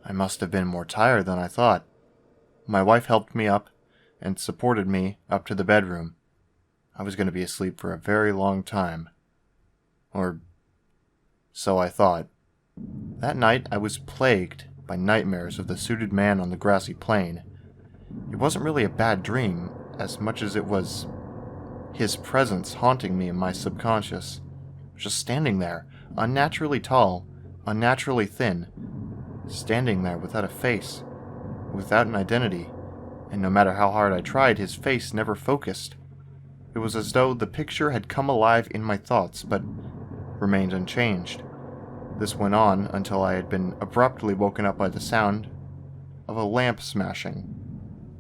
I must have been more tired than I thought. My wife helped me up and supported me up to the bedroom. I was going to be asleep for a very long time. Or so I thought. That night I was plagued by nightmares of the suited man on the grassy plain. It wasn't really a bad dream, as much as it was his presence haunting me in my subconscious. Just standing there, unnaturally tall, unnaturally thin, standing there without a face, without an identity, and no matter how hard I tried, his face never focused. It was as though the picture had come alive in my thoughts, but remained unchanged. This went on until I had been abruptly woken up by the sound of a lamp smashing.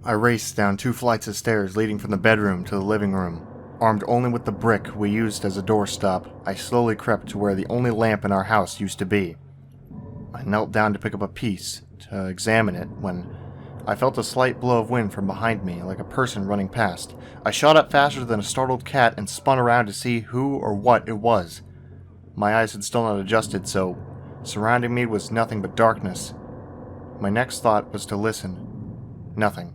I raced down 2 flights of stairs leading from the bedroom to the living room. Armed only with the brick we used as a doorstop, I slowly crept to where the only lamp in our house used to be. I knelt down to pick up a piece, to examine it, when I felt a slight blow of wind from behind me, like a person running past. I shot up faster than a startled cat and spun around to see who or what it was. My eyes had still not adjusted, so surrounding me was nothing but darkness. My next thought was to listen. Nothing.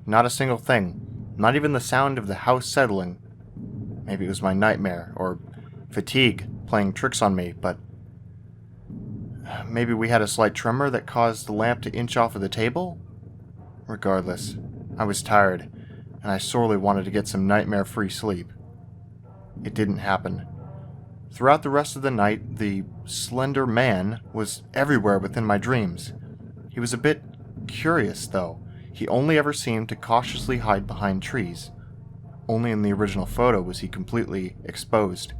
Not a single thing. Not even the sound of the house settling. Maybe it was my nightmare, or fatigue playing tricks on me, but maybe we had a slight tremor that caused the lamp to inch off of the table? Regardless, I was tired, and I sorely wanted to get some nightmare-free sleep. It didn't happen. Throughout the rest of the night, the slender man was everywhere within my dreams. He was a bit curious, though. He only ever seemed to cautiously hide behind trees. Only in the original photo was he completely exposed.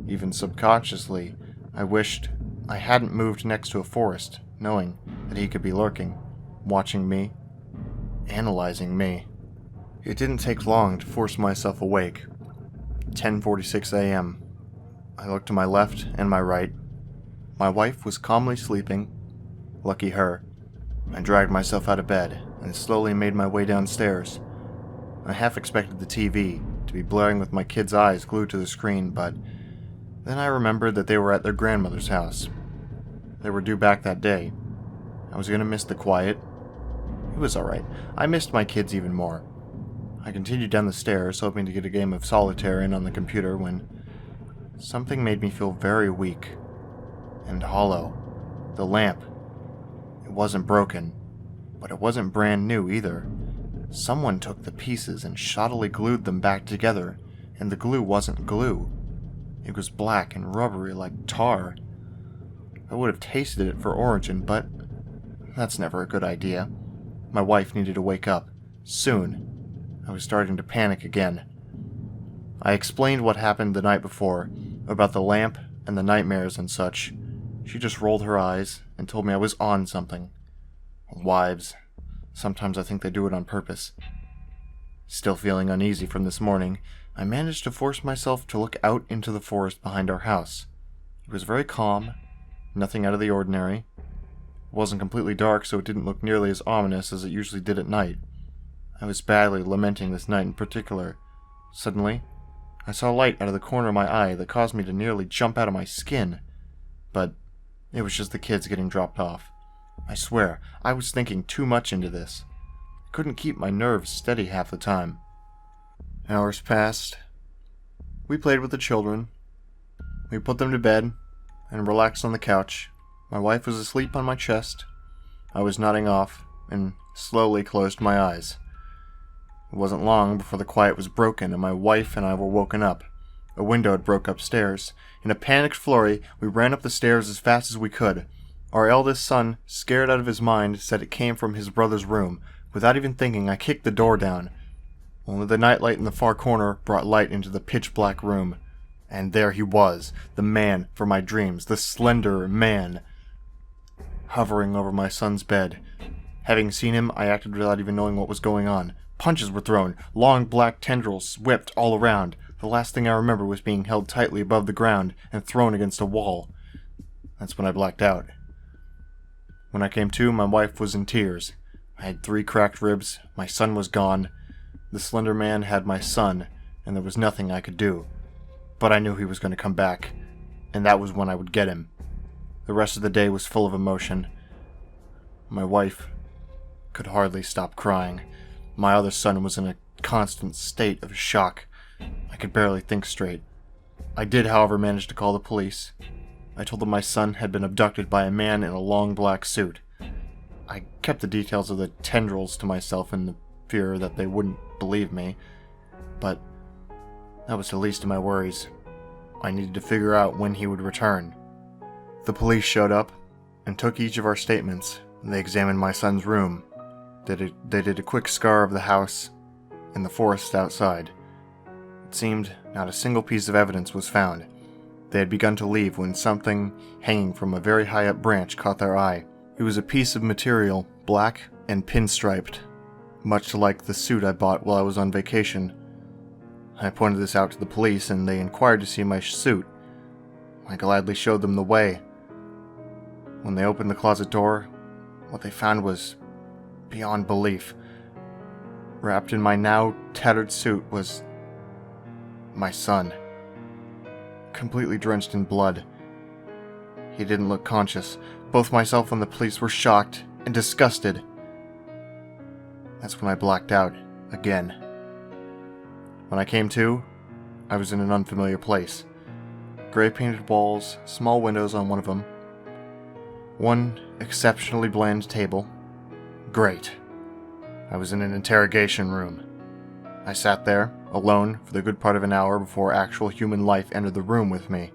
Even subconsciously, I wished I hadn't moved next to a forest, knowing that he could be lurking, watching me, analyzing me. It didn't take long to force myself awake. 10:46 a.m. I looked to my left and my right. My wife was calmly sleeping. Lucky her. I dragged myself out of bed and slowly made my way downstairs. I half expected the TV to be blaring with my kids' eyes glued to the screen, but then I remembered that they were at their grandmother's house. They were due back that day. I was going to miss the quiet. It was alright. I missed my kids even more. I continued down the stairs, hoping to get a game of solitaire in on the computer, when something made me feel very weak and hollow. The lamp. It wasn't broken, but it wasn't brand new either. Someone took the pieces and shoddily glued them back together, and the glue wasn't glue. It was black and rubbery like tar. I would have tasted it for origin, but that's never a good idea. My wife needed to wake up. Soon. I was starting to panic again. I explained what happened the night before, about the lamp and the nightmares and such. She just rolled her eyes and told me I was on something. Wives. Sometimes I think they do it on purpose. Still feeling uneasy from this morning, I managed to force myself to look out into the forest behind our house. It was very calm, nothing out of the ordinary. It wasn't completely dark, so it didn't look nearly as ominous as it usually did at night. I was badly lamenting this night in particular. Suddenly, I saw light out of the corner of my eye that caused me to nearly jump out of my skin. But it was just the kids getting dropped off. I swear, I was thinking too much into this. I couldn't keep my nerves steady half the time. Hours passed. We played with the children. We put them to bed and relaxed on the couch. My wife was asleep on my chest. I was nodding off and slowly closed my eyes. It wasn't long before the quiet was broken and my wife and I were woken up. A window had broke upstairs. In a panicked flurry, we ran up the stairs as fast as we could. Our eldest son, scared out of his mind, said it came from his brother's room. Without even thinking, I kicked the door down. Only the nightlight in the far corner brought light into the pitch-black room. And there he was, the man for my dreams, the slender man, hovering over my son's bed. Having seen him, I acted without even knowing what was going on. Punches were thrown, long black tendrils whipped all around. The last thing I remember was being held tightly above the ground and thrown against a wall. That's when I blacked out. When I came to, my wife was in tears. I had 3 cracked ribs, my son was gone. The slender man had my son, and there was nothing I could do. But I knew he was going to come back, and that was when I would get him. The rest of the day was full of emotion. My wife could hardly stop crying. My other son was in a constant state of shock. I could barely think straight. I did, however, manage to call the police. I told them my son had been abducted by a man in a long black suit. I kept the details of the tendrils to myself in the fear that they wouldn't believe me, but that was the least of my worries. I needed to figure out when he would return. The police showed up and took each of our statements. They examined my son's room. They did a quick scar of the house and the forest outside. It seemed not a single piece of evidence was found. They had begun to leave when something hanging from a very high-up branch caught their eye. It was a piece of material, black and pinstriped, much like the suit I bought while I was on vacation. I pointed this out to the police, and they inquired to see my suit. I gladly showed them the way. When they opened the closet door, what they found was beyond belief. Wrapped in my now tattered suit was my son, completely drenched in blood. He didn't look conscious. Both myself and the police were shocked and disgusted. That's when I blacked out again. When I came to, I was in an unfamiliar place. Gray painted walls, small windows on one of them. One exceptionally bland table. Great. I was in an interrogation room. I sat there, alone, for the good part of an hour before actual human life entered the room with me.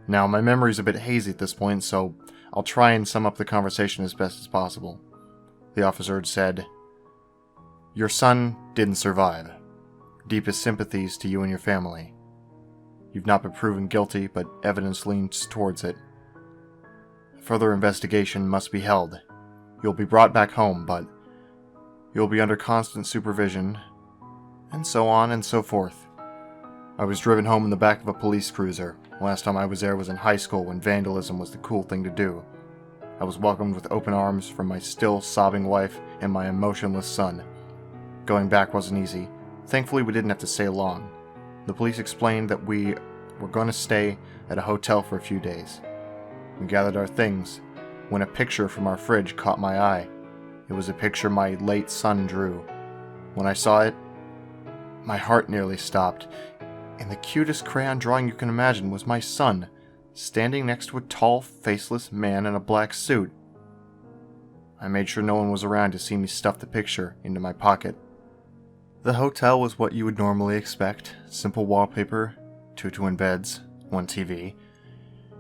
Now, my memory's a bit hazy at this point, so I'll try and sum up the conversation as best as possible. The officer had said, "Your son didn't survive. Deepest sympathies to you and your family. You've not been proven guilty, but evidence leans towards it. Further investigation must be held. You'll be brought back home, but you'll be under constant supervision," and so on and so forth. I was driven home in the back of a police cruiser. Last time I was there was in high school when vandalism was the cool thing to do. I was welcomed with open arms from my still sobbing wife and my emotionless son. Going back wasn't easy. Thankfully, we didn't have to stay long. The police explained that we were going to stay at a hotel for a few days. We gathered our things when a picture from our fridge caught my eye. It was a picture my late son drew. When I saw it, my heart nearly stopped. And the cutest crayon drawing you can imagine was my son, standing next to a tall, faceless man in a black suit. I made sure no one was around to see me stuff the picture into my pocket. The hotel was what you would normally expect. Simple wallpaper, 2 twin beds, 1 TV.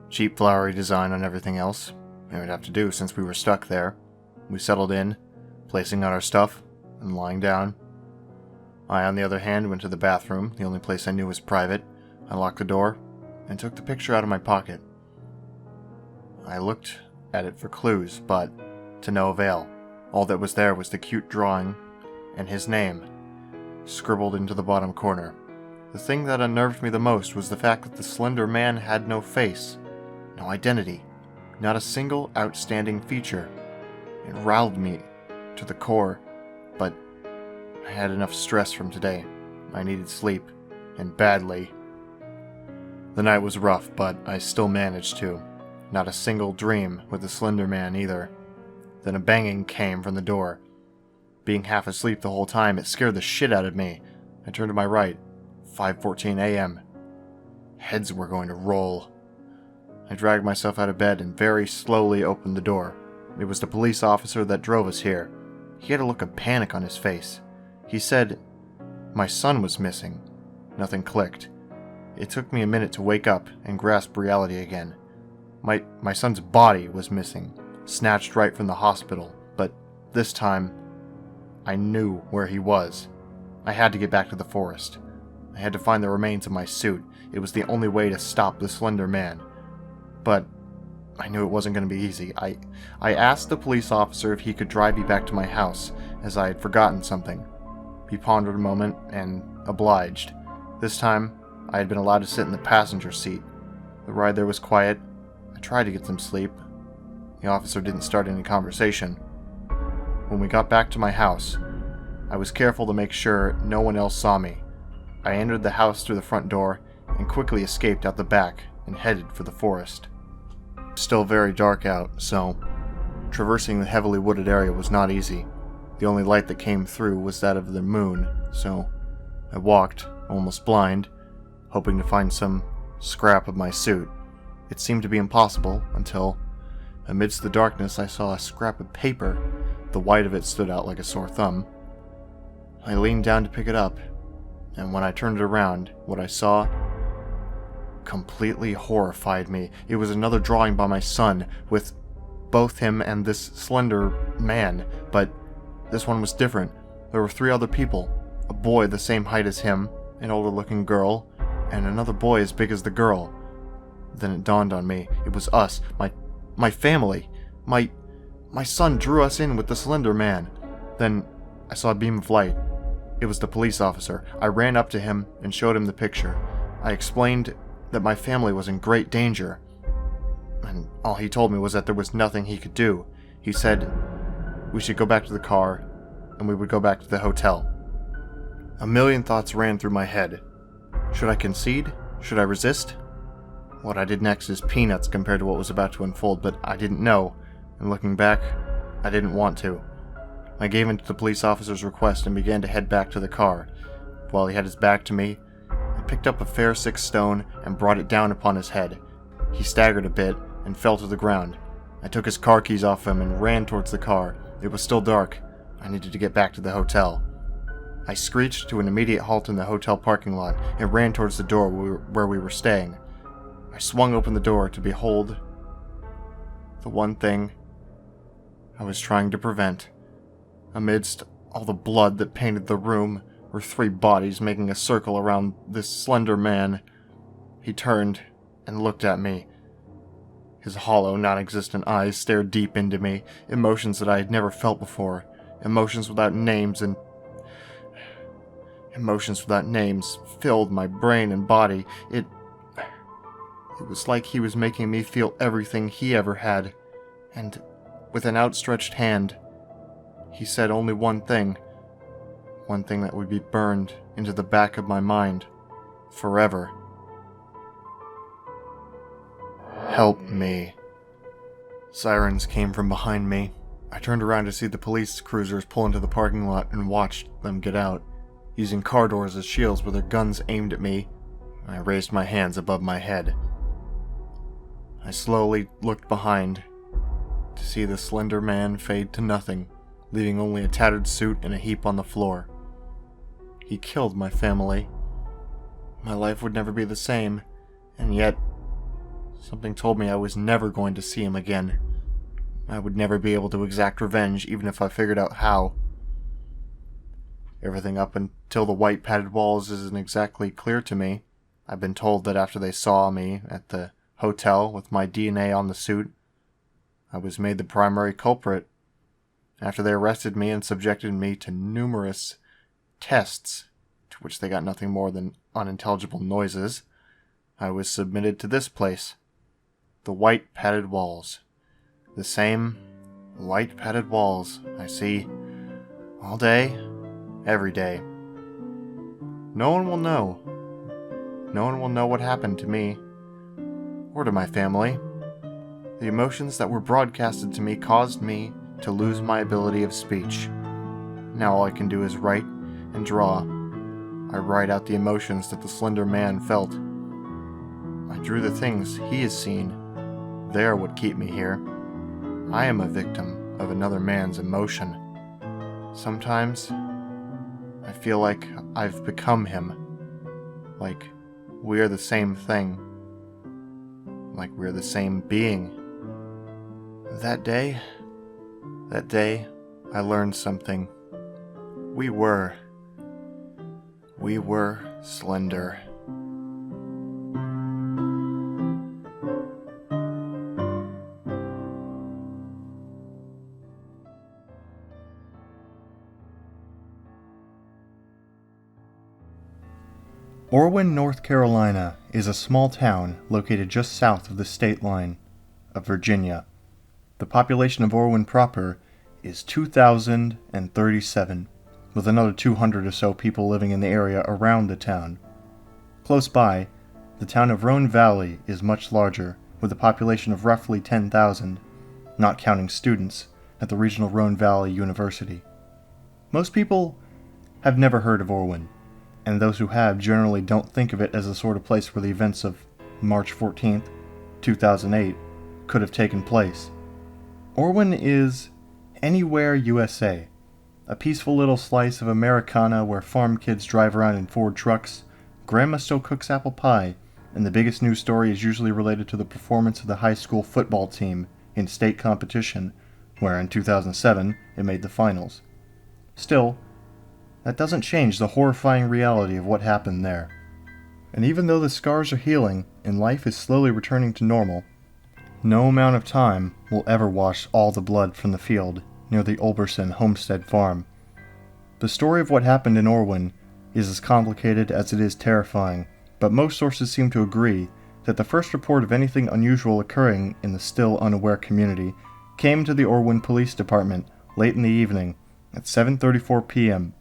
Cheap flowery design on everything else. It would have to do since we were stuck there. We settled in, placing out our stuff, and lying down. I, on the other hand, went to the bathroom, the only place I knew was private. I locked the door, and took the picture out of my pocket. I looked at it for clues, but to no avail. All that was there was the cute drawing, and his name, scribbled into the bottom corner. The thing that unnerved me the most was the fact that the slender man had no face, no identity, not a single outstanding feature. It riled me to the core, but I had enough stress from today. I needed sleep, and badly. The night was rough, but I still managed to. Not a single dream with the slender man either. Then a banging came from the door. Being half asleep the whole time, it scared the shit out of me. I turned to my right. 5:14 a.m. Heads were going to roll. I dragged myself out of bed and very slowly opened the door. It was the police officer that drove us here. He had a look of panic on his face. He said my son was missing. Nothing clicked. It took me a minute to wake up and grasp reality again. My son's body was missing, snatched right from the hospital, but this time, I knew where he was. I had to get back to the forest. I had to find the remains of my suit. It was the only way to stop the slender man. But I knew it wasn't going to be easy. I asked the police officer if he could drive me back to my house, as I had forgotten something. He pondered a moment and obliged. This time, I had been allowed to sit in the passenger seat. The ride there was quiet. I tried to get some sleep. The officer didn't start any conversation. When we got back to my house, I was careful to make sure no one else saw me. I entered the house through the front door and quickly escaped out the back and headed for the forest. Still very dark out, so traversing the heavily wooded area was not easy. The only light that came through was that of the moon, so I walked, almost blind, hoping to find some scrap of my suit. It seemed to be impossible until, amidst the darkness, I saw a scrap of paper. The white of it stood out like a sore thumb. I leaned down to pick it up, and when I turned it around, what I saw completely horrified me. It was another drawing by my son, with both him and this slender man, but this one was different. There were 3 other people. A boy the same height as him, an older-looking girl, and another boy as big as the girl. Then it dawned on me. It was us, my family. My son drew us in with the slender man. Then I saw a beam of light. It was the police officer. I ran up to him and showed him the picture. I explained that my family was in great danger, and all he told me was that there was nothing he could do. He said we should go back to the car, and we would go back to the hotel. A million thoughts ran through my head. Should I concede? Should I resist? What I did next is peanuts compared to what was about to unfold, but I didn't know, and looking back, I didn't want to. I gave in to the police officer's request and began to head back to the car. While he had his back to me, I picked up a fair 6 stone and brought it down upon his head. He staggered a bit and fell to the ground. I took his car keys off him and ran towards the car. It was still dark. I needed to get back to the hotel. I screeched to an immediate halt in the hotel parking lot and ran towards the door where we were staying. I swung open the door to behold the one thing I was trying to prevent. Amidst all the blood that painted the room were 3 bodies making a circle around this slender man. He turned and looked at me. His hollow, non-existent eyes stared deep into me, emotions that I had never felt before, emotions without names filled my brain and body. It was like he was making me feel everything he ever had, and with an outstretched hand, he said only one thing that would be burned into the back of my mind forever. Help me. Sirens came from behind me. I turned around to see the police cruisers pull into the parking lot and watched them get out. Using car doors as shields with their guns aimed at me, I raised my hands above my head. I slowly looked behind to see the slender man fade to nothing, leaving only a tattered suit in a heap on the floor. He killed my family. My life would never be the same, and yet something told me I was never going to see him again. I would never be able to exact revenge, even if I figured out how. Everything up until the white padded walls isn't exactly clear to me. I've been told that after they saw me at the hotel with my DNA on the suit, I was made the primary culprit. After they arrested me and subjected me to numerous tests, to which they got nothing more than unintelligible noises, I was submitted to this place. The white padded walls. The same white padded walls I see all day, every day. No one will know. No one will know what happened to me, or to my family. The emotions that were broadcasted to me caused me to lose my ability of speech. Now all I can do is write and draw. I write out the emotions that the slender man felt. I drew the things he has seen. They are what keep me here. I am a victim of another man's emotion. Sometimes I feel like I've become him. Like we are the same thing. Like we're the same being. That day, I learned something. We were slender. Orwin, North Carolina is a small town located just south of the state line of Virginia. The population of Orwin proper is 2,037, with another 200 or so people living in the area around the town. Close by, the town of Roan Valley is much larger, with a population of roughly 10,000, not counting students at the regional Roan Valley University. Most people have never heard of Orwin, and those who have generally don't think of it as the sort of place where the events of March 14th, 2008 could have taken place. Orwin is Anywhere, USA, a peaceful little slice of Americana where farm kids drive around in Ford trucks, grandma still cooks apple pie, and the biggest news story is usually related to the performance of the high school football team in state competition, where in 2007 it made the finals. Still, that doesn't change the horrifying reality of what happened there. And even though the scars are healing and life is slowly returning to normal, no amount of time will ever wash all the blood from the field near the Olberson homestead farm. The story of what happened in Orwin is as complicated as it is terrifying, but most sources seem to agree that the first report of anything unusual occurring in the still unaware community came to the Orwin Police Department late in the evening at 7:34 p.m.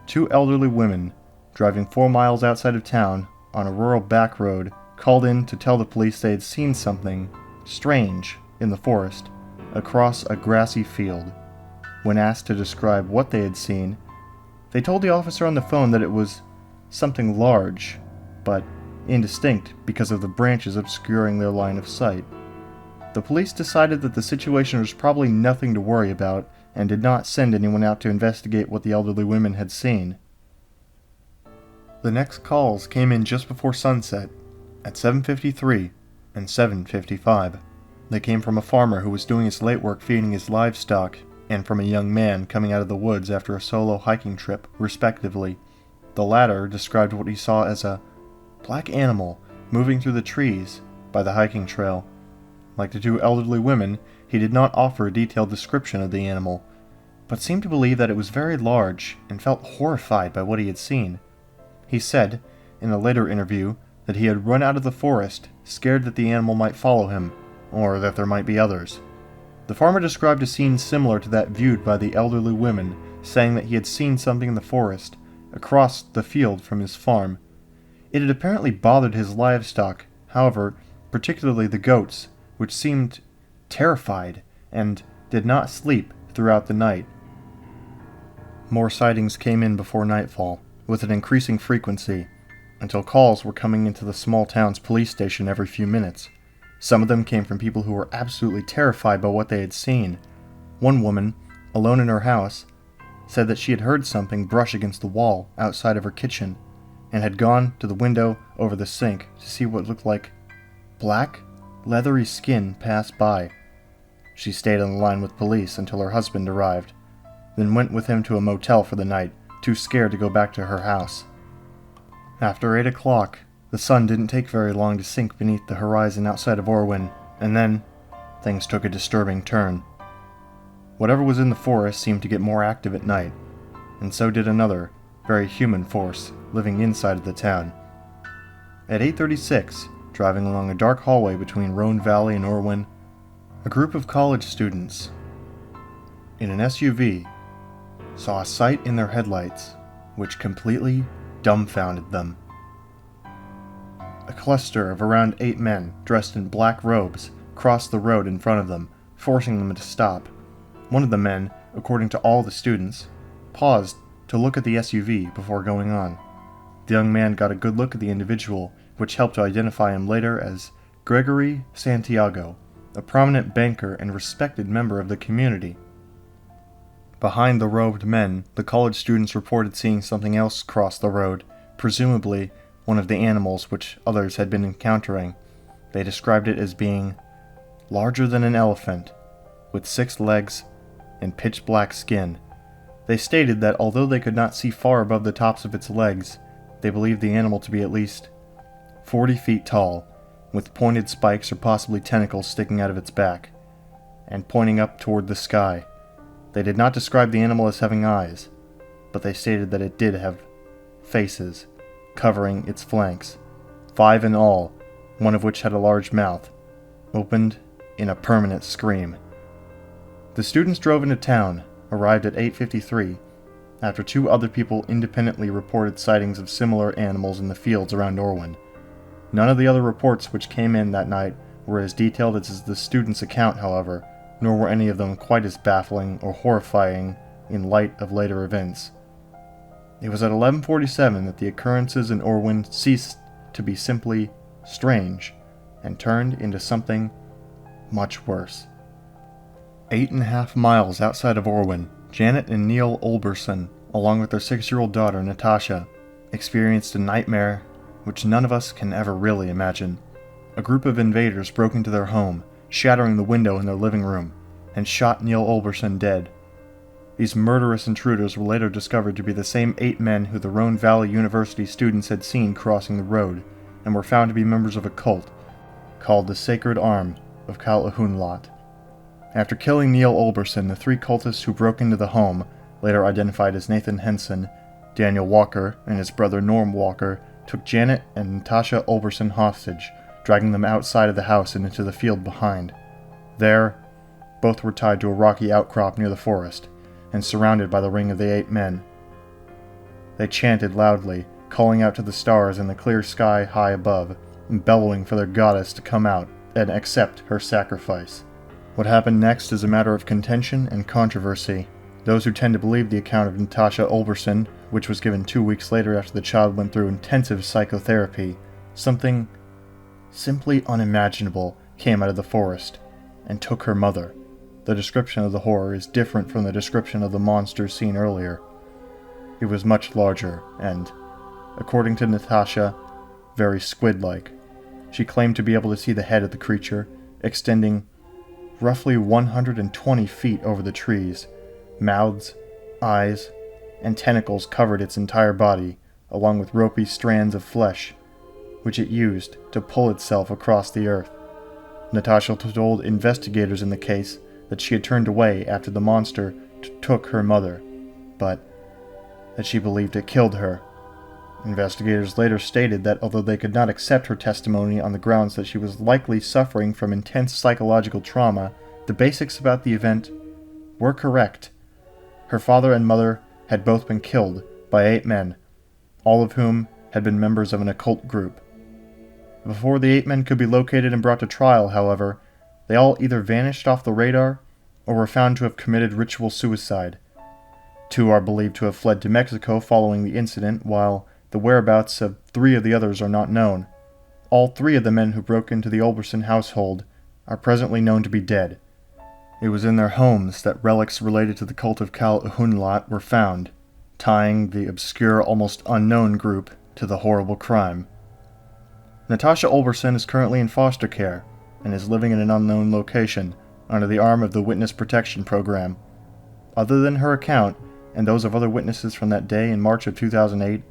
Two elderly women, driving 4 miles outside of town on a rural back road, called in to tell the police they had seen something strange in the forest across a grassy field. When asked to describe what they had seen, they told the officer on the phone that it was something large, but indistinct because of the branches obscuring their line of sight. The police decided that the situation was probably nothing to worry about and did not send anyone out to investigate what the elderly women had seen. The next calls came in just before sunset, at 7:53 and 7:55. They came from a farmer who was doing his late work feeding his livestock, and from a young man coming out of the woods after a solo hiking trip, respectively. The latter described what he saw as a black animal moving through the trees by the hiking trail. Like the two elderly women, he did not offer a detailed description of the animal, but seemed to believe that it was very large and felt horrified by what he had seen. He said, in a later interview, that he had run out of the forest, scared that the animal might follow him, or that there might be others. The farmer described a scene similar to that viewed by the elderly women, saying that he had seen something in the forest, across the field from his farm. It had apparently bothered his livestock, however, particularly the goats, which seemed terrified and did not sleep throughout the night. More sightings came in before nightfall, with an increasing frequency, until calls were coming into the small town's police station every few minutes. Some of them came from people who were absolutely terrified by what they had seen. One woman, alone in her house, said that she had heard something brush against the wall outside of her kitchen, and had gone to the window over the sink to see what looked like black, leathery skin pass by. She stayed on the line with police until her husband arrived, then went with him to a motel for the night, too scared to go back to her house. After 8 o'clock, the sun didn't take very long to sink beneath the horizon outside of Orwin, and then things took a disturbing turn. Whatever was in the forest seemed to get more active at night, and so did another, very human force living inside of the town. At 8:36, driving along a dark hallway between Roan Valley and Orwin, a group of college students in an SUV saw a sight in their headlights which completely dumbfounded them. A cluster of around 8 men dressed in black robes crossed the road in front of them, forcing them to stop. One of the men, according to all the students, paused to look at the SUV before going on. The young man got a good look at the individual, which helped to identify him later as Gregory Santiago, a prominent banker and respected member of the community. Behind the robed men, the college students reported seeing something else cross the road, presumably one of the animals which others had been encountering. They described it as being larger than an elephant, with 6 legs and pitch black skin. They stated that although they could not see far above the tops of its legs, they believed the animal to be at least 40 feet tall, with pointed spikes or possibly tentacles sticking out of its back, and pointing up toward the sky. They did not describe the animal as having eyes, but they stated that it did have faces covering its flanks, 5 in all, one of which had a large mouth, opened in a permanent scream. The students drove into town, arrived at 8:53, after 2 other people independently reported sightings of similar animals in the fields around Orwin. None of the other reports which came in that night were as detailed as the students' account, however, nor were any of them quite as baffling or horrifying in light of later events. It was at 11:47 that the occurrences in Orwin ceased to be simply strange and turned into something much worse. 8.5 miles outside of Orwin, Janet and Neil Olberson, along with their 6-year-old daughter Natasha, experienced a nightmare which none of us can ever really imagine. A group of invaders broke into their home, shattering the window in their living room, and shot Neil Olberson dead. These murderous intruders were later discovered to be the same 8 men who the Roan Valley University students had seen crossing the road, and were found to be members of a cult called the Sacred Arm of Kalahunlat. After killing Neil Olberson, the 3 cultists who broke into the home, later identified as Nathan Henson, Daniel Walker, and his brother Norm Walker, took Janet and Natasha Olberson hostage, dragging them outside of the house and into the field behind. There, both were tied to a rocky outcrop near the forest, and surrounded by the ring of the 8 men. They chanted loudly, calling out to the stars in the clear sky high above, and bellowing for their goddess to come out and accept her sacrifice. What happened next is a matter of contention and controversy. Those who tend to believe the account of Natasha Olberson, which was given 2 weeks later after the child went through intensive psychotherapy, something simply unimaginable came out of the forest and took her mother. The description of the horror is different from the description of the monster seen earlier. It was much larger and, according to Natasha, very squid-like. She claimed to be able to see the head of the creature, extending roughly 120 feet over the trees. Mouths, eyes, and tentacles covered its entire body, along with ropey strands of flesh, which it used to pull itself across the earth. Natasha told investigators in the case that she had turned away after the monster took her mother, but that she believed it killed her. Investigators later stated that although they could not accept her testimony on the grounds that she was likely suffering from intense psychological trauma, the basics about the event were correct. Her father and mother had both been killed by 8 men, all of whom had been members of an occult group. Before the 8 men could be located and brought to trial, however, they all either vanished off the radar or were found to have committed ritual suicide. 2 are believed to have fled to Mexico following the incident, while the whereabouts of 3 of the others are not known. All 3 of the men who broke into the Olberson household are presently known to be dead. It was in their homes that relics related to the cult of Cal Uhunlat were found, tying the obscure, almost unknown group to the horrible crime. Natasha Olberson is currently in foster care and is living in an unknown location under the arm of the Witness Protection Program. Other than her account and those of other witnesses from that day in March of 2008,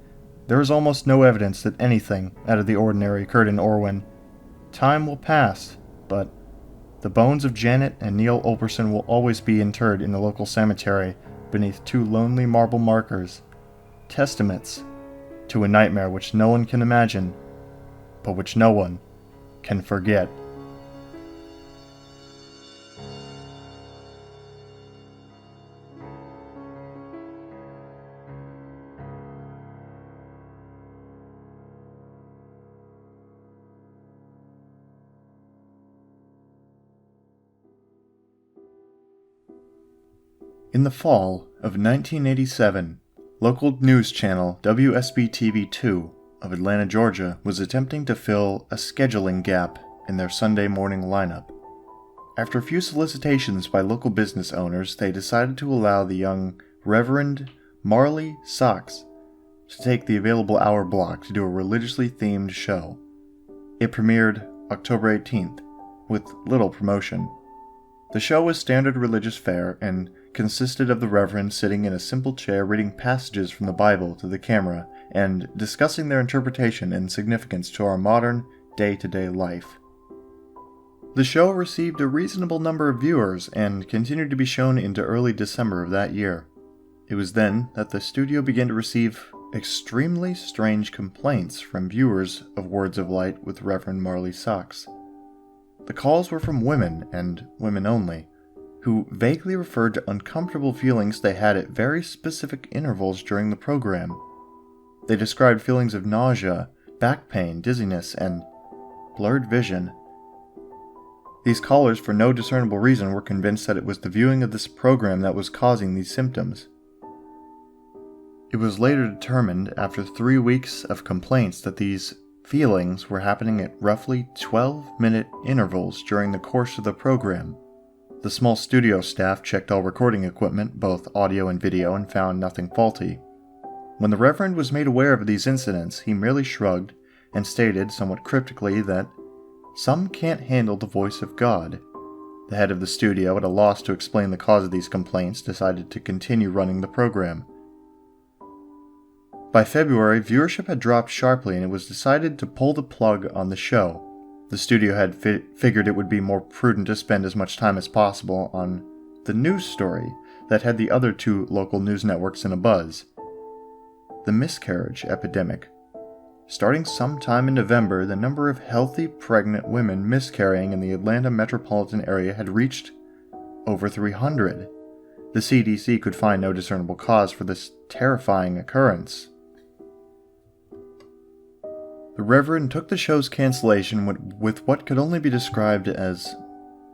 there is almost no evidence that anything out of the ordinary occurred in Orwin. Time will pass, but the bones of Janet and Neil Olberson will always be interred in the local cemetery beneath 2 lonely marble markers, testaments to a nightmare which no one can imagine, but which no one can forget. In the fall of 1987, local news channel WSB-TV2 of Atlanta, Georgia was attempting to fill a scheduling gap in their Sunday morning lineup. After a few solicitations by local business owners, they decided to allow the young Reverend Marley Sachs to take the available hour block to do a religiously themed show. It premiered October 18th, with little promotion. The show was standard religious fare and consisted of the Reverend sitting in a simple chair reading passages from the Bible to the camera and discussing their interpretation and significance to our modern, day-to-day life. The show received a reasonable number of viewers and continued to be shown into early December of that year. It was then that the studio began to receive extremely strange complaints from viewers of Words of Light with Reverend Marley Sachs. The calls were from women, and women only, who vaguely referred to uncomfortable feelings they had at very specific intervals during the program. They described feelings of nausea, back pain, dizziness, and blurred vision. These callers, for no discernible reason, were convinced that it was the viewing of this program that was causing these symptoms. It was later determined, after 3 weeks of complaints, that these feelings were happening at roughly 12-minute intervals during the course of the program. The small studio staff checked all recording equipment, both audio and video, and found nothing faulty. When the Reverend was made aware of these incidents, he merely shrugged and stated, somewhat cryptically, that some can't handle the voice of God. The head of the studio, at a loss to explain the cause of these complaints, decided to continue running the program. By February, viewership had dropped sharply and it was decided to pull the plug on the show. The studio had figured it would be more prudent to spend as much time as possible on the news story that had the other 2 local news networks in a buzz. The miscarriage epidemic. Starting sometime in November, the number of healthy pregnant women miscarrying in the Atlanta metropolitan area had reached over 300. The CDC could find no discernible cause for this terrifying occurrence. The Reverend took the show's cancellation with what could only be described as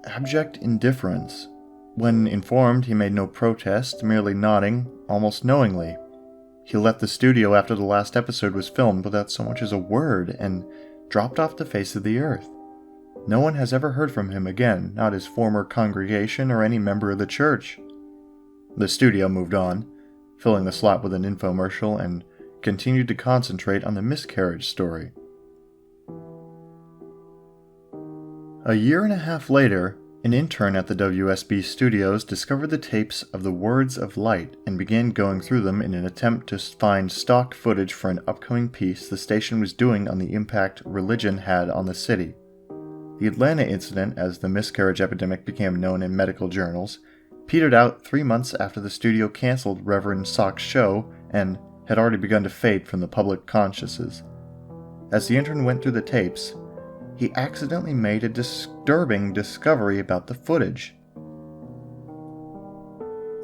abject indifference. When informed, he made no protest, merely nodding, almost knowingly. He left the studio after the last episode was filmed without so much as a word and dropped off the face of the earth. No one has ever heard from him again, not his former congregation or any member of the church. The studio moved on, filling the slot with an infomercial, and continued to concentrate on the miscarriage story. A year and a half later, an intern at the WSB studios discovered the tapes of the Words of Light and began going through them in an attempt to find stock footage for an upcoming piece the station was doing on the impact religion had on the city. The Atlanta incident, as the miscarriage epidemic became known in medical journals, petered out 3 months after the studio canceled Reverend Sock's show and had already begun to fade from the public consciousness. As the intern went through the tapes, he accidentally made a disturbing discovery about the footage.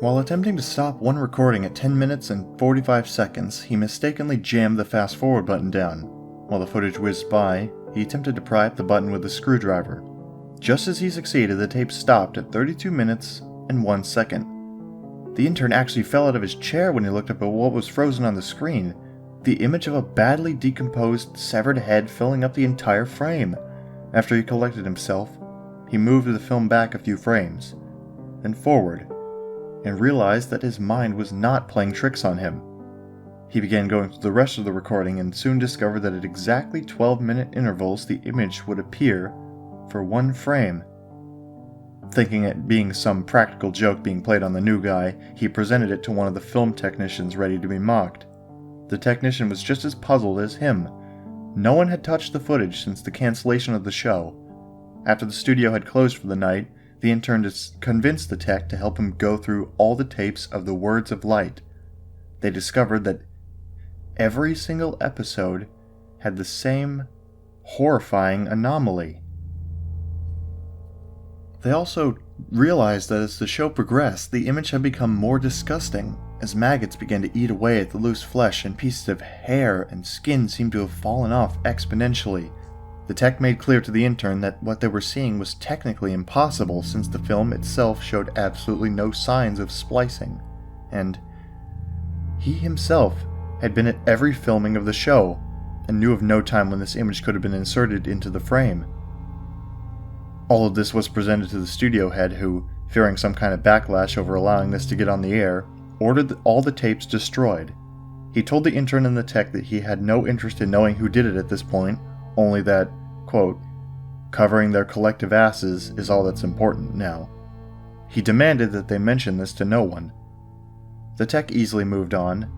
While attempting to stop one recording at 10 minutes and 45 seconds, he mistakenly jammed the fast-forward button down. While the footage whizzed by, he attempted to pry up the button with a screwdriver. Just as he succeeded, the tape stopped at 32 minutes and 1 second. The intern actually fell out of his chair when he looked up at what was frozen on the screen, the image of a badly decomposed, severed head filling up the entire frame. After he collected himself, he moved the film back a few frames, then forward, and realized that his mind was not playing tricks on him. He began going through the rest of the recording and soon discovered that at exactly 12-minute intervals the image would appear for one frame. Thinking it being some practical joke being played on the new guy, he presented it to one of the film technicians ready to be mocked. The technician was just as puzzled as him. No one had touched the footage since the cancellation of the show. After the studio had closed for the night, the intern convinced the tech to help him go through all the tapes of the Words of Light. They discovered that every single episode had the same horrifying anomaly. They also realized that as the show progressed, the image had become more disgusting, as maggots began to eat away at the loose flesh and pieces of hair and skin seemed to have fallen off exponentially. The tech made clear to the intern that what they were seeing was technically impossible since the film itself showed absolutely no signs of splicing, and he himself had been at every filming of the show and knew of no time when this image could have been inserted into the frame. All of this was presented to the studio head who, fearing some kind of backlash over allowing this to get on the air, ordered all the tapes destroyed. He told the intern and the tech that he had no interest in knowing who did it at this point, only that, quote, covering their collective asses is all that's important now. He demanded that they mention this to no one. The tech easily moved on,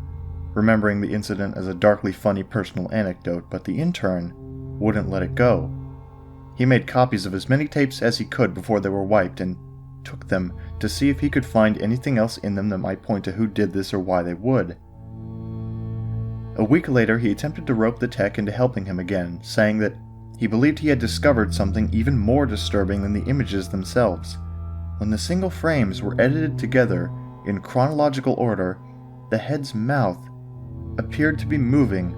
remembering the incident as a darkly funny personal anecdote, but the intern wouldn't let it go. He made copies of as many tapes as he could before they were wiped and took them to see if he could find anything else in them that might point to who did this or why they would. A week later, he attempted to rope the tech into helping him again, saying that he believed he had discovered something even more disturbing than the images themselves. When the single frames were edited together in chronological order, the head's mouth appeared to be moving,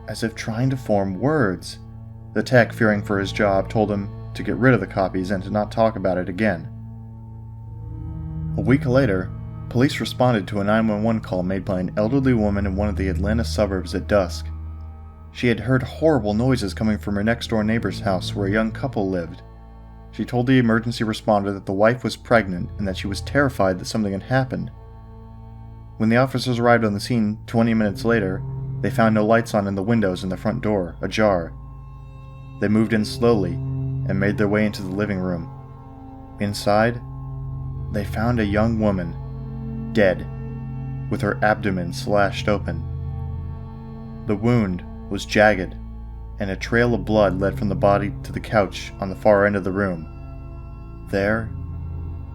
as if trying to form words. The tech, fearing for his job, told him to get rid of the copies and to not talk about it again. A week later, police responded to a 911 call made by an elderly woman in one of the Atlanta suburbs at dusk. She had heard horrible noises coming from her next-door neighbor's house where a young couple lived. She told the emergency responder that the wife was pregnant and that she was terrified that something had happened. When the officers arrived on the scene 20 minutes later, they found no lights on in the windows and the front door ajar. They moved in slowly and made their way into the living room. Inside, they found a young woman, dead, with her abdomen slashed open. The wound was jagged, and a trail of blood led from the body to the couch on the far end of the room. There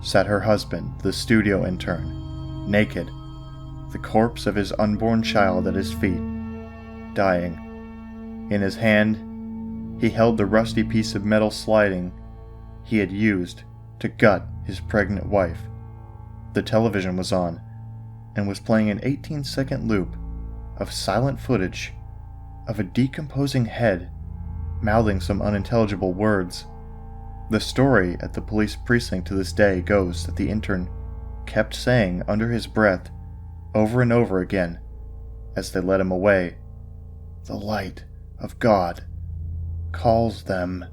sat her husband, the studio intern, naked, the corpse of his unborn child at his feet, dying. In his hand, he held the rusty piece of metal sliding he had used to gut his pregnant wife. The television was on, and was playing an 18-second loop of silent footage of a decomposing head mouthing some unintelligible words. The story at the police precinct to this day goes that the intern kept saying under his breath, over and over again, as they led him away, "The light of God calls them."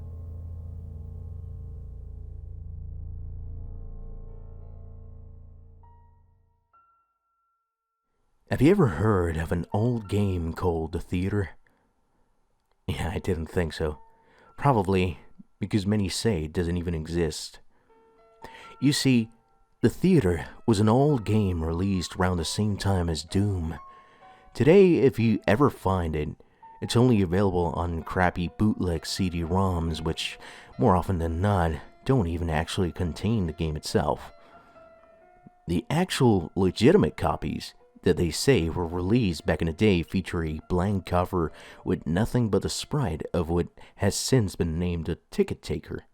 Have you ever heard of an old game called The Theater? Yeah, I didn't think so. Probably because many say it doesn't even exist. You see, The Theater was an old game released around the same time as Doom. Today, if you ever find it, it's only available on crappy bootleg CD-ROMs, which, more often than not, don't even actually contain the game itself. The actual legitimate copies that they say were released back in the day feature a blank cover with nothing but the sprite of what has since been named a ticket taker.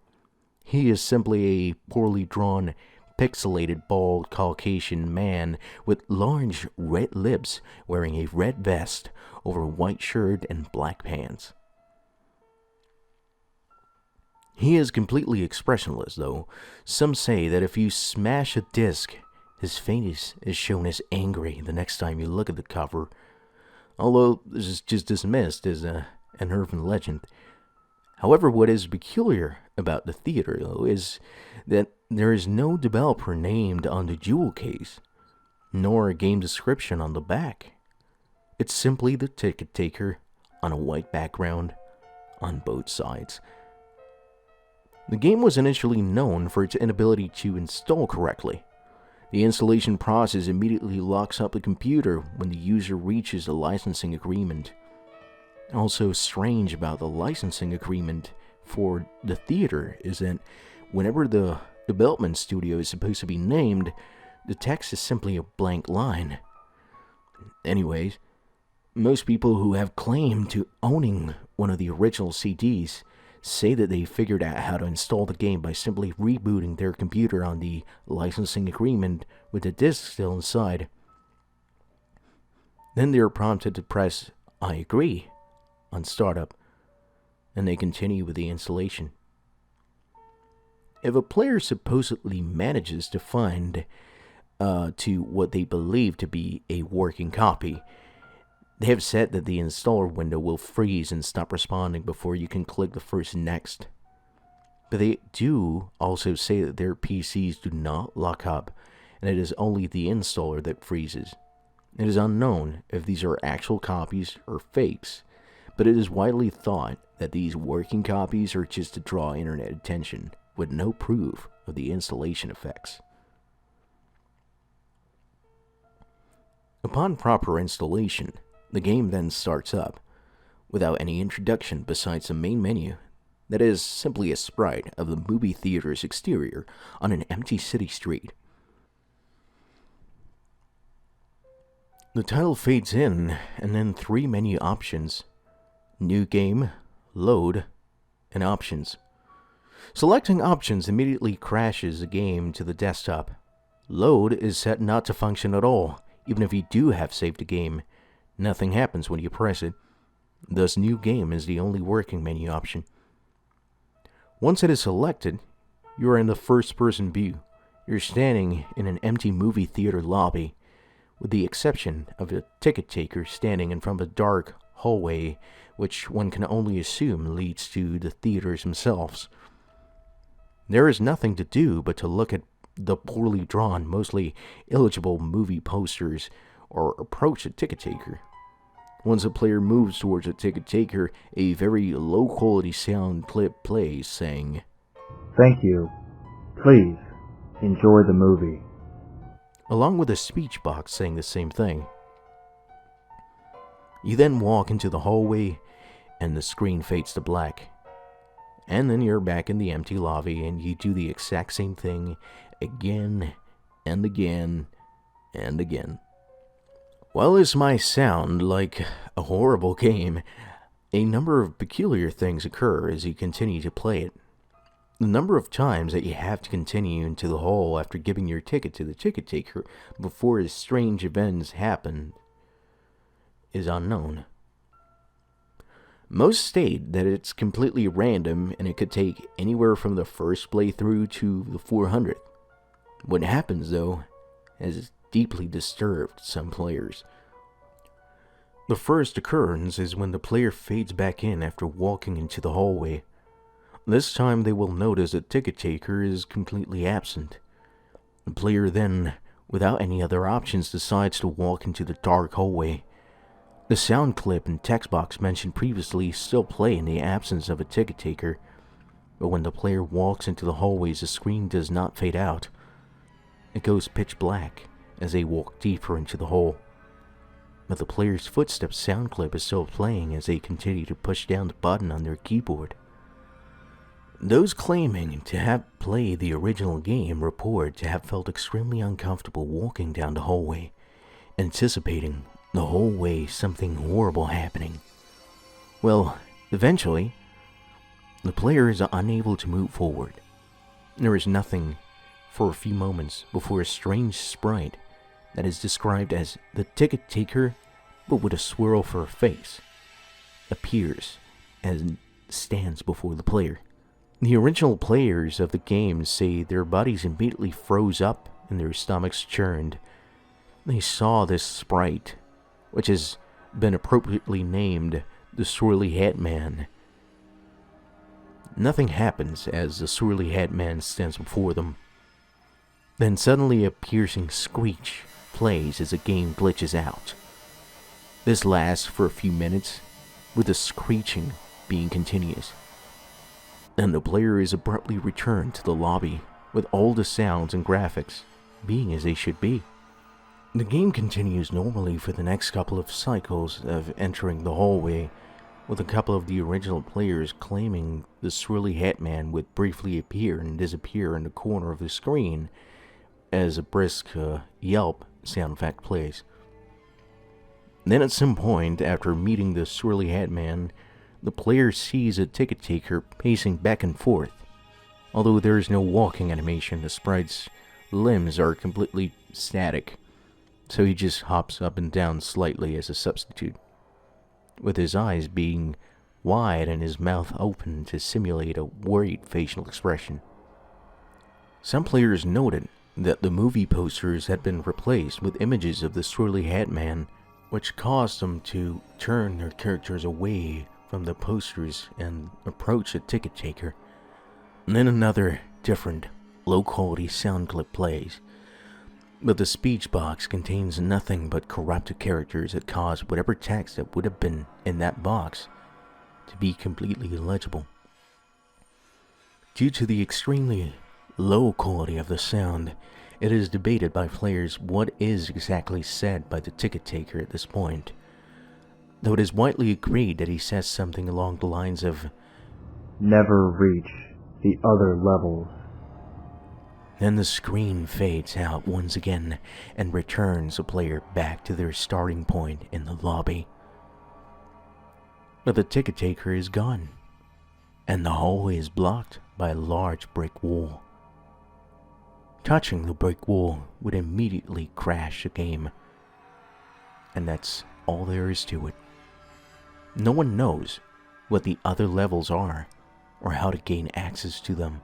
He is simply a poorly drawn, pixelated, bald Caucasian man with large red lips wearing a red vest over a white shirt and black pants. He is completely expressionless, though. Some say that if you smash a disc, his face is shown as angry the next time you look at the cover, although this is just dismissed as an urban legend. However, what is peculiar about The Theater, though, is that there is no developer named on the jewel case, nor a game description on the back. It's simply the ticket taker on a white background on both sides. The game was initially known for its inability to install correctly. The installation process immediately locks up the computer when the user reaches a licensing agreement. Also strange about the licensing agreement for The Theater is that whenever the development studio is supposed to be named, the text is simply a blank line. Anyways, most people who have claimed to owning one of the original CDs say that they figured out how to install the game by simply rebooting their computer on the licensing agreement with the disc still inside. Then they are prompted to press "I agree" on startup, and they continue with the installation. If a player supposedly manages to find to what they believe to be a working copy, they have said that the installer window will freeze and stop responding before you can click the first next. But they do also say that their PCs do not lock up, and it is only the installer that freezes. It is unknown if these are actual copies or fakes, but it is widely thought that these working copies are just to draw internet attention, with no proof of the installation effects. Upon proper installation, the game then starts up, without any introduction besides the main menu that is simply a sprite of the movie theater's exterior on an empty city street. The title fades in, and then 3 menu options: New Game, Load, and Options. Selecting Options immediately crashes the game to the desktop. Load is set not to function at all, even if you do have saved the game. Nothing happens when you press it. Thus, New Game is the only working menu option. Once it is selected, you are in the first-person view. You're standing in an empty movie theater lobby, with the exception of a ticket taker standing in front of a dark hallway, which one can only assume leads to the theaters themselves. There is nothing to do but to look at the poorly drawn, mostly illegible movie posters, or approach a ticket taker. Once a player moves towards a ticket taker, a very low-quality sound clip plays saying, "Thank you. Please, enjoy the movie," along with a speech box saying the same thing. You then walk into the hallway, and the screen fades to black. And then you're back in the empty lobby, and you do the exact same thing again and again and again. While this might sound like a horrible game, a number of peculiar things occur as you continue to play it. The number of times that you have to continue into the hall after giving your ticket to the ticket taker before strange events happen is unknown. Most state that it's completely random and it could take anywhere from the first playthrough to the 400th. What happens, though, has deeply disturbed some players. The first occurrence is when the player fades back in after walking into the hallway. This time they will notice the ticket taker is completely absent. The player then, without any other options, decides to walk into the dark hallway. The sound clip and text box mentioned previously still play in the absence of a ticket taker, but when the player walks into the hallways, the screen does not fade out. It goes pitch black as they walk deeper into the hole. But the player's footsteps sound clip is still playing as they continue to push down the button on their keyboard. Those claiming to have played the original game report to have felt extremely uncomfortable walking down the hallway, anticipating the whole way something horrible happening. Well, eventually, the player is unable to move forward. There is nothing for a few moments before a strange sprite that is described as the ticket taker but with a swirl for a face appears and stands before the player. The original players of the game say their bodies immediately froze up and their stomachs churned. They saw this sprite, which has been appropriately named the Swirly Hat Man. Nothing happens as the Swirly Hat Man stands before them. Then suddenly a piercing screech plays as the game glitches out. This lasts for a few minutes, with the screeching being continuous. Then the player is abruptly returned to the lobby, with all the sounds and graphics being as they should be. The game continues normally for the next couple of cycles of entering the hallway, with a couple of the original players claiming the Swirly Hat Man would briefly appear and disappear in the corner of the screen as a brisk yelp sound effect plays. Then at some point, after meeting the Swirly Hat Man, the player sees a ticket taker pacing back and forth. Although there is no walking animation, the sprite's limbs are completely static, so he just hops up and down slightly as a substitute, with his eyes being wide and his mouth open to simulate a worried facial expression. Some players noted that the movie posters had been replaced with images of the Swirly Hat Man, which caused them to turn their characters away from the posters and approach the ticket taker. And then another different, low-quality sound clip plays, but the speech box contains nothing but corrupted characters that cause whatever text that would have been in that box to be completely illegible. Due to the extremely low quality of the sound, it is debated by players what is exactly said by the ticket taker at this point, though it is widely agreed that he says something along the lines of, "Never reach the other levels." Then the screen fades out once again and returns the player back to their starting point in the lobby. But the ticket taker is gone, and the hallway is blocked by a large brick wall. Touching the brick wall would immediately crash the game, and that's all there is to it. No one knows what the other levels are or how to gain access to them.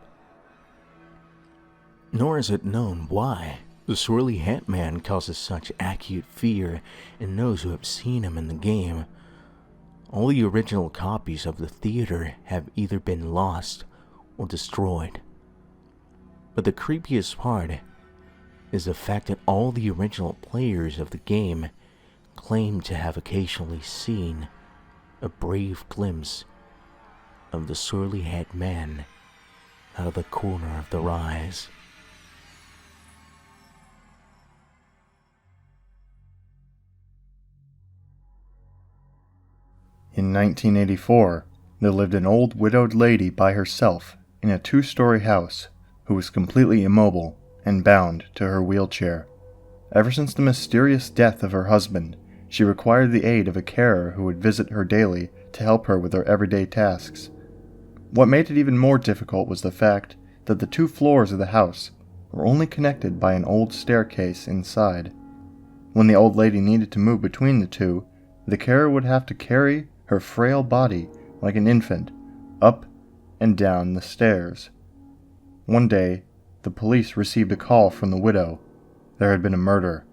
Nor is it known why the Swirly Hat Man causes such acute fear in those who have seen him in the game. All the original copies of the theater have either been lost or destroyed. But the creepiest part is the fact that all the original players of the game claim to have occasionally seen a brief glimpse of the Swirly Hat Man out of the corner of their eyes. In 1984, there lived an old widowed lady by herself in a 2-story house who was completely immobile and bound to her wheelchair. Ever since the mysterious death of her husband, she required the aid of a carer who would visit her daily to help her with her everyday tasks. What made it even more difficult was the fact that the 2 floors of the house were only connected by an old staircase inside. When the old lady needed to move between the 2, the carer would have to carry her frail body like an infant, up and down the stairs. One day, the police received a call from the widow. There had been a murder.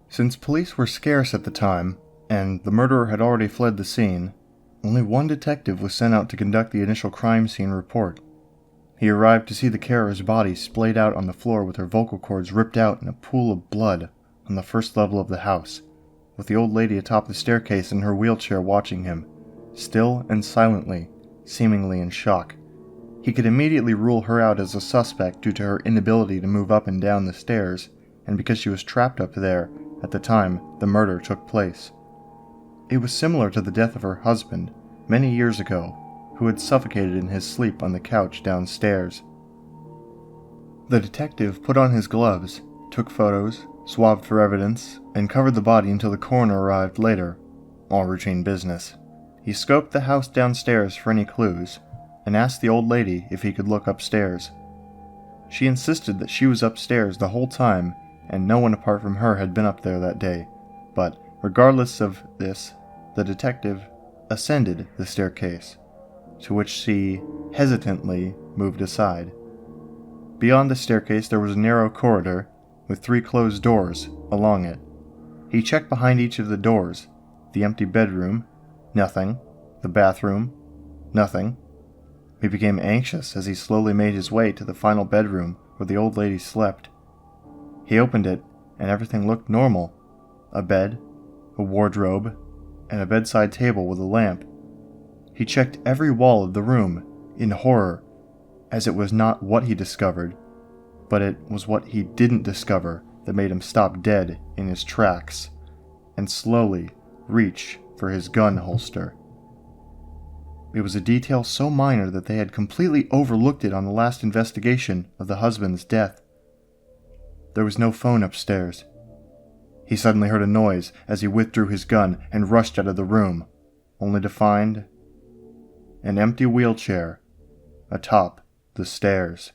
Since police were scarce at the time, and the murderer had already fled the scene, only one detective was sent out to conduct the initial crime scene report. He arrived to see the carer's body splayed out on the floor with her vocal cords ripped out in a pool of blood on the first level of the house, with the old lady atop the staircase in her wheelchair watching him, still and silently, seemingly in shock. He could immediately rule her out as a suspect due to her inability to move up and down the stairs, and because she was trapped up there at the time the murder took place. It was similar to the death of her husband, many years ago, who had suffocated in his sleep on the couch downstairs. The detective put on his gloves, took photos, swabbed for evidence, and covered the body until the coroner arrived later. All routine business. He scoped the house downstairs for any clues, and asked the old lady if he could look upstairs. She insisted that she was upstairs the whole time, and no one apart from her had been up there that day, but regardless of this, the detective ascended the staircase, to which she hesitantly moved aside. Beyond the staircase there was a narrow corridor, with 3 closed doors along it. He checked behind each of the doors. The empty bedroom, nothing. The bathroom, nothing. He became anxious as he slowly made his way to the final bedroom where the old lady slept. He opened it, and everything looked normal. A bed, a wardrobe, and a bedside table with a lamp. He checked every wall of the room, in horror, as it was not what he discovered, but it was what he didn't discover that made him stop dead in his tracks, and slowly reach for his gun holster. It was a detail so minor that they had completely overlooked it on the last investigation of the husband's death. There was no phone upstairs. He suddenly heard a noise as he withdrew his gun and rushed out of the room, only to find an empty wheelchair atop the stairs.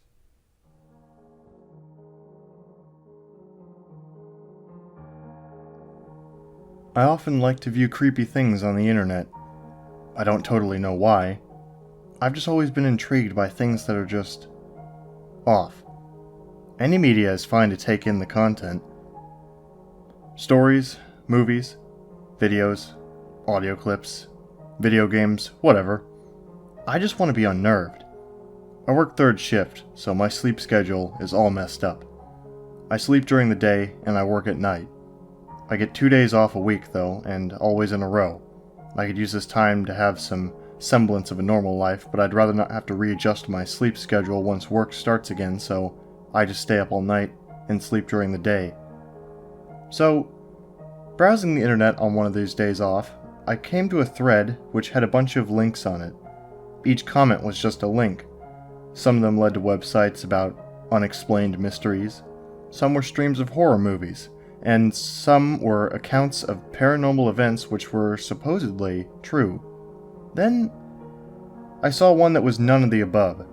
I often like to view creepy things on the internet. I don't totally know why. I've just always been intrigued by things that are just off. Any media is fine to take in the content. Stories, movies, videos, audio clips, video games, whatever. I just want to be unnerved. I work 3rd shift, so my sleep schedule is all messed up. I sleep during the day and I work at night. I get 2 days off a week though, and always in a row. I could use this time to have some semblance of a normal life, but I'd rather not have to readjust my sleep schedule once work starts again, so I just stay up all night and sleep during the day. So, browsing the internet on one of these days off, I came to a thread which had a bunch of links on it. Each comment was just a link. Some of them led to websites about unexplained mysteries, some were streams of horror movies, and some were accounts of paranormal events which were supposedly true. Then, I saw one that was none of the above.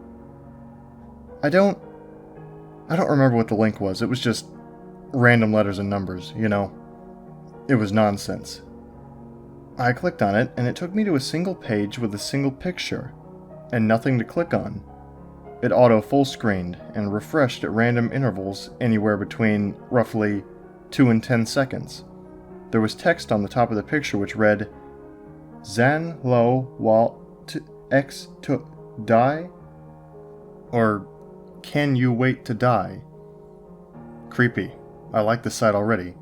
I don't remember what the link was. It was just random letters and numbers, you know. It was nonsense. I clicked on it, and it took me to a single page with a single picture, and nothing to click on. It auto-full-screened and refreshed at random intervals anywhere between roughly 2 and 10 seconds. There was text on the top of the picture which read, "Zan lo wa x to die?" Or, "Can you wait to die?" Creepy. I like the site already.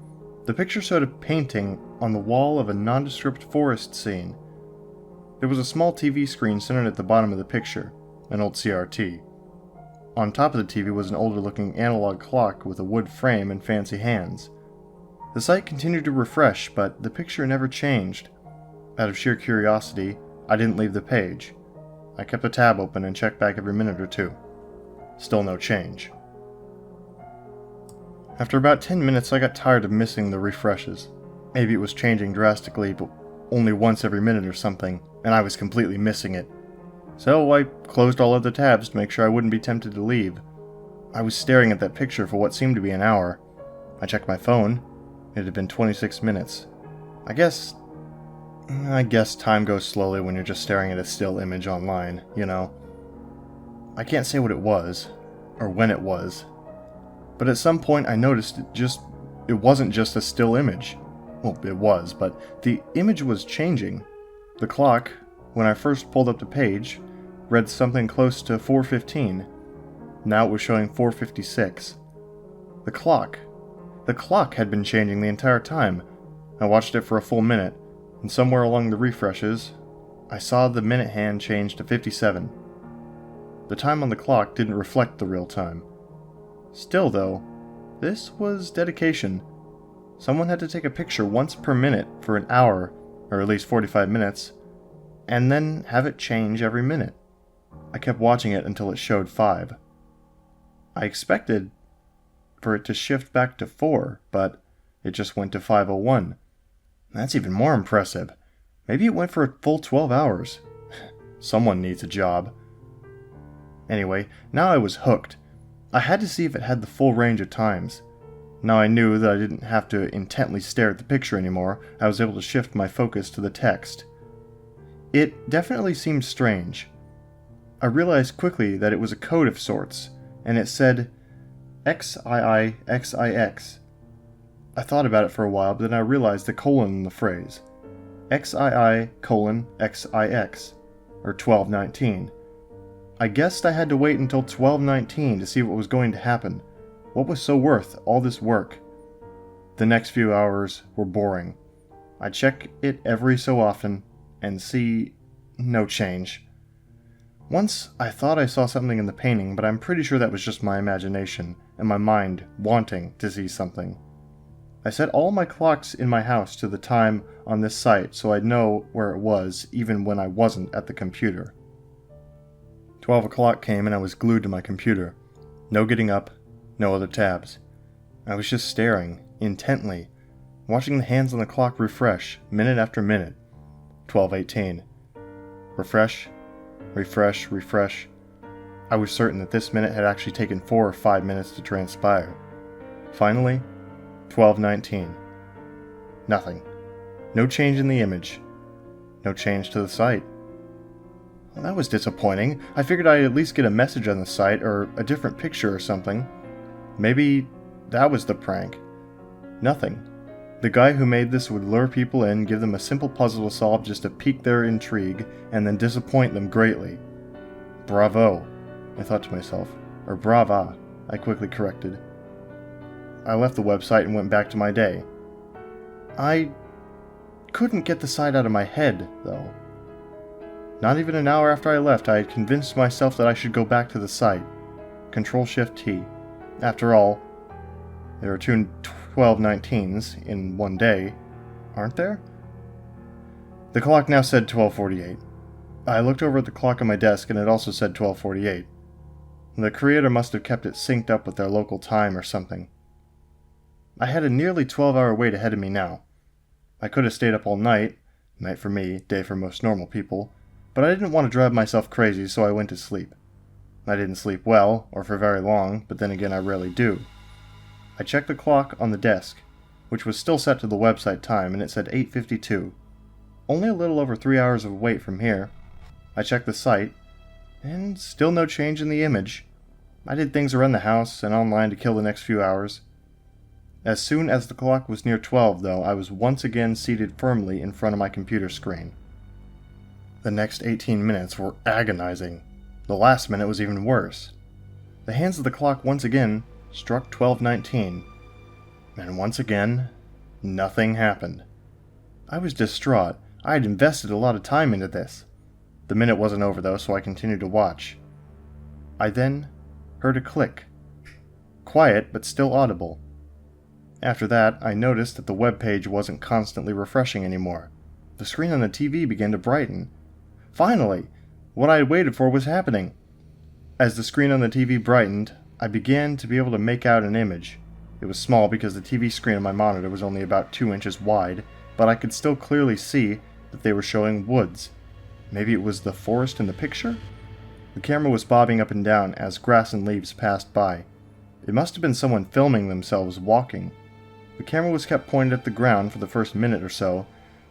The picture showed a painting on the wall of a nondescript forest scene. There was a small TV screen centered at the bottom of the picture, an old CRT. On top of the TV was an older-looking analog clock with a wood frame and fancy hands. The site continued to refresh, but the picture never changed. Out of sheer curiosity, I didn't leave the page. I kept the tab open and checked back every minute or two. Still no change. After about 10 minutes, I got tired of missing the refreshes. Maybe it was changing drastically, but only once every minute or something, and I was completely missing it. So I closed all other tabs to make sure I wouldn't be tempted to leave. I was staring at that picture for what seemed to be an hour. I checked my phone. It had been 26 minutes. I guess I guess time goes slowly when you're just staring at a still image online, you know. I can't say what it was, or when it was, but at some point I noticed it wasn't just a still image. Well, it was, but the image was changing. The clock, when I first pulled up the page, read something close to 4:15. Now it was showing 4:56. The clock had been changing the entire time. I watched it for a full minute, and somewhere along the refreshes, I saw the minute hand change to 57. The time on the clock didn't reflect the real time. Still, though, this was dedication. Someone had to take a picture once per minute for an hour, or at least 45 minutes, and then have it change every minute. I kept watching it until it showed 5. I expected for it to shift back to 4, but it just went to 5:01. That's even more impressive. Maybe it went for a full 12 hours. Someone needs a job. Anyway, now I was hooked. I had to see if it had the full range of times. Now I knew that I didn't have to intently stare at the picture anymore. I was able to shift my focus to the text. It definitely seemed strange. I realized quickly that it was a code of sorts, and it said XIIXIX. I thought about it for a while, but then I realized the colon in the phrase. XII:XIX, or 1219. I guessed I had to wait until 1219 to see what was going to happen. What was so worth all this work? The next few hours were boring. I check it every so often and see no change. Once I thought I saw something in the painting, but I'm pretty sure that was just my imagination and my mind wanting to see something. I set all my clocks in my house to the time on this site so I'd know where it was even when I wasn't at the computer. 12 o'clock came and I was glued to my computer. No getting up, no other tabs. I was just staring, intently, watching the hands on the clock refresh, minute after minute. 12:18. Refresh, refresh, refresh. I was certain that this minute had actually taken 4 or 5 minutes to transpire. Finally, 12:19. Nothing. No change in the image. No change to the site. Well, that was disappointing. I figured I'd at least get a message on the site or a different picture or something. Maybe that was the prank. Nothing. The guy who made this would lure people in, give them a simple puzzle to solve just to pique their intrigue, and then disappoint them greatly. Bravo, I thought to myself. Or brava, I quickly corrected. I left the website and went back to my day. I couldn't get the site out of my head, though. Not even an hour after I left, I had convinced myself that I should go back to the site. Control-Shift-T. After all, there are 2 12:19s in one day, aren't there? The clock now said 12:48. I looked over at the clock on my desk and it also said 12:48. The creator must have kept it synced up with their local time or something. I had a nearly 12-hour wait ahead of me now. I could have stayed up all night for me, day for most normal people, but I didn't want to drive myself crazy, so I went to sleep. I didn't sleep well, or for very long, but then again I rarely do. I checked the clock on the desk, which was still set to the website time, and it said 8:52. Only a little over 3 hours of wait from here. I checked the site, and still no change in the image. I did things around the house and online to kill the next few hours. As soon as the clock was near 12, though, I was once again seated firmly in front of my computer screen. The next 18 minutes were agonizing. The last minute was even worse. The hands of the clock once again struck 12:19, and once again, nothing happened. I was distraught. I had invested a lot of time into this. The minute wasn't over, though, so I continued to watch. I then heard a click. Quiet, but still audible. After that, I noticed that the web page wasn't constantly refreshing anymore. The screen on the TV began to brighten. Finally, what I had waited for was happening. As the screen on the TV brightened, I began to be able to make out an image. It was small because the TV screen on my monitor was only about 2 inches wide, but I could still clearly see that they were showing woods. Maybe it was the forest in the picture? The camera was bobbing up and down as grass and leaves passed by. It must have been someone filming themselves walking. The camera was kept pointed at the ground for the first minute or so,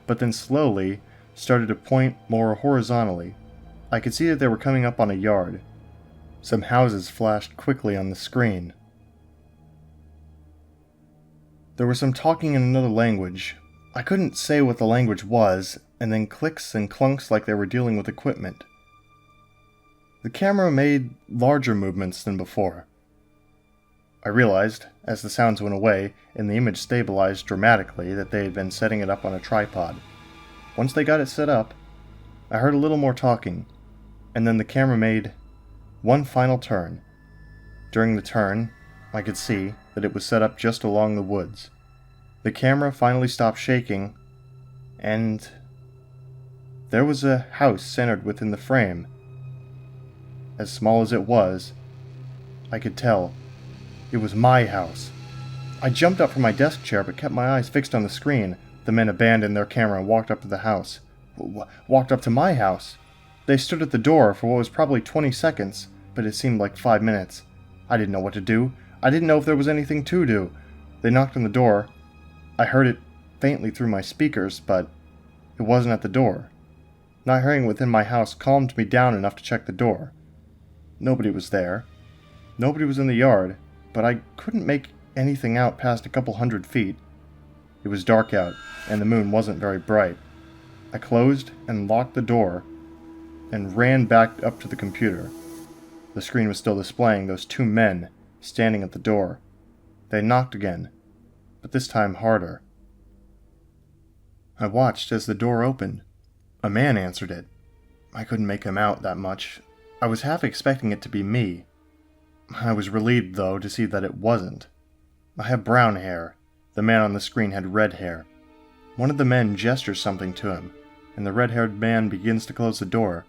but then slowly started to point more horizontally. I could see that they were coming up on a yard. Some houses flashed quickly on the screen. There was some talking in another language. I couldn't say what the language was, and then clicks and clunks like they were dealing with equipment. The camera made larger movements than before. I realized, as the sounds went away and the image stabilized dramatically, that they had been setting it up on a tripod. Once they got it set up, I heard a little more talking, and then the camera made one final turn. During the turn, I could see that it was set up just along the woods. The camera finally stopped shaking, and there was a house centered within the frame. As small as it was, I could tell it was my house. I jumped up from my desk chair but kept my eyes fixed on the screen. The men abandoned their camera and walked up to the house. Walked up to my house. They stood at the door for what was probably 20 seconds, but it seemed like 5 minutes. I didn't know what to do. I didn't know if there was anything to do. They knocked on the door. I heard it faintly through my speakers, but it wasn't at the door. Not hearing it within my house calmed me down enough to check the door. Nobody was there. Nobody was in the yard, but I couldn't make anything out past a couple 100 feet. It was dark out, and the moon wasn't very bright. I closed and locked the door, and ran back up to the computer. The screen was still displaying those 2 men standing at the door. They knocked again, but this time harder. I watched as the door opened. A man answered it. I couldn't make him out that much. I was half expecting it to be me. I was relieved, though, to see that it wasn't. I have brown hair. The man on the screen had red hair. One of the men gestures something to him, and the red-haired man begins to close the door.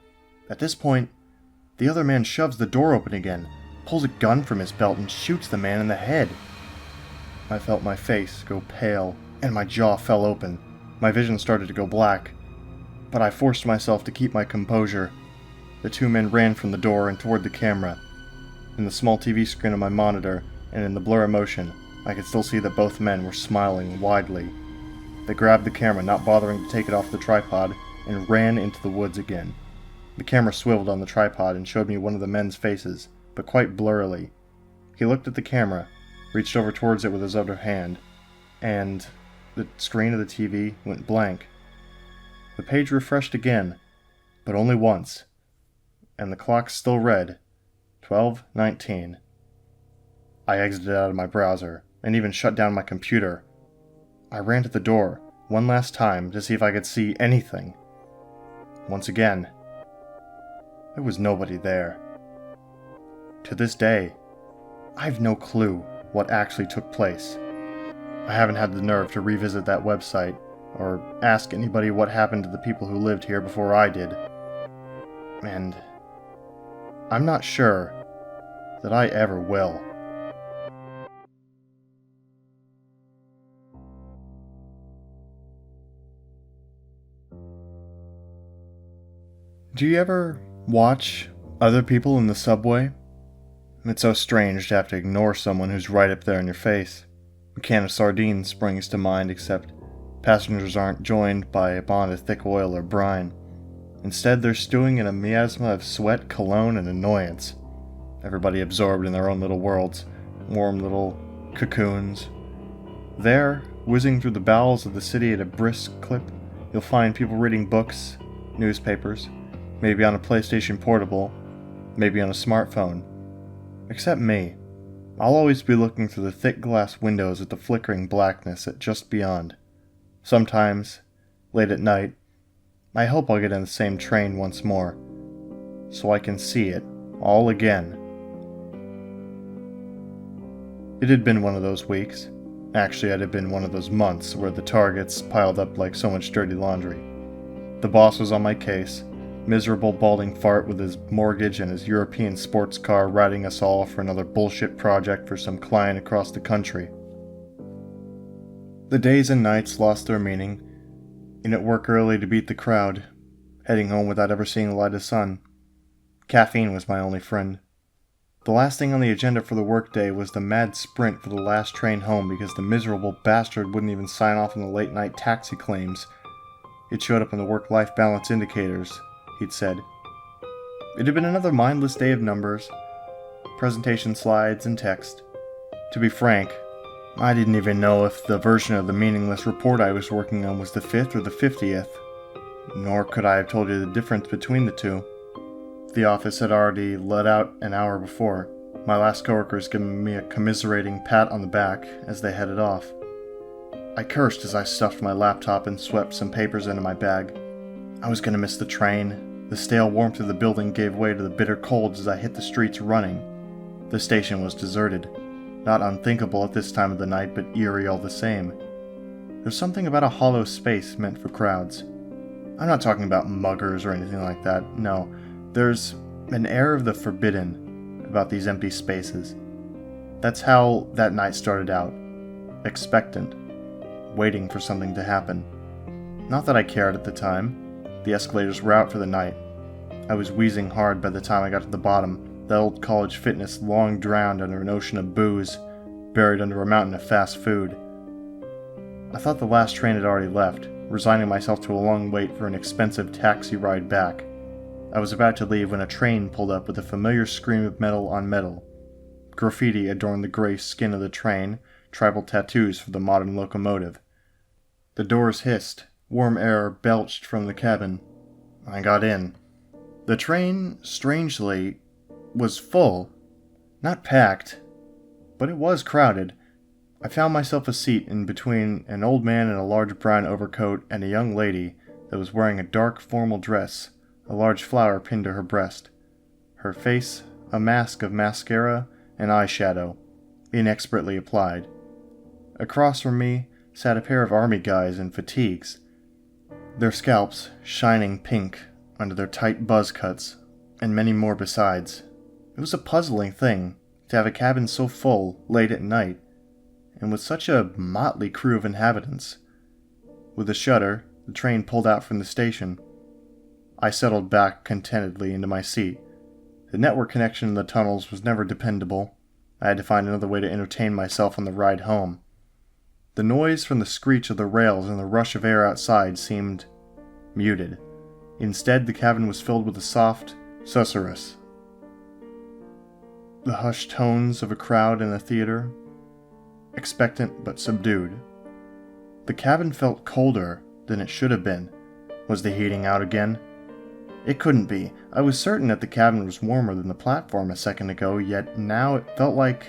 At this point, the other man shoves the door open again, pulls a gun from his belt, and shoots the man in the head. I felt my face go pale, and my jaw fell open. My vision started to go black, but I forced myself to keep my composure. The 2 men ran from the door and toward the camera. In the small TV screen on my monitor, and in the blur of motion, I could still see that both men were smiling widely. They grabbed the camera, not bothering to take it off the tripod, and ran into the woods again. The camera swiveled on the tripod and showed me one of the men's faces, but quite blurrily. He looked at the camera, reached over towards it with his other hand, and the screen of the TV went blank. The page refreshed again, but only once, and the clock still read 12:19. I exited out of my browser, and even shut down my computer. I ran to the door, one last time, to see if I could see anything. Once again, there was nobody there. To this day, I have no clue what actually took place. I haven't had the nerve to revisit that website, or ask anybody what happened to the people who lived here before I did. And I'm not sure that I ever will. Do you ever watch other people in the subway? It's so strange to have to ignore someone who's right up there in your face. A can of sardines springs to mind, except passengers aren't joined by a bond of thick oil or brine. Instead, they're stewing in a miasma of sweat, cologne, and annoyance. Everybody absorbed in their own little worlds, warm little cocoons. There, whizzing through the bowels of the city at a brisk clip, you'll find people reading books, newspapers, maybe on a PlayStation Portable, maybe on a smartphone. Except me. I'll always be looking through the thick glass windows at the flickering blackness at just beyond. Sometimes, late at night, I hope I'll get in the same train once more, so I can see it all again. It had been one of those weeks. Actually, it had been one of those months where the targets piled up like so much dirty laundry. The boss was on my case, miserable balding fart with his mortgage and his European sports car riding us all for another bullshit project for some client across the country. The days and nights lost their meaning. In at work early to beat the crowd, heading home without ever seeing the light of sun. Caffeine was my only friend. The last thing on the agenda for the workday was the mad sprint for the last train home because the miserable bastard wouldn't even sign off on the late-night taxi claims. It showed up on the work-life balance indicators, he'd said. It had been another mindless day of numbers, presentation slides, and text. To be frank, I didn't even know if the version of the meaningless report I was working on was the 5th or the 50th, nor could I have told you the difference between the two. The office had already let out an hour before, my last coworkers giving me a commiserating pat on the back as they headed off. I cursed as I stuffed my laptop and swept some papers into my bag. I was going to miss the train. The stale warmth of the building gave way to the bitter cold as I hit the streets running. The station was deserted. Not unthinkable at this time of the night, but eerie all the same. There's something about a hollow space meant for crowds. I'm not talking about muggers or anything like that, no. There's an air of the forbidden about these empty spaces. That's how that night started out. Expectant. Waiting for something to happen. Not that I cared at the time. The escalators were out for the night. I was wheezing hard by the time I got to the bottom, that old college fitness long drowned under an ocean of booze, buried under a mountain of fast food. I thought the last train had already left, resigning myself to a long wait for an expensive taxi ride back. I was about to leave when a train pulled up with a familiar scream of metal on metal. Graffiti adorned the gray skin of the train, tribal tattoos for the modern locomotive. The doors hissed. Warm air belched from the cabin. I got in. The train, strangely, was full. Not packed, but it was crowded. I found myself a seat in between an old man in a large brown overcoat and a young lady that was wearing a dark formal dress, a large flower pinned to her breast. Her face, a mask of mascara and eyeshadow, inexpertly applied. Across from me sat a pair of army guys in fatigues, their scalps shining pink under their tight buzz cuts, and many more besides. It was a puzzling thing to have a cabin so full late at night, and with such a motley crew of inhabitants. With a shudder, the train pulled out from the station. I settled back contentedly into my seat. The network connection in the tunnels was never dependable. I had to find another way to entertain myself on the ride home. The noise from the screech of the rails and the rush of air outside seemed muted. Instead, the cabin was filled with a soft susurrus. The hushed tones of a crowd in a theater, expectant but subdued. The cabin felt colder than it should have been. Was the heating out again? It couldn't be. I was certain that the cabin was warmer than the platform a second ago, yet now it felt like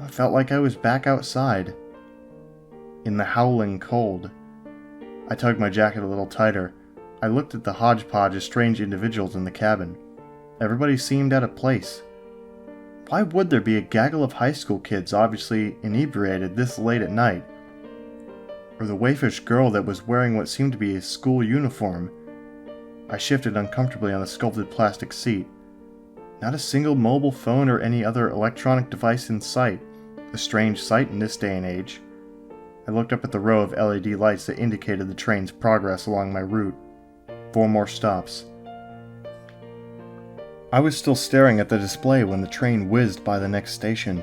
I was back outside, in the howling cold. I tugged my jacket a little tighter. I looked at the hodgepodge of strange individuals in the cabin. Everybody seemed out of place. Why would there be a gaggle of high school kids obviously inebriated this late at night? Or the waifish girl that was wearing what seemed to be a school uniform? I shifted uncomfortably on the sculpted plastic seat. Not a single mobile phone or any other electronic device in sight. A strange sight in this day and age. I looked up at the row of LED lights that indicated the train's progress along my route. 4 more stops. I was still staring at the display when the train whizzed by the next station.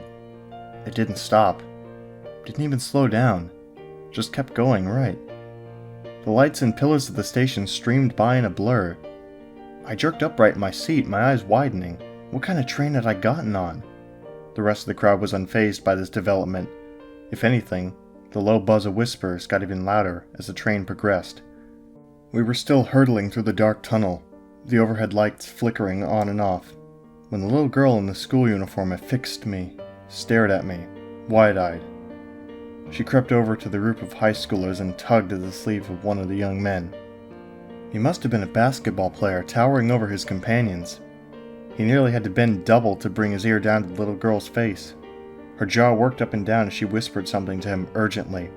It didn't stop. Didn't even slow down. Just kept going right. The lights and pillars of the station streamed by in a blur. I jerked upright in my seat, my eyes widening. What kind of train had I gotten on? The rest of the crowd was unfazed by this development. If anything, the low buzz of whispers got even louder as the train progressed. We were still hurtling through the dark tunnel, the overhead lights flickering on and off, when the little girl in the school uniform affixed me, stared at me, wide-eyed. She crept over to the group of high schoolers and tugged at the sleeve of one of the young men. He must have been a basketball player towering over his companions. He nearly had to bend double to bring his ear down to the little girl's face. Her jaw worked up and down as she whispered something to him urgently.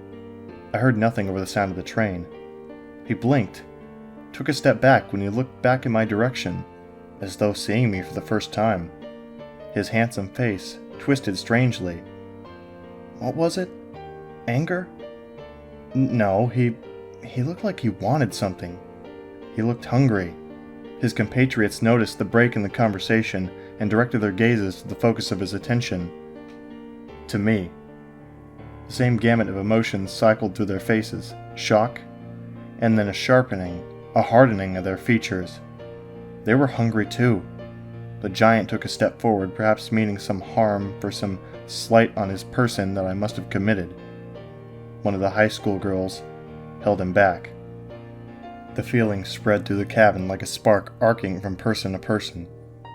I heard nothing over the sound of the train. He blinked, took a step back when he looked back in my direction, as though seeing me for the first time. His handsome face twisted strangely. What was it? Anger? No, he looked like he wanted something. He looked hungry. His compatriots noticed the break in the conversation and directed their gazes to the focus of his attention. To me. The same gamut of emotions cycled through their faces. Shock, and then a sharpening, a hardening of their features. They were hungry too. The giant took a step forward, perhaps meaning some harm for some slight on his person that I must have committed. One of the high school girls held him back. The feeling spread through the cabin like a spark arcing from person to person.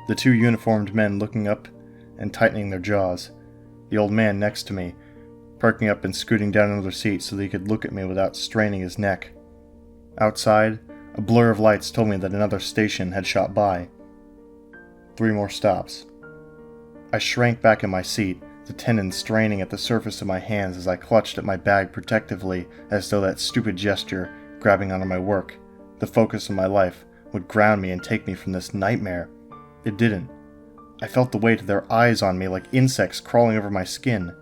The two uniformed men looking up and tightening their jaws. The old man next to me, perking up and scooting down another seat so that he could look at me without straining his neck. Outside, a blur of lights told me that another station had shot by. 3 more stops. I shrank back in my seat, the tendons straining at the surface of my hands as I clutched at my bag protectively, as though that stupid gesture, grabbing onto my work, the focus of my life, would ground me and take me from this nightmare. It didn't. I felt the weight of their eyes on me like insects crawling over my skin.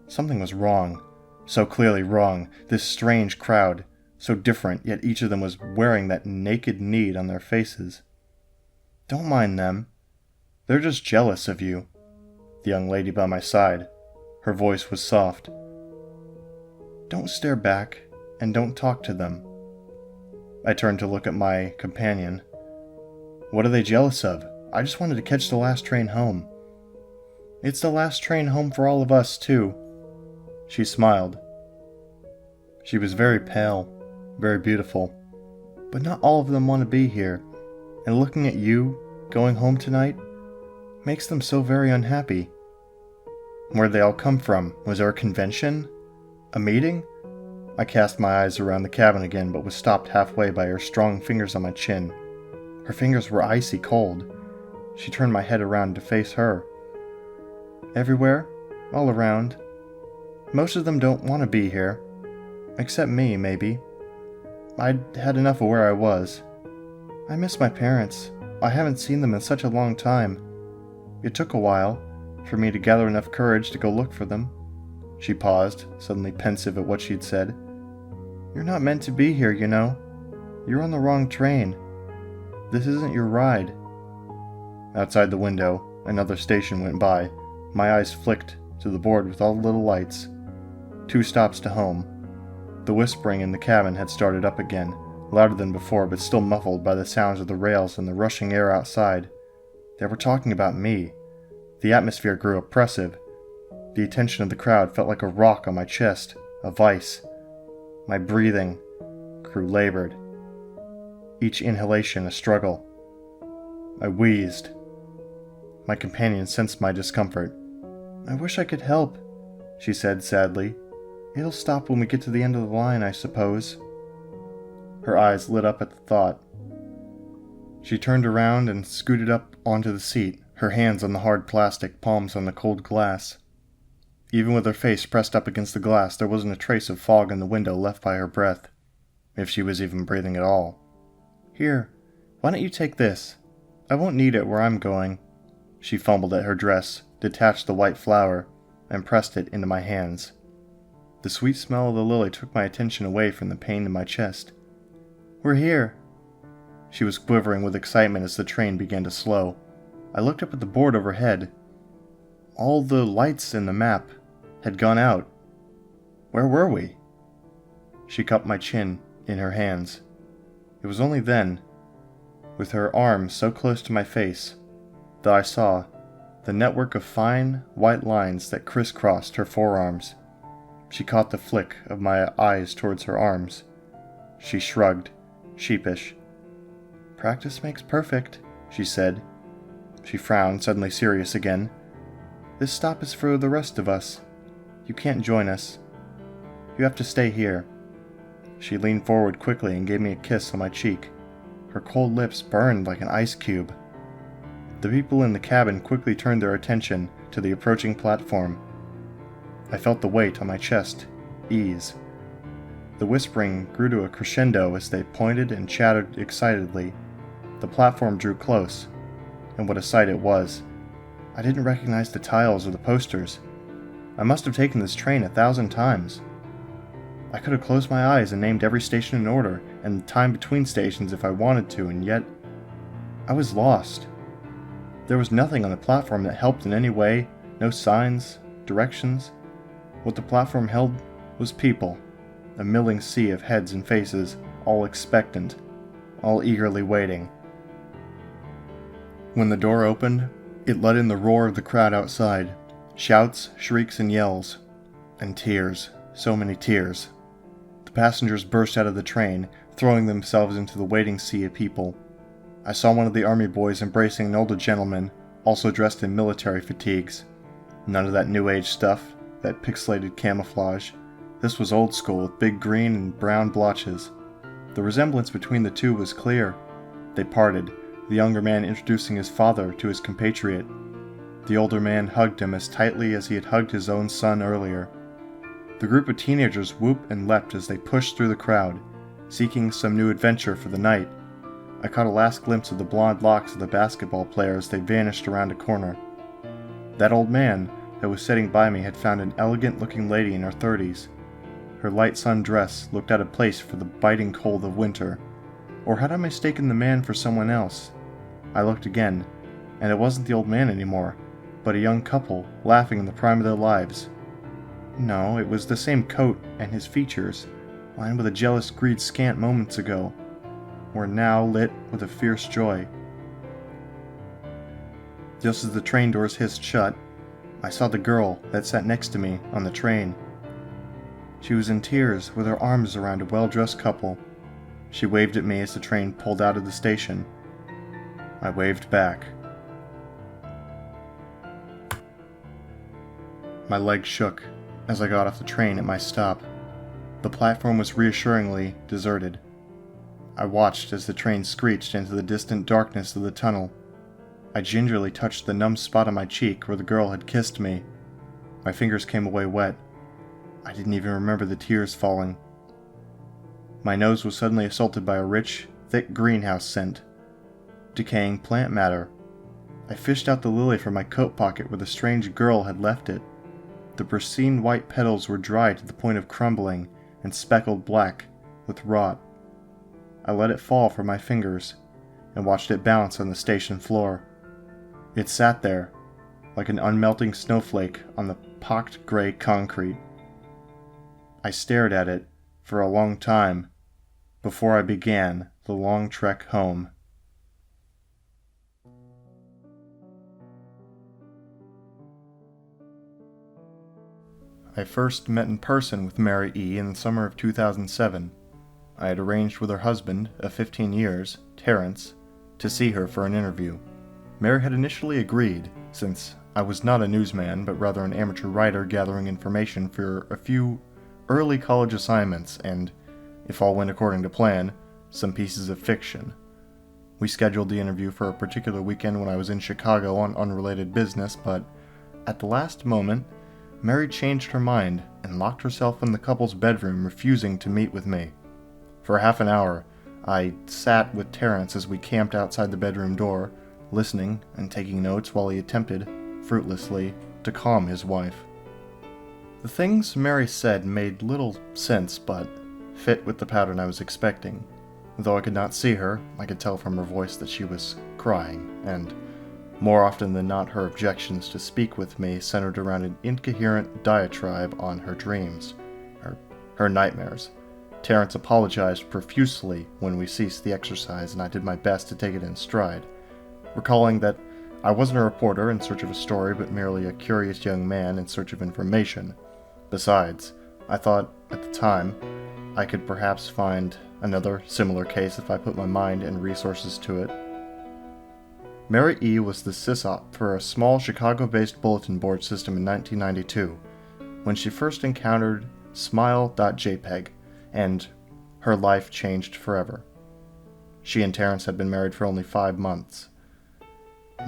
Something was wrong. So clearly wrong. This strange crowd, so different, yet each of them was wearing that naked need on their faces. Don't mind them. They're just jealous of you. The young lady by my side. Her voice was soft. Don't stare back, and don't talk to them. I turned to look at my companion. What are they jealous of? I just wanted to catch the last train home. It's the last train home for all of us, too. She smiled. She was very pale, very beautiful. But not all of them want to be here. And looking at you, going home tonight, makes them so very unhappy. Where'd they all come from? Was there a convention? A meeting? I cast my eyes around the cabin again, but was stopped halfway by her strong fingers on my chin. Her fingers were icy cold. She turned my head around to face her. Everywhere, all around. Most of them don't want to be here. Except me, maybe. I'd had enough of where I was. I miss my parents. I haven't seen them in such a long time. It took a while for me to gather enough courage to go look for them. She paused, suddenly pensive at what she'd said. You're not meant to be here, you know. You're on the wrong train. This isn't your ride. Outside the window, another station went by. My eyes flicked to the board with all the little lights. 2 stops to home. The whispering in the cabin had started up again, louder than before, but still muffled by the sounds of the rails and the rushing air outside. They were talking about me. The atmosphere grew oppressive. The attention of the crowd felt like a rock on my chest, a vice. My breathing grew labored. Each inhalation a struggle. I wheezed. My companion sensed my discomfort. I wish I could help, she said sadly. It'll stop when we get to the end of the line, I suppose. Her eyes lit up at the thought. She turned around and scooted up onto the seat, her hands on the hard plastic, palms on the cold glass. Even with her face pressed up against the glass, there wasn't a trace of fog in the window left by her breath, if she was even breathing at all. Here, why don't you take this? I won't need it where I'm going. She fumbled at her dress, detached the white flower, and pressed it into my hands. The sweet smell of the lily took my attention away from the pain in my chest. We're here. She was quivering with excitement as the train began to slow. I looked up at the board overhead. All the lights in the map had gone out. Where were we? She cupped my chin in her hands. It was only then, with her arms so close to my face, that I saw the network of fine, white lines that crisscrossed her forearms. She caught the flick of my eyes towards her arms. She shrugged, sheepish. Practice makes perfect, she said. She frowned, suddenly serious again. This stop is for the rest of us. You can't join us. You have to stay here. She leaned forward quickly and gave me a kiss on my cheek. Her cold lips burned like an ice cube. The people in the cabin quickly turned their attention to the approaching platform. I felt the weight on my chest ease. The whispering grew to a crescendo as they pointed and chattered excitedly. The platform drew close, and what a sight it was. I didn't recognize the tiles or the posters. I must have taken this train 1,000 times. I could have closed my eyes and named every station in order, and the time between stations if I wanted to, and yet I was lost. There was nothing on the platform that helped in any way, no signs, directions. What the platform held was people, a milling sea of heads and faces, all expectant, all eagerly waiting. When the door opened, it let in the roar of the crowd outside, shouts, shrieks, and yells, and tears, so many tears. The passengers burst out of the train, throwing themselves into the waiting sea of people. I saw one of the army boys embracing an older gentleman, also dressed in military fatigues. None of that new age stuff, that pixelated camouflage. This was old school with big green and brown blotches. The resemblance between the two was clear. They parted, the younger man introducing his father to his compatriot. The older man hugged him as tightly as he had hugged his own son earlier. The group of teenagers whooped and leapt as they pushed through the crowd, seeking some new adventure for the night. I caught a last glimpse of the blonde locks of the basketball player as they vanished around a corner. That old man that was sitting by me had found an elegant-looking lady in her 30s. Her light sun dress looked out of place for the biting cold of winter. Or had I mistaken the man for someone else? I looked again, and it wasn't the old man anymore, but a young couple laughing in the prime of their lives. No, it was the same coat, and his features, lined with a jealous greed scant moments ago, were now lit with a fierce joy. Just as the train doors hissed shut, I saw the girl that sat next to me on the train. She was in tears with her arms around a well-dressed couple. She waved at me as the train pulled out of the station. I waved back. My legs shook as I got off the train at my stop. The platform was reassuringly deserted. I watched as the train screeched into the distant darkness of the tunnel. I gingerly touched the numb spot on my cheek where the girl had kissed me. My fingers came away wet. I didn't even remember the tears falling. My nose was suddenly assaulted by a rich, thick greenhouse scent. Decaying plant matter. I fished out the lily from my coat pocket where the strange girl had left it. The pristine white petals were dry to the point of crumbling and speckled black with rot. I let it fall from my fingers and watched it bounce on the station floor. It sat there, like an unmelting snowflake on the pocked gray concrete. I stared at it for a long time before I began the long trek home. I first met in person with Mary E. in the summer of 2007. I had arranged with her husband of 15 years, Terrence, to see her for an interview. Mary had initially agreed, since I was not a newsman but rather an amateur writer gathering information for a few early college assignments and, if all went according to plan, some pieces of fiction. We scheduled the interview for a particular weekend when I was in Chicago on unrelated business, but at the last moment, Mary changed her mind and locked herself in the couple's bedroom, refusing to meet with me. For half an hour, I sat with Terrence as we camped outside the bedroom door, listening and taking notes while he attempted, fruitlessly, to calm his wife. The things Mary said made little sense, but fit with the pattern I was expecting. Though I could not see her, I could tell from her voice that she was crying, and more often than not her objections to speak with me centered around an incoherent diatribe on her dreams, her nightmares. Terrence apologized profusely when we ceased the exercise, and I did my best to take it in stride, recalling that I wasn't a reporter in search of a story, but merely a curious young man in search of information. Besides, I thought, at the time, I could perhaps find another similar case if I put my mind and resources to it. Mary E. was the sysop for a small Chicago-based bulletin board system in 1992, when she first encountered smile.jpg, and her life changed forever. She and Terrence had been married for only 5 months.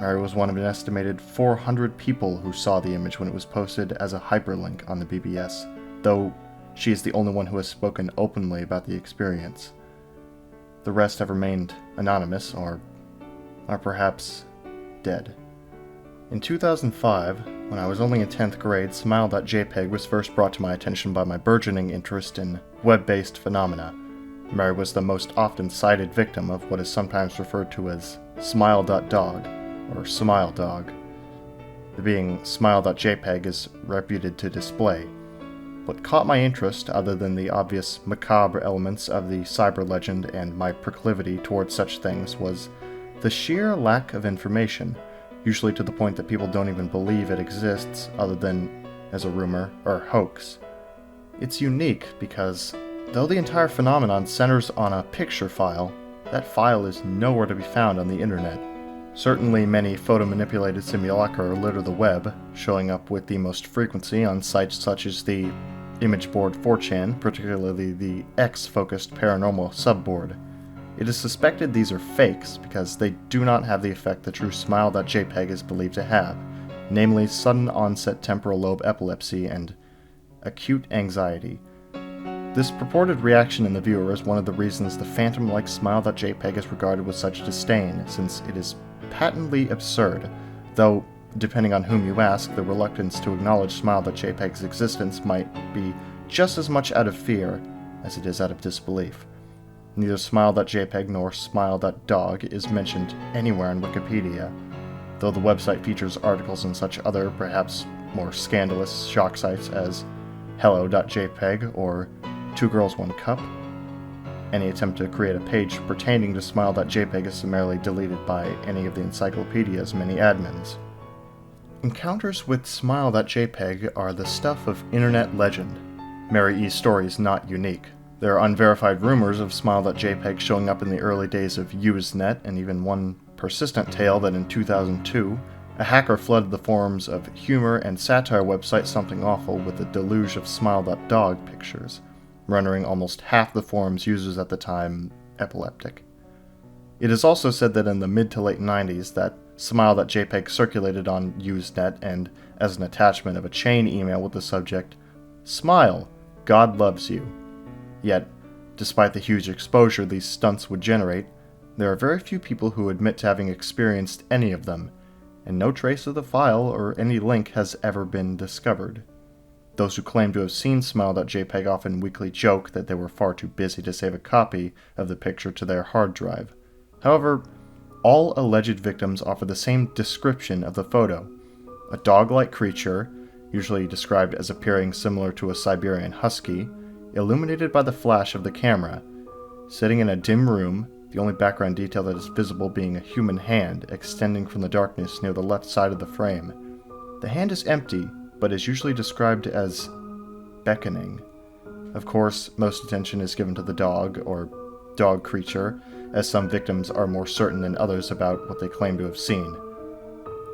Mary was one of an estimated 400 people who saw the image when it was posted as a hyperlink on the BBS, though she is the only one who has spoken openly about the experience. The rest have remained anonymous, or are perhaps dead. In 2005, when I was only in 10th grade, Smile.jpg was first brought to my attention by my burgeoning interest in web-based phenomena. Mary was the most often cited victim of what is sometimes referred to as Smile.dog, or Smile Dog. The being Smile.jpg is reputed to display, What caught my interest, other than the obvious macabre elements of the cyber legend and my proclivity towards such things, was the sheer lack of information, usually to the point that people don't even believe it exists other than as a rumor or hoax. It's unique because, though the entire phenomenon centers on a picture file, that file is nowhere to be found on the internet. Certainly many photo-manipulated simulacra litter the web, showing up with the most frequency on sites such as the image board 4chan, particularly the X-focused paranormal subboard. It is suspected these are fakes because they do not have the effect the true smile.jpg is believed to have, namely sudden onset temporal lobe epilepsy and acute anxiety. This purported reaction in the viewer is one of the reasons the phantom-like smile.jpg is regarded with such disdain, since it is patently absurd, though, depending on whom you ask, the reluctance to acknowledge smile.jpg's existence might be just as much out of fear as it is out of disbelief. Neither smile.jpg nor smile.dog is mentioned anywhere in Wikipedia, though the website features articles on such other, perhaps more scandalous shock sites as hello.jpg or Two Girls One Cup. Any attempt to create a page pertaining to smile.jpg is summarily deleted by any of the encyclopedia's many admins. Encounters with smile.jpg are the stuff of internet legend. Mary E's story is not unique. There are unverified rumors of smile.jpg showing up in the early days of Usenet, and even one persistent tale that in 2002, a hacker flooded the forums of humor and satire website Something Awful with a deluge of smile.dog pictures, rendering almost half the forum's users at the time epileptic. It is also said that in the mid to late 90s that smile.jpg circulated on Usenet and as an attachment of a chain email with the subject, "Smile, God loves you." Yet, despite the huge exposure these stunts would generate, there are very few people who admit to having experienced any of them, and no trace of the file or any link has ever been discovered. Those who claim to have seen smile.jpg often weakly joke that they were far too busy to save a copy of the picture to their hard drive. However, all alleged victims offer the same description of the photo: a dog-like creature, usually described as appearing similar to a Siberian husky, illuminated by the flash of the camera, sitting in a dim room, the only background detail that is visible being a human hand extending from the darkness near the left side of the frame. The hand is empty, but is usually described as beckoning. Of course, most attention is given to the dog, or dog creature, as some victims are more certain than others about what they claim to have seen.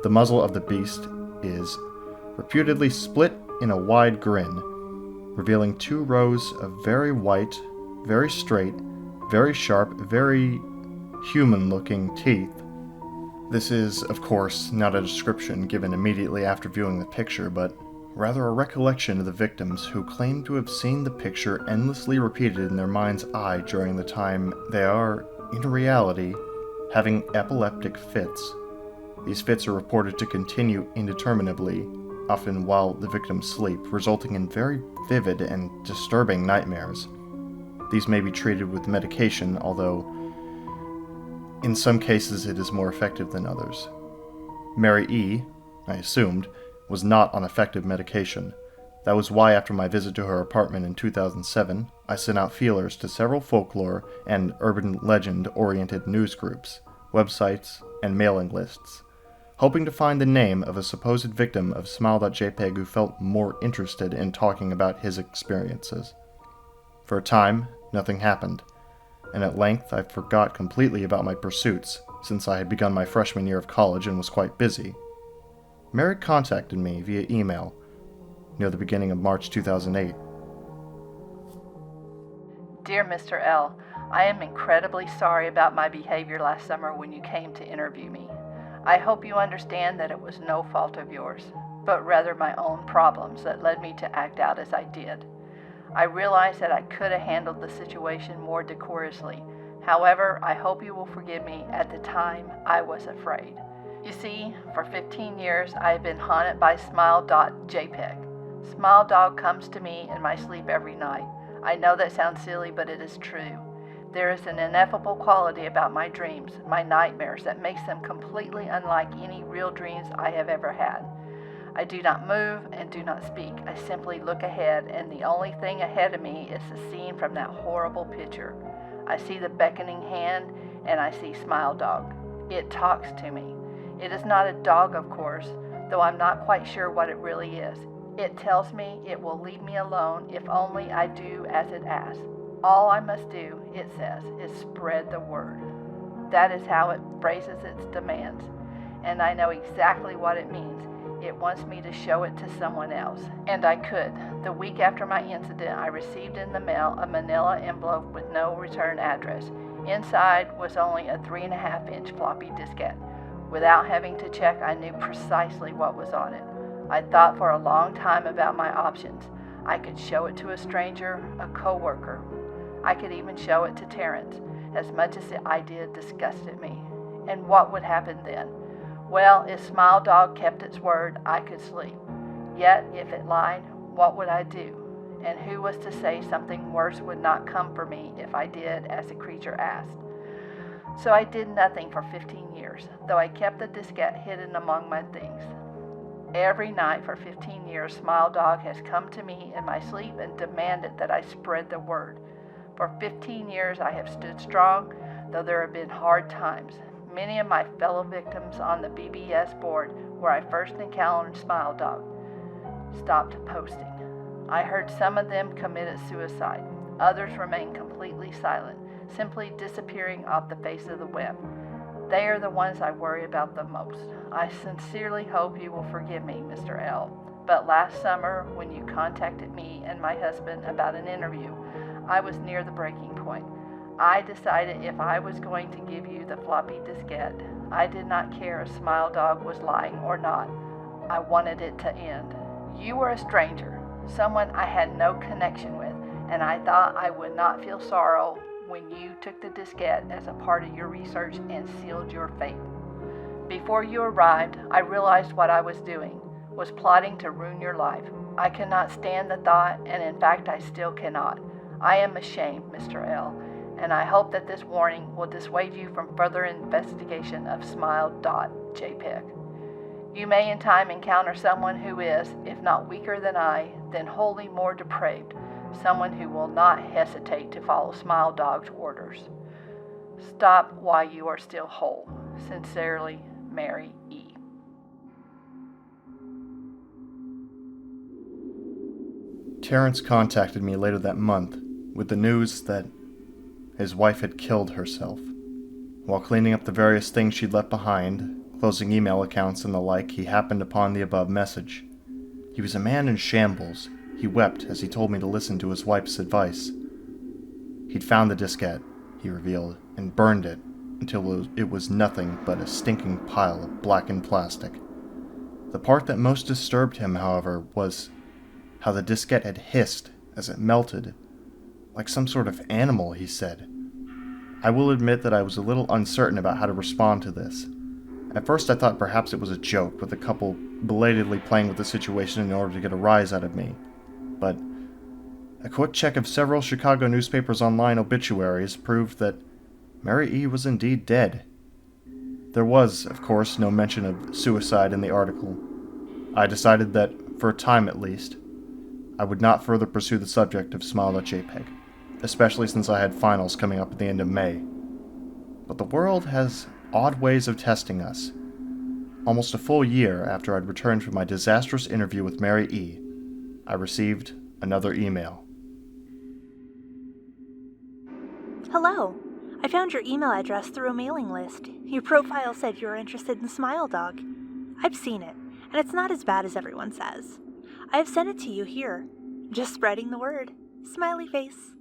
The muzzle of the beast is reputedly split in a wide grin, revealing 2 rows of very white, very straight, very sharp, very human-looking teeth. This is, of course, not a description given immediately after viewing the picture, but rather a recollection of the victims who claim to have seen the picture endlessly repeated in their mind's eye during the time they are, in reality, having epileptic fits. These fits are reported to continue indeterminably, often while the victims sleep, resulting in very vivid and disturbing nightmares. These may be treated with medication, although in some cases it is more effective than others. Mary E., I assumed, was not on effective medication. That was why after my visit to her apartment in 2007, I sent out feelers to several folklore and urban legend-oriented news groups, websites, and mailing lists, hoping to find the name of a supposed victim of smile.jpg who felt more interested in talking about his experiences. For a time, nothing happened, and at length I forgot completely about my pursuits, since I had begun my freshman year of college and was quite busy. Mary contacted me via email near the beginning of March 2008. Dear Mr. L., I am incredibly sorry about my behavior last summer when you came to interview me. I hope you understand that it was no fault of yours, but rather my own problems that led me to act out as I did. I realize that I could have handled the situation more decorously. However, I hope you will forgive me. At the time, I was afraid. You see, for 15 years, I have been haunted by smile.jpg. Smile Dog comes to me in my sleep every night. I know that sounds silly, but it is true. There is an ineffable quality about my dreams, my nightmares, that makes them completely unlike any real dreams I have ever had. I do not move and do not speak. I simply look ahead, and the only thing ahead of me is the scene from that horrible picture. I see the beckoning hand, and I see Smile Dog. It talks to me. It is not a dog, of course, though I'm not quite sure what it really is. It tells me it will leave me alone if only I do as it asks. All I must do, it says, is spread the word. That is how it phrases its demands, and I know exactly what it means. It wants me to show it to someone else, and I could. The week after my incident, I received in the mail a manila envelope with no return address. Inside was only a 3.5-inch floppy diskette. Without having to check, I knew precisely what was on it. I thought for a long time about my options. I could show it to a stranger, a coworker. I could even show it to Terrence. As much as the idea disgusted me. And what would happen then? Well, if Smile Dog kept its word, I could sleep. Yet, if it lied, what would I do? And who was to say something worse would not come for me if I did as the creature asked? So I did nothing for 15 years, though I kept the diskette hidden among my things. Every night for 15 years, Smile Dog has come to me in my sleep and demanded that I spread the word. For 15 years I have stood strong, though there have been hard times. Many of my fellow victims on the BBS board, where I first encountered Smile Dog, stopped posting. I heard some of them committed suicide. Others remain completely silent, simply disappearing off the face of the web. They are the ones I worry about the most. I sincerely hope you will forgive me, Mr. L. But last summer, when you contacted me and my husband about an interview, I was near the breaking point. I decided if I was going to give you the floppy diskette, I did not care if Smile Dog was lying or not. I wanted it to end. You were a stranger, someone I had no connection with, and I thought I would not feel sorrow when you took the diskette as a part of your research and sealed your fate. Before you arrived, I realized what I was doing, was plotting to ruin your life. I cannot stand the thought, and in fact I still cannot. I am ashamed, Mr. L, and I hope that this warning will dissuade you from further investigation of Smile.jpg. You may in time encounter someone who is, if not weaker than I, then wholly more depraved, someone who will not hesitate to follow Smile Dog's orders. Stop while you are still whole. Sincerely, Mary E. Terrence contacted me later that month with the news that his wife had killed herself. While cleaning up the various things she'd left behind, closing email accounts and the like, he happened upon the above message. He was a man in shambles. He wept as he told me to listen to his wife's advice. He'd found the diskette, he revealed, and burned it until it was nothing but a stinking pile of blackened plastic. The part that most disturbed him, however, was how the diskette had hissed as it melted, like some sort of animal, he said. I will admit that I was a little uncertain about how to respond to this. At first I thought perhaps it was a joke, with the couple belatedly playing with the situation in order to get a rise out of me. But a quick check of several Chicago newspapers' online obituaries proved that Mary E. was indeed dead. There was, of course, no mention of suicide in the article. I decided that, for a time at least, I would not further pursue the subject of Smile.jpg, especially since I had finals coming up at the end of May. But the world has odd ways of testing us. Almost a full year after I'd returned from my disastrous interview with Mary E., I received another email. Hello. I found your email address through a mailing list. Your profile said you were interested in Smile Dog. I've seen it, and it's not as bad as everyone says. I have sent it to you here. Just spreading the word. Smiley face.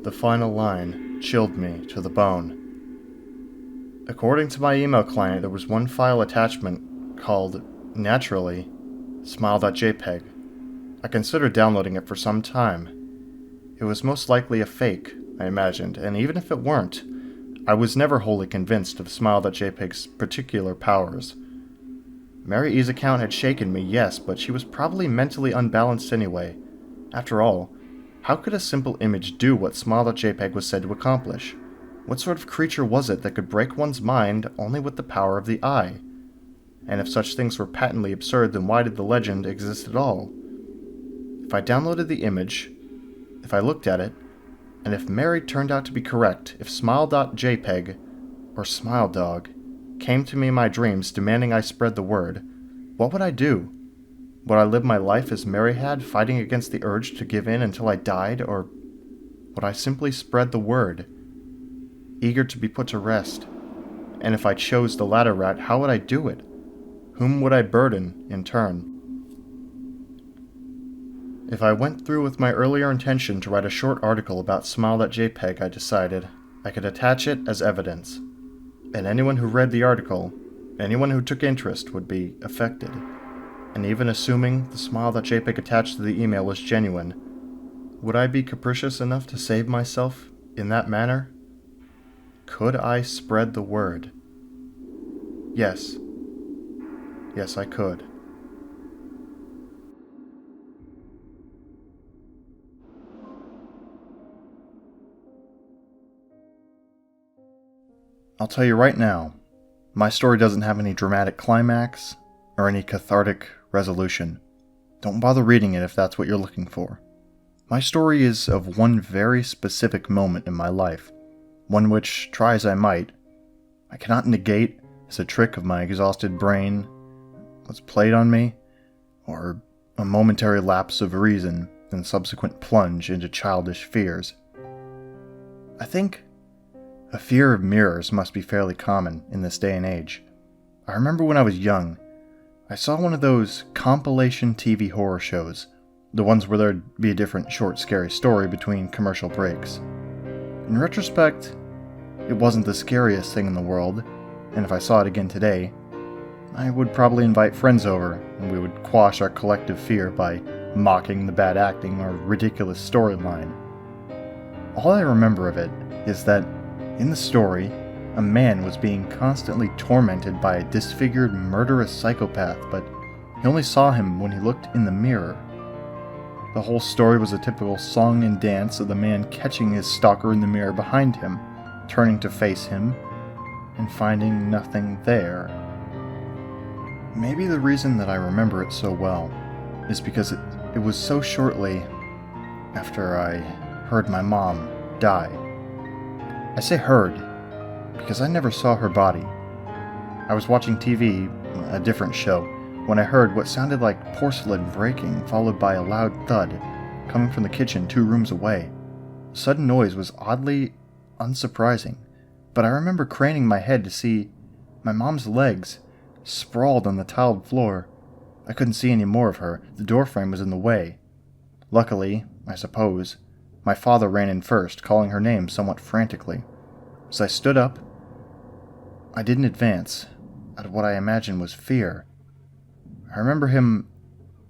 The final line chilled me to the bone. According to my email client, there was one file attachment called, naturally, Smile.jpg. I considered downloading it for some time. It was most likely a fake, I imagined, and even if it weren't, I was never wholly convinced of Smile.jpg's particular powers. Mary E.'s account had shaken me, yes, but she was probably mentally unbalanced anyway. After all, how could a simple image do what Smile.jpg was said to accomplish? What sort of creature was it that could break one's mind only with the power of the eye? And if such things were patently absurd, then why did the legend exist at all? If I downloaded the image, if I looked at it, and if Mary turned out to be correct, if smile.jpg, or smiledog, came to me in my dreams demanding I spread the word, what would I do? Would I live my life as Mary had, fighting against the urge to give in until I died, or would I simply spread the word, eager to be put to rest? And if I chose the latter route, how would I do it? Whom would I burden in turn? If I went through with my earlier intention to write a short article about smile.jpg, I decided I could attach it as evidence, and anyone who read the article, anyone who took interest, would be affected. And even assuming the smile.jpg attached to the email was genuine, would I be capricious enough to save myself in that manner? Could I spread the word? Yes. Yes, I could. I'll tell you right now, my story doesn't have any dramatic climax or any cathartic resolution. Don't bother reading it if that's what you're looking for. My story is of one very specific moment in my life, one which, try as I might, I cannot negate as a trick of my exhausted brain was played on me, or a momentary lapse of reason and subsequent plunge into childish fears. I think a fear of mirrors must be fairly common in this day and age. I remember when I was young, I saw one of those compilation TV horror shows, the ones where there'd be a different short scary story between commercial breaks. In retrospect, it wasn't the scariest thing in the world, and if I saw it again today, I would probably invite friends over, and we would quash our collective fear by mocking the bad acting or ridiculous storyline. All I remember of it is that, in the story, a man was being constantly tormented by a disfigured, murderous psychopath, but he only saw him when he looked in the mirror. The whole story was a typical song and dance of the man catching his stalker in the mirror behind him, turning to face him, and finding nothing there. Maybe the reason that I remember it so well is because it was so shortly after I heard my mom die. I say heard because I never saw her body. I was watching TV, a different show, when I heard what sounded like porcelain breaking, followed by a loud thud coming from the kitchen 2 rooms away. The sudden noise was oddly unsurprising, but I remember craning my head to see my mom's legs sprawled on the tiled floor. I couldn't see any more of her. The doorframe was in the way. Luckily, I suppose, my father ran in first, calling her name somewhat frantically. As I stood up, I didn't advance, out of what I imagined was fear. I remember him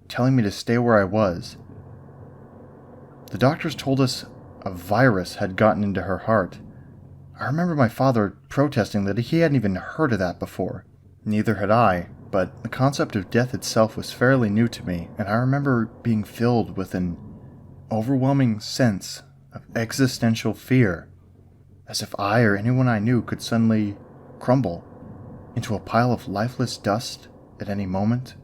telling me to stay where I was. The doctors told us a virus had gotten into her heart. I remember my father protesting that he hadn't even heard of that before. Neither had I, but the concept of death itself was fairly new to me, and I remember being filled with an overwhelming sense of existential fear, as if I or anyone I knew could suddenly crumble into a pile of lifeless dust at any moment.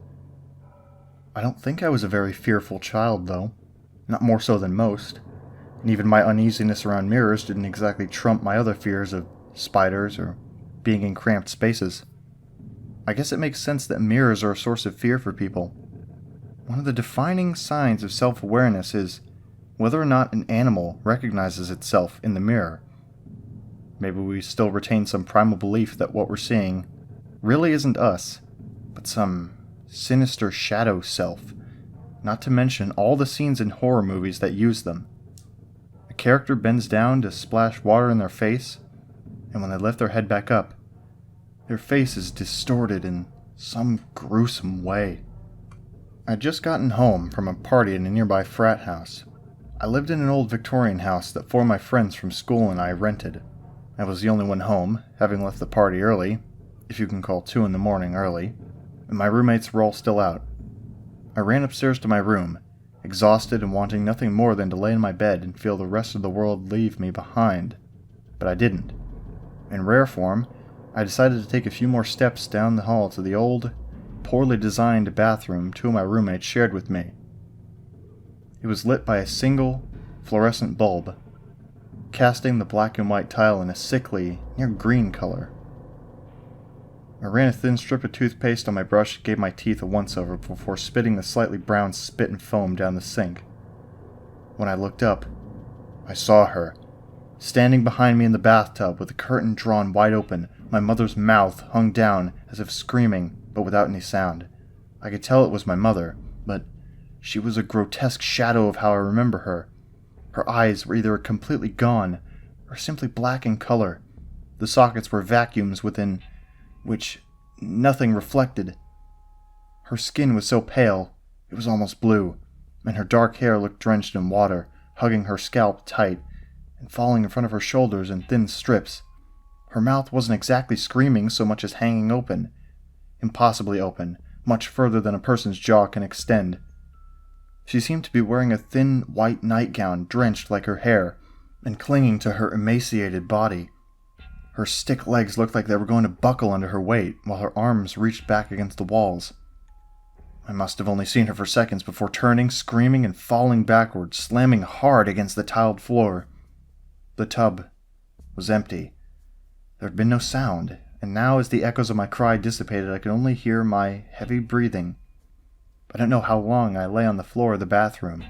I don't think I was a very fearful child, though, not more so than most, and even my uneasiness around mirrors didn't exactly trump my other fears of spiders or being in cramped spaces. I guess it makes sense that mirrors are a source of fear for people. One of the defining signs of self-awareness is whether or not an animal recognizes itself in the mirror. Maybe we still retain some primal belief that what we're seeing really isn't us, but some sinister shadow self, not to mention all the scenes in horror movies that use them. A character bends down to splash water in their face, and when they lift their head back up, their face is distorted in some gruesome way. I'd just gotten home from a party in a nearby frat house. I lived in an old Victorian house that 4 of my friends from school and I rented. I was the only one home, having left the party early, if you can call 2 in the morning early, and my roommates were all still out. I ran upstairs to my room, exhausted and wanting nothing more than to lay in my bed and feel the rest of the world leave me behind. But I didn't. In rare form, I decided to take a few more steps down the hall to the old, poorly designed bathroom two of my roommates shared with me. It was lit by a single fluorescent bulb, casting the black and white tile in a sickly, near green color. I ran a thin strip of toothpaste on my brush and gave my teeth a once-over before spitting the slightly brown spit and foam down the sink. When I looked up, I saw her, standing behind me in the bathtub with the curtain drawn wide open, my mother's mouth hung down as if screaming, but without any sound. I could tell it was my mother, but she was a grotesque shadow of how I remember her. Her eyes were either completely gone, or simply black in color. The sockets were vacuums within which nothing reflected. Her skin was so pale, it was almost blue, and her dark hair looked drenched in water, hugging her scalp tight, and falling in front of her shoulders in thin strips. Her mouth wasn't exactly screaming so much as hanging open, impossibly open, much further than a person's jaw can extend. She seemed to be wearing a thin white nightgown drenched like her hair, and clinging to her emaciated body. Her stick legs looked like they were going to buckle under her weight, while her arms reached back against the walls. I must have only seen her for seconds before turning, screaming, and falling backwards, slamming hard against the tiled floor. The tub was empty. There had been no sound, and now as the echoes of my cry dissipated, I could only hear my heavy breathing. I don't know how long I lay on the floor of the bathroom,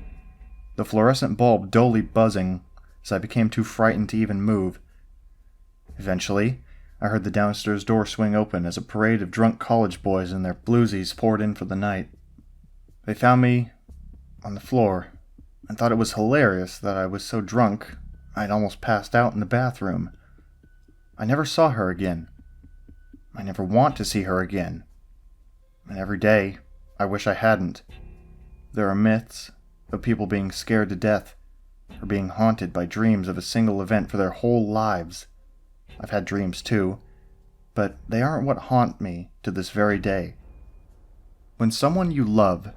the fluorescent bulb dully buzzing as I became too frightened to even move. Eventually, I heard the downstairs door swing open as a parade of drunk college boys in their bluesies poured in for the night. They found me on the floor and thought it was hilarious that I was so drunk I'd almost passed out in the bathroom. I never saw her again. I never want to see her again. And every day, I wish I hadn't. There are myths of people being scared to death, or being haunted by dreams of a single event for their whole lives. I've had dreams too, but they aren't what haunt me to this very day. When someone you love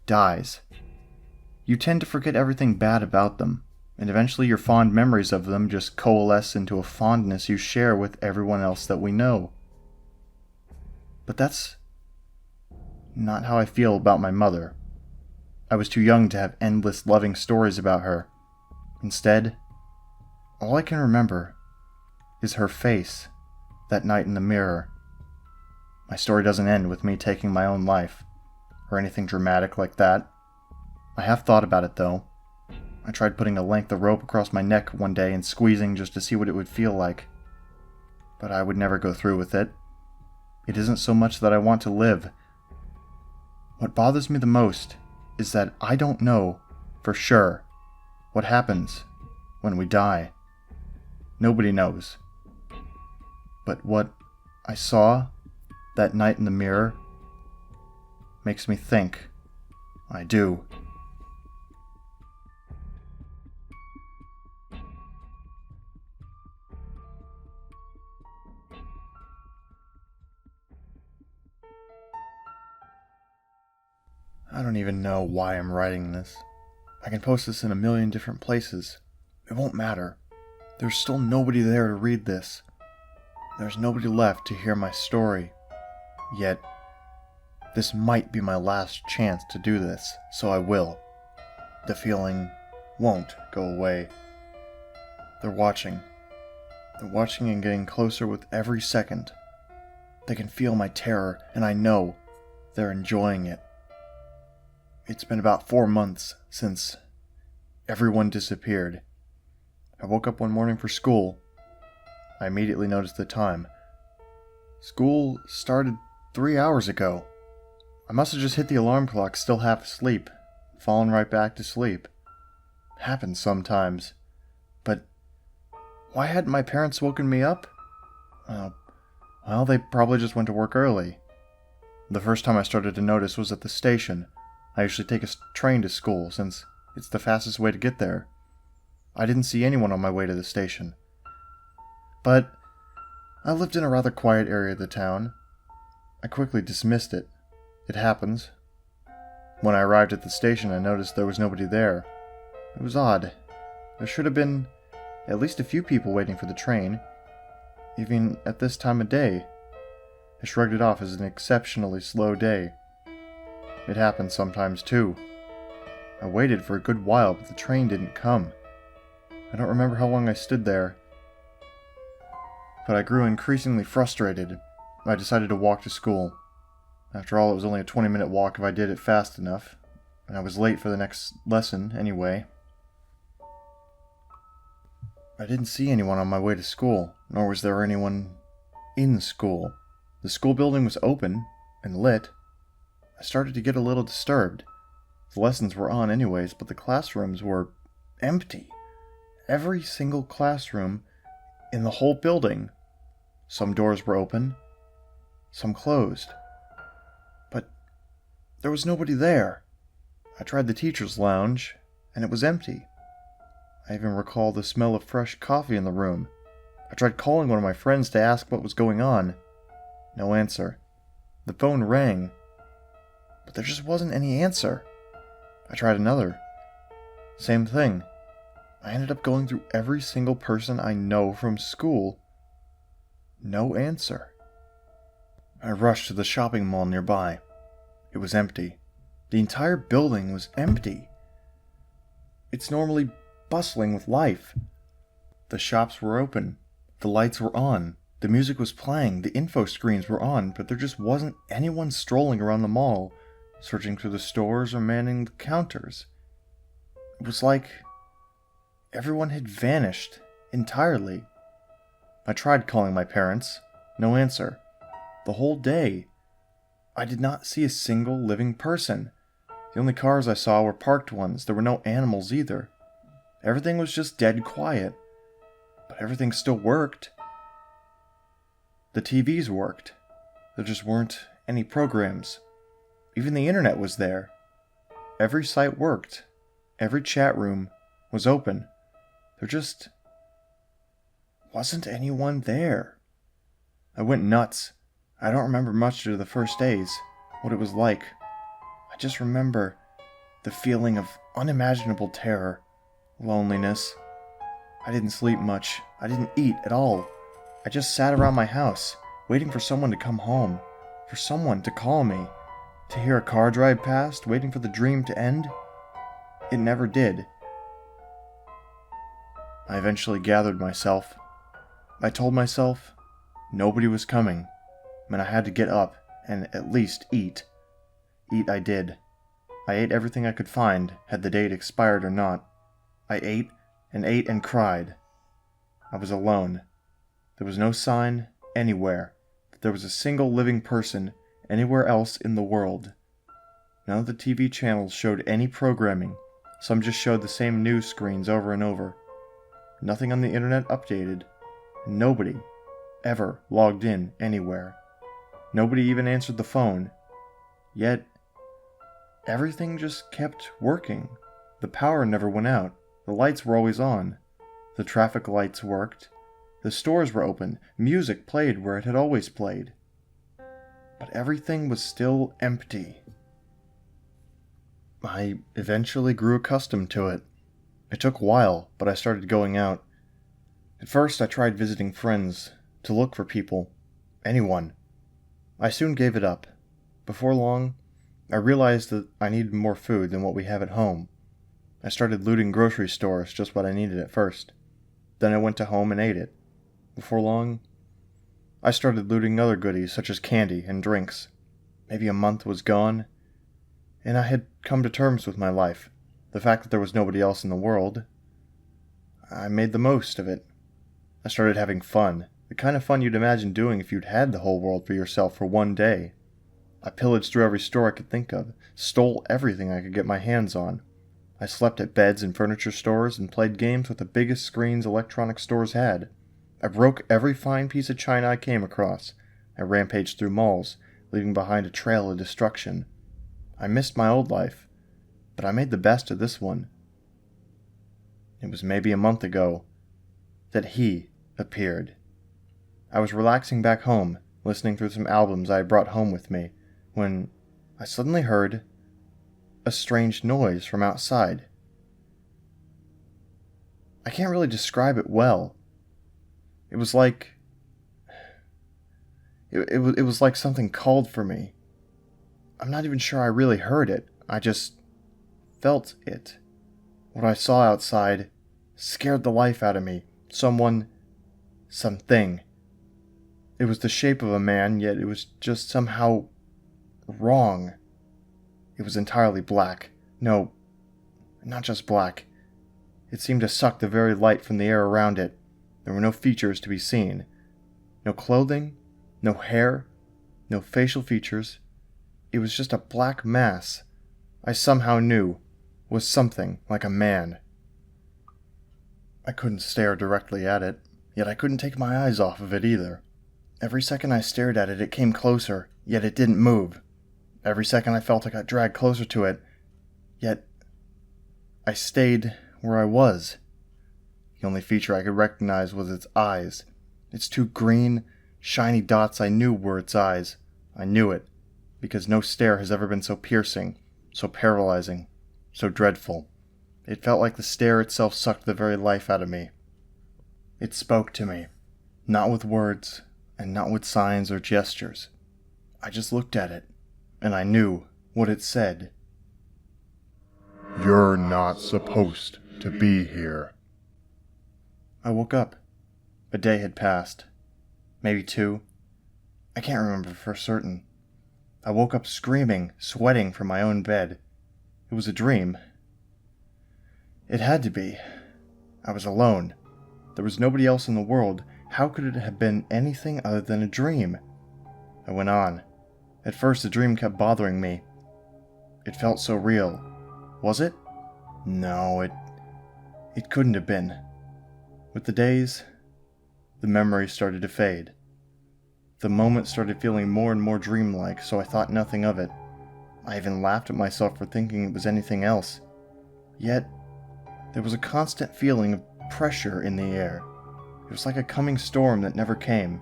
dies, you tend to forget everything bad about them, and eventually your fond memories of them just coalesce into a fondness you share with everyone else that we know. But that's not how I feel about my mother. I was too young to have endless loving stories about her. Instead, all I can remember is her face that night in the mirror. My story doesn't end with me taking my own life, or anything dramatic like that. I have thought about it though. I tried putting a length of rope across my neck one day and squeezing just to see what it would feel like. But I would never go through with it. It isn't so much that I want to live. What bothers me the most is that I don't know, for sure, what happens when we die. Nobody knows. But what I saw that night in the mirror makes me think I do. I don't even know why I'm writing this. I can post this in a million different places. It won't matter. There's still nobody there to read this. There's nobody left to hear my story. Yet, this might be my last chance to do this, so I will. The feeling won't go away. They're watching. They're watching and getting closer with every second. They can feel my terror, and I know they're enjoying it. It's been about 4 months since everyone disappeared. I woke up one morning for school. I immediately noticed the time. School started 3 hours ago. I must have just hit the alarm clock still half asleep, fallen right back to sleep. Happens sometimes. But why hadn't my parents woken me up? Well, they probably just went to work early. The first time I started to notice was at the station. I usually take a train to school, since it's the fastest way to get there. I didn't see anyone on my way to the station. But I lived in a rather quiet area of the town. I quickly dismissed it. It happens. When I arrived at the station, I noticed there was nobody there. It was odd. There should have been at least a few people waiting for the train, even at this time of day. I shrugged it off as an exceptionally slow day. It happened sometimes too. I waited for a good while, but the train didn't come. I don't remember how long I stood there, but I grew increasingly frustrated. I decided to walk to school. After all, it was only a 20-minute walk if I did it fast enough, and I was late for the next lesson anyway. I didn't see anyone on my way to school, nor was there anyone in school. The school building was open and lit. I started to get a little disturbed. The lessons were on anyways, but the classrooms were empty. Every single classroom in the whole building. Some doors were open, some closed. But there was nobody there. I tried the teacher's lounge, and it was empty. I even recall the smell of fresh coffee in the room. I tried calling one of my friends to ask what was going on. No answer. The phone rang, but there just wasn't any answer. I tried another. Same thing. I ended up going through every single person I know from school. No answer. I rushed to the shopping mall nearby. It was empty. The entire building was empty. It's normally bustling with life. The shops were open. The lights were on. The music was playing. The info screens were on, but there just wasn't anyone strolling around the mall, searching through the stores or manning the counters. It was like everyone had vanished entirely. I tried calling my parents. No answer. The whole day, I did not see a single living person. The only cars I saw were parked ones. There were no animals either. Everything was just dead quiet. But everything still worked. The TVs worked. There just weren't any programs. Even the internet was there. Every site worked. Every chat room was open. There just wasn't anyone there. I went nuts. I don't remember much of the first days, what it was like. I just remember the feeling of unimaginable terror, loneliness. I didn't sleep much. I didn't eat at all. I just sat around my house, waiting for someone to come home, for someone to call me, to hear a car drive past, waiting for the dream to end. It never did. I eventually gathered myself. I told myself nobody was coming, and I had to get up and at least eat. Eat I did. I ate everything I could find, had the date expired or not. I ate and cried. I was alone. There was no sign anywhere that there was a single living person anywhere else in the world. None of the TV channels showed any programming. Some just showed the same news screens over and over. Nothing on the internet updated. And nobody ever logged in anywhere. Nobody even answered the phone. Yet, everything just kept working. The power never went out. The lights were always on. The traffic lights worked. The stores were open. Music played where it had always played. But everything was still empty. I eventually grew accustomed to it. It took a while, but I started going out. At first, I tried visiting friends, to look for people, anyone. I soon gave it up. Before long, I realized that I needed more food than what we have at home. I started looting grocery stores, just what I needed at first. Then I went to home and ate it. Before long, I started looting other goodies such as candy and drinks. Maybe a month was gone, and I had come to terms with my life. The fact that there was nobody else in the world. I made the most of it. I started having fun. The kind of fun you'd imagine doing if you'd had the whole world for yourself for one day. I pillaged through every store I could think of, stole everything I could get my hands on. I slept at beds and furniture stores and played games with the biggest screens electronic stores had. I broke every fine piece of china I came across. I rampaged through malls, leaving behind a trail of destruction. I missed my old life, but I made the best of this one. It was maybe a month ago that he appeared. I was relaxing back home, listening through some albums I had brought home with me, when I suddenly heard a strange noise from outside. I can't really describe it well. It was like It was like something called for me. I'm not even sure I really heard it. I just felt it. What I saw outside scared the life out of me. Something. It was the shape of a man, yet it was just somehow wrong. It was entirely black. No, not just black. It seemed to suck the very light from the air around it. There were no features to be seen. No clothing, no hair, no facial features. It was just a black mass I somehow knew was something like a man. I couldn't stare directly at it, yet I couldn't take my eyes off of it either. Every second I stared at it, it came closer, yet it didn't move. Every second I felt I got dragged closer to it, yet I stayed where I was. The only feature I could recognize was its eyes. Its two green, shiny dots I knew were its eyes. I knew it, because no stare has ever been so piercing, so paralyzing, so dreadful. It felt like the stare itself sucked the very life out of me. It spoke to me, not with words, and not with signs or gestures. I just looked at it, and I knew what it said. You're not supposed to be here. I woke up. A day had passed. Maybe 2. I can't remember for certain. I woke up screaming, sweating from my own bed. It was a dream. It had to be. I was alone. There was nobody else in the world. How could it have been anything other than a dream? I went on. At first the dream kept bothering me. It felt so real. Was it? No, it couldn't have been. With the days, the memory started to fade. The moment started feeling more and more dreamlike, so I thought nothing of it. I even laughed at myself for thinking it was anything else. Yet, there was a constant feeling of pressure in the air. It was like a coming storm that never came.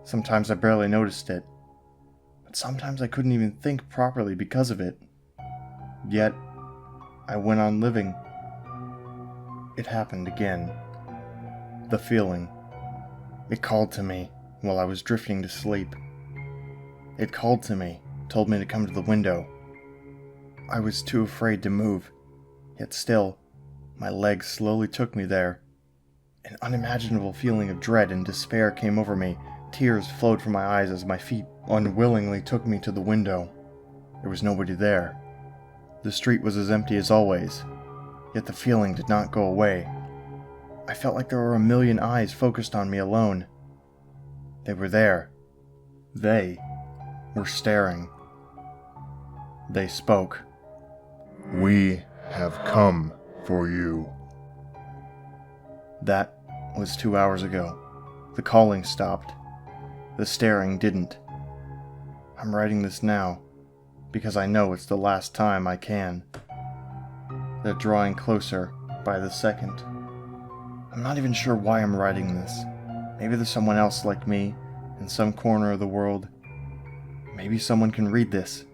Sometimes I barely noticed it, but sometimes I couldn't even think properly because of it. Yet, I went on living. It happened again. The feeling. It called to me while I was drifting to sleep. It called to me, told me to come to the window. I was too afraid to move, yet still, my legs slowly took me there. An unimaginable feeling of dread and despair came over me. Tears flowed from my eyes as my feet unwillingly took me to the window. There was nobody there. The street was as empty as always, yet the feeling did not go away. I felt like there were a million eyes focused on me alone. They were there. They were staring. They spoke. We have come for you. That was 2 hours ago. The calling stopped. The staring didn't. I'm writing this now, because I know it's the last time I can. They're drawing closer by the second. I'm not even sure why I'm writing this. Maybe there's someone else like me, in some corner of the world. Maybe someone can read this.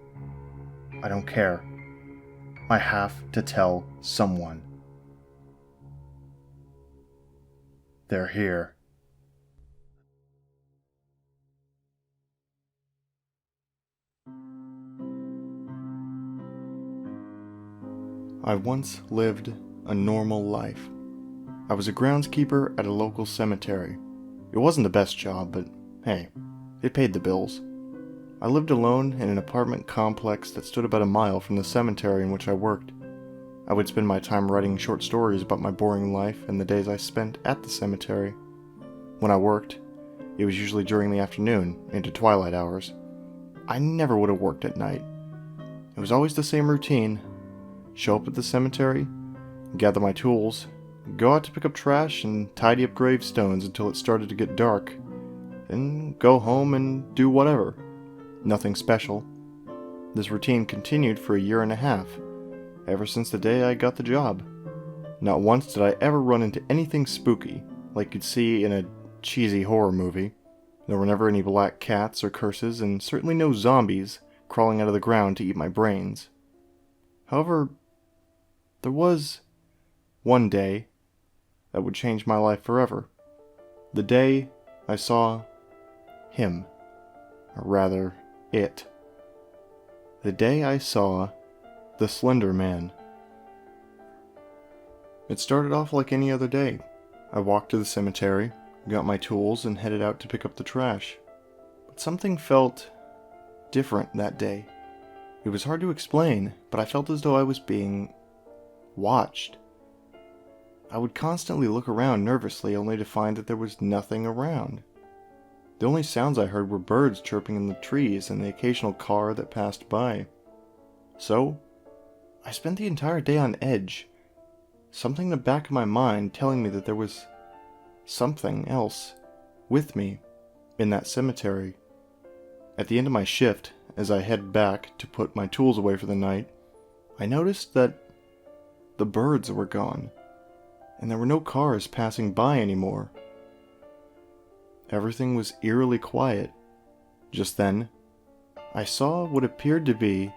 I don't care. I have to tell someone. They're here. I once lived a normal life. I was a groundskeeper at a local cemetery. It wasn't the best job, but hey, it paid the bills. I lived alone in an apartment complex that stood about a mile from the cemetery in which I worked. I would spend my time writing short stories about my boring life and the days I spent at the cemetery. When I worked, it was usually during the afternoon, into twilight hours. I never would have worked at night. It was always the same routine. Show up at the cemetery, gather my tools, go out to pick up trash and tidy up gravestones until it started to get dark, then go home and do whatever. Nothing special. This routine continued for 1.5 years, ever since the day I got the job. Not once did I ever run into anything spooky, like you'd see in a cheesy horror movie. There were never any black cats or curses, and certainly no zombies crawling out of the ground to eat my brains. However, there was one day that would change my life forever. The day I saw him. or rather, it. The day I saw the Slender Man. It started off like any other day. I walked to the cemetery, got my tools, and headed out to pick up the trash. But something felt different that day. It was hard to explain, but I felt as though I was being watched. I would constantly look around nervously, only to find that there was nothing around. The only sounds I heard were birds chirping in the trees and the occasional car that passed by. So, I spent the entire day on edge, something in the back of my mind telling me that there was something else with me in that cemetery. At the end of my shift, as I head back to put my tools away for the night, I noticed that the birds were gone, and there were no cars passing by anymore. Everything was eerily quiet. Just then, I saw what appeared to be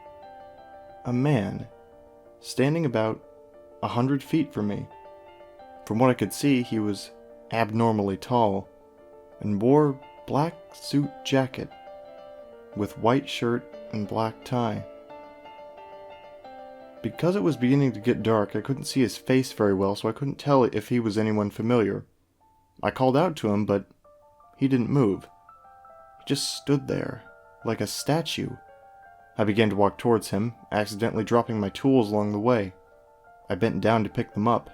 a man standing about 100 feet from me. From what I could see, he was abnormally tall and wore black suit jacket with white shirt and black tie. Because it was beginning to get dark, I couldn't see his face very well, so I couldn't tell if he was anyone familiar. I called out to him, but he didn't move. He just stood there, like a statue. I began to walk towards him, accidentally dropping my tools along the way. I bent down to pick them up,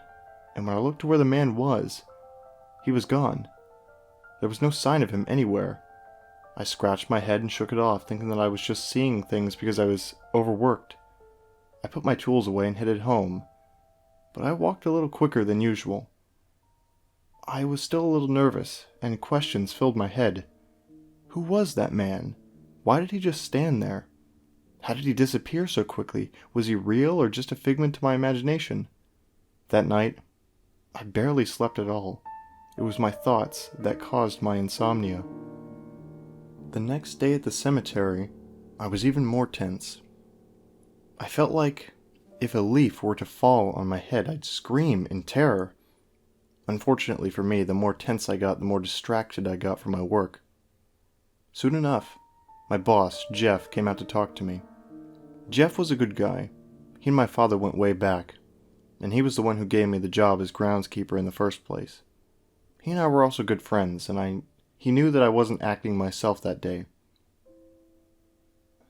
and when I looked to where the man was, he was gone. There was no sign of him anywhere. I scratched my head and shook it off, thinking that I was just seeing things because I was overworked. I put my tools away and headed home, but I walked a little quicker than usual. I was still a little nervous, and questions filled my head. Who was that man? Why did he just stand there? How did he disappear so quickly? Was he real or just a figment of my imagination? That night, I barely slept at all. It was my thoughts that caused my insomnia. The next day at the cemetery, I was even more tense. I felt like if a leaf were to fall on my head, I'd scream in terror. Unfortunately for me, the more tense I got, the more distracted I got from my work. Soon enough, my boss, Jeff, came out to talk to me. Jeff was a good guy. He and my father went way back, and he was the one who gave me the job as groundskeeper in the first place. He and I were also good friends, and he knew that I wasn't acting myself that day.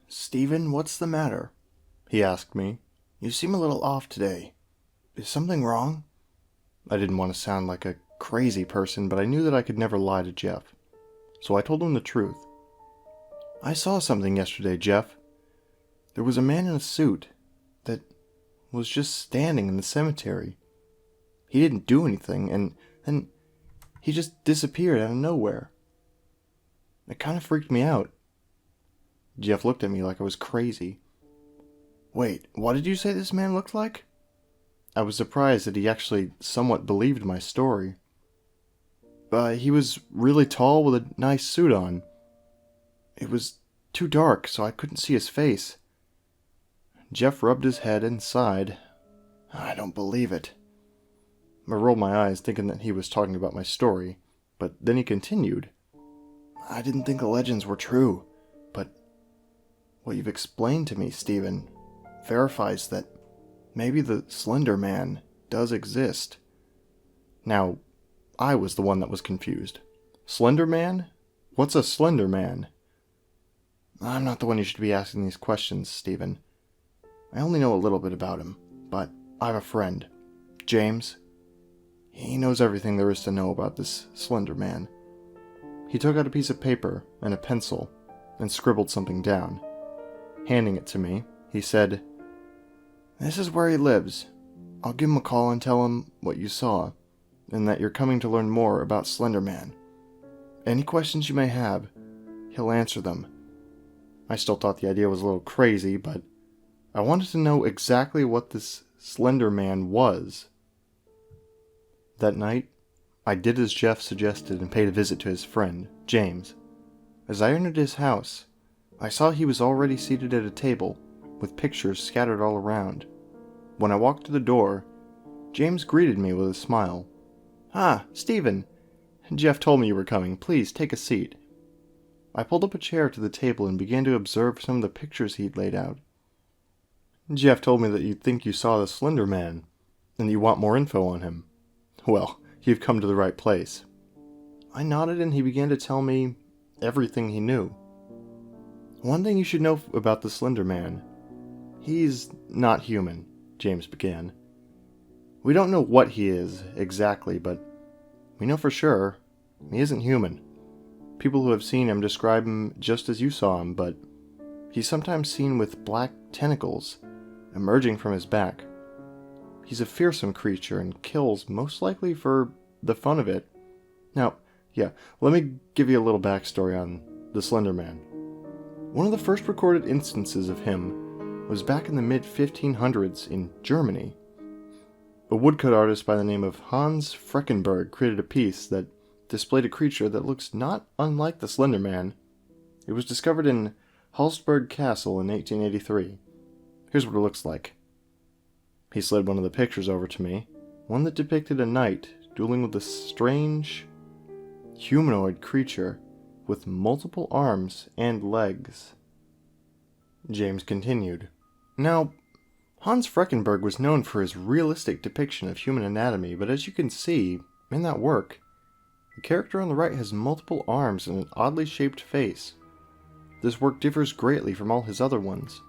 "Steven, what's the matter?" he asked me. "You seem a little off today. Is something wrong?" I didn't want to sound like a crazy person, but I knew that I could never lie to Jeff. So I told him the truth. "I saw something yesterday, Jeff. There was a man in a suit that was just standing in the cemetery. He didn't do anything, and then he just disappeared out of nowhere. It kind of freaked me out." Jeff looked at me like I was crazy. "Wait, what did you say this man looked like?" I was surprised that he actually somewhat believed my story. He was really tall with a nice suit on. It was too dark, so I couldn't see his face." Jeff rubbed his head and sighed. "I don't believe it." I rolled my eyes, thinking that he was talking about my story, but then he continued. "I didn't think the legends were true, but what you've explained to me, Steven, verifies that maybe the Slender Man does exist." Now, I was the one that was confused. Slender Man? What's a Slender Man? "I'm not the one you should be asking these questions, Steven. I only know a little bit about him, but I have a friend, James. He knows everything there is to know about this Slender Man." He took out a piece of paper and a pencil and scribbled something down. Handing it to me, he said, "This is where he lives. I'll give him a call and tell him what you saw, and that you're coming to learn more about Slender Man. Any questions you may have, he'll answer them." I still thought the idea was a little crazy, but I wanted to know exactly what this Slender Man was. That night, I did as Jeff suggested and paid a visit to his friend, James. As I entered his house, I saw he was already seated at a table, with pictures scattered all around. When I walked to the door, James greeted me with a smile. "Ah, Steven! Jeff told me you were coming. Please, take a seat." I pulled up a chair to the table and began to observe some of the pictures he'd laid out. Jeff told me that you think you saw the Slender Man, and that you want more info on him. Well, you've come to the right place. I nodded and he began to tell me everything he knew. One thing you should know about the Slender Man. He's not human, James began. We don't know what he is exactly, but we know for sure he isn't human. People who have seen him describe him just as you saw him, but he's sometimes seen with black tentacles emerging from his back. He's a fearsome creature and kills most likely for the fun of it. Now, let me give you a little backstory on the Slender Man. One of the first recorded instances of him was back in the mid-1500s in Germany. A woodcut artist by the name of Hans Freckenberg created a piece that displayed a creature that looks not unlike the Slender Man. It was discovered in Hallsberg Castle in 1883. Here's what it looks like. He slid one of the pictures over to me, one that depicted a knight dueling with a strange, humanoid creature with multiple arms and legs. James continued. Now, Hans Freckenberg was known for his realistic depiction of human anatomy, but as you can see, in that work, the character on the right has multiple arms and an oddly shaped face. This work differs greatly from all his other ones.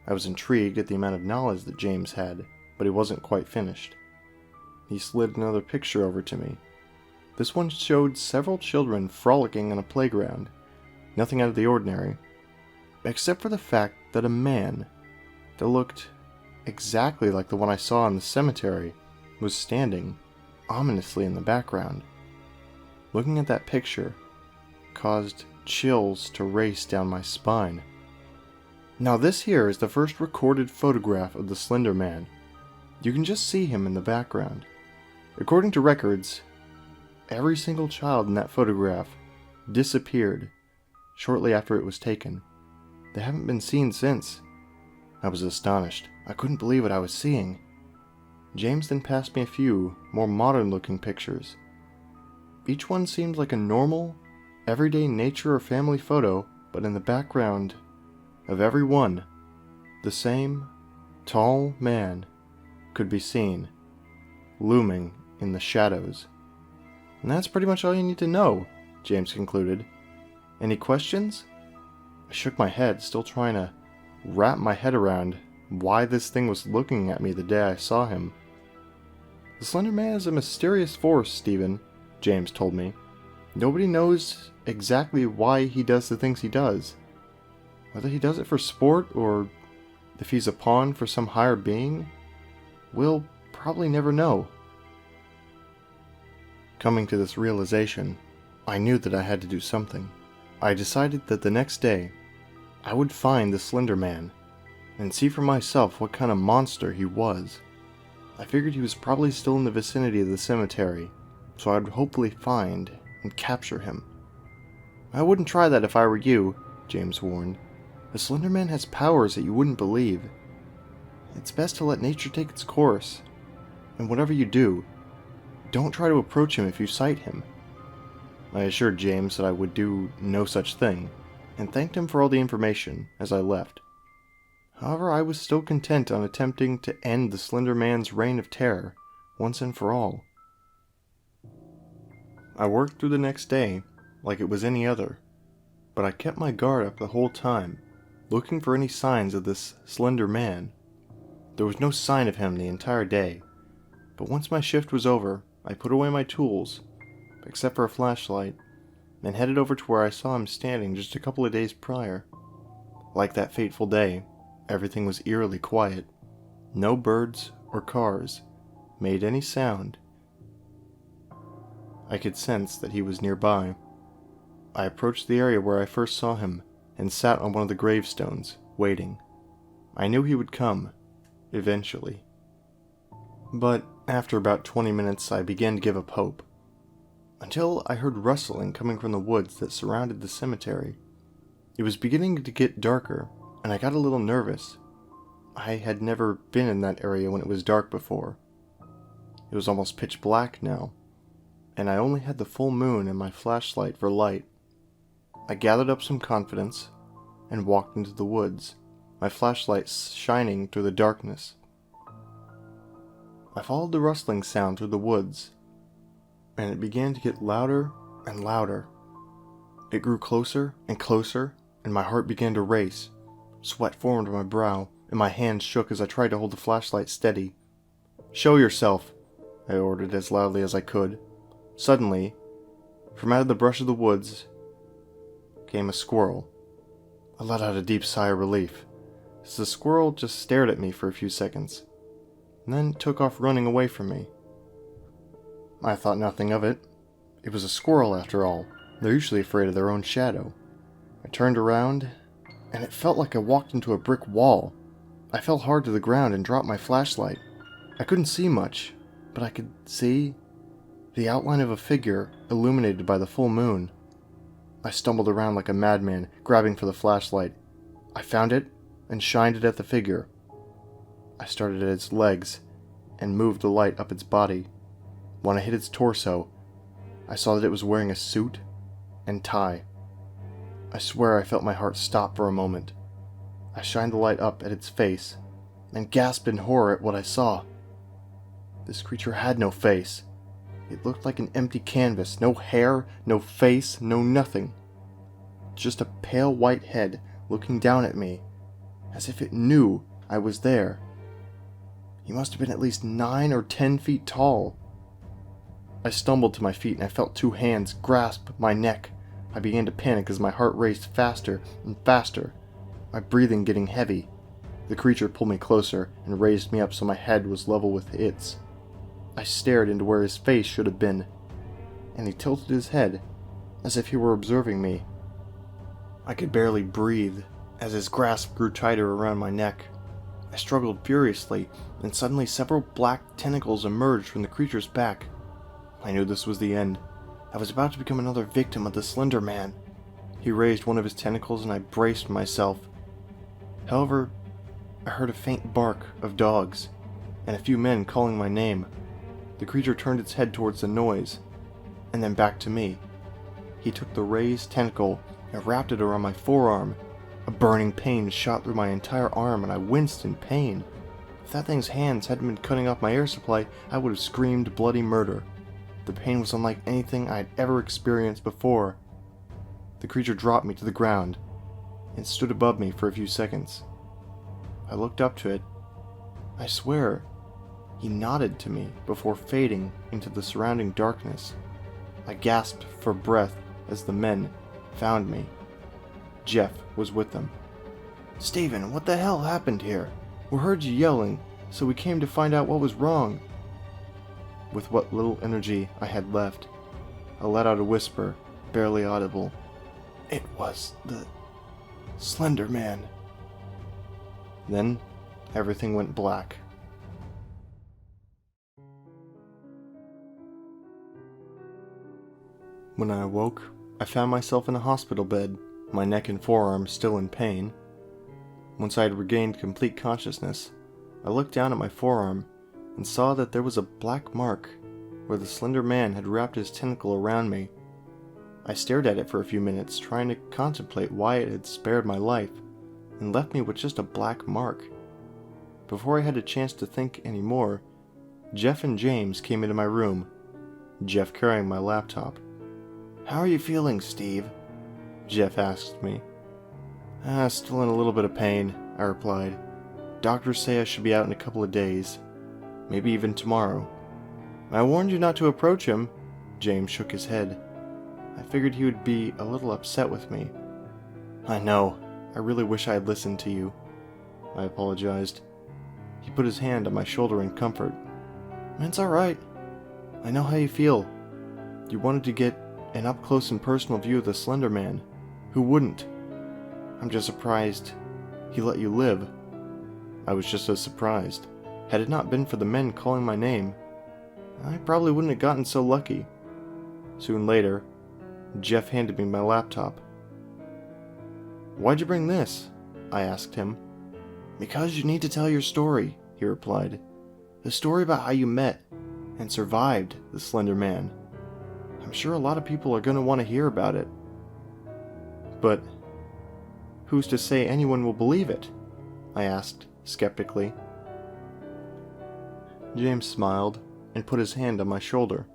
I was intrigued at the amount of knowledge that James had, but he wasn't quite finished. He slid another picture over to me. This one showed several children frolicking on a playground. Nothing out of the ordinary, except for the fact that a man that looked exactly like the one I saw in the cemetery was standing ominously in the background. Looking at that picture caused chills to race down my spine. Now this here is the first recorded photograph of the Slender Man. You can just see him in the background. According to records, every single child in that photograph disappeared shortly after it was taken. They haven't been seen since. I was astonished. I couldn't believe what I was seeing. James then passed me a few more modern-looking pictures. Each one seemed like a normal, everyday nature or family photo, but in the background of every one, the same tall man could be seen, looming in the shadows. And that's pretty much all you need to know, James concluded. Any questions? I shook my head, still trying to wrap my head around why this thing was looking at me the day I saw him. The Slender Man is a mysterious force, Stephen, James told me. Nobody knows exactly why he does the things he does. Whether he does it for sport or if he's a pawn for some higher being, we'll probably never know. Coming to this realization, I knew that I had to do something. I decided that the next day, I would find the Slender Man and see for myself what kind of monster he was. I figured he was probably still in the vicinity of the cemetery, so I'd hopefully find and capture him. I wouldn't try that if I were you, James warned. The Slender Man has powers that you wouldn't believe. It's best to let nature take its course, and whatever you do, don't try to approach him if you sight him. I assured James that I would do no such thing, and thanked him for all the information as I left. However, I was still content on attempting to end the Slender Man's reign of terror once and for all. I worked through the next day like it was any other, but I kept my guard up the whole time, looking for any signs of this Slender Man. There was no sign of him the entire day, but once my shift was over, I put away my tools, except for a flashlight, and headed over to where I saw him standing just a couple of days prior. Like that fateful day, everything was eerily quiet. No birds or cars made any sound. I could sense that he was nearby. I approached the area where I first saw him and sat on one of the gravestones, waiting. I knew he would come, eventually. But after about 20 minutes, I began to give up hope, until I heard rustling coming from the woods that surrounded the cemetery. It was beginning to get darker, and I got a little nervous. I had never been in that area when it was dark before. It was almost pitch black now, and I only had the full moon and my flashlight for light. I gathered up some confidence and walked into the woods, my flashlight shining through the darkness. I followed the rustling sound through the woods, and it began to get louder and louder. It grew closer and closer, and my heart began to race. Sweat formed on my brow, and my hands shook as I tried to hold the flashlight steady. "Show yourself," I ordered as loudly as I could. Suddenly, from out of the brush of the woods, came a squirrel. I let out a deep sigh of relief, as the squirrel just stared at me for a few seconds, and then took off running away from me. I thought nothing of it. It was a squirrel after all. They're usually afraid of their own shadow. I turned around, and it felt like I walked into a brick wall. I fell hard to the ground and dropped my flashlight. I couldn't see much, but I could see the outline of a figure illuminated by the full moon. I stumbled around like a madman, grabbing for the flashlight. I found it and shined it at the figure. I started at its legs and moved the light up its body. When I hit its torso, I saw that it was wearing a suit and tie. I swear I felt my heart stop for a moment. I shined the light up at its face and gasped in horror at what I saw. This creature had no face. It looked like an empty canvas, no hair, no face, no nothing. Just a pale white head looking down at me, as if it knew I was there. He must have been at least 9 or 10 feet tall. I stumbled to my feet and I felt 2 hands grasp my neck. I began to panic as my heart raced faster and faster, my breathing getting heavy. The creature pulled me closer and raised me up so my head was level with its. I stared into where his face should have been, and he tilted his head as if he were observing me. I could barely breathe as his grasp grew tighter around my neck. I struggled furiously, and suddenly several black tentacles emerged from the creature's back. I knew this was the end. I was about to become another victim of the Slender Man. He raised one of his tentacles and I braced myself. However, I heard a faint bark of dogs, and a few men calling my name. The creature turned its head towards the noise, and then back to me. He took the raised tentacle and wrapped it around my forearm. A burning pain shot through my entire arm and I winced in pain. If that thing's hands hadn't been cutting off my air supply, I would have screamed bloody murder. The pain was unlike anything I had ever experienced before. The creature dropped me to the ground and stood above me for a few seconds. I looked up to it. I swear, he nodded to me before fading into the surrounding darkness. I gasped for breath as the men found me. Jeff was with them. "Steven, what the hell happened here? We heard you yelling, so we came to find out what was wrong." With what little energy I had left, I let out a whisper, barely audible. "It was the Slender Man." Then, everything went black. When I awoke, I found myself in a hospital bed, my neck and forearm still in pain. Once I had regained complete consciousness, I looked down at my forearm and saw that there was a black mark where the Slender Man had wrapped his tentacle around me. I stared at it for a few minutes, trying to contemplate why it had spared my life and left me with just a black mark. Before I had a chance to think any more, Jeff and James came into my room, Jeff carrying my laptop. "How are you feeling, Steve?" Jeff asked me. Still in a little bit of pain," I replied. "Doctors say I should be out in a couple of days. Maybe even tomorrow." "I warned you not to approach him." James shook his head. I figured he would be a little upset with me. "I know. I really wish I had listened to you." I apologized. He put his hand on my shoulder in comfort. "It's alright. I know how you feel. You wanted to get an up-close and personal view of the Slender Man. Who wouldn't? I'm just surprised he let you live." I was just as surprised. Had it not been for the men calling my name, I probably wouldn't have gotten so lucky. Soon later, Jeff handed me my laptop. "Why'd you bring this?" I asked him. "Because you need to tell your story," he replied. "The story about how you met and survived the Slender Man. I'm sure a lot of people are going to want to hear about it." But who's to say anyone will believe it? I asked, skeptically. James smiled and put his hand on my shoulder.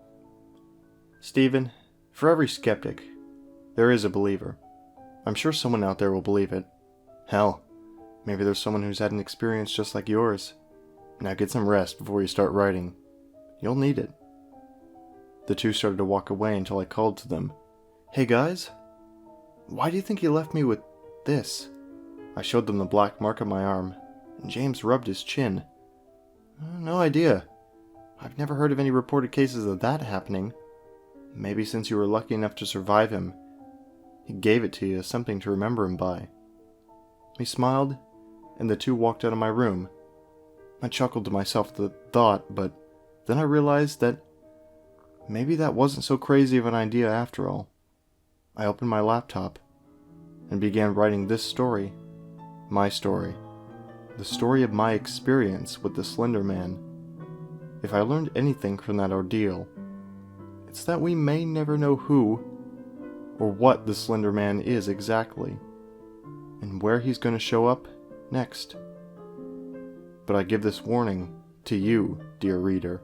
Stephen, for every skeptic, there is a believer. I'm sure someone out there will believe it. Hell, maybe there's someone who's had an experience just like yours. Now get some rest before you start writing. You'll need it. The two started to walk away until I called to them. Hey guys, why do you think you left me with this? I showed them the black mark on my arm, and James rubbed his chin. No idea. I've never heard of any reported cases of that happening. Maybe since you were lucky enough to survive him, he gave it to you as something to remember him by. He smiled, and the two walked out of my room. I chuckled to myself at the thought, but then I realized that maybe that wasn't so crazy of an idea after all. I opened my laptop and began writing this story, my story, the story of my experience with the Slender Man. If I learned anything from that ordeal, it's that we may never know who or what the Slender Man is exactly, and where he's going to show up next. But I give this warning to you, dear reader.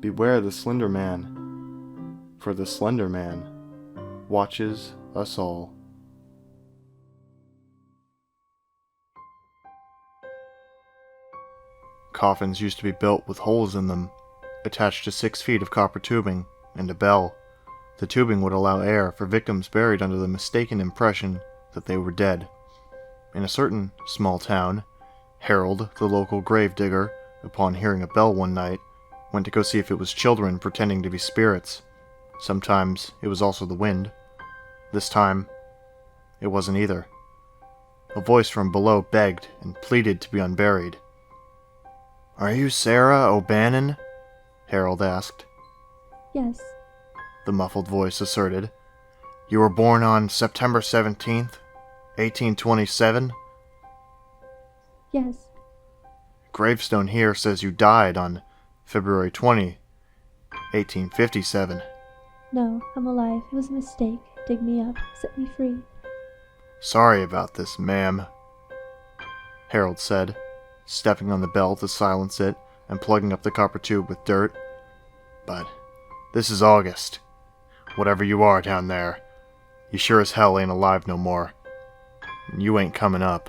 Beware the Slender Man, for the Slender Man watches us all. Coffins used to be built with holes in them, attached to 6 feet of copper tubing, and a bell. The tubing would allow air for victims buried under the mistaken impression that they were dead. In a certain small town, Harold, the local grave digger, upon hearing a bell one night, went to go see if it was children pretending to be spirits. Sometimes it was also the wind. This time, it wasn't either. A voice from below begged and pleaded to be unburied. "Are you Sarah O'Bannon?" Harold asked. Yes. The muffled voice asserted. "You were born on September 17th, 1827? Yes. Gravestone here says you died on February 20, 1857. No, I'm alive. It was a mistake. Dig me up. Set me free. Sorry about this, ma'am," Harold said, stepping on the bell to silence it and plugging up the copper tube with dirt. "But this is August. Whatever you are down there, you sure as hell ain't alive no more. And you ain't coming up."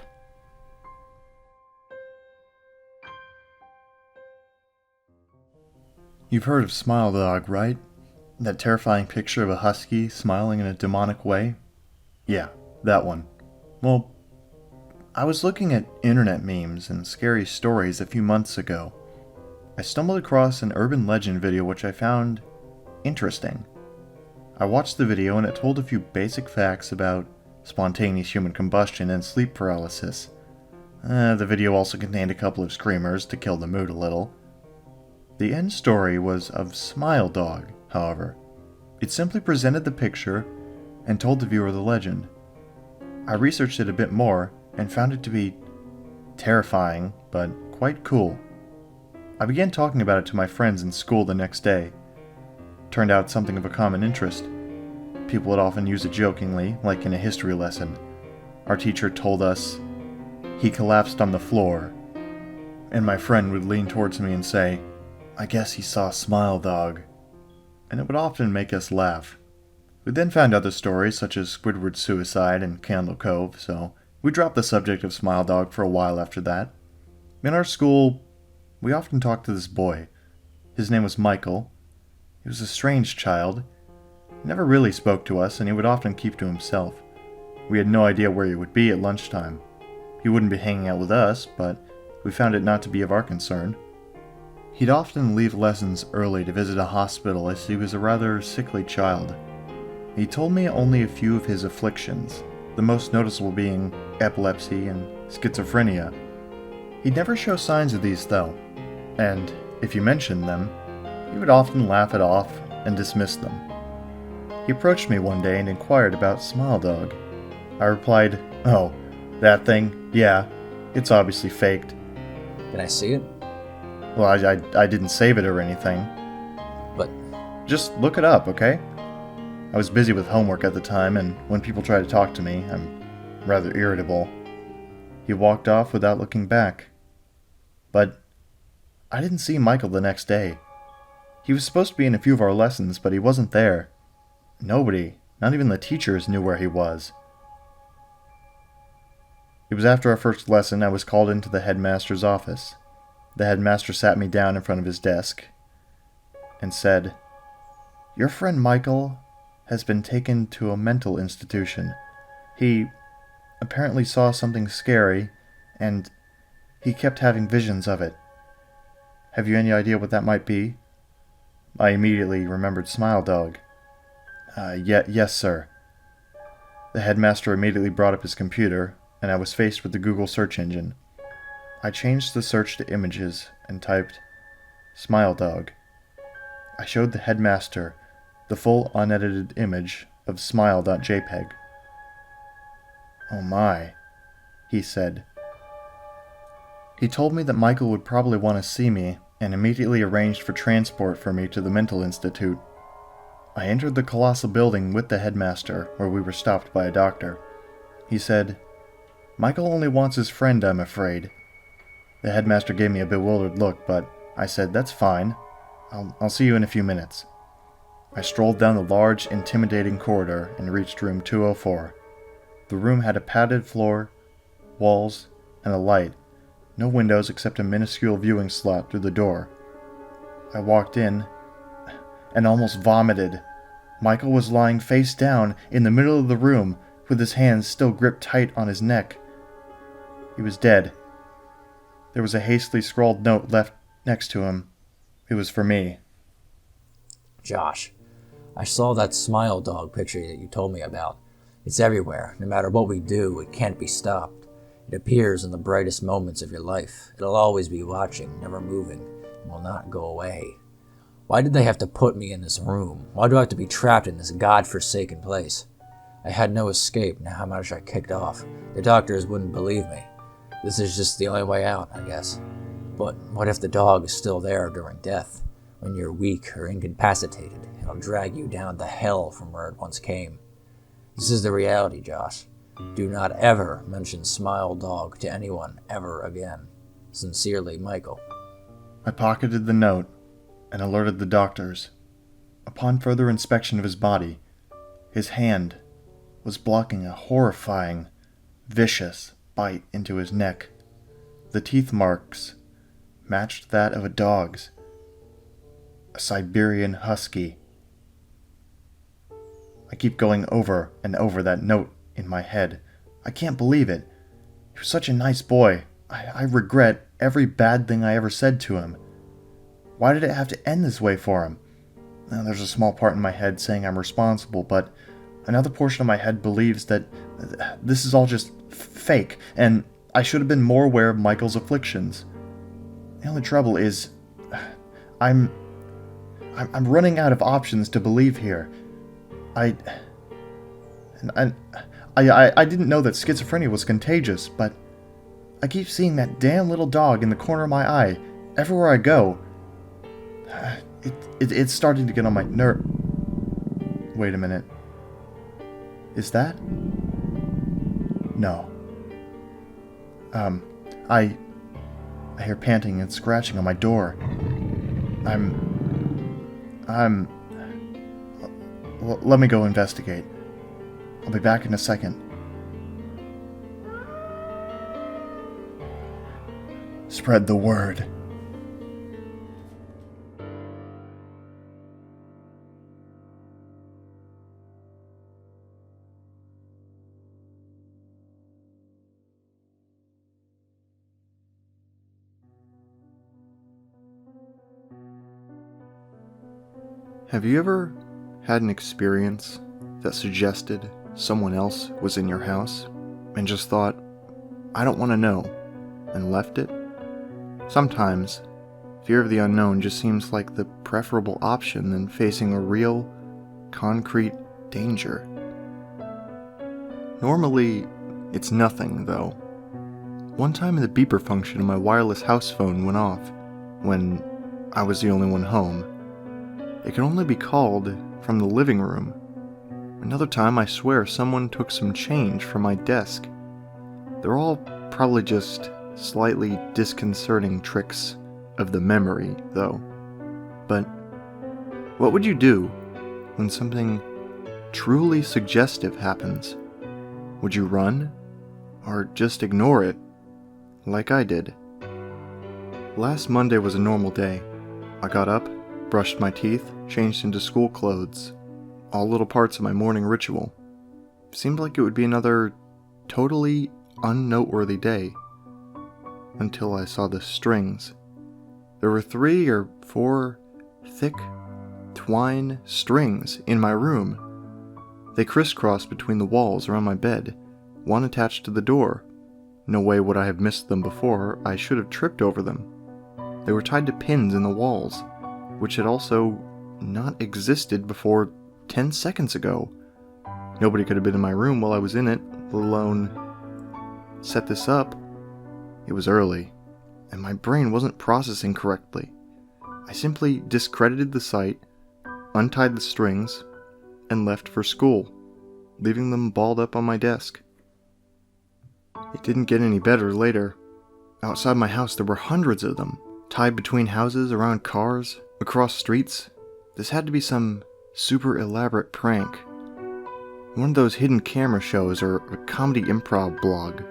You've heard of Smile Dog, right? That terrifying picture of a husky smiling in a demonic way? Yeah, that one. Well, I was looking at internet memes and scary stories a few months ago. I stumbled across an urban legend video which I found interesting. I watched the video and it told a few basic facts about spontaneous human combustion and sleep paralysis. The video also contained a couple of screamers to kill the mood a little. The end story was of Smile Dog, however. It simply presented the picture and told the viewer the legend. I researched it a bit more and found it to be terrifying, but quite cool. I began talking about it to my friends in school the next day. Turned out something of a common interest. People would often use it jokingly, like in a history lesson. Our teacher told us, "He collapsed on the floor," and my friend would lean towards me and say, "I guess he saw Smile Dog," and it would often make us laugh. We then found other stories such as Squidward's suicide and Candle Cove, so we dropped the subject of Smile Dog for a while after that. In our school, we often talked to this boy. His name was Michael. He was a strange child. He never really spoke to us, and he would often keep to himself. We had no idea where he would be at lunchtime. He wouldn't be hanging out with us, but we found it not to be of our concern. He'd often leave lessons early to visit a hospital as he was a rather sickly child. He told me only a few of his afflictions, the most noticeable being epilepsy and schizophrenia. He'd never show signs of these though, and if you mentioned them, he would often laugh it off and dismiss them. He approached me one day and inquired about Smile Dog. I replied, "Oh, that thing? Yeah, it's obviously faked." Can I see it? Well, I didn't save it or anything. But just look it up, okay? I was busy with homework at the time, and when people try to talk to me, I'm rather irritable. He walked off without looking back. But I didn't see Michael the next day. He was supposed to be in a few of our lessons, but he wasn't there. Nobody, not even the teachers, knew where he was. It was after our first lesson I was called into the headmaster's office. The headmaster sat me down in front of his desk and said, "Your friend Michael has been taken to a mental institution. He apparently saw something scary, and he kept having visions of it. Have you any idea what that might be?" I immediately remembered Smile Dog. Yes, sir." The headmaster immediately brought up his computer, and I was faced with the Google search engine. I changed the search to images and typed Smile Dog. I showed the headmaster the full unedited image of smile.jpg. "Oh my," he said. He told me that Michael would probably want to see me and immediately arranged for transport for me to the mental institute. I entered the colossal building with the headmaster, where we were stopped by a doctor. He said, "Michael only wants his friend, I'm afraid." The headmaster gave me a bewildered look, but I said, "That's fine. I'll see you in a few minutes." I strolled down the large, intimidating corridor and reached room 204. The room had a padded floor, walls, and a light. No windows except a minuscule viewing slot through the door. I walked in and almost vomited. Michael was lying face down in the middle of the room with his hands still gripped tight on his neck. He was dead. There was a hastily scrawled note left next to him. It was for me. "Josh, I saw that Smile Dog picture that you told me about. It's everywhere. No matter what we do, it can't be stopped. It appears in the brightest moments of your life. It'll always be watching, never moving, and will not go away. Why did they have to put me in this room? Why do I have to be trapped in this godforsaken place? I had no escape, now how much I kicked off. The doctors wouldn't believe me. This is just the only way out, I guess. But what if the dog is still there during death? When you're weak or incapacitated, it'll drag you down to hell from where it once came. This is the reality, Josh. Do not ever mention Smile Dog to anyone ever again. Sincerely, Michael." I pocketed the note and alerted the doctors. Upon further inspection of his body, his hand was blocking a horrifying, vicious bite into his neck. The teeth marks matched that of a dog's, a Siberian husky. I keep going over and over that note in my head. I can't believe it. He was such a nice boy. I regret every bad thing I ever said to him. Why did it have to end this way for him? Now, there's a small part in my head saying I'm responsible, but another portion of my head believes that this is all just fake, and I should have been more aware of Michael's afflictions. The only trouble is, I'm running out of options to believe here. I didn't know that schizophrenia was contagious, but I keep seeing that damn little dog in the corner of my eye everywhere I go. It's starting to get on my nerve. Wait a minute. Is that? No. I hear panting and scratching on my door. Let me go investigate. I'll be back in a second. Spread the word. Have you ever had an experience that suggested someone else was in your house and just thought, "I don't want to know," and left it? Sometimes, fear of the unknown just seems like the preferable option than facing a real, concrete danger. Normally, it's nothing, though. One time the beeper function on my wireless house phone went off when I was the only one home. It could only be called from the living room, Another time, I swear someone took some change from my desk. They're all probably just slightly disconcerting tricks of the memory, though. But what would you do when something truly suggestive happens? Would you run? Or just ignore it, like I did? Last Monday was a normal day. I got up, brushed my teeth, changed into school clothes. All little parts of my morning ritual. Seemed like it would be another totally unnoteworthy day. Until I saw the strings. There were 3 or 4 thick twine strings in my room. They crisscrossed between the walls around my bed, one attached to the door. No way would I have missed them before. I should have tripped over them. They were tied to pins in the walls, which had also not existed before 10 seconds ago. Nobody could have been in my room while I was in it, let alone set this up. It was early, and my brain wasn't processing correctly. I simply discredited the site, untied the strings, and left for school, leaving them balled up on my desk. It didn't get any better later. Outside my house there were hundreds of them, tied between houses, around cars, across streets. This had to be some super elaborate prank. One of those hidden camera shows or a comedy improv blog.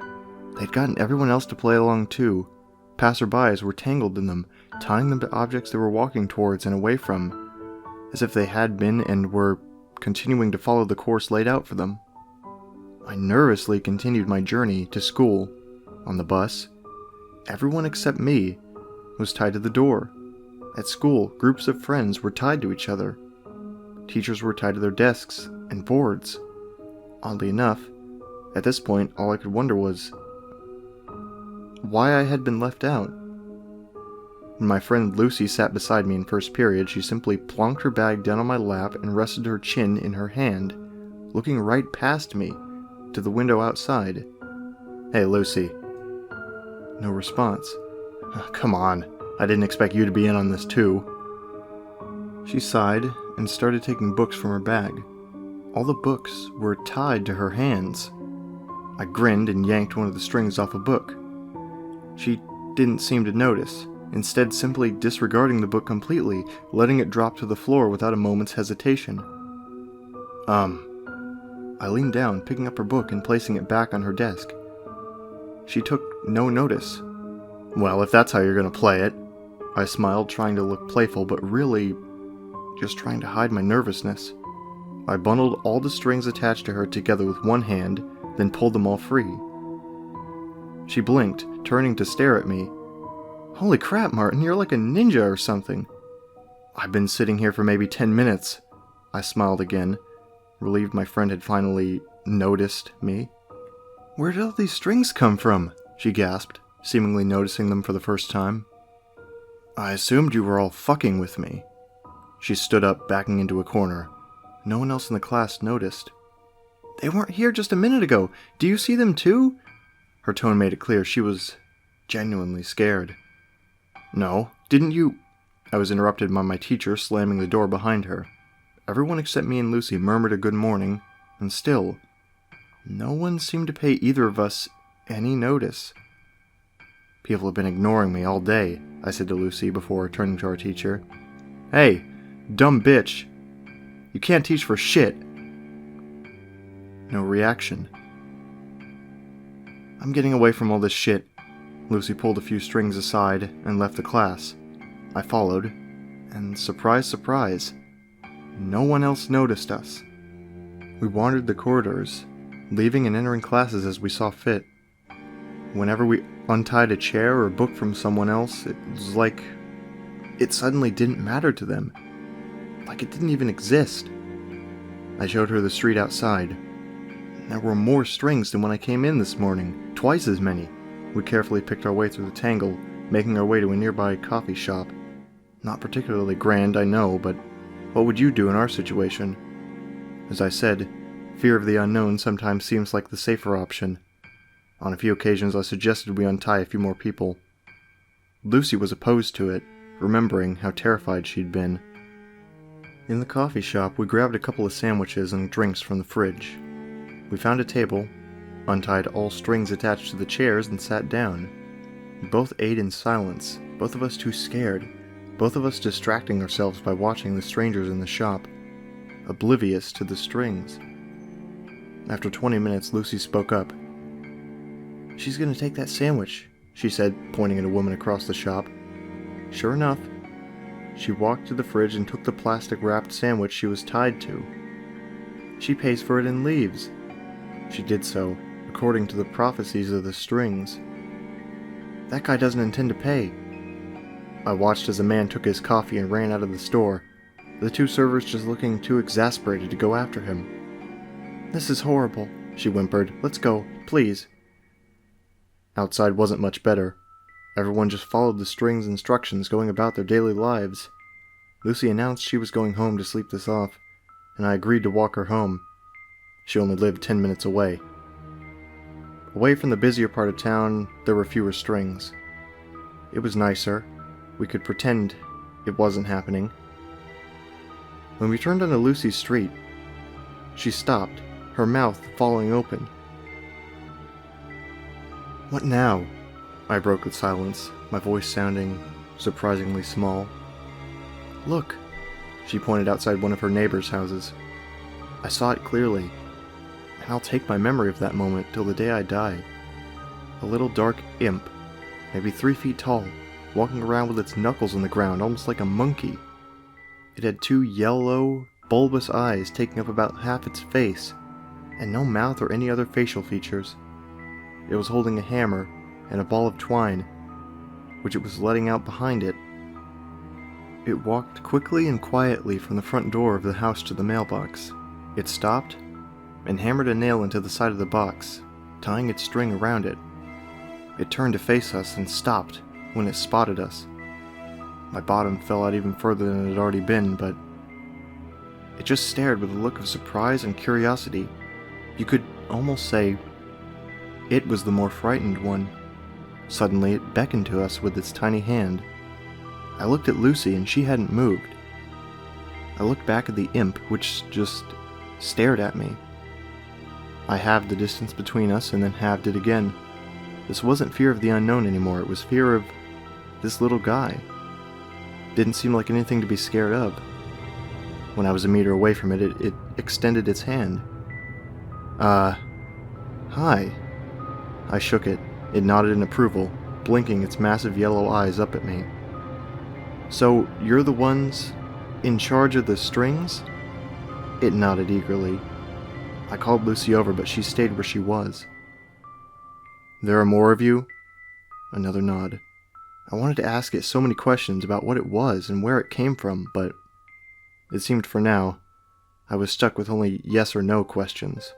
They'd gotten everyone else to play along too. Passerbys were tangled in them, tying them to objects they were walking towards and away from, as if they had been and were continuing to follow the course laid out for them. I nervously continued my journey to school. On the bus, everyone except me was tied to the door. At school, groups of friends were tied to each other. Teachers were tied to their desks and boards. Oddly enough, at this point, all I could wonder was why I had been left out. When my friend Lucy sat beside me in first period, she simply plonked her bag down on my lap and rested her chin in her hand, looking right past me to the window outside. "Hey, Lucy." No response. "Come on, I didn't expect you to be in on this too." She sighed and started taking books from her bag. All the books were tied to her hands. I grinned and yanked one of the strings off a book. She didn't seem to notice, instead simply disregarding the book completely, letting it drop to the floor without a moment's hesitation. I leaned down, picking up her book and placing it back on her desk. She took no notice. "Well, if that's how you're gonna play it," I smiled, trying to look playful, but really just trying to hide my nervousness. I bundled all the strings attached to her together with one hand, then pulled them all free. She blinked, turning to stare at me. "Holy crap, Martin, you're like a ninja or something." "I've been sitting here for maybe 10 minutes. I smiled again, relieved my friend had finally noticed me. "Where did all these strings come from?" she gasped, seemingly noticing them for the first time. "I assumed you were all fucking with me." She stood up, backing into a corner. No one else in the class noticed. "They weren't here just a minute ago. Do you see them too?" Her tone made it clear she was genuinely scared. "No, didn't you—" I was interrupted by my teacher slamming the door behind her. Everyone except me and Lucy murmured a good morning, and still, no one seemed to pay either of us any notice. "People have been ignoring me all day," I said to Lucy before turning to our teacher. "Hey, dumb bitch. You can't teach for shit." No reaction. "I'm getting away from all this shit." Lucy pulled a few strings aside and left the class. I followed, and surprise, surprise, no one else noticed us. We wandered the corridors, leaving and entering classes as we saw fit. Whenever we untied a chair or a book from someone else, it was like it suddenly didn't matter to them. Like it didn't even exist. I showed her the street outside. There were more strings than when I came in this morning, twice as many. We carefully picked our way through the tangle, making our way to a nearby coffee shop. Not particularly grand, I know, but what would you do in our situation? As I said, fear of the unknown sometimes seems like the safer option. On a few occasions I suggested we untie a few more people. Lucy was opposed to it, remembering how terrified she'd been. In the coffee shop, we grabbed a couple of sandwiches and drinks from the fridge. We found a table, untied all strings attached to the chairs, and sat down. We both ate in silence, both of us too scared, both of us distracting ourselves by watching the strangers in the shop, oblivious to the strings. After 20 minutes, Lucy spoke up. "She's gonna take that sandwich," she said, pointing at a woman across the shop. Sure enough, she walked to the fridge and took the plastic-wrapped sandwich she was tied to. "She pays for it and leaves." She did so, according to the prophecies of the strings. "That guy doesn't intend to pay." I watched as a man took his coffee and ran out of the store, the two servers just looking too exasperated to go after him. "This is horrible," she whimpered. "Let's go, please." Outside wasn't much better. Everyone just followed the strings' instructions, going about their daily lives. Lucy announced she was going home to sleep this off, and I agreed to walk her home. She only lived 10 minutes away. Away from the busier part of town, there were fewer strings. It was nicer. We could pretend it wasn't happening. When we turned onto Lucy's street, she stopped, her mouth falling open. "What now?" I broke the silence, my voice sounding surprisingly small. "Look," she pointed outside one of her neighbor's houses. I saw it clearly, and I'll take my memory of that moment till the day I die. A little dark imp, maybe 3 feet tall, walking around with its knuckles on the ground, almost like a monkey. It had 2 yellow, bulbous eyes taking up about half its face, and no mouth or any other facial features. It was holding a hammer and a ball of twine, which it was letting out behind it. It walked quickly and quietly from the front door of the house to the mailbox. It stopped and hammered a nail into the side of the box, tying its string around it. It turned to face us and stopped when it spotted us. My bottom fell out even further than it had already been, but it just stared with a look of surprise and curiosity. You could almost say it was the more frightened one. Suddenly it beckoned to us with its tiny hand. I looked at Lucy and she hadn't moved. I looked back at the imp, which just stared at me. I halved the distance between us and then halved it again. This wasn't fear of the unknown anymore, it was fear of this little guy. Didn't seem like anything to be scared of. When I was a meter away from it, it extended its hand. Hi. I shook it. It nodded in approval, blinking its massive yellow eyes up at me. "So, you're the ones in charge of the strings?" It nodded eagerly. I called Lucy over, but she stayed where she was. "There are more of you?" Another nod. I wanted to ask it so many questions about what it was and where it came from, but it seemed for now I was stuck with only yes or no questions.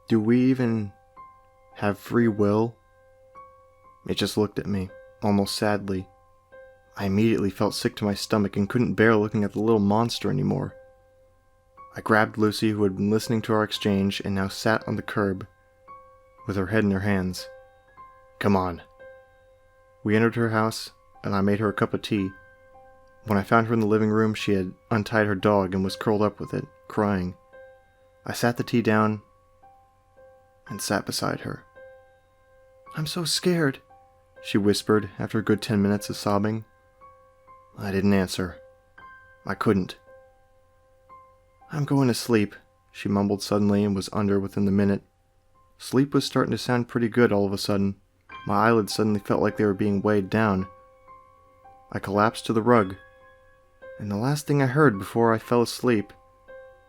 "Do we even have free will?" It just looked at me, almost sadly. I immediately felt sick to my stomach and couldn't bear looking at the little monster anymore. I grabbed Lucy, who had been listening to our exchange and now sat on the curb with her head in her hands. "Come on." We entered her house, and I made her a cup of tea. When I found her in the living room, she had untied her dog and was curled up with it, crying. I sat the tea down and sat beside her. "I'm so scared," she whispered after a good 10 minutes of sobbing. I didn't answer. I couldn't. "I'm going to sleep," she mumbled suddenly and was under within the minute. Sleep was starting to sound pretty good all of a sudden. My eyelids suddenly felt like they were being weighed down. I collapsed to the rug, and the last thing I heard before I fell asleep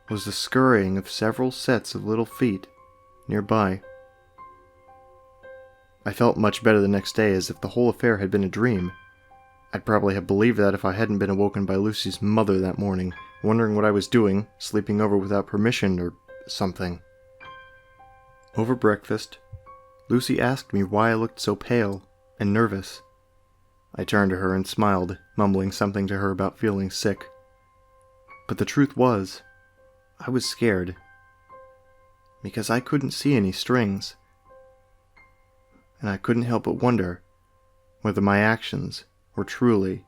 was the scurrying of several sets of little feet nearby. I felt much better the next day, as if the whole affair had been a dream. I'd probably have believed that if I hadn't been awoken by Lucy's mother that morning, wondering what I was doing, sleeping over without permission or something. Over breakfast, Lucy asked me why I looked so pale and nervous. I turned to her and smiled, mumbling something to her about feeling sick. But the truth was, I was scared, because I couldn't see any strings, and I couldn't help but wonder whether my actions were truly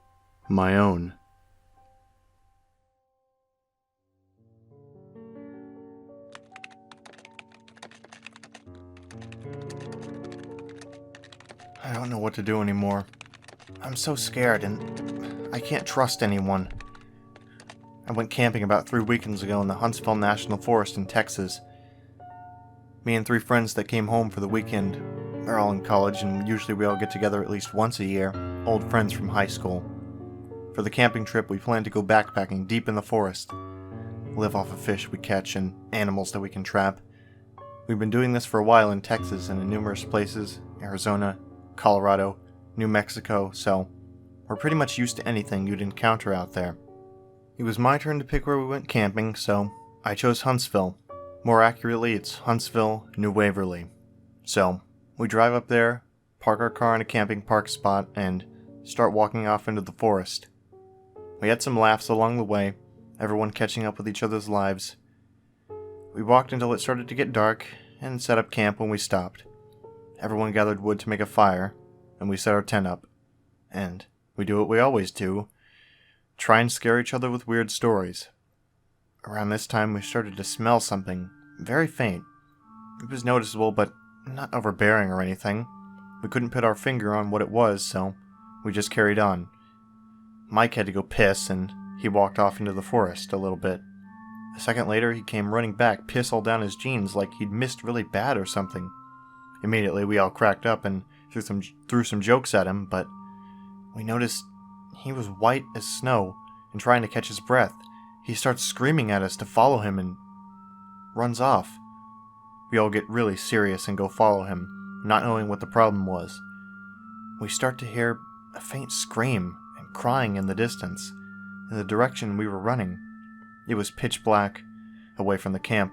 my own. I don't know what to do anymore. I'm so scared and I can't trust anyone. I went camping about 3 weekends ago in the Huntsville National Forest in Texas. Me and 3 friends that came home for the weekend. They're all in college, and usually we all get together at least once a year, old friends from high school. For the camping trip, we plan to go backpacking deep in the forest, live off of fish we catch and animals that we can trap. We've been doing this for a while in Texas and in numerous places, Arizona, Colorado, New Mexico, so we're pretty much used to anything you'd encounter out there. It was my turn to pick where we went camping, so I chose Huntsville. More accurately, it's Huntsville, New Waverly. So, we drive up there, park our car in a camping park spot, and start walking off into the forest. We had some laughs along the way, everyone catching up with each other's lives. We walked until it started to get dark, and set up camp when we stopped. Everyone gathered wood to make a fire, and we set our tent up. And we do what we always do, try and scare each other with weird stories. Around this time, we started to smell something very faint. It was noticeable, but not overbearing or anything. We couldn't put our finger on what it was, so we just carried on. Mike had to go piss, and he walked off into the forest a little bit. A second later, he came running back, piss all down his jeans, like he'd missed really bad or something. Immediately, we all cracked up and threw some jokes at him, but we noticed he was white as snow and trying to catch his breath. He starts screaming at us to follow him and runs off. We all get really serious and go follow him, not knowing what the problem was. We start to hear a faint scream and crying in the distance, in the direction we were running. It was pitch black, away from the camp,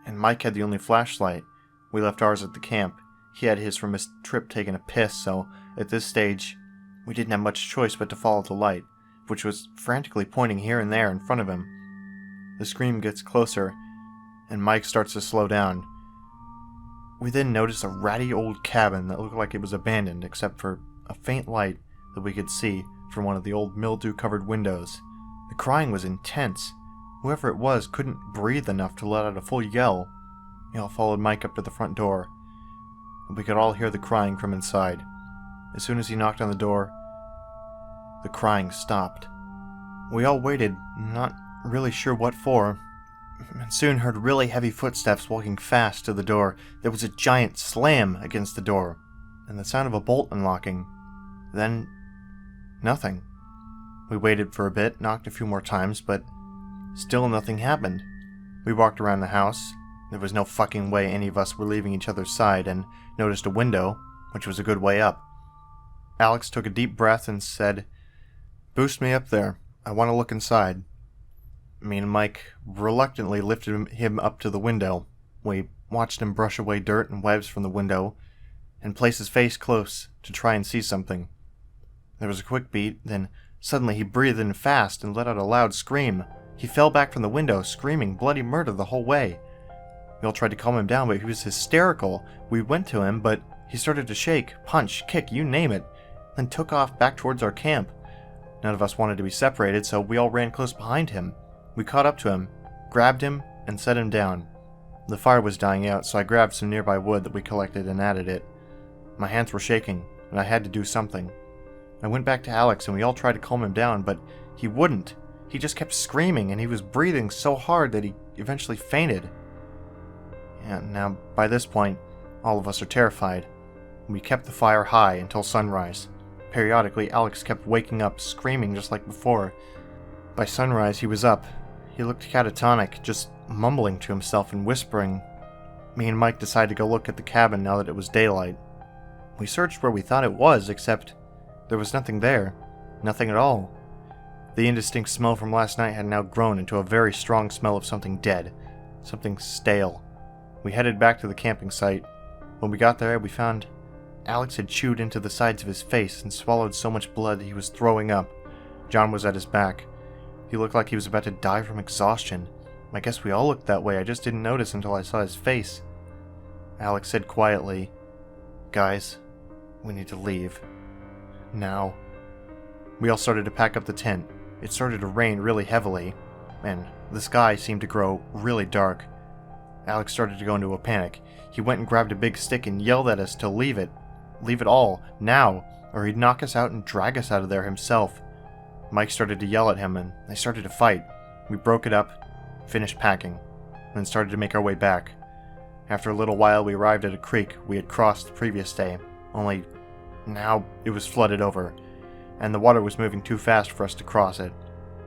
and Mike had the only flashlight. We left ours at the camp. He had his from his trip taking a piss, so at this stage, we didn't have much choice but to follow the light, which was frantically pointing here and there in front of him. The scream gets closer, and Mike starts to slow down. We then noticed a ratty old cabin that looked like it was abandoned except for a faint light that we could see from one of the old mildew-covered windows. The crying was intense. Whoever it was couldn't breathe enough to let out a full yell. We all followed Mike up to the front door, and we could all hear the crying from inside. As soon as he knocked on the door, the crying stopped. We all waited, not really sure what for, and soon heard really heavy footsteps walking fast to the door. There was a giant slam against the door, and the sound of a bolt unlocking. Then, nothing. We waited for a bit, knocked a few more times, but still nothing happened. We walked around the house. There was no fucking way any of us were leaving each other's side, and noticed a window, which was a good way up. Alex took a deep breath and said, "Boost me up there. I want to look inside." Me and Mike reluctantly lifted him up to the window. We watched him brush away dirt and webs from the window and place his face close to try and see something. There was a quick beat, then suddenly he breathed in fast and let out a loud scream. He fell back from the window, screaming bloody murder the whole way. We all tried to calm him down, but he was hysterical. We went to him, but he started to shake, punch, kick, you name it, then took off back towards our camp. None of us wanted to be separated, so we all ran close behind him. We caught up to him, grabbed him, and set him down. The fire was dying out, so I grabbed some nearby wood that we collected and added it. My hands were shaking, and I had to do something. I went back to Alex, and we all tried to calm him down, but he wouldn't. He just kept screaming, and he was breathing so hard that he eventually fainted. And now, by this point, all of us are terrified. We kept the fire high until sunrise. Periodically, Alex kept waking up, screaming just like before. By sunrise, he was up. He looked catatonic, just mumbling to himself and whispering. Me and Mike decided to go look at the cabin now that it was daylight. We searched where we thought it was, except there was nothing there. Nothing at all. The indistinct smell from last night had now grown into a very strong smell of something dead. Something stale. We headed back to the camping site. When we got there, we found Alex had chewed into the sides of his face and swallowed so much blood that he was throwing up. John was at his back. He looked like he was about to die from exhaustion. I guess we all looked that way, I just didn't notice until I saw his face. Alex said quietly, "Guys, we need to leave. Now." We all started to pack up the tent. It started to rain really heavily, and the sky seemed to grow really dark. Alex started to go into a panic. He went and grabbed a big stick and yelled at us to leave it. Leave it all, now, or he'd knock us out and drag us out of there himself. Mike started to yell at him, and they started to fight. We broke it up, finished packing, and then started to make our way back. After a little while, we arrived at a creek we had crossed the previous day, only now it was flooded over, and the water was moving too fast for us to cross it.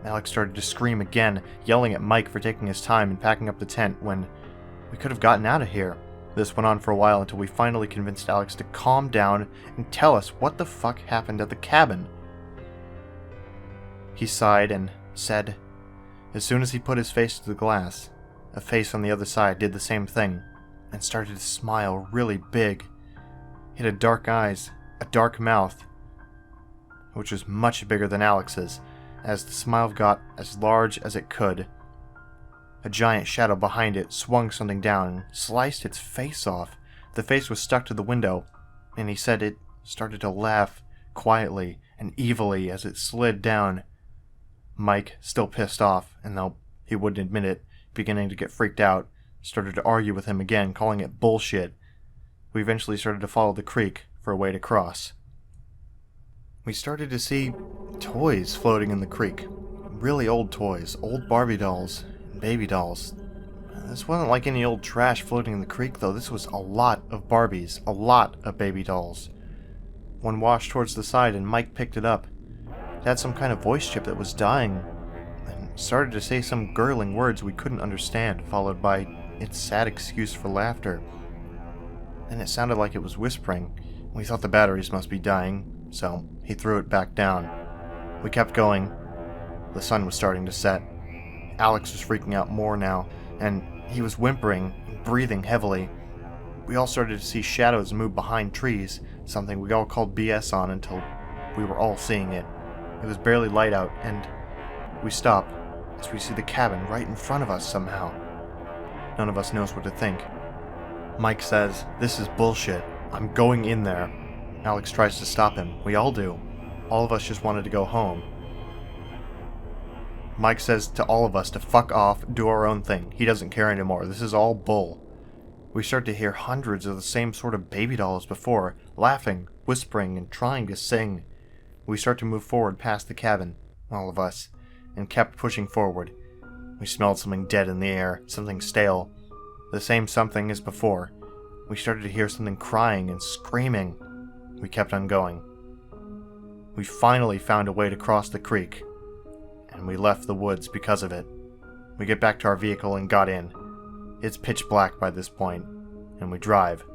Alex started to scream again, yelling at Mike for taking his time and packing up the tent when we could have gotten out of here. This went on for a while until we finally convinced Alex to calm down and tell us what the fuck happened at the cabin. He sighed and said, as soon as he put his face to the glass, a face on the other side did the same thing and started to smile really big. It had dark eyes, a dark mouth, which was much bigger than Alex's, as the smile got as large as it could. A giant shadow behind it swung something down and sliced its face off. The face was stuck to the window, and he said it started to laugh quietly and evilly as it slid down. Mike, still pissed off, and though he wouldn't admit it, beginning to get freaked out, started to argue with him again, calling it bullshit. We eventually started to follow the creek for a way to cross. We started to see toys floating in the creek. Really old toys, old Barbie dolls, and baby dolls. This wasn't like any old trash floating in the creek though, this was a lot of Barbies, a lot of baby dolls. One washed towards the side and Mike picked it up. It had some kind of voice chip that was dying, and started to say some gurgling words we couldn't understand, followed by its sad excuse for laughter. Then it sounded like it was whispering. We thought the batteries must be dying, so he threw it back down. We kept going. The sun was starting to set. Alex was freaking out more now, and he was whimpering and breathing heavily. We all started to see shadows move behind trees, something we all called BS on until we were all seeing it. It was barely light out, and we stop as we see the cabin right in front of us somehow. None of us knows what to think. Mike says, "This is bullshit. I'm going in there." Alex tries to stop him. We all do. All of us just wanted to go home. Mike says to all of us to fuck off, do our own thing. He doesn't care anymore. This is all bull. We start to hear hundreds of the same sort of baby doll as before, laughing, whispering, and trying to sing. We start to move forward past the cabin, all of us, and kept pushing forward. We smelled something dead in the air, something stale. The same something as before. We started to hear something crying and screaming. We kept on going. We finally found a way to cross the creek, and we left the woods because of it. We get back to our vehicle and got in. It's pitch black by this point, and we drive.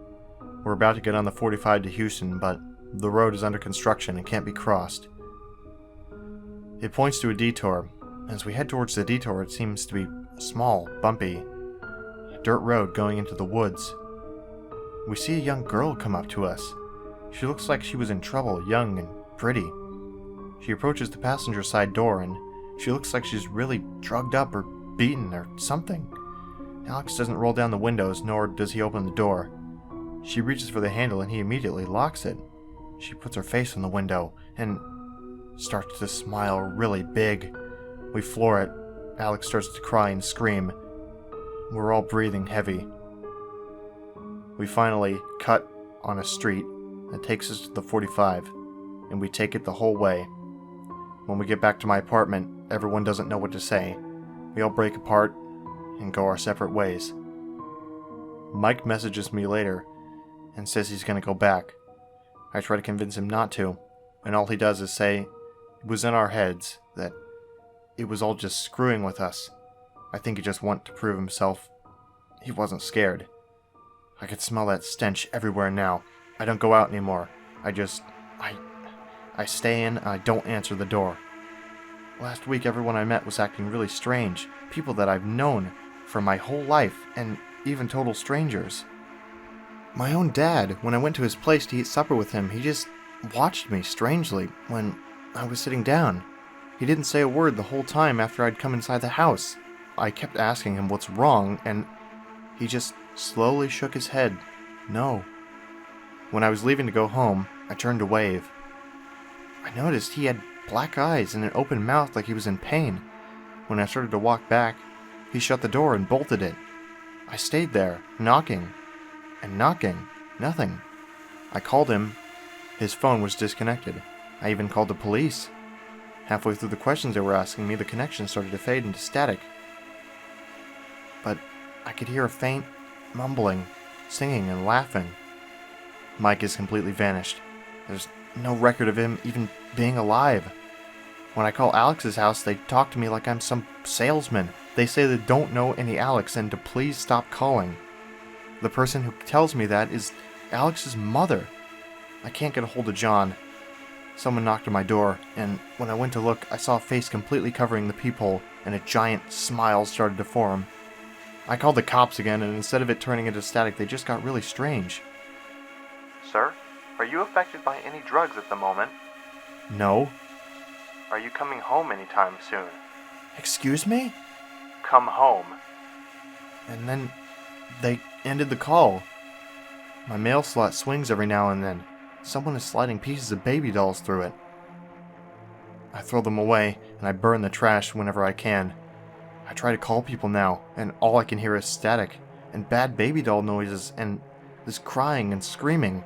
We're about to get on the 45 to Houston, but the road is under construction and can't be crossed. It points to a detour. As we head towards the detour, it seems to be small, bumpy, a dirt road going into the woods. We see a young girl come up to us. She looks like she was in trouble, young and pretty. She approaches the passenger side door, and she looks like she's really drugged up or beaten or something. Alex doesn't roll down the windows, nor does he open the door. She reaches for the handle and he immediately locks it. She puts her face on the window and starts to smile really big. We floor it. Alex starts to cry and scream. We're all breathing heavy. We finally cut on a street that takes us to the 45, and we take it the whole way. When we get back to my apartment, everyone doesn't know what to say. We all break apart and go our separate ways. Mike messages me later and says he's going to go back. I try to convince him not to, and all he does is say it was in our heads, that it was all just screwing with us. I think he just wanted to prove himself. He wasn't scared. I could smell that stench everywhere now. I don't go out anymore. I stay in and I don't answer the door. Last week everyone I met was acting really strange. People that I've known for my whole life, and even total strangers. My own dad, when I went to his place to eat supper with him, he just watched me strangely when I was sitting down. He didn't say a word the whole time after I'd come inside the house. I kept asking him what's wrong, and he just slowly shook his head. No. When I was leaving to go home, I turned to wave. I noticed he had black eyes and an open mouth like he was in pain. When I started to walk back, he shut the door and bolted it. I stayed there, knocking and knocking. Nothing. I called him, His phone was disconnected. I even called the police. Halfway through the questions they were asking me, the connection started to fade into static. But I could hear a faint mumbling, singing, and laughing. Mike has completely vanished. There's no record of him even being alive. When I call Alex's house, they talk to me like I'm some salesman. They say they don't know any Alex and to please stop calling. The person who tells me that is Alex's mother. I can't get a hold of John. Someone knocked on my door, and when I went to look, I saw a face completely covering the peephole, and a giant smile started to form. I called the cops again, and instead of it turning into static, they just got really strange. Sir, are you affected by any drugs at the moment? No. Are you coming home anytime soon? Excuse me? Come home. And then they ended the call. My mail slot swings every now and then. Someone is sliding pieces of baby dolls through it. I throw them away, and I burn the trash whenever I can. I try to call people now, and all I can hear is static, and bad baby doll noises, and this crying and screaming.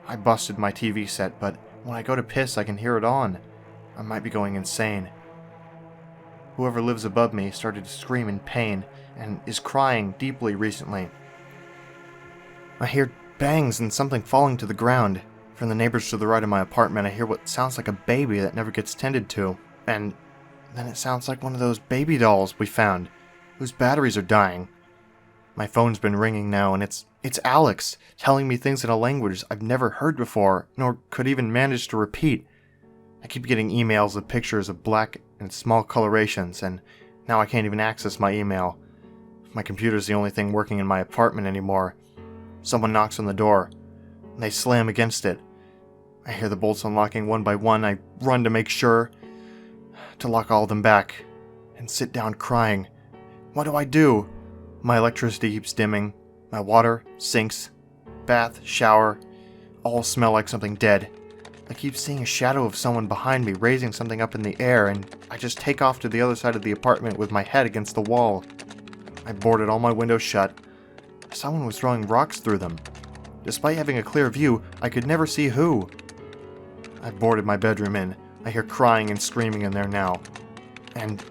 I busted my TV set, but when I go to piss, I can hear it on. I might be going insane. Whoever lives above me started to scream in pain, and is crying deeply recently. I hear bangs and something falling to the ground. From the neighbors to the right of my apartment, I hear what sounds like a baby that never gets tended to, and then it sounds like one of those baby dolls we found, whose batteries are dying. My phone's been ringing now, and it's Alex, telling me things in a language I've never heard before, nor could even manage to repeat. I keep getting emails of pictures of black and small colorations, and now I can't even access my email. My computer's the only thing working in my apartment anymore. Someone knocks on the door, and they slam against it. I hear the bolts unlocking one by one. I run to make sure to lock all of them back, and sit down crying. What do I do? My electricity keeps dimming. My water, sinks, bath, shower, all smell like something dead. I keep seeing a shadow of someone behind me raising something up in the air, and I just take off to the other side of the apartment with my head against the wall. I boarded all my windows shut. Someone was throwing rocks through them. Despite having a clear view, I could never see who. I boarded my bedroom in. I hear crying and screaming in there now. And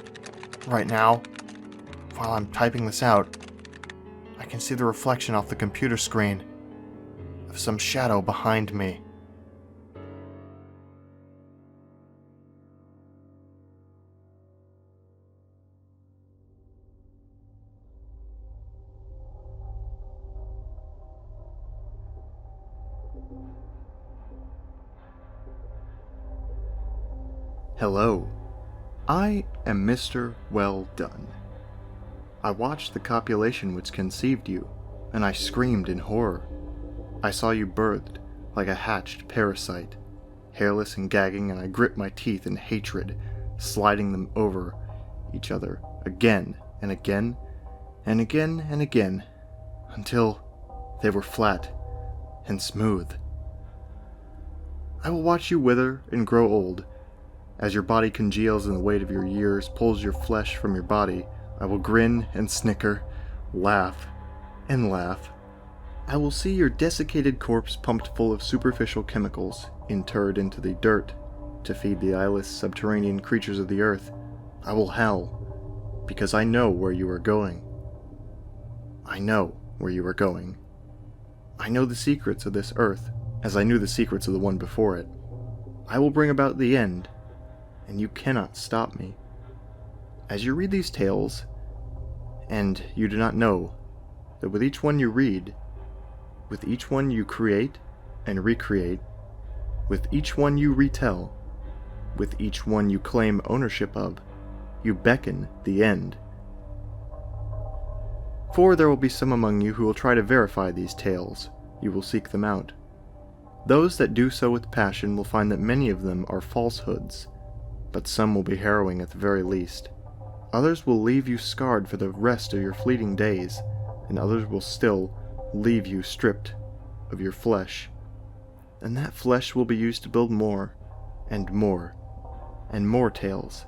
right now, while I'm typing this out, I can see the reflection off the computer screen of some shadow behind me. Hello, I am Mr. Well Done. I watched the copulation which conceived you, and I screamed in horror. I saw you birthed like a hatched parasite, hairless and gagging, and I gripped my teeth in hatred, sliding them over each other again and again and again and again, until they were flat and smooth. I will watch you wither and grow old. As your body congeals and the weight of your years pulls your flesh from your body, I will grin and snicker, laugh and laugh. I will see your desiccated corpse pumped full of superficial chemicals, interred into the dirt to feed the eyeless subterranean creatures of the earth. I will howl, because I know where you are going. I know where you are going. I know the secrets of this earth, as I knew the secrets of the one before it. I will bring about the end, and you cannot stop me. As you read these tales, and you do not know that with each one you read, with each one you create and recreate, with each one you retell, with each one you claim ownership of, you beckon the end. For there will be some among you who will try to verify these tales. You will seek them out. Those that do so with passion will find that many of them are falsehoods, but some will be harrowing at the very least. Others will leave you scarred for the rest of your fleeting days, and others will still leave you stripped of your flesh. And that flesh will be used to build more, and more, and more tales,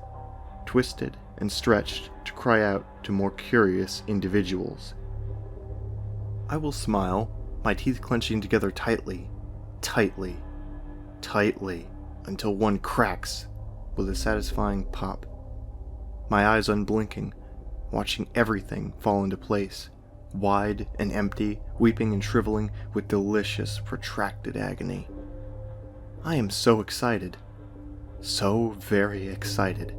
twisted and stretched to cry out to more curious individuals. I will smile, my teeth clenching together tightly, tightly, tightly until one cracks with a satisfying pop. My eyes unblinking, watching everything fall into place, wide and empty, weeping and shriveling with delicious, protracted agony. I am so excited. So very excited.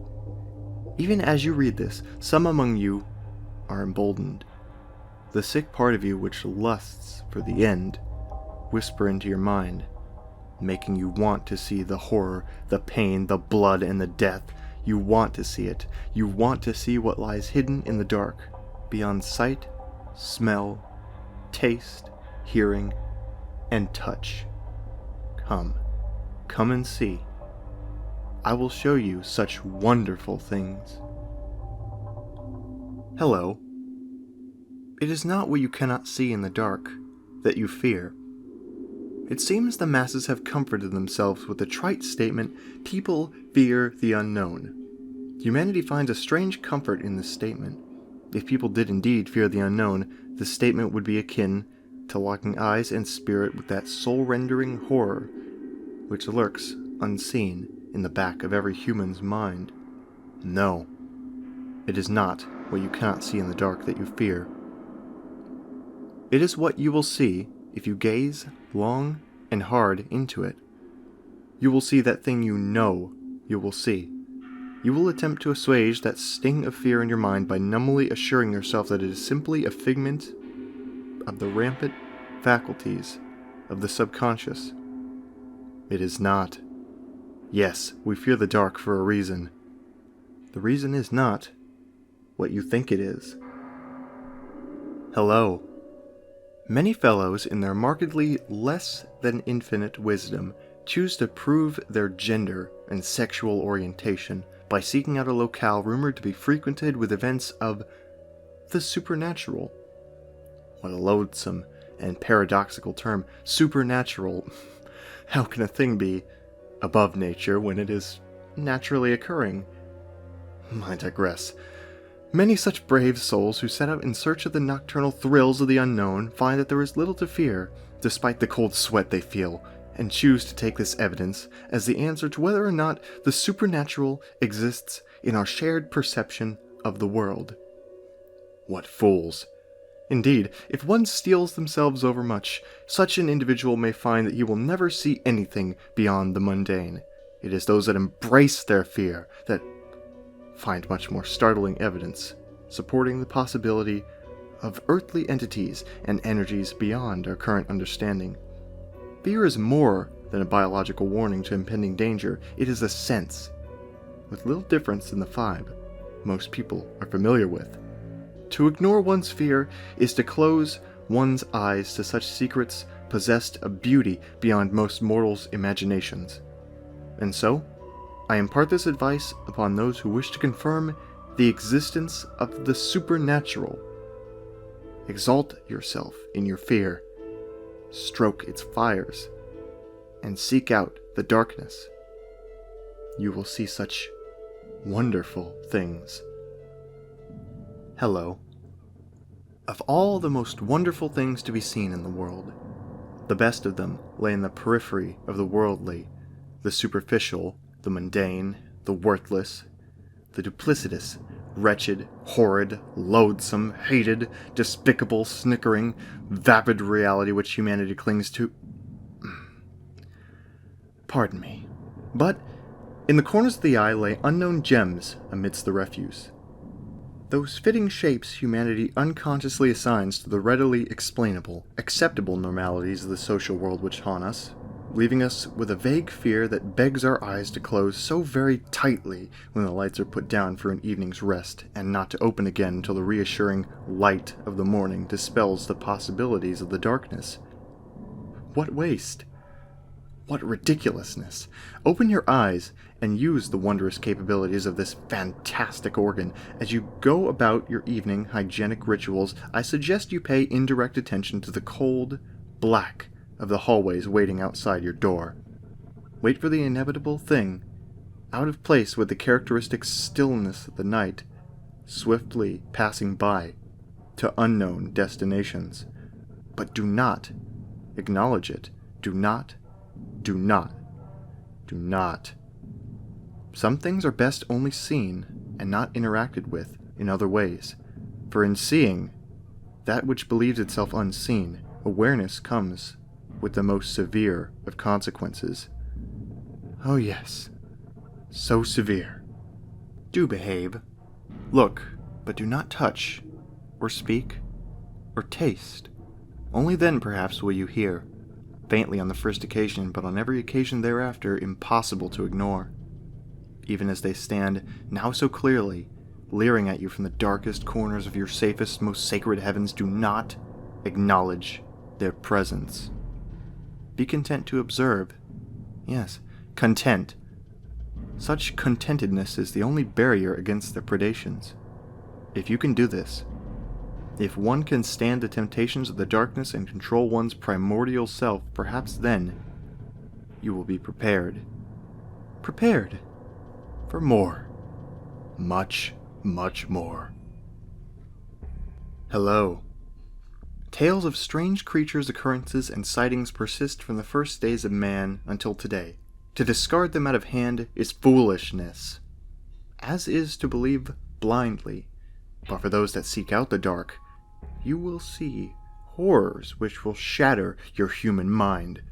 Even as you read this, some among you are emboldened. The sick part of you which lusts for the end whisper into your mind, making you want to see the horror, the pain, the blood, and the death. You want to see it. You want to see what lies hidden in the dark, beyond sight, smell, taste, hearing, and touch. Come and see. I will show you such wonderful things. Hello. It is not what you cannot see in the dark that you fear. It seems the masses have comforted themselves with the trite statement, "People fear the unknown." Humanity finds a strange comfort in this statement. If people did indeed fear the unknown, the statement would be akin to locking eyes and spirit with that soul-rendering horror which lurks unseen in the back of every human's mind. No, it is not what you cannot see in the dark that you fear. It is what you will see if you gaze long and hard into it. You will see that thing you know you will see. You will attempt to assuage that sting of fear in your mind by numbly assuring yourself that it is simply a figment of the rampant faculties of the subconscious. It is not. Yes, we fear the dark for a reason. The reason is not what you think it is. Hello. Many fellows, in their markedly less than infinite wisdom, choose to prove their gender and sexual orientation by seeking out a locale rumored to be frequented with events of the supernatural. What a loathsome and paradoxical term, supernatural. How can a thing be above nature when it is naturally occurring? I digress. Many such brave souls who set out in search of the nocturnal thrills of the unknown find that there is little to fear, despite the cold sweat they feel, and choose to take this evidence as the answer to whether or not the supernatural exists in our shared perception of the world. What fools! Indeed, if one steels themselves overmuch, such an individual may find that he will never see anything beyond the mundane. It is those that embrace their fear that find much more startling evidence supporting the possibility of earthly entities and energies beyond our current understanding. Fear is more than a biological warning to impending danger. It is a sense, with little difference in the 5 most people are familiar with. To ignore one's fear is to close one's eyes to such secrets possessed of beauty beyond most mortals' imaginations. And so, I impart this advice upon those who wish to confirm the existence of the supernatural. Exalt yourself in your fear, stroke its fires, and seek out the darkness. You will see such wonderful things. Hello. Of all the most wonderful things to be seen in the world, the best of them lay in the periphery of the worldly, the superficial, the mundane, the worthless, the duplicitous, wretched, horrid, loathsome, hated, despicable, snickering, vapid reality which humanity clings to. Pardon me, but in the corners of the eye lay unknown gems amidst the refuse. Those fitting shapes humanity unconsciously assigns to the readily explainable, acceptable normalities of the social world which haunt us, leaving us with a vague fear that begs our eyes to close so very tightly when the lights are put down for an evening's rest, and not to open again until the reassuring light of the morning dispels the possibilities of the darkness. What waste! What ridiculousness! Open your eyes and use the wondrous capabilities of this fantastic organ. As you go about your evening hygienic rituals, I suggest you pay indirect attention to the cold black of the hallways waiting outside your door. Wait for the inevitable thing, out of place with the characteristic stillness of the night, swiftly passing by to unknown destinations. But do not acknowledge it. Do not Do not. Some things are best only seen and not interacted with in other ways, for in seeing that which believes itself unseen, awareness comes with the most severe of consequences. Oh yes, so severe. Do behave. Look, but do not touch, or speak, or taste. Only then perhaps will you hear, faintly on the first occasion, but on every occasion thereafter impossible to ignore. Even as they stand, now so clearly, leering at you from the darkest corners of your safest, most sacred heavens, do not acknowledge their presence. Be content to observe. Yes, content. Such contentedness is the only barrier against their predations. If you can do this, if one can stand the temptations of the darkness and control one's primordial self, perhaps then you will be prepared. Prepared for more. Much, much more. Hello. Tales of strange creatures' occurrences and sightings persist from the first days of man until today. To discard them out of hand is foolishness, as is to believe blindly. But for those that seek out the dark, you will see horrors which will shatter your human mind.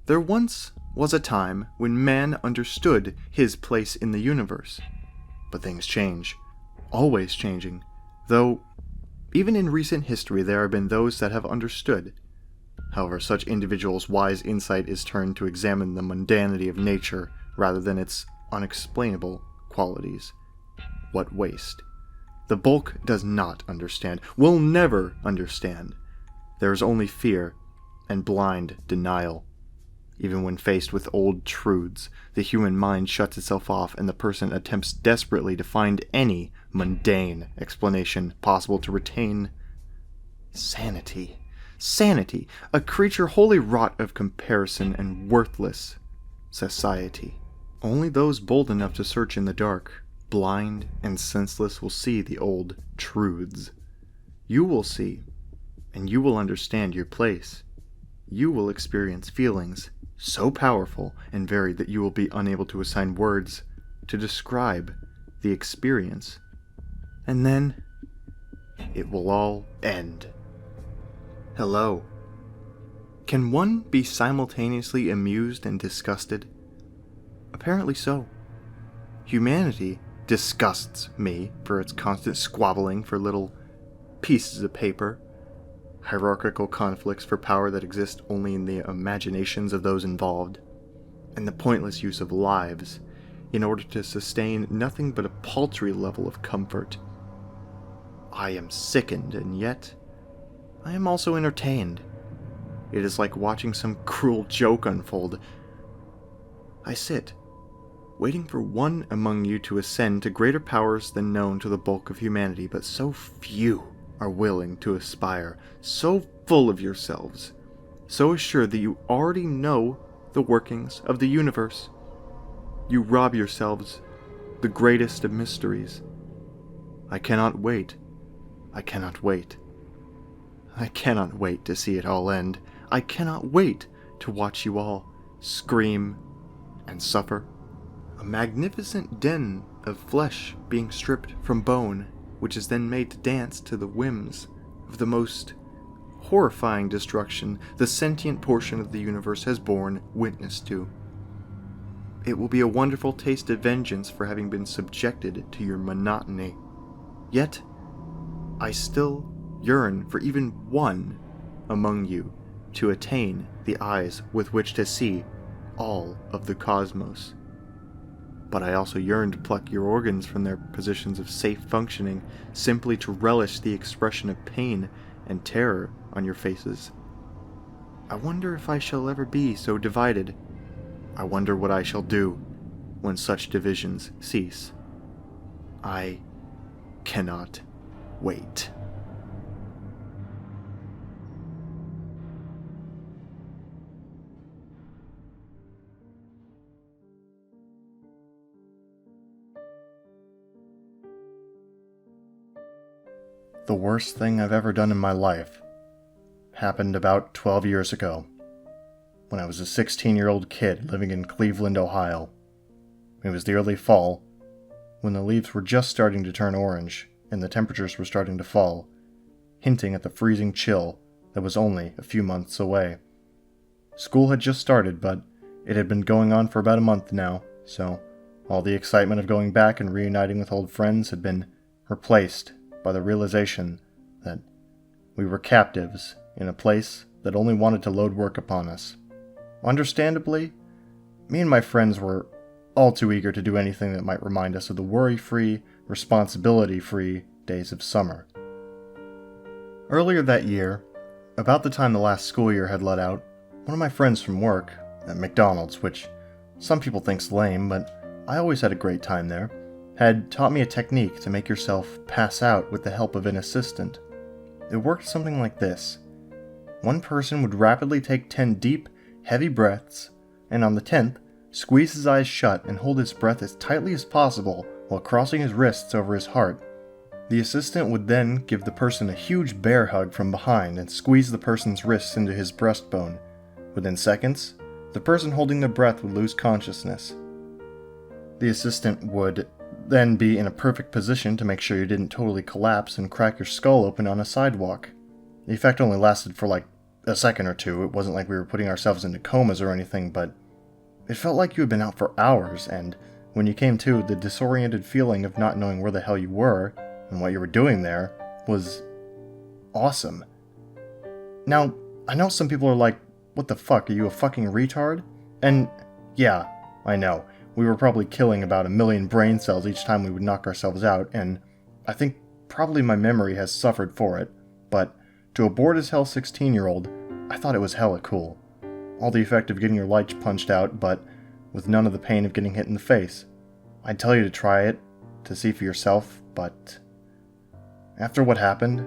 There once was a time when man understood his place in the universe. But things change, always changing, though even in recent history there have been those that have understood. However, such individuals' wise insight is turned to examine the mundanity of nature rather than its unexplainable qualities. What waste? The bulk does not understand, will never understand. There is only fear and blind denial. Even when faced with old truths, the human mind shuts itself off and the person attempts desperately to find any mundane explanation possible to retain sanity. Sanity, a creature wholly wrought of comparison and worthless society. Only those bold enough to search in the dark, blind and senseless, will see the old truths. You will see, and you will understand your place. You will experience feelings so powerful and varied that you will be unable to assign words to describe the experience. And then it will all end. Hello. Can one be simultaneously amused and disgusted? Apparently so. Humanity disgusts me for its constant squabbling for little pieces of paper, hierarchical conflicts for power that exist only in the imaginations of those involved, and the pointless use of lives in order to sustain nothing but a paltry level of comfort. I am sickened, and yet I am also entertained. It is like watching some cruel joke unfold. I sit, waiting for one among you to ascend to greater powers than known to the bulk of humanity, but so few are willing to aspire, so full of yourselves, so assured that you already know the workings of the universe. You rob yourselves the greatest of mysteries. I cannot wait. I cannot wait. I cannot wait to see it all end. I cannot wait to watch you all scream and suffer. A magnificent den of flesh being stripped from bone, which is then made to dance to the whims of the most horrifying destruction the sentient portion of the universe has borne witness to. It will be a wonderful taste of vengeance for having been subjected to your monotony. Yet, I still yearn for even one among you to attain the eyes with which to see all of the cosmos. But I also yearn to pluck your organs from their positions of safe functioning simply to relish the expression of pain and terror on your faces. I wonder if I shall ever be so divided. I wonder what I shall do when such divisions cease. I cannot wait. The worst thing I've ever done in my life happened about 12 years ago. when I was a 16-year-old kid living in Cleveland, Ohio. It was the early fall, when the leaves were just starting to turn orange and the temperatures were starting to fall, hinting at the freezing chill that was only a few months away. School had just started, but it had been going on for about a month now, so all the excitement of going back and reuniting with old friends had been replaced by the realization that we were captives in a place that only wanted to load work upon us. Understandably, me and my friends were all too eager to do anything that might remind us of the worry-free, responsibility-free days of summer. Earlier that year, about the time the last school year had let out, one of my friends from work, at McDonald's, which some people think's lame, but I always had a great time there, had taught me a technique to make yourself pass out with the help of an assistant. It worked something like this. One person would rapidly take 10 deep, heavy breaths, and on the 10th, squeeze his eyes shut and hold his breath as tightly as possible while crossing his wrists over his heart. The assistant would then give the person a huge bear hug from behind and squeeze the person's wrists into his breastbone. Within seconds, the person holding their breath would lose consciousness. The assistant would then be in a perfect position to make sure you didn't totally collapse and crack your skull open on a sidewalk. The effect only lasted for like a second or two. It wasn't like we were putting ourselves into comas or anything, but it felt like you had been out for hours, and when you came to, the disoriented feeling of not knowing where the hell you were and what you were doing there was awesome. Now, I know some people are like, what the fuck, are you a fucking retard? And yeah, I know, we were probably killing about 1 million brain cells each time we would knock ourselves out, and I think probably my memory has suffered for it, but to a bored-as-hell 16-year-old, I thought it was hella cool. All the effect of getting your lights punched out, but with none of the pain of getting hit in the face. I'd tell you to try it, to see for yourself, but after what happened,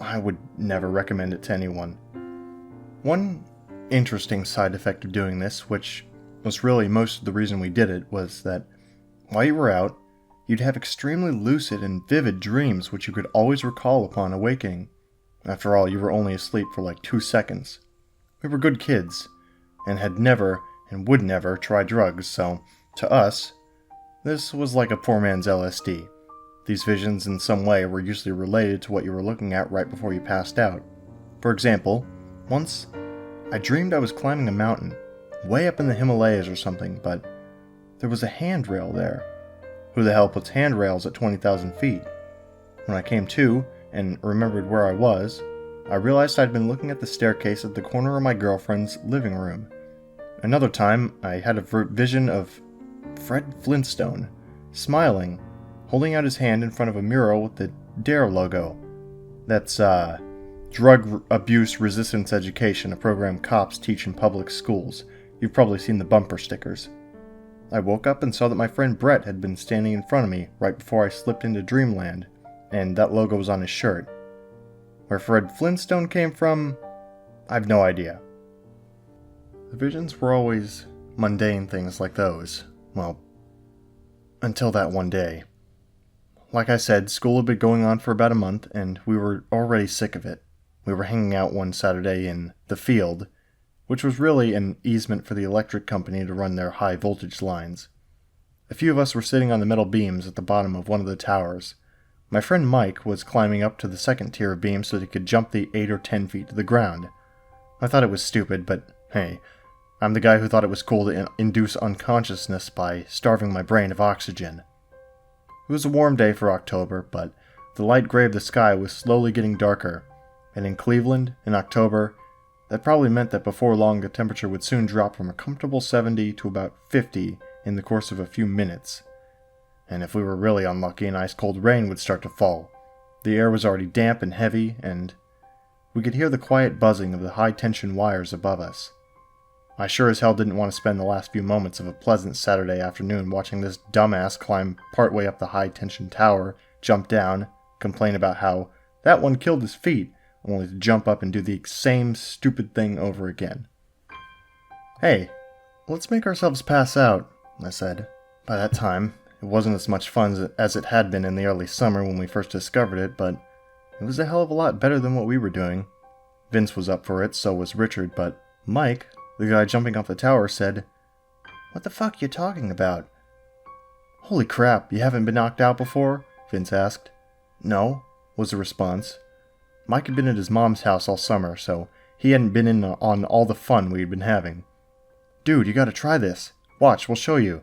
I would never recommend it to anyone. One interesting side effect of doing this, which was really most of the reason we did it, was that while you were out, you'd have extremely lucid and vivid dreams which you could always recall upon awaking. After all, you were only asleep for like 2 seconds. We were good kids, and had never and would never try drugs, so to us, this was like a poor man's LSD. These visions in some way were usually related to what you were looking at right before you passed out. For example, once I dreamed I was climbing a mountain, way up in the Himalayas or something, but there was a handrail there. Who the hell puts handrails at 20,000 feet? When I came to, and remembered where I was, I realized I'd been looking at the staircase at the corner of my girlfriend's living room. Another time, I had a vision of Fred Flintstone, smiling, holding out his hand in front of a mural with the DARE logo. That's, Drug Abuse Resistance Education, a program cops teach in public schools. You've probably seen the bumper stickers. I woke up and saw that my friend Brett had been standing in front of me right before I slipped into dreamland, and that logo was on his shirt. Where Fred Flintstone came from, I've no idea. The visions were always mundane things like those. Well, until that one day. Like I said, school had been going on for about a month, and we were already sick of it. We were hanging out one Saturday in the field, which was really an easement for the electric company to run their high voltage lines. A few of us were sitting on the metal beams at the bottom of one of the towers. My friend Mike was climbing up to the second tier of beams so that he could jump the 8 or 10 feet to the ground. I thought it was stupid, but hey, I'm the guy who thought it was cool to induce unconsciousness by starving my brain of oxygen. It was a warm day for October, but the light gray of the sky was slowly getting darker, and in Cleveland, in October, that probably meant that before long the temperature would soon drop from a comfortable 70 to about 50 in the course of a few minutes. And if we were really unlucky, an ice-cold rain would start to fall. The air was already damp and heavy, and we could hear the quiet buzzing of the high-tension wires above us. I sure as hell didn't want to spend the last few moments of a pleasant Saturday afternoon watching this dumbass climb partway up the high-tension tower, jump down, complain about how that one killed his feet, only to jump up and do the same stupid thing over again. Hey, let's make ourselves pass out, I said. By that time, it wasn't as much fun as it had been in the early summer when we first discovered it, but it was a hell of a lot better than what we were doing. Vince was up for it, so was Richard, but Mike The guy jumping off the tower said, "What the fuck you talking about?" "Holy crap, you haven't been knocked out before?" Vince asked. "No," was the response. Mike had been at his mom's house all summer, so he hadn't been in on all the fun we'd been having. "Dude, you gotta try this. Watch, we'll show you."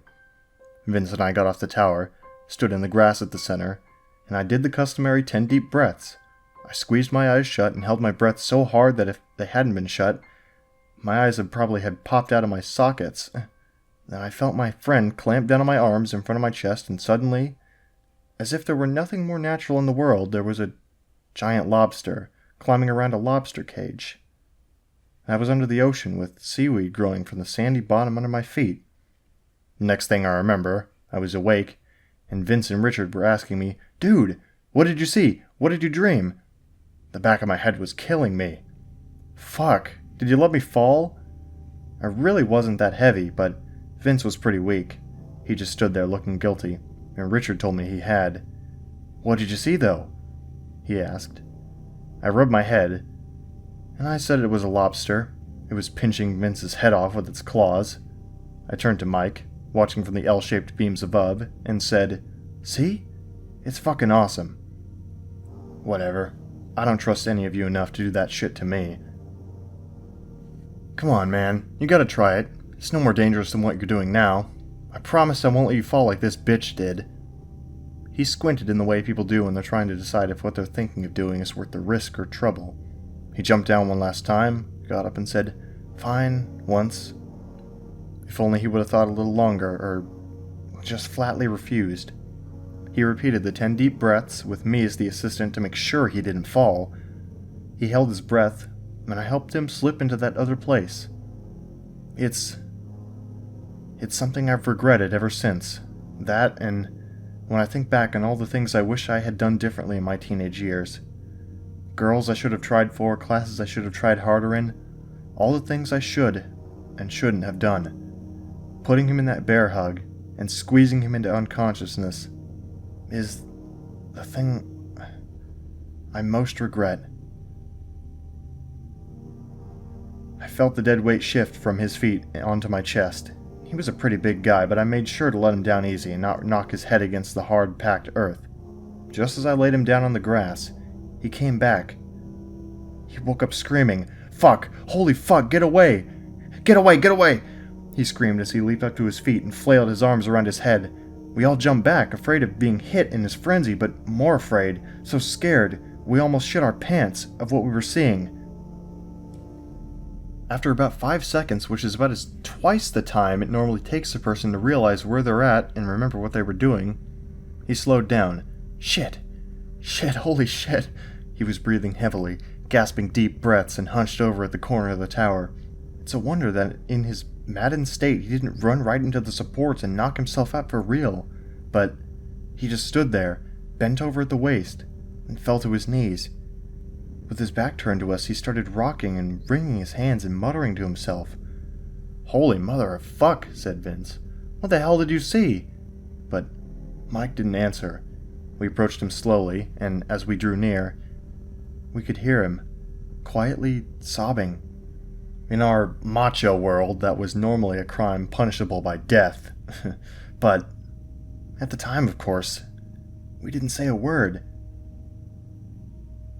Vince and I got off the tower, stood in the grass at the center, and I did the customary 10 deep breaths. I squeezed my eyes shut and held my breath so hard that if they hadn't been shut, my eyes would probably have popped out of my sockets. Then I felt my friend clamp down on my arms in front of my chest, and suddenly, as if there were nothing more natural in the world, there was a giant lobster climbing around a lobster cage. I was under the ocean with seaweed growing from the sandy bottom under my feet. Next thing I remember, I was awake, and Vince and Richard were asking me, "Dude, what did you see? What did you dream?" The back of my head was killing me. Fuck, did you let me fall? I really wasn't that heavy, but Vince was pretty weak. He just stood there looking guilty, and Richard told me he had. "What did you see, though?" he asked. I rubbed my head, and I said it was a lobster. It was pinching Vince's head off with its claws. I turned to Mike, watching from the L-shaped beams above, and said, "See? It's fucking awesome." "Whatever. I don't trust any of you enough to do that shit to me." "Come on, man. You gotta try it. It's no more dangerous than what you're doing now. I promise I won't let you fall like this bitch did." He squinted in the way people do when they're trying to decide if what they're thinking of doing is worth the risk or trouble. He jumped down one last time, got up and said, "Fine, once." If only he would have thought a little longer, or just flatly refused. He repeated the 10 deep breaths, with me as the assistant to make sure he didn't fall. He held his breath, and I helped him slip into that other place. It's something I've regretted ever since. That, and when I think back on all the things I wish I had done differently in my teenage years. Girls I should have tried for, classes I should have tried harder in, all the things I should and shouldn't have done. Putting him in that bear hug and squeezing him into unconsciousness is the thing I most regret. I felt the dead weight shift from his feet onto my chest. He was a pretty big guy, but I made sure to let him down easy and not knock his head against the hard, packed earth. Just as I laid him down on the grass, he came back. He woke up screaming, "Fuck! Holy fuck! Get away! Get away! Get away!" He screamed as he leaped up to his feet and flailed his arms around his head. We all jumped back, afraid of being hit in his frenzy, but more afraid, so scared we almost shit our pants of what we were seeing. After about 5 seconds, which is about twice the time it normally takes a person to realize where they're at and remember what they were doing, he slowed down. Shit! Shit, holy shit! He was breathing heavily, gasping deep breaths, and hunched over at the corner of the tower. It's a wonder that in his maddened state he didn't run right into the supports and knock himself out for real. But he just stood there, bent over at the waist, and fell to his knees. With his back turned to us, he started rocking and wringing his hands and muttering to himself. "Holy mother of fuck," said Vince. "What the hell did you see?" But Mike didn't answer. We approached him slowly, and as we drew near, we could hear him, quietly sobbing. In our macho world, that was normally a crime punishable by death. But at the time, of course, we didn't say a word.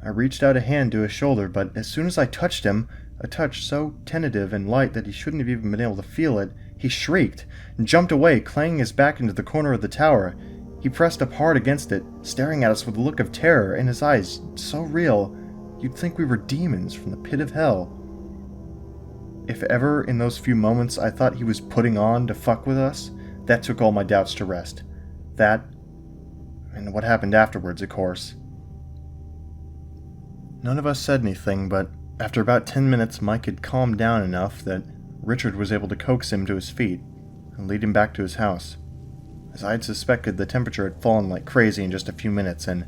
I reached out a hand to his shoulder, but as soon as I touched him, a touch so tentative and light that he shouldn't have even been able to feel it, he shrieked and jumped away, clanging his back into the corner of the tower. He pressed up hard against it, staring at us with a look of terror in his eyes so real you'd think we were demons from the pit of hell. If ever in those few moments I thought he was putting on to fuck with us, that took all my doubts to rest. That, and what happened afterwards, of course. None of us said anything, but after about 10 minutes Mike had calmed down enough that Richard was able to coax him to his feet and lead him back to his house. As I had suspected, the temperature had fallen like crazy in just a few minutes, and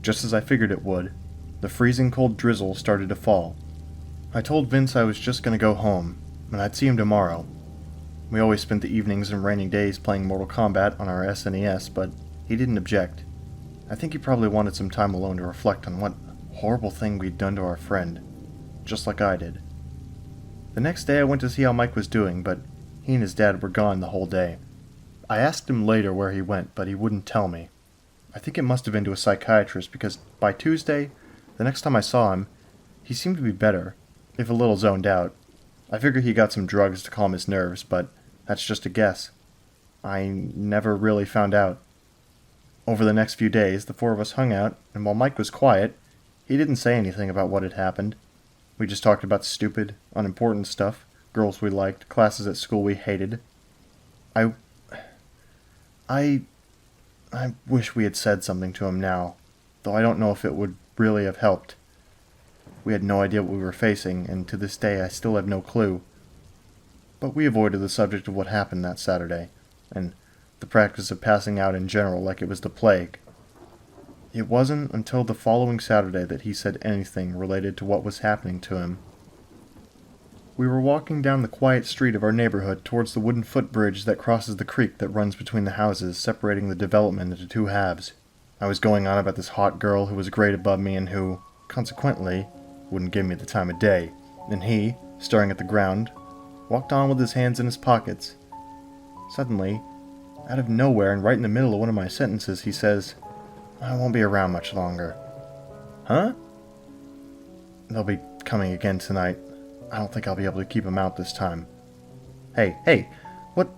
just as I figured it would, the freezing cold drizzle started to fall. I told Vince I was just going to go home, and I'd see him tomorrow. We always spent the evenings and rainy days playing Mortal Kombat on our SNES, but he didn't object. I think he probably wanted some time alone to reflect on what horrible thing we'd done to our friend, just like I did. The next day I went to see how Mike was doing, but he and his dad were gone the whole day. I asked him later where he went, but he wouldn't tell me. I think it must have been to a psychiatrist because by Tuesday, the next time I saw him, he seemed to be better, if a little zoned out. I figured he got some drugs to calm his nerves, but that's just a guess. I never really found out. Over the next few days, the four of us hung out, and while Mike was quiet, he didn't say anything about what had happened. We just talked about stupid, unimportant stuff, girls we liked, classes at school we hated. I wish we had said something to him now, though I don't know if it would really have helped. We had no idea what we were facing, and to this day I still have no clue. But we avoided the subject of what happened that Saturday, and the practice of passing out in general like it was the plague. It wasn't until the following Saturday that he said anything related to what was happening to him. We were walking down the quiet street of our neighborhood towards the wooden footbridge that crosses the creek that runs between the houses, separating the development into two halves. I was going on about this hot girl who was a grade above me and who, consequently, wouldn't give me the time of day, and he, staring at the ground, walked on with his hands in his pockets. Suddenly, out of nowhere and right in the middle of one of my sentences, he says, "I won't be around much longer." Huh? They'll be coming again tonight. I don't think I'll be able to keep them out this time. Hey, what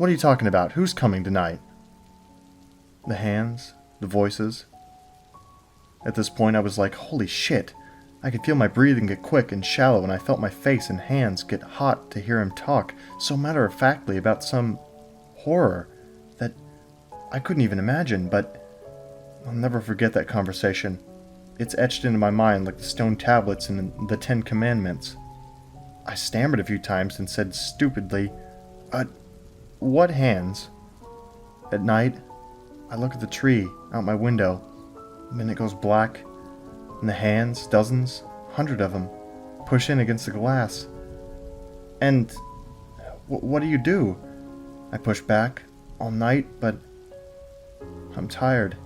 are you talking about? Who's coming tonight? The hands, the voices. At this point I was like, holy shit. I could feel my breathing get quick and shallow, and I felt my face and hands get hot to hear him talk so matter-of-factly about some horror that I couldn't even imagine, but I'll never forget that conversation. It's etched into my mind like the stone tablets in the 10 Commandments. I stammered a few times and said stupidly, what hands? At night, I look at the tree out my window, and then it goes black, and the hands, dozens, 100 of them, push in against the glass. And what do you do? I push back all night, but I'm tired.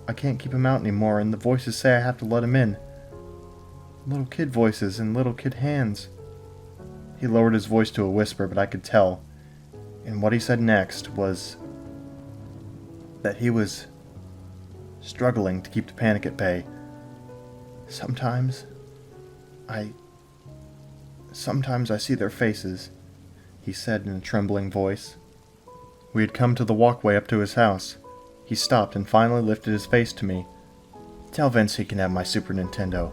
I can't keep him out anymore, and the voices say I have to let him in. Little kid voices and little kid hands. He lowered his voice to a whisper, but I could tell. And what he said next was that he was struggling to keep the panic at bay. Sometimes I see their faces, he said in a trembling voice. We had come to the walkway up to his house. He stopped and finally lifted his face to me. Tell Vince he can have my Super Nintendo.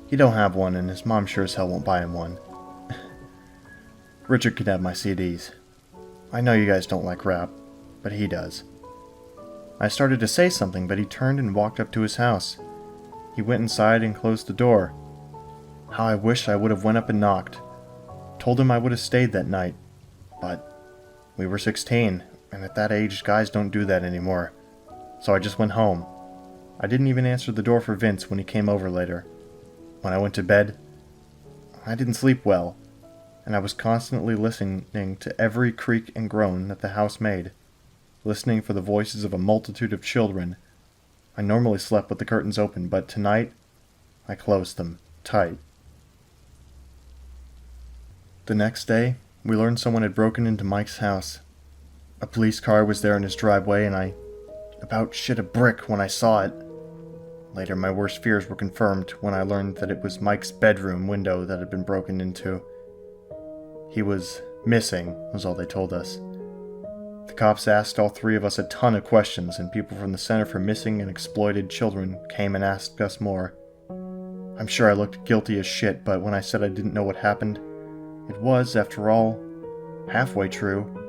He don't have one, and his mom sure as hell won't buy him one. Richard can have my CDs. I know you guys don't like rap, but he does. I started to say something, but he turned and walked up to his house. He went inside and closed the door. How I wish I would have went up and knocked. Told him I would have stayed that night. But we were 16, and at that age, guys don't do that anymore. So I just went home. I didn't even answer the door for Vince when he came over later. When I went to bed, I didn't sleep well, and I was constantly listening to every creak and groan that the house made, listening for the voices of a multitude of children. I normally slept with the curtains open, but tonight, I closed them tight. The next day, we learned someone had broken into Mike's house. A police car was there in his driveway, and I about shit a brick when I saw it. Later, my worst fears were confirmed when I learned that it was Mike's bedroom window that had been broken into. He was missing, was all they told us. The cops asked all three of us a ton of questions, and people from the Center for Missing and Exploited Children came and asked us more. I'm sure I looked guilty as shit, but when I said I didn't know what happened, it was, after all, halfway true.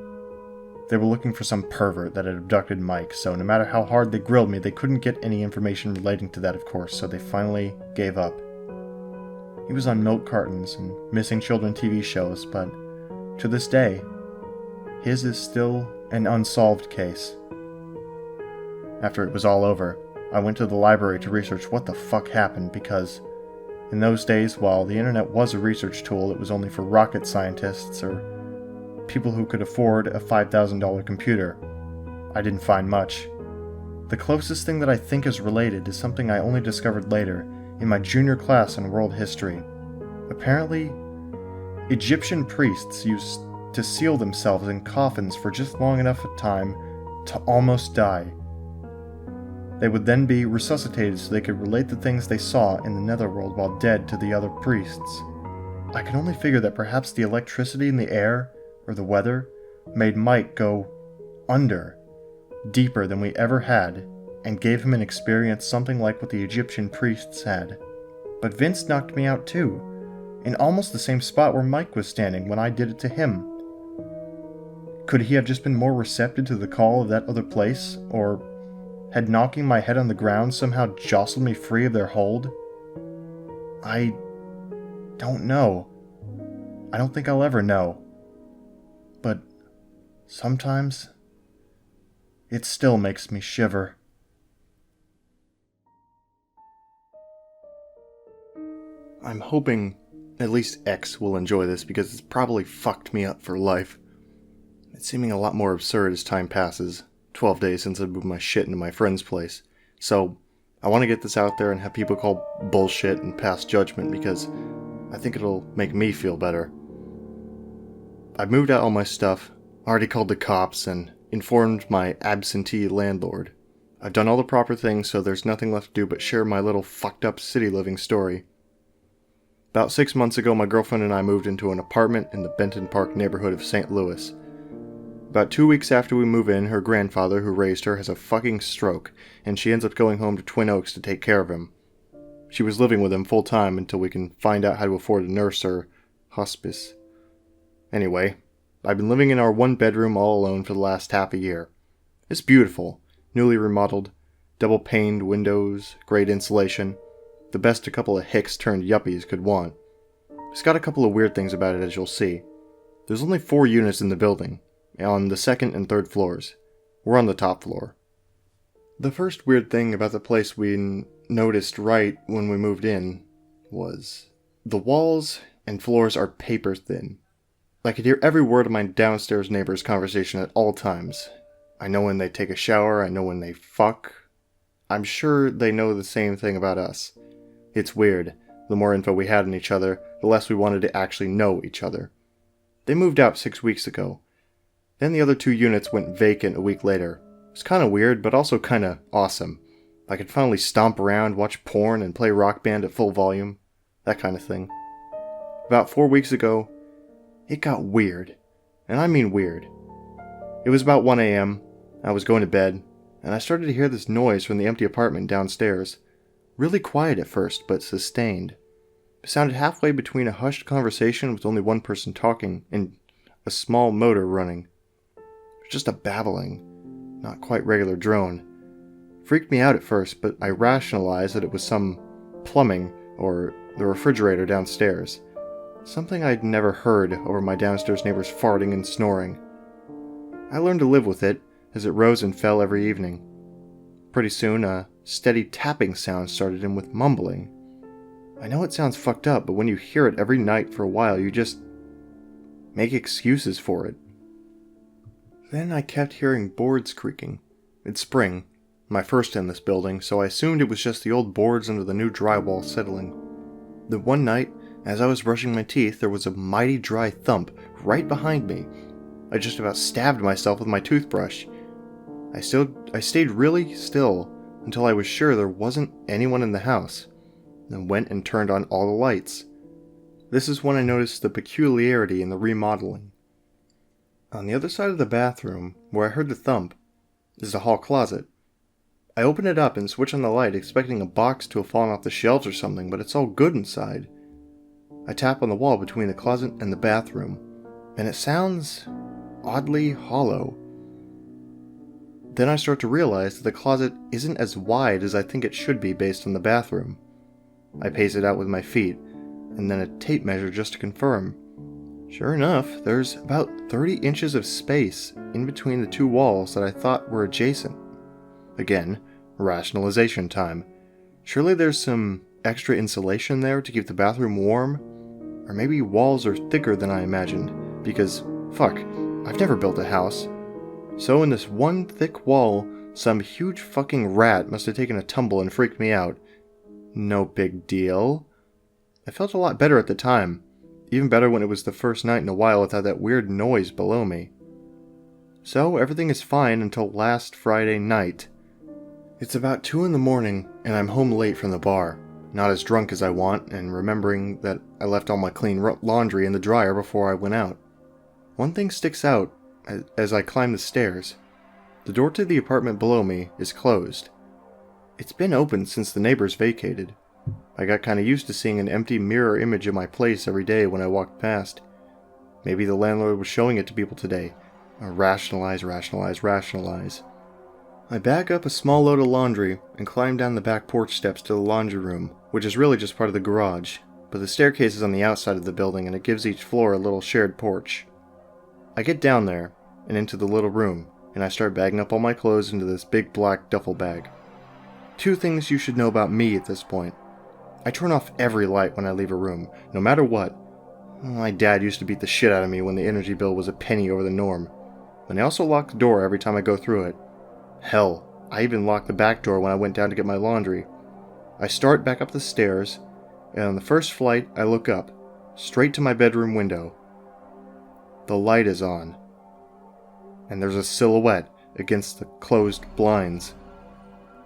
They were looking for some pervert that had abducted Mike, so no matter how hard they grilled me, they couldn't get any information relating to that, of course, so they finally gave up. He was on milk cartons and missing children TV shows, but to this day, his is still an unsolved case. After it was all over, I went to the library to research what the fuck happened because in those days, while the internet was a research tool, it was only for rocket scientists or people who could afford a $5,000 computer. I didn't find much. The closest thing that I think is related is something I only discovered later in my junior class in world history. Apparently, Egyptian priests used to seal themselves in coffins for just long enough a time to almost die. They would then be resuscitated so they could relate the things they saw in the netherworld while dead to the other priests. I can only figure that perhaps the electricity in the air, or the weather, made Mike go under, deeper than we ever had, and gave him an experience something like what the Egyptian priests had. But Vince knocked me out too, in almost the same spot where Mike was standing when I did it to him. Could he have just been more receptive to the call of that other place, or had knocking my head on the ground somehow jostled me free of their hold? I don't know. I don't think I'll ever know. But sometimes it still makes me shiver. I'm hoping at least X will enjoy this because it's probably fucked me up for life. It's seeming a lot more absurd as time passes. 12 days since I moved my shit into my friend's place. So, I want to get this out there and have people call bullshit and pass judgment because I think it'll make me feel better. I've moved out all my stuff, already called the cops, and informed my absentee landlord. I've done all the proper things, so there's nothing left to do but share my little fucked up city living story. About 6 months ago, my girlfriend and I moved into an apartment in the Benton Park neighborhood of St. Louis. About 2 weeks after we move in, her grandfather, who raised her, has a fucking stroke, and she ends up going home to Twin Oaks to take care of him. She was living with him full time until we can find out how to afford a nurse or hospice. Anyway, I've been living in our one bedroom all alone for the last half a year. It's beautiful, newly remodeled, double paned windows, great insulation, the best a couple of hicks turned yuppies could want. It's got a couple of weird things about it, as you'll see. There's only 4 units in the building, on the 2nd and 3rd floors. We're on the top floor. The first weird thing about the place we noticed right when we moved in was the walls and floors are paper thin. I could hear every word of my downstairs neighbor's conversation at all times. I know when they take a shower, I know when they fuck. I'm sure they know the same thing about us. It's weird. The more info we had on each other, the less we wanted to actually know each other. They moved out 6 weeks ago. Then the other 2 units went vacant a week later. It's kinda weird, but also kinda awesome. I could finally stomp around, watch porn, and play Rock Band at full volume. That kind of thing. About 4 weeks ago, it got weird. And I mean weird. It was about 1 a.m., I was going to bed, and I started to hear this noise from the empty apartment downstairs. Really quiet at first, but sustained. It sounded halfway between a hushed conversation with only one person talking and a small motor running. Just a babbling, not quite regular drone. Freaked me out at first, but I rationalized that it was some plumbing or the refrigerator downstairs. Something I'd never heard over my downstairs neighbors farting and snoring. I learned to live with it as it rose and fell every evening. Pretty soon, a steady tapping sound started in with mumbling. I know it sounds fucked up, but when you hear it every night for a while, you just make excuses for it. Then I kept hearing boards creaking. It's spring, my first in this building, so I assumed it was just the old boards under the new drywall settling. Then one night, as I was brushing my teeth, there was a mighty dry thump right behind me. I just about stabbed myself with my toothbrush. I stayed really still until I was sure there wasn't anyone in the house, then went and turned on all the lights. This is when I noticed the peculiarity in the remodeling. On the other side of the bathroom, where I heard the thump, is a hall closet. I open it up and switch on the light, expecting a box to have fallen off the shelves or something, but it's all good inside. I tap on the wall between the closet and the bathroom, and it sounds oddly hollow. Then I start to realize that the closet isn't as wide as I think it should be based on the bathroom. I pace it out with my feet, and then a tape measure just to confirm. Sure enough, there's about 30 inches of space in between the 2 walls that I thought were adjacent. Again, rationalization time. Surely there's some extra insulation there to keep the bathroom warm? Or maybe walls are thicker than I imagined, because, fuck, I've never built a house. So in this one thick wall, some huge fucking rat must have taken a tumble and freaked me out. No big deal. I felt a lot better at the time, Even better when it was the first night in a while without that weird noise below me. So everything is fine until last Friday night. It's about 2 in the morning and I'm home late from the bar. Not as drunk as I want, and remembering that I left all my clean laundry in the dryer before I went out. One thing sticks out as I climb the stairs. The door to the apartment below me is closed. It's been open since the neighbors vacated. I got kinda used to seeing an empty mirror image of my place every day when I walked past. Maybe the landlord was showing it to people today. Rationalize. I bag up a small load of laundry and climb down the back porch steps to the laundry room, which is really just part of the garage, but the staircase is on the outside of the building and it gives each floor a little shared porch. I get down there and into the little room, and I start bagging up all my clothes into this big black duffel bag. 2 things you should know about me at this point. I turn off every light when I leave a room, no matter what. My dad used to beat the shit out of me when the energy bill was a penny over the norm. And I also lock the door every time I go through it. Hell, I even locked the back door when I went down to get my laundry. I start back up the stairs, and on the first flight I look up, straight to my bedroom window. The light is on, and there's a silhouette against the closed blinds.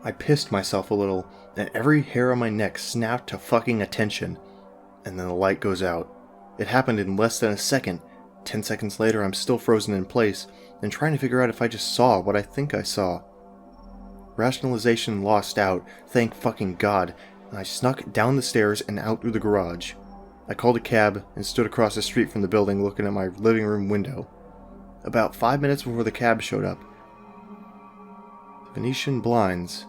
I pissed myself a little, and every hair on my neck snapped to fucking attention, and then the light goes out. It happened in less than a second. 10 seconds later, I'm still frozen in place, and trying to figure out if I just saw what I think I saw. Rationalization lost out, thank fucking God, and I snuck down the stairs and out through the garage. I called a cab and stood across the street from the building looking at my living room window. About 5 minutes before the cab showed up, the Venetian blinds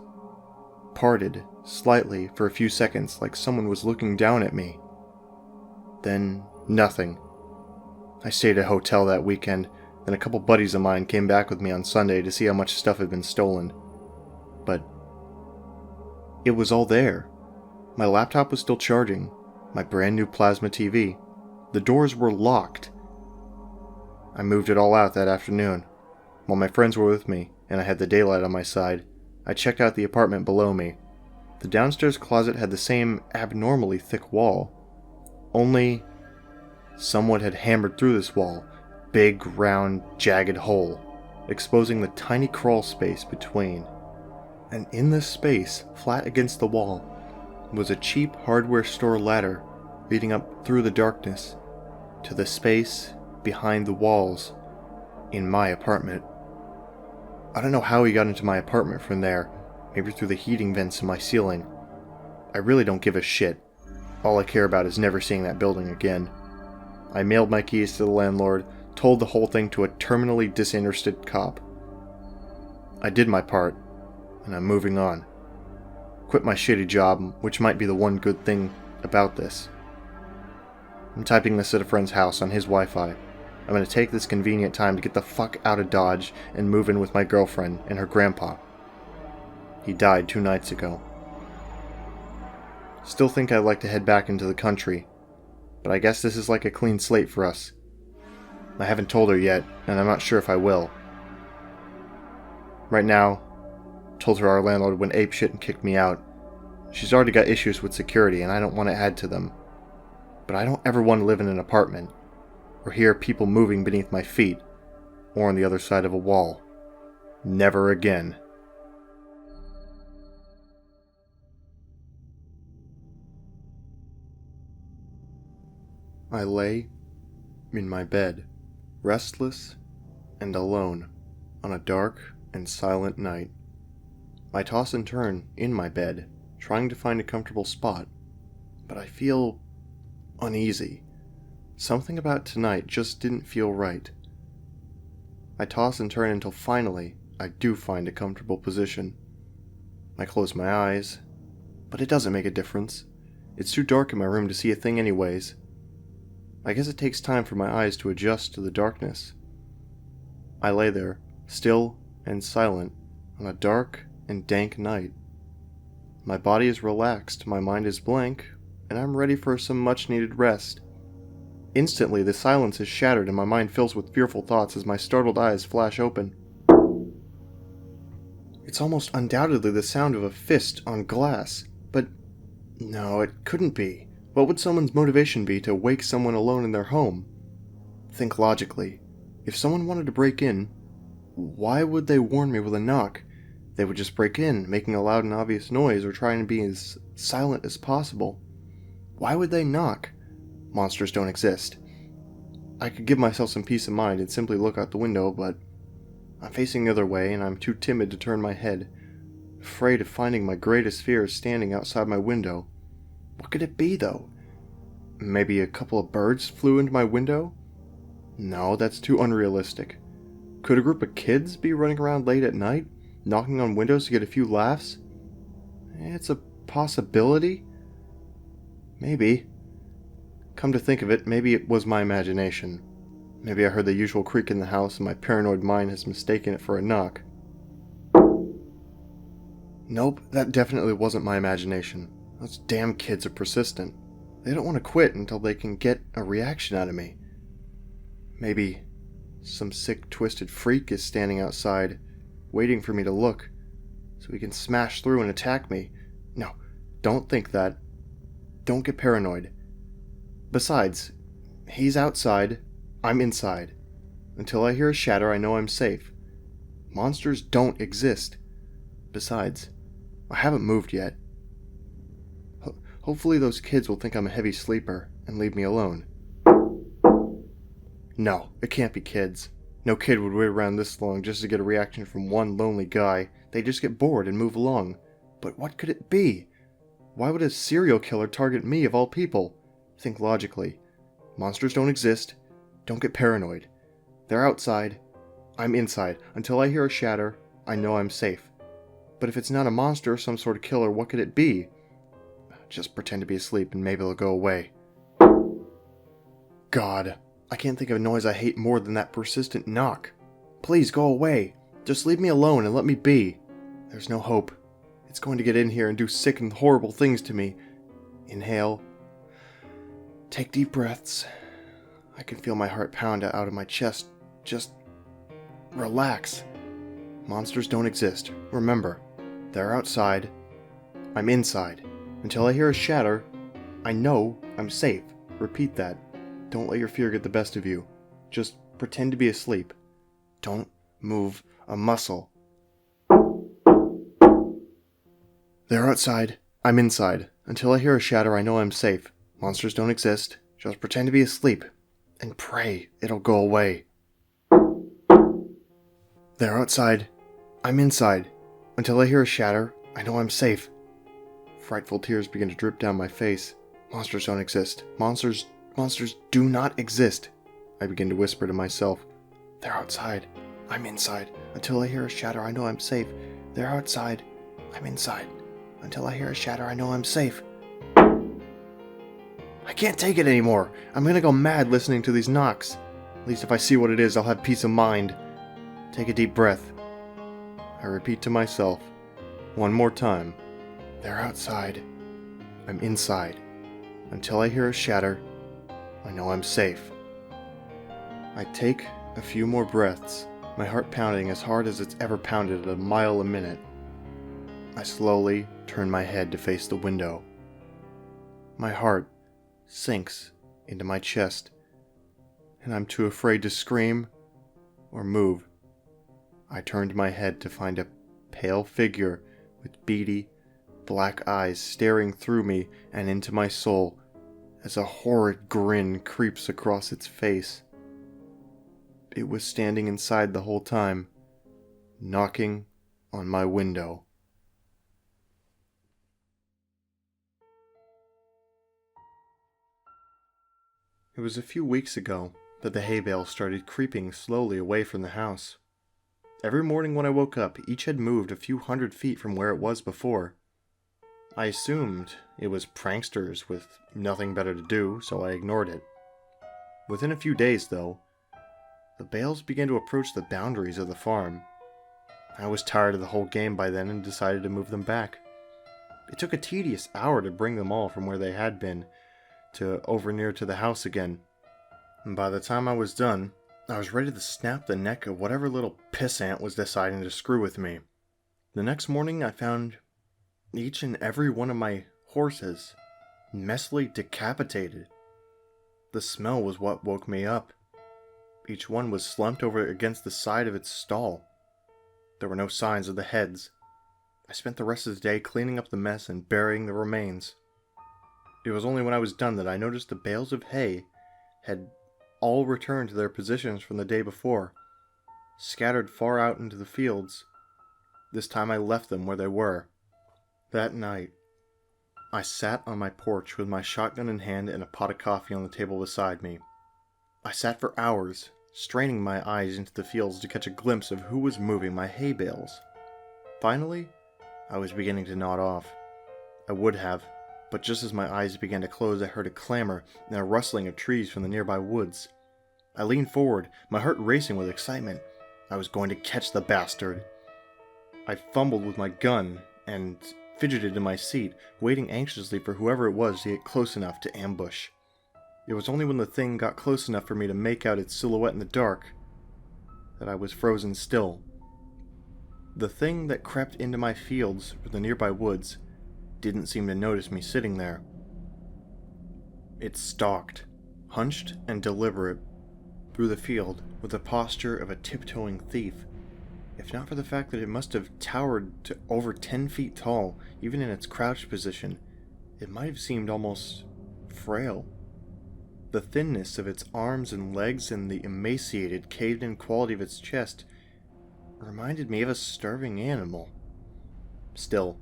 parted slightly for a few seconds like someone was looking down at me. Then nothing. I stayed at a hotel that weekend, then a couple buddies of mine came back with me on Sunday to see how much stuff had been stolen. But it was all there. My laptop was still charging, my brand new plasma TV. The doors were locked. I moved it all out that afternoon. While my friends were with me, and I had the daylight on my side, I checked out the apartment below me. The downstairs closet had the same abnormally thick wall. Only someone had hammered through this wall, big, round, jagged hole, exposing the tiny crawl space between. And in this space, flat against the wall, was a cheap hardware store ladder leading up through the darkness to the space behind the walls in my apartment. I don't know how he got into my apartment from there, maybe through the heating vents in my ceiling. I really don't give a shit. All I care about is never seeing that building again. I mailed my keys to the landlord, told the whole thing to a terminally disinterested cop. I did my part, and I'm moving on. Quit my shitty job, which might be the one good thing about this. I'm typing this at a friend's house on his Wi-Fi. I'm going to take this convenient time to get the fuck out of Dodge and move in with my girlfriend and her grandpa. He died 2 nights ago. Still think I'd like to head back into the country, but I guess this is like a clean slate for us. I haven't told her yet, and I'm not sure if I will. Right now, told her our landlord went apeshit and kicked me out. She's already got issues with security, and I don't want to add to them. But I don't ever want to live in an apartment, or hear people moving beneath my feet, or on the other side of a wall. Never again. I lay in my bed, restless and alone, on a dark and silent night. I toss and turn in my bed, trying to find a comfortable spot, but I feel uneasy. Something about tonight just didn't feel right. I toss and turn until finally I do find a comfortable position. I close my eyes, but it doesn't make a difference. It's too dark in my room to see a thing anyways. I guess it takes time for my eyes to adjust to the darkness. I lay there, still and silent, on a dark and dank night. My body is relaxed, my mind is blank, and I'm ready for some much-needed rest. Instantly, the silence is shattered and my mind fills with fearful thoughts as my startled eyes flash open. It's almost undoubtedly the sound of a fist on glass, but no, it couldn't be. What would someone's motivation be to wake someone alone in their home? Think logically. If someone wanted to break in, why would they warn me with a knock? They would just break in, making a loud and obvious noise or trying to be as silent as possible. Why would they knock? Monsters don't exist. I could give myself some peace of mind and simply look out the window, but I'm facing the other way and I'm too timid to turn my head, afraid of finding my greatest fear standing outside my window. What could it be, though? Maybe a couple of birds flew into my window? No, that's too unrealistic. Could a group of kids be running around late at night, knocking on windows to get a few laughs? It's a possibility. Maybe. Come to think of it, maybe it was my imagination. Maybe I heard the usual creak in the house and my paranoid mind has mistaken it for a knock. Nope, that definitely wasn't my imagination. Those damn kids are persistent. They don't want to quit until they can get a reaction out of me. Maybe some sick, twisted freak is standing outside, waiting for me to look, so he can smash through and attack me. No, don't think that. Don't get paranoid. Besides, he's outside, I'm inside. Until I hear a shatter, I know I'm safe. Monsters don't exist. Besides, I haven't moved yet. Hopefully those kids will think I'm a heavy sleeper and leave me alone. No, it can't be kids. No kid would wait around this long just to get a reaction from one lonely guy. They just get bored and move along. But what could it be? Why would a serial killer target me of all people? Think logically. Monsters don't exist. Don't get paranoid. They're outside. I'm inside. Until I hear a shatter, I know I'm safe. But if it's not a monster or some sort of killer, what could it be? Just pretend to be asleep and maybe it'll go away. God, I can't think of a noise I hate more than that persistent knock. Please go away. Just leave me alone and let me be. There's no hope. It's going to get in here and do sick and horrible things to me. Inhale. Take deep breaths. I can feel my heart pound out of my chest. Just relax. Monsters don't exist. Remember, they're outside. I'm inside. Until I hear a shatter, I know I'm safe. Repeat that. Don't let your fear get the best of you. Just pretend to be asleep. Don't move a muscle. They're outside. I'm inside. Until I hear a shatter, I know I'm safe. Monsters don't exist. Just pretend to be asleep. And pray it'll go away. They're outside. I'm inside. Until I hear a shatter, I know I'm safe. Frightful tears begin to drip down my face. Monsters don't exist. Monsters do not exist. I begin to whisper to myself. They're outside. I'm inside. Until I hear a shatter, I know I'm safe. They're outside. I'm inside. Until I hear a shatter, I know I'm safe. I can't take it anymore. I'm gonna go mad listening to these knocks. At least if I see what it is, I'll have peace of mind. Take a deep breath. I repeat to myself, one more time. They're outside. I'm inside. Until I hear a shatter, I know I'm safe. I take a few more breaths, my heart pounding as hard as it's ever pounded at a mile a minute. I slowly turn my head to face the window. My heart sinks into my chest, and I'm too afraid to scream or move. I turned my head to find a pale figure with beady, black eyes staring through me and into my soul as a horrid grin creeps across its face. It was standing inside the whole time, knocking on my window. It was a few weeks ago that the hay bales started creeping slowly away from the house. Every morning when I woke up, each had moved a few hundred feet from where it was before. I assumed it was pranksters with nothing better to do, so I ignored it. Within a few days, though, the bales began to approach the boundaries of the farm. I was tired of the whole game by then and decided to move them back. It took a tedious hour to bring them all from where they had been to over near to the house again. And by the time I was done, I was ready to snap the neck of whatever little pissant was deciding to screw with me. The next morning I found each and every one of my horses messily decapitated. The smell was what woke me up. Each one was slumped over against the side of its stall. There were no signs of the heads. I spent the rest of the day cleaning up the mess and burying the remains. It was only when I was done that I noticed the bales of hay had all returned to their positions from the day before, scattered far out into the fields. This time I left them where they were. That night, I sat on my porch with my shotgun in hand and a pot of coffee on the table beside me. I sat for hours, straining my eyes into the fields to catch a glimpse of who was moving my hay bales. Finally, I was beginning to nod off. I would have, but just as my eyes began to close, I heard a clamor and a rustling of trees from the nearby woods. I leaned forward, my heart racing with excitement. I was going to catch the bastard. I fumbled with my gun and fidgeted in my seat, waiting anxiously for whoever it was to get close enough to ambush. It was only when the thing got close enough for me to make out its silhouette in the dark that I was frozen still. The thing that crept into my fields from the nearby woods didn't seem to notice me sitting there. It stalked, hunched and deliberate, through the field with the posture of a tiptoeing thief. If not for the fact that it must have towered to over 10 feet tall, even in its crouched position, it might have seemed almost frail. The thinness of its arms and legs and the emaciated, caved-in quality of its chest reminded me of a starving animal. Still,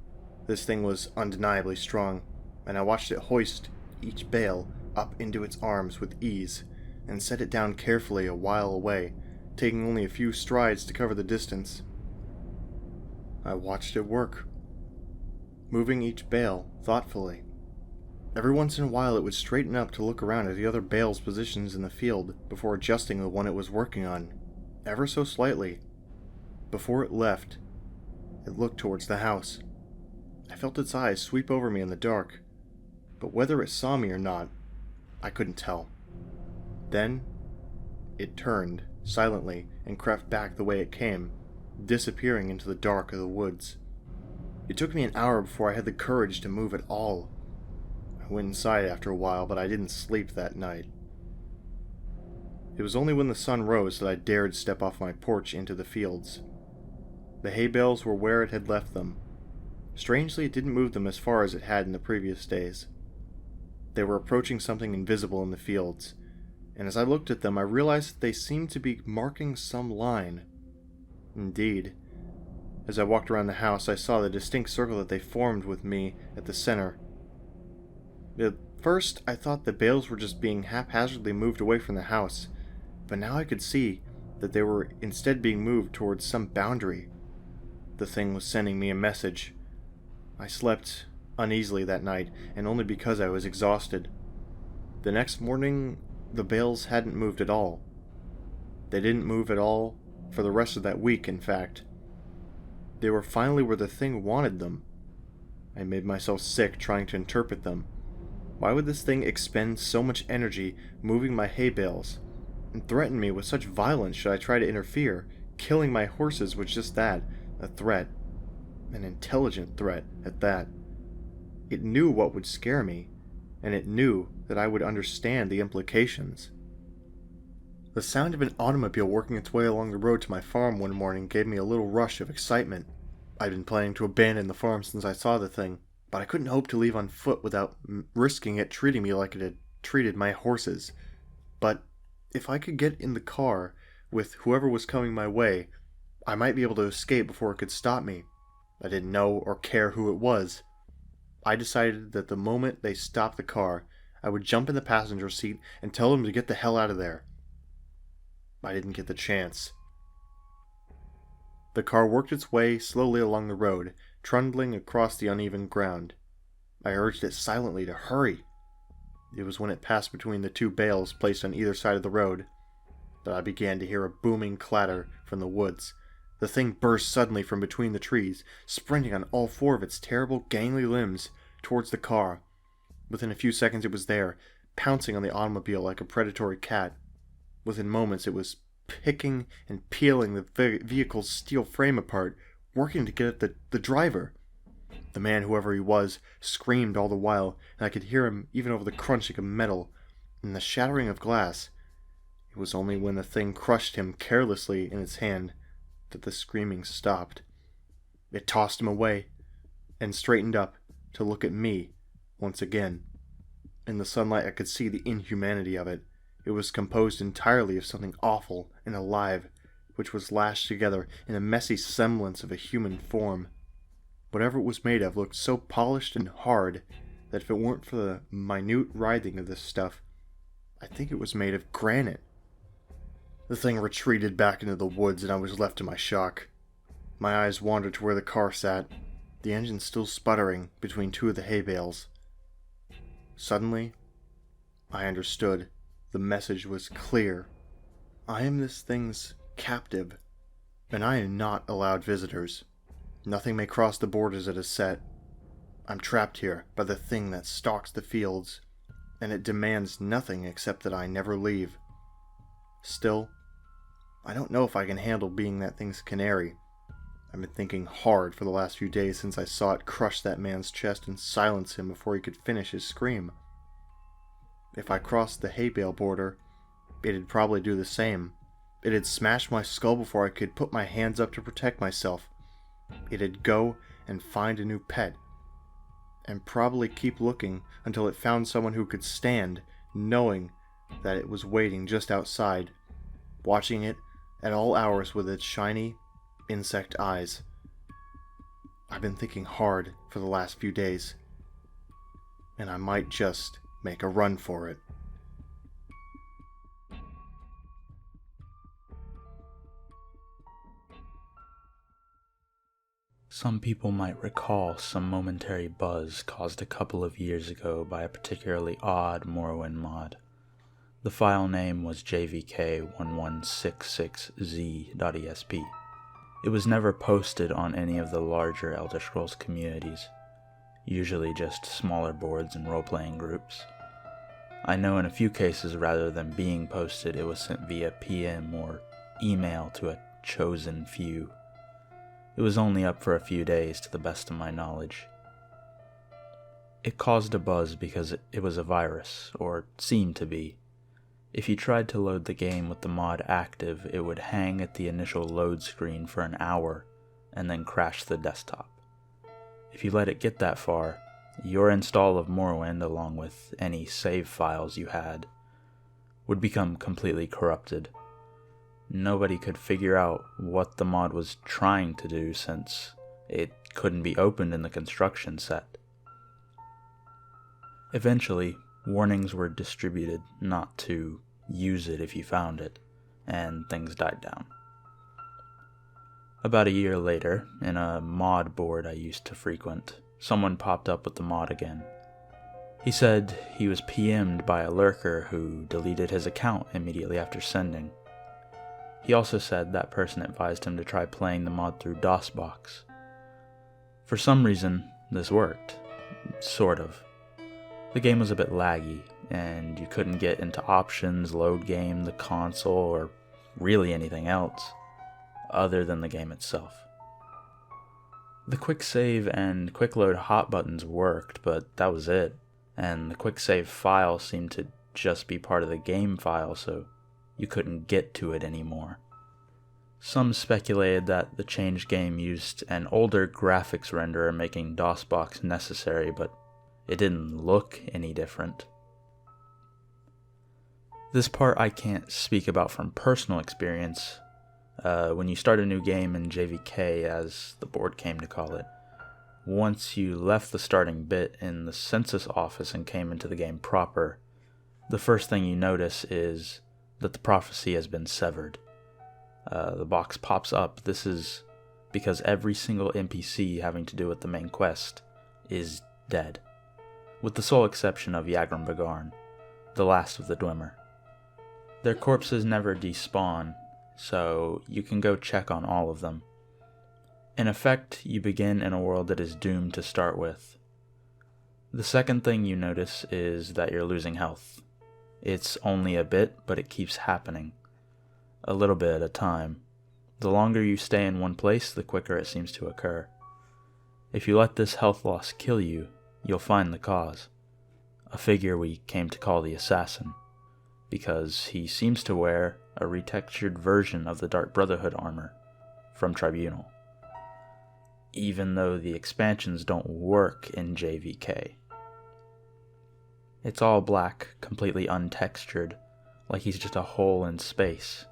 this thing was undeniably strong, and I watched it hoist each bale up into its arms with ease, and set it down carefully a while away, taking only a few strides to cover the distance. I watched it work, moving each bale thoughtfully. Every once in a while it would straighten up to look around at the other bale's positions in the field before adjusting the one it was working on, ever so slightly. Before it left, it looked towards the house. I felt its eyes sweep over me in the dark, but whether it saw me or not, I couldn't tell. Then, it turned, silently, and crept back the way it came, disappearing into the dark of the woods. It took me an hour before I had the courage to move at all. I went inside after a while, but I didn't sleep that night. It was only when the sun rose that I dared step off my porch into the fields. The hay bales were where it had left them. Strangely, it didn't move them as far as it had in the previous days. They were approaching something invisible in the fields, and as I looked at them, I realized that they seemed to be marking some line. Indeed, as I walked around the house, I saw the distinct circle that they formed with me at the center. At first, I thought the bales were just being haphazardly moved away from the house, but now I could see that they were instead being moved towards some boundary. The thing was sending me a message. I slept uneasily that night, and only because I was exhausted. The next morning, the bales hadn't moved at all. They didn't move at all for the rest of that week, in fact. They were finally where the thing wanted them. I made myself sick trying to interpret them. Why would this thing expend so much energy moving my hay bales, and threaten me with such violence should I try to interfere? Killing my horses was just that, a threat. An intelligent threat, at that. It knew what would scare me, and it knew that I would understand the implications. The sound of an automobile working its way along the road to my farm one morning gave me a little rush of excitement. I'd been planning to abandon the farm since I saw the thing, but I couldn't hope to leave on foot without risking it treating me like it had treated my horses. But if I could get in the car with whoever was coming my way, I might be able to escape before it could stop me. I didn't know or care who it was. I decided that the moment they stopped the car, I would jump in the passenger seat and tell them to get the hell out of there. I didn't get the chance. The car worked its way slowly along the road, trundling across the uneven ground. I urged it silently to hurry. It was when it passed between the two bales placed on either side of the road that I began to hear a booming clatter from the woods. The thing burst suddenly from between the trees, sprinting on all four of its terrible, gangly limbs towards the car. Within a few seconds it was there, pouncing on the automobile like a predatory cat. Within moments it was picking and peeling the vehicle's steel frame apart, working to get at the driver. The man, whoever he was, screamed all the while, and I could hear him even over the crunching of metal and the shattering of glass. It was only when the thing crushed him carelessly in its hand that the screaming stopped. It tossed him away and straightened up to look at me once again. In the sunlight I could see the inhumanity of it. It was composed entirely of something awful and alive, which was lashed together in a messy semblance of a human form. Whatever it was made of looked so polished and hard that if it weren't for the minute writhing of this stuff, I think it was made of granite. The thing retreated back into the woods and I was left to my shock. My eyes wandered to where the car sat, the engine still sputtering between two of the hay bales. Suddenly, I understood. The message was clear. I am this thing's captive, and I am not allowed visitors. Nothing may cross the borders it has set. I'm trapped here by the thing that stalks the fields, and it demands nothing except that I never leave. Still, I don't know if I can handle being that thing's canary. I've been thinking hard for the last few days since I saw it crush that man's chest and silence him before he could finish his scream. If I crossed the hay bale border, it'd probably do the same. It'd smash my skull before I could put my hands up to protect myself. It'd go and find a new pet, and probably keep looking until it found someone who could stand, knowing that it was waiting just outside, watching it at all hours with its shiny, insect eyes. I've been thinking hard for the last few days, and I might just make a run for it. Some people might recall some momentary buzz caused a couple of years ago by a particularly odd Morrowind mod. The file name was jvk1166z.esp. It was never posted on any of the larger Elder Scrolls communities, usually just smaller boards and role-playing groups. I know in a few cases, rather than being posted, it was sent via PM or email to a chosen few. It was only up for a few days, to the best of my knowledge. It caused a buzz because it was a virus, or seemed to be. If you tried to load the game with the mod active, it would hang at the initial load screen for an hour, and then crash the desktop. If you let it get that far, your install of Morrowind, along with any save files you had, would become completely corrupted. Nobody could figure out what the mod was trying to do since it couldn't be opened in the construction set. Eventually, warnings were distributed not to use it if you found it, and things died down. About a year later, in a mod board I used to frequent, someone popped up with the mod again. He said he was PM'd by a lurker who deleted his account immediately after sending. He also said that person advised him to try playing the mod through DOSBox. For some reason, this worked. Sort of. The game was a bit laggy, and you couldn't get into options, load game, the console, or really anything else, other than the game itself. The quick save and quick load hot buttons worked, but that was it, and the quick save file seemed to just be part of the game file, so you couldn't get to it anymore. Some speculated that the changed game used an older graphics renderer making DOSBox necessary, but it didn't look any different. This part I can't speak about from personal experience. When you start a new game in JVK, as the board came to call it, once you left the starting bit in the census office and came into the game proper, the first thing you notice is that the prophecy has been severed. The box pops up. This is because every single NPC having to do with the main quest is dead, with the sole exception of Yagram Bagarn, the last of the Dwemer. Their corpses never despawn, so you can go check on all of them. In effect, you begin in a world that is doomed to start with. The second thing you notice is that you're losing health. It's only a bit, but it keeps happening. A little bit at a time. The longer you stay in one place, the quicker it seems to occur. If you let this health loss kill you, you'll find the cause. A figure we came to call the Assassin, because he seems to wear a retextured version of the Dark Brotherhood armor from Tribunal, even though the expansions don't work in JVK. It's all black, completely untextured, like he's just a hole in space.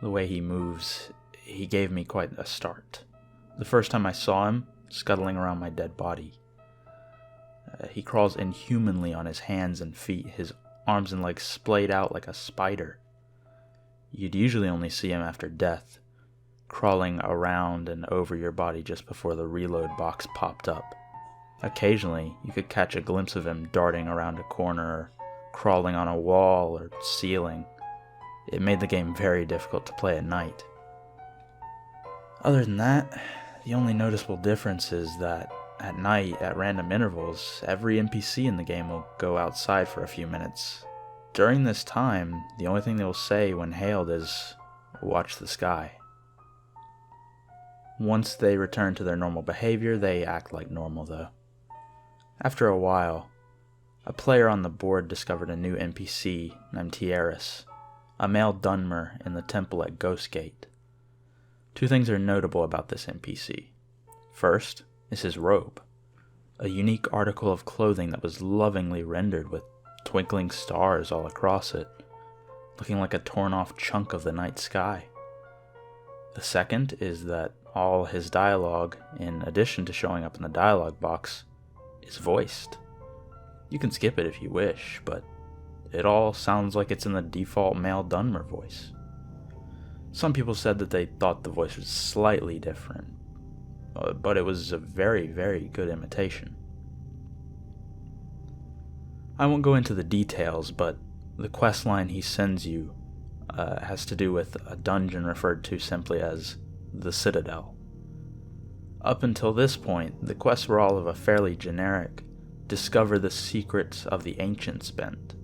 The way he moves, he gave me quite a start. The first time I saw him, scuttling around my dead body, he crawls inhumanly on his hands and feet, his arms and legs splayed out like a spider. You'd usually only see him after death, crawling around and over your body just before the reload box popped up. Occasionally, you could catch a glimpse of him darting around a corner, or crawling on a wall or ceiling. It made the game very difficult to play at night. Other than that, the only noticeable difference is that at night, at random intervals, every NPC in the game will go outside for a few minutes. During this time, the only thing they will say when hailed is, "Watch the sky." Once they return to their normal behavior, they act like normal though. After a while, a player on the board discovered a new NPC named Tieris, a male Dunmer in the temple at Ghostgate. Two things are notable about this NPC. First is his robe, a unique article of clothing that was lovingly rendered with twinkling stars all across it, looking like a torn-off chunk of the night sky. The second is that all his dialogue, in addition to showing up in the dialogue box, is voiced. You can skip it if you wish, but it all sounds like it's in the default male Dunmer voice. Some people said that they thought the voice was slightly different, but it was a very, very good imitation. I won't go into the details, but the quest line he sends you has to do with a dungeon referred to simply as the Citadel. Up until this point, the quests were all of a fairly generic, discover the secrets of the ancients bent.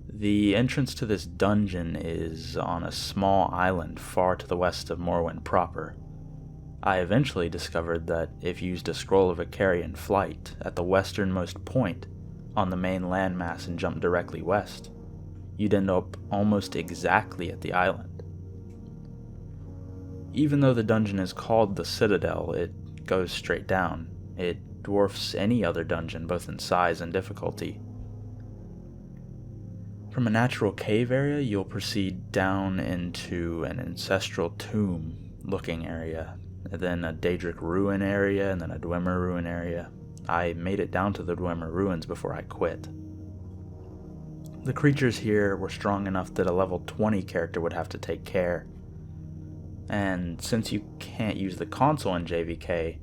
The entrance to this dungeon is on a small island far to the west of Morrowind proper. I eventually discovered that if you used a scroll of Icarian flight at the westernmost point on the main landmass and jumped directly west, you'd end up almost exactly at the island. Even though the dungeon is called the Citadel, it goes straight down. It dwarfs any other dungeon, both in size and difficulty. From a natural cave area, you'll proceed down into an ancestral tomb-looking area, then a Daedric ruin area, and then a Dwemer ruin area. I made it down to the Dwemer ruins before I quit. The creatures here were strong enough that a level 20 character would have to take care. And since you can't use the console in JVK,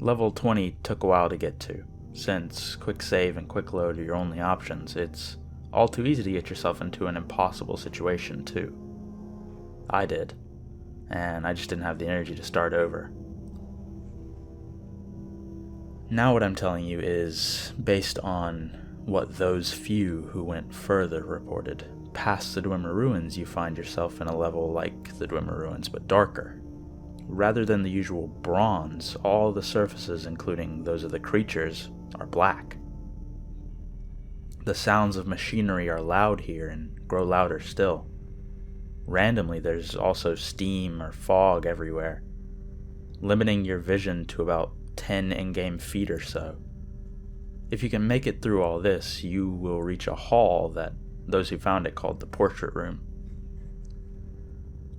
level 20 took a while to get to. Since quick save and quick load are your only options, it's all too easy to get yourself into an impossible situation too. I did, and I just didn't have the energy to start over. Now what I'm telling you is based on what those few who went further reported. Past the Dwemer ruins, you find yourself in a level like the Dwemer ruins, but darker. Rather than the usual bronze, all the surfaces, including those of the creatures, are black. The sounds of machinery are loud here and grow louder still. Randomly, there's also steam or fog everywhere, limiting your vision to about 10 in-game feet or so. If you can make it through all this, you will reach a hall that those who found it called the Portrait Room.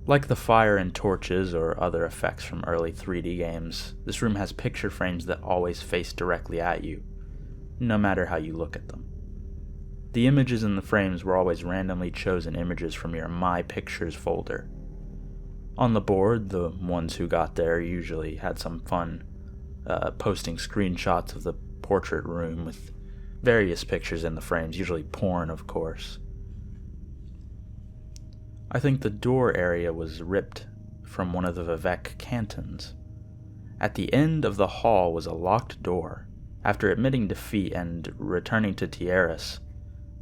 Like the fire and torches or other effects from early 3D games, this room has picture frames that always face directly at you, no matter how you look at them. The images in the frames were always randomly chosen images from your My Pictures folder. On the board, the ones who got there usually had some fun posting screenshots of the portrait room with various pictures in the frames, usually porn, of course. I think the door area was ripped from one of the Vivek cantons. At the end of the hall was a locked door. After admitting defeat and returning to Tieris,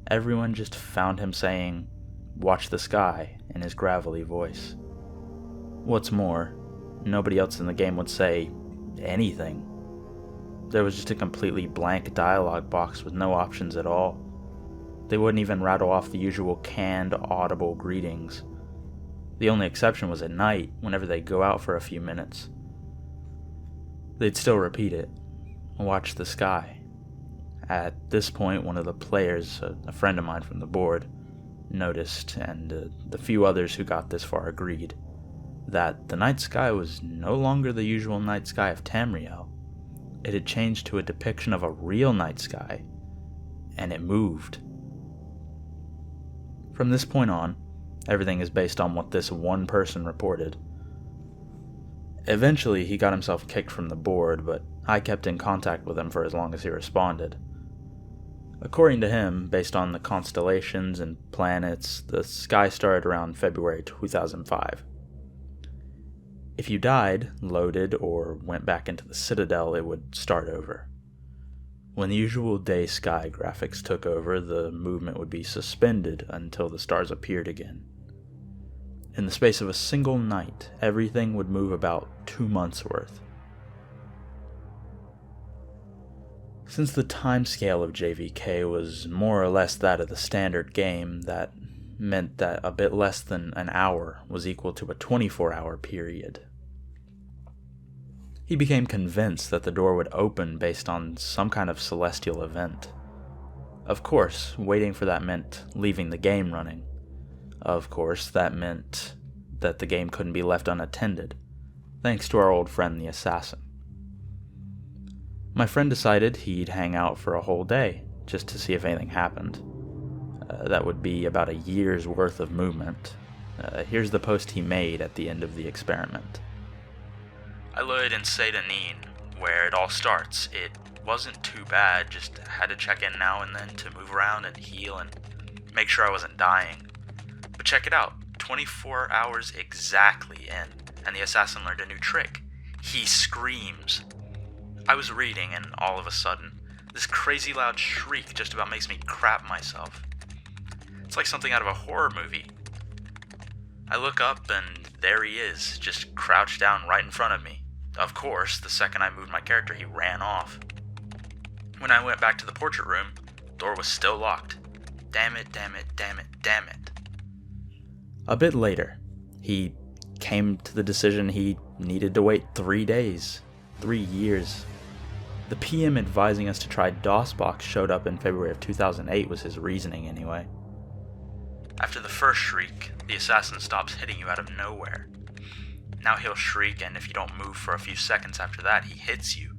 everyone just found him saying, "Watch the sky," in his gravelly voice. What's more, nobody else in the game would say, anything. There was just a completely blank dialogue box with no options at all. They wouldn't even rattle off the usual canned, audible greetings. The only exception was at night, whenever they'd go out for a few minutes. They'd still repeat it, watch the sky. At this point, one of the players, a friend of mine from the board, noticed, and the few others who got this far agreed, that the night sky was no longer the usual night sky of Tamriel. It had changed to a depiction of a real night sky, and it moved. From this point on, everything is based on what this one person reported. Eventually, he got himself kicked from the board, but I kept in contact with him for as long as he responded. According to him, based on the constellations and planets, the sky started around February 2005. If you died, loaded, or went back into the Citadel, it would start over. When the usual day sky graphics took over, the movement would be suspended until the stars appeared again. In the space of a single night, everything would move about 2 months' worth. Since the timescale of JVK was more or less that of the standard game, that meant that a bit less than an hour was equal to a 24-hour period. He became convinced that the door would open based on some kind of celestial event. Of course, waiting for that meant leaving the game running. Of course, that meant that the game couldn't be left unattended, thanks to our old friend the assassin. My friend decided he'd hang out for a whole day, just to see if anything happened. That would be about a year's worth of movement. Here's the post he made at the end of the experiment. I lived in Saint-Denis, where it all starts. It wasn't too bad, just had to check in now and then to move around and heal and make sure I wasn't dying. But check it out, 24 hours exactly in, and the assassin learned a new trick. He screams. I was reading, and all of a sudden, this crazy loud shriek just about makes me crap myself. It's like something out of a horror movie. I look up, and there he is, just crouched down right in front of me. Of course, the second I moved my character, he ran off. When I went back to the portrait room, the door was still locked. Damn it, damn it, damn it, damn it. A bit later, he came to the decision he needed to wait 3 days, 3 years. The PM advising us to try DOSBox showed up in February of 2008 was his reasoning anyway. After the first shriek, the assassin stops hitting you out of nowhere. Now he'll shriek, and if you don't move for a few seconds after that, he hits you.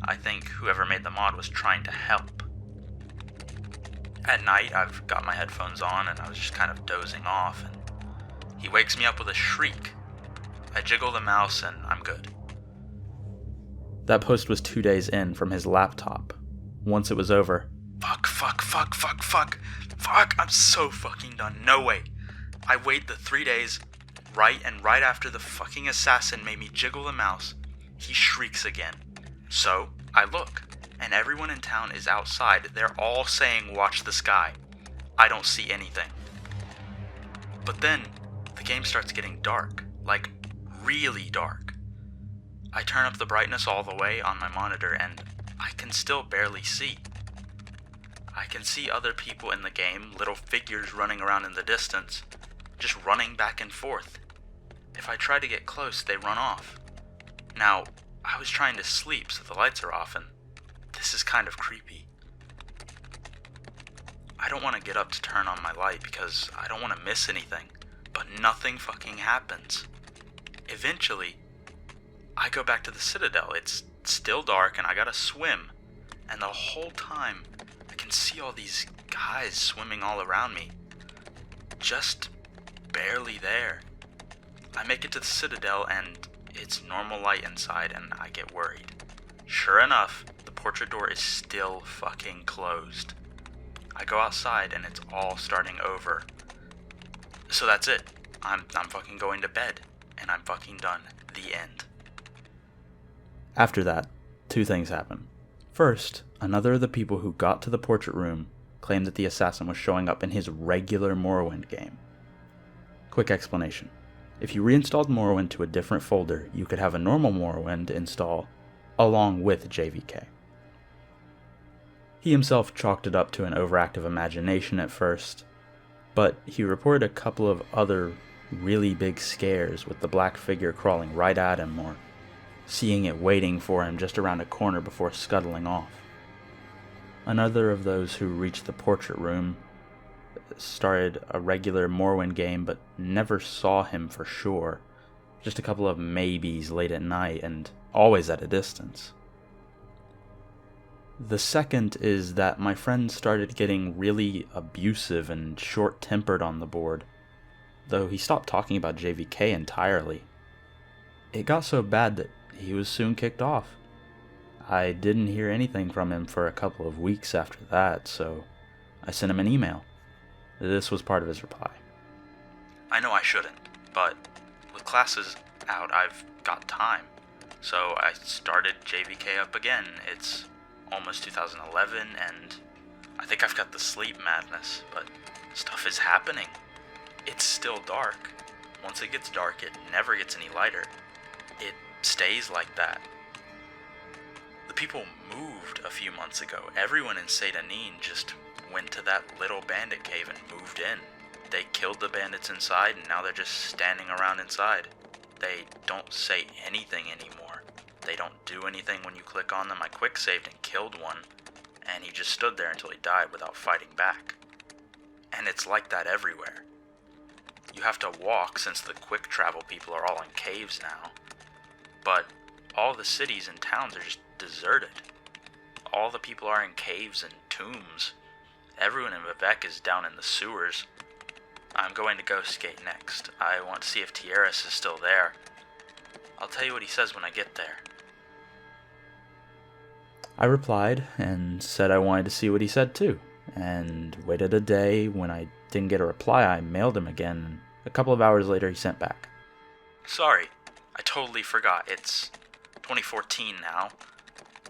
I think whoever made the mod was trying to help. At night, I've got my headphones on, and I was just kind of dozing off, and he wakes me up with a shriek. I jiggle the mouse, and I'm good. That post was 2 days in from his laptop. Once it was over, fuck, I'm so fucking done, no way. I wait the 3 days, right after the fucking assassin made me jiggle the mouse, he shrieks again. So, I look, and everyone in town is outside, they're all saying watch the sky. I don't see anything. But then, the game starts getting dark, like really dark. I turn up the brightness all the way on my monitor and I can still barely see. I can see other people in the game, little figures running around in the distance, just running back and forth. If I try to get close, they run off. Now, I was trying to sleep so the lights are off and this is kind of creepy. I don't want to get up to turn on my light because I don't want to miss anything, but nothing fucking happens. Eventually, I go back to the Citadel. It's still dark and I gotta swim. And the whole time, I can see all these guys swimming all around me. Just barely there. I make it to the Citadel and it's normal light inside and I get worried. Sure enough, the portrait door is still fucking closed. I go outside and it's all starting over. So that's it. I'm fucking going to bed. And I'm fucking done. The end. After that, 2 things happen. First, another of the people who got to the portrait room claimed that the assassin was showing up in his regular Morrowind game. Quick explanation. If you reinstalled Morrowind to a different folder, you could have a normal Morrowind install along with JVK. He himself chalked it up to an overactive imagination at first, but he reported a couple of other really big scares with the black figure crawling right at him or seeing it waiting for him just around a corner before scuttling off. Another of those who reached the portrait room started a regular Morrowind game but never saw him for sure. Just a couple of maybes late at night and always at a distance. The second is that my friend started getting really abusive and short-tempered on the board, though he stopped talking about JVK entirely. It got so bad that he was soon kicked off. I didn't hear anything from him for a couple of weeks after that, so I sent him an email. This was part of his reply. I know I shouldn't, but with classes out, I've got time. So I started JVK up again. It's almost 2011, and I think I've got the sleep madness, but stuff is happening. It's still dark. Once it gets dark, it never gets any lighter. It stays like that. The people moved a few months ago. Everyone in Saint Anine just went to that little bandit cave and moved in. They killed the bandits inside, and now they're just standing around inside. They don't say anything anymore. They don't do anything when you click on them. I quick saved and killed one, and he just stood there until he died without fighting back. And it's like that everywhere. You have to walk since the quick travel people are all in caves now. But all the cities and towns are just deserted. All the people are in caves and tombs. Everyone in Vivek is down in the sewers. I'm going to Ghost Gate next. I want to see if Tieris is still there. I'll tell you what he says when I get there. I replied and said I wanted to see what he said too, and waited a day. When I didn't get a reply, I mailed him again, and a couple of hours later he sent back. Sorry, I totally forgot. It's 2014 now.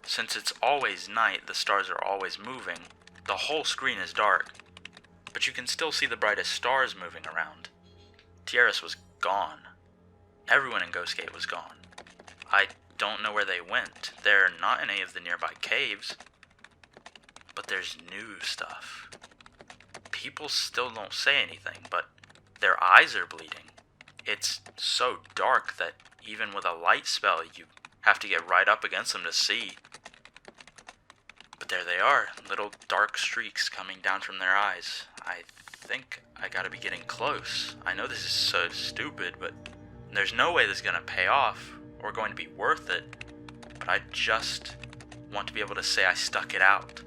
Since it's always night, the stars are always moving. The whole screen is dark, but you can still see the brightest stars moving around. Tieris was gone. Everyone in Ghostgate was gone. I don't know where they went. They're not in any of the nearby caves. But there's new stuff. People still don't say anything, but their eyes are bleeding. It's so dark that even with a light spell, you have to get right up against them to see. But there they are, little dark streaks coming down from their eyes. I think I gotta be getting close. I know this is so stupid, but there's no way this is gonna pay off or going to be worth it. But I just want to be able to say I stuck it out.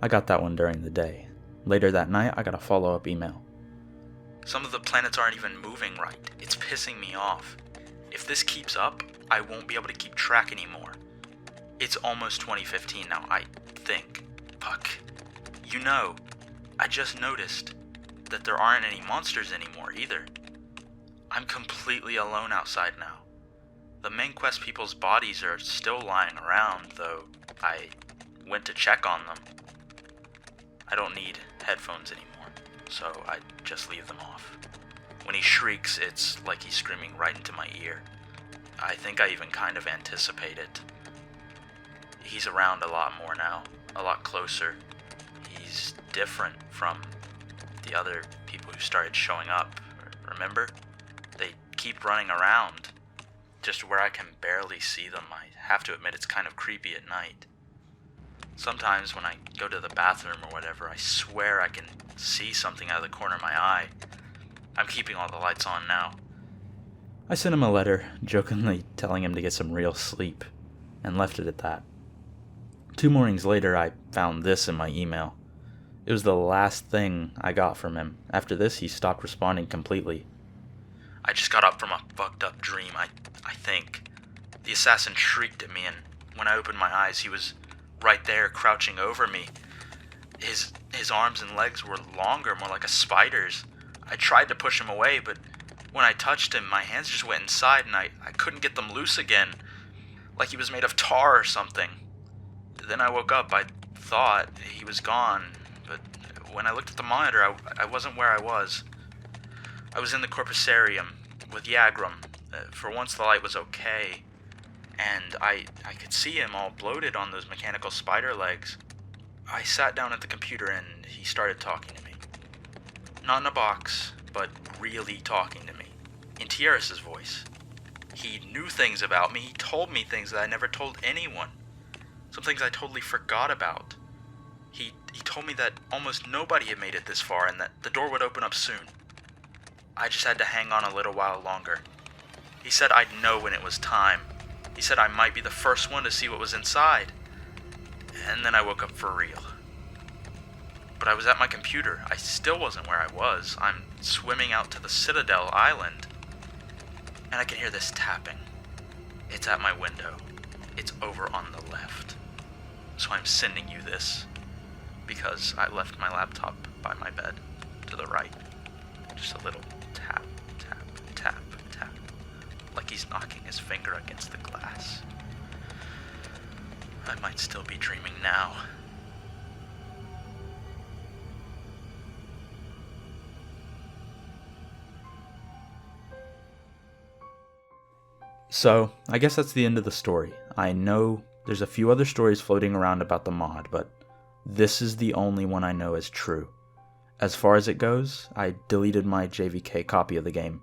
I got that one during the day. Later that night, I got a follow-up email. Some of the planets aren't even moving right. It's pissing me off. If this keeps up, I won't be able to keep track anymore. It's almost 2015 now, I think. Fuck. You know, I just noticed that there aren't any monsters anymore either. I'm completely alone outside now. The main quest people's bodies are still lying around, though I went to check on them. I don't need headphones anymore, so I just leave them off. When he shrieks, it's like he's screaming right into my ear. I think I even kind of anticipate it. He's around a lot more now, a lot closer. He's different from the other people who started showing up, remember? They keep running around, just where I can barely see them. I have to admit it's kind of creepy at night. Sometimes when I go to the bathroom or whatever, I swear I can see something out of the corner of my eye. I'm keeping all the lights on now. I sent him a letter, jokingly telling him to get some real sleep, and left it at that. 2 mornings later, I found this in my email. It was the last thing I got from him. After this, he stopped responding completely. I just got up from a fucked up dream, I think. The assassin shrieked at me, and when I opened my eyes, he was right there, crouching over me. His arms and legs were longer, more like a spider's. I tried to push him away, but when I touched him, my hands just went inside, and I couldn't get them loose again, like he was made of tar or something. Then I woke up. I thought he was gone, but when I looked at the monitor, I wasn't where I was. I was in the corpusarium with Yagram. For once the light was okay, and I could see him all bloated on those mechanical spider legs. I sat down at the computer and he started talking to me. Not in a box, but really talking to me. In Tierra's voice. He knew things about me. He told me things that I never told anyone. Some things I totally forgot about. He told me that almost nobody had made it this far and that the door would open up soon. I just had to hang on a little while longer. He said I'd know when it was time. He said I might be the first one to see what was inside. And then I woke up for real. But I was at my computer. I still wasn't where I was. I'm swimming out to the Citadel Island. And I can hear this tapping. It's at my window. It's over on the left. So I'm sending you this because I left my laptop by my bed to the right. Just a little tap, tap, tap, tap. Like he's knocking his finger against the glass. I might still be dreaming now. So, I guess that's the end of the story. I know there's a few other stories floating around about the mod, but this is the only one I know is true. As far as it goes, I deleted my JVK copy of the game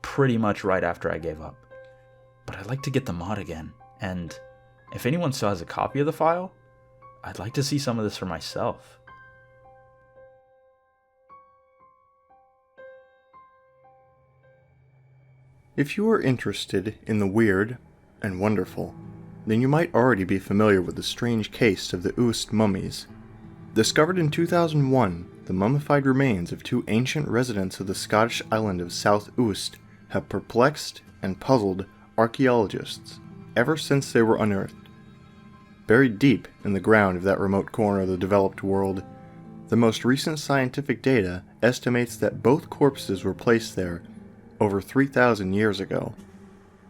pretty much right after I gave up. But I'd like to get the mod again, and if anyone still has a copy of the file, I'd like to see some of this for myself. If you are interested in the weird and wonderful, then you might already be familiar with the strange case of the Oost mummies. Discovered in 2001, the mummified remains of two ancient residents of the Scottish island of South Oost have perplexed and puzzled archaeologists ever since they were unearthed. Buried deep in the ground of that remote corner of the developed world, the most recent scientific data estimates that both corpses were placed there over 3,000 years ago.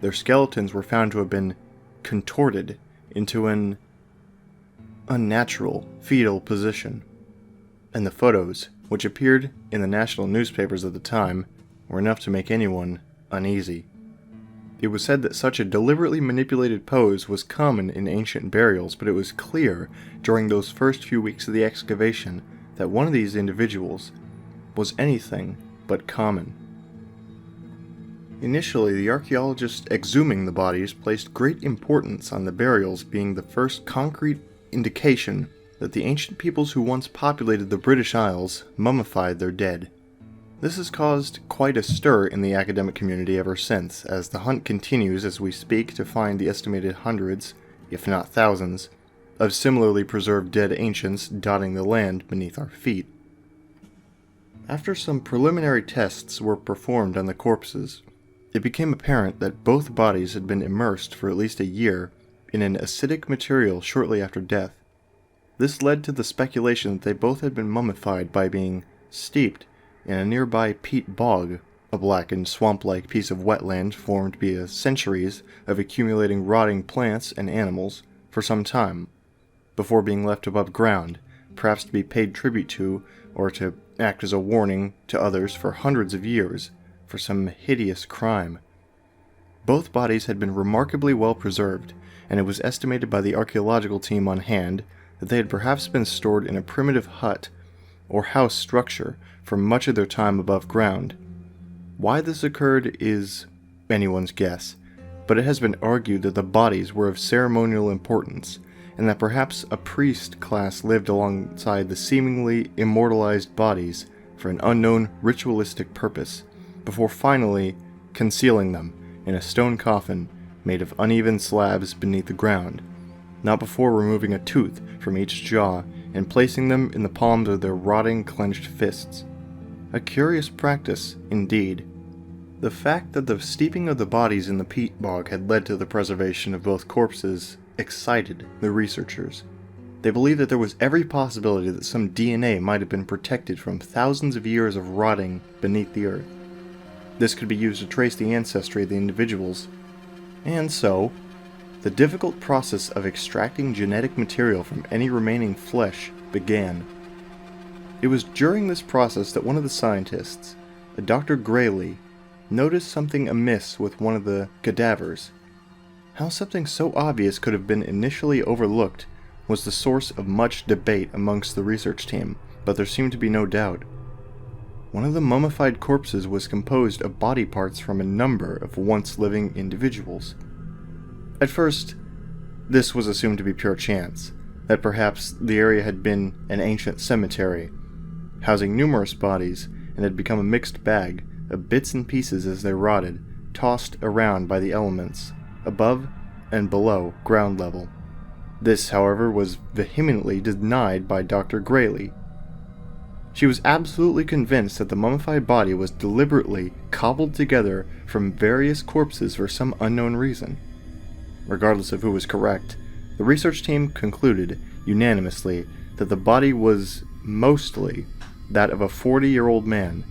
Their skeletons were found to have been contorted into an unnatural fetal position, and the photos, which appeared in the national newspapers at the time, were enough to make anyone uneasy. It was said that such a deliberately manipulated pose was common in ancient burials, but it was clear during those first few weeks of the excavation that one of these individuals was anything but common. Initially, the archaeologists exhuming the bodies placed great importance on the burials being the first concrete indication that the ancient peoples who once populated the British Isles mummified their dead. This has caused quite a stir in the academic community ever since, as the hunt continues as we speak to find the estimated hundreds, if not thousands, of similarly preserved dead ancients dotting the land beneath our feet. After some preliminary tests were performed on the corpses, it became apparent that both bodies had been immersed for at least a year in an acidic material shortly after death. This led to the speculation that they both had been mummified by being steeped in a nearby peat bog, a blackened swamp-like piece of wetland formed via centuries of accumulating rotting plants and animals for some time, before being left above ground, perhaps to be paid tribute to, or to act as a warning to others for hundreds of years, for some hideous crime. Both bodies had been remarkably well preserved, and it was estimated by the archaeological team on hand that they had perhaps been stored in a primitive hut or house structure for much of their time above ground. Why this occurred is anyone's guess, but it has been argued that the bodies were of ceremonial importance, and that perhaps a priest class lived alongside the seemingly immortalized bodies for an unknown ritualistic purpose, before finally concealing them in a stone coffin made of uneven slabs beneath the ground, not before removing a tooth from each jaw and placing them in the palms of their rotting clenched fists. A curious practice, indeed. The fact that the steeping of the bodies in the peat bog had led to the preservation of both corpses excited the researchers. They believed that there was every possibility that some DNA might have been protected from thousands of years of rotting beneath the earth. This could be used to trace the ancestry of the individuals. And so, the difficult process of extracting genetic material from any remaining flesh began. It was during this process that one of the scientists, Dr. Grayley noticed something amiss with one of the cadavers. How something so obvious could have been initially overlooked was the source of much debate amongst the research team, but there seemed to be no doubt. One of the mummified corpses was composed of body parts from a number of once living individuals. At first, this was assumed to be pure chance, that perhaps the area had been an ancient cemetery, housing numerous bodies, and had become a mixed bag of bits and pieces as they rotted, tossed around by the elements, above and below ground level. This, however, was vehemently denied by Dr. Grayley. She was absolutely convinced that the mummified body was deliberately cobbled together from various corpses for some unknown reason. Regardless of who was correct, the research team concluded unanimously that the body was mostly that of a 40-year-old man,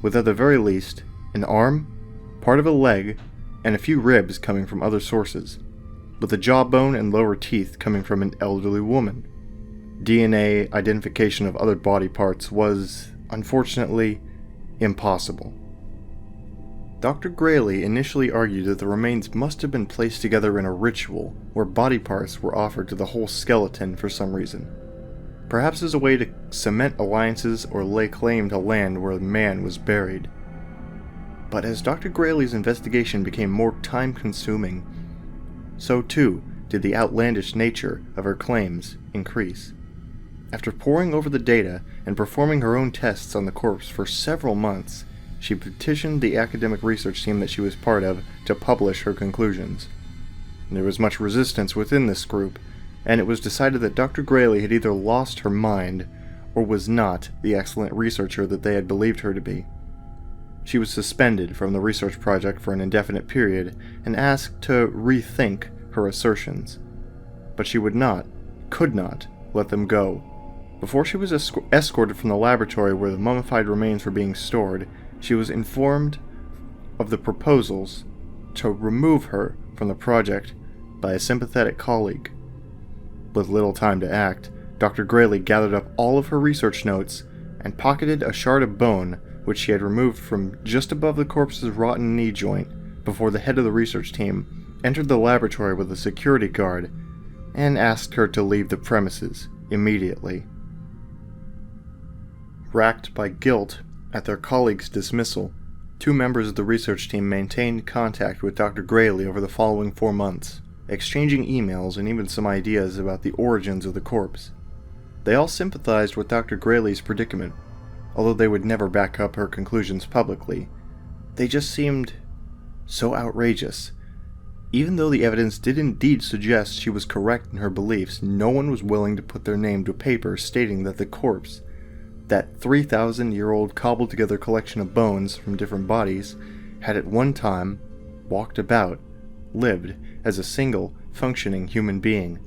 with at the very least an arm, part of a leg, and a few ribs coming from other sources, with the jawbone and lower teeth coming from an elderly woman. DNA identification of other body parts was, unfortunately, impossible. Dr. Grayley initially argued that the remains must have been placed together in a ritual where body parts were offered to the whole skeleton for some reason. Perhaps as a way to cement alliances or lay claim to land where the man was buried. But as Dr. Grayley's investigation became more time-consuming, so too did the outlandish nature of her claims increase. After poring over the data and performing her own tests on the corpse for several months, she petitioned the academic research team that she was part of to publish her conclusions. There was much resistance within this group, and it was decided that Dr. Grayley had either lost her mind or was not the excellent researcher that they had believed her to be. She was suspended from the research project for an indefinite period and asked to rethink her assertions. But she could not let them go. Before she was escorted from the laboratory where the mummified remains were being stored, she was informed of the proposals to remove her from the project by a sympathetic colleague. With little time to act, Dr. Grayley gathered up all of her research notes and pocketed a shard of bone which she had removed from just above the corpse's rotten knee joint before the head of the research team entered the laboratory with a security guard and asked her to leave the premises immediately. Racked by guilt at their colleague's dismissal, 2 members of the research team maintained contact with Dr. Grayley over the following 4 months, exchanging emails and even some ideas about the origins of the corpse. They all sympathized with Dr. Grayley's predicament, although they would never back up her conclusions publicly. They just seemed so outrageous. Even though the evidence did indeed suggest she was correct in her beliefs, no one was willing to put their name to paper stating that the corpse, that 3,000-year-old cobbled-together collection of bones from different bodies, had at one time walked about, lived as a single, functioning human being.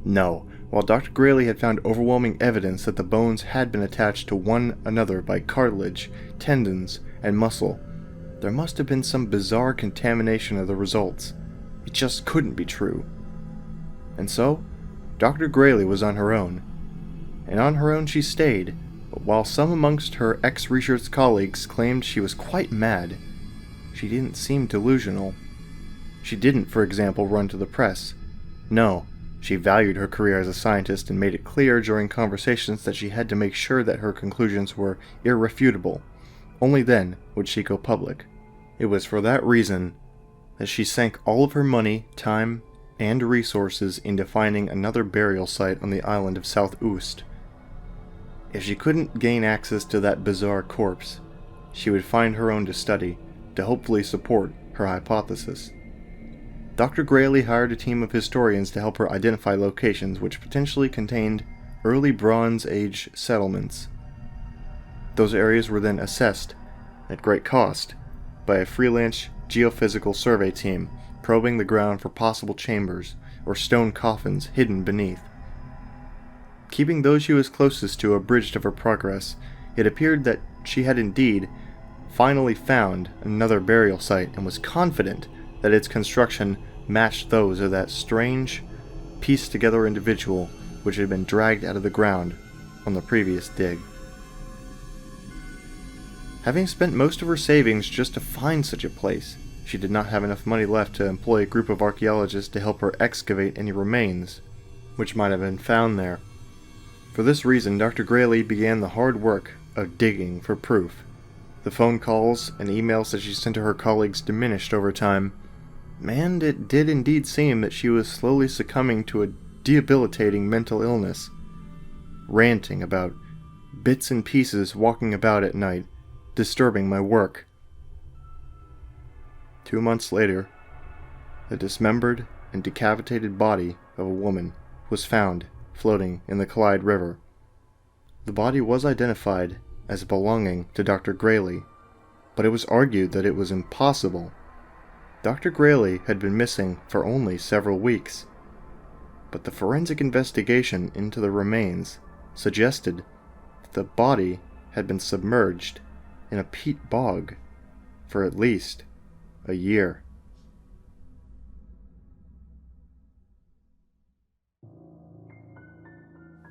No, while Dr. Grayley had found overwhelming evidence that the bones had been attached to one another by cartilage, tendons, and muscle, there must have been some bizarre contamination of the results. It just couldn't be true. And so, Dr. Grayley was on her own. And on her own she stayed, but while some amongst her ex-research colleagues claimed she was quite mad, she didn't seem delusional. She didn't, for example, run to the press. No, she valued her career as a scientist and made it clear during conversations that she had to make sure that her conclusions were irrefutable. Only then would she go public. It was for that reason that she sank all of her money, time, and resources into finding another burial site on the island of South Oost. If she couldn't gain access to that bizarre corpse, she would find her own to study, to hopefully support her hypothesis. Dr. Grayley hired a team of historians to help her identify locations which potentially contained early Bronze Age settlements. Those areas were then assessed, at great cost, by a freelance geophysical survey team probing the ground for possible chambers or stone coffins hidden beneath. Keeping those she was closest to abridged of her progress, it appeared that she had indeed finally found another burial site and was confident that its construction matched those of that strange, pieced-together individual which had been dragged out of the ground on the previous dig. Having spent most of her savings just to find such a place, she did not have enough money left to employ a group of archaeologists to help her excavate any remains which might have been found there. For this reason, Dr. Grayley began the hard work of digging for proof. The phone calls and emails that she sent to her colleagues diminished over time, and it did indeed seem that she was slowly succumbing to a debilitating mental illness, ranting about bits and pieces walking about at night, disturbing my work. 2 months later, the dismembered and decapitated body of a woman was found floating in the Clyde River. The body was identified as belonging to Dr. Grayley, but it was argued that it was impossible. Dr. Grayley had been missing for only several weeks, but the forensic investigation into the remains suggested that the body had been submerged in a peat bog for at least a year.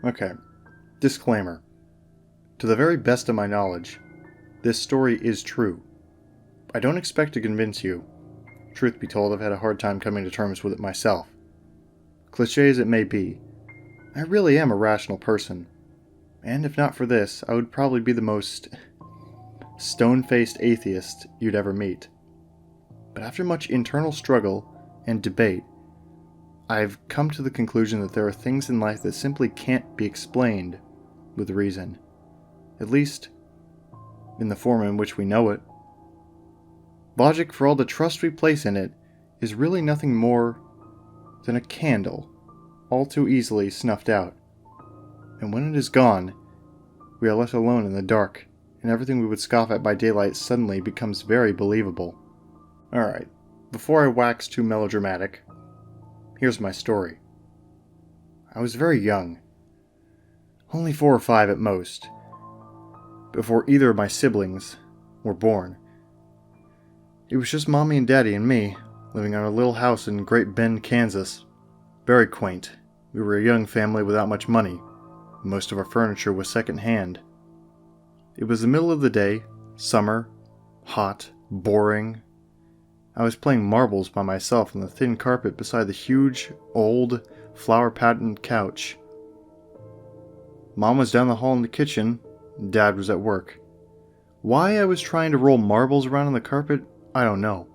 Okay, disclaimer. To the very best of my knowledge, this story is true. I don't expect to convince you. Truth be told, I've had a hard time coming to terms with it myself. Cliché as it may be, I really am a rational person, and if not for this, I would probably be the most stone-faced atheist you'd ever meet. But after much internal struggle and debate, I've come to the conclusion that there are things in life that simply can't be explained with reason. At least, in the form in which we know it. Logic, for all the trust we place in it, is really nothing more than a candle, all too easily snuffed out. And when it is gone, we are left alone in the dark, and everything we would scoff at by daylight suddenly becomes very believable. Alright, before I wax too melodramatic, here's my story. I was very young, only 4 or 5 at most, before either of my siblings were born. It was just Mommy and Daddy and me, living in our little house in Great Bend, Kansas. Very quaint. We were a young family without much money. Most of our furniture was second-hand. It was the middle of the day, summer, hot, boring. I was playing marbles by myself on the thin carpet beside the huge, old, flower-patterned couch. Mom was down the hall in the kitchen, and Dad was at work. Why I was trying to roll marbles around on the carpet, I don't know.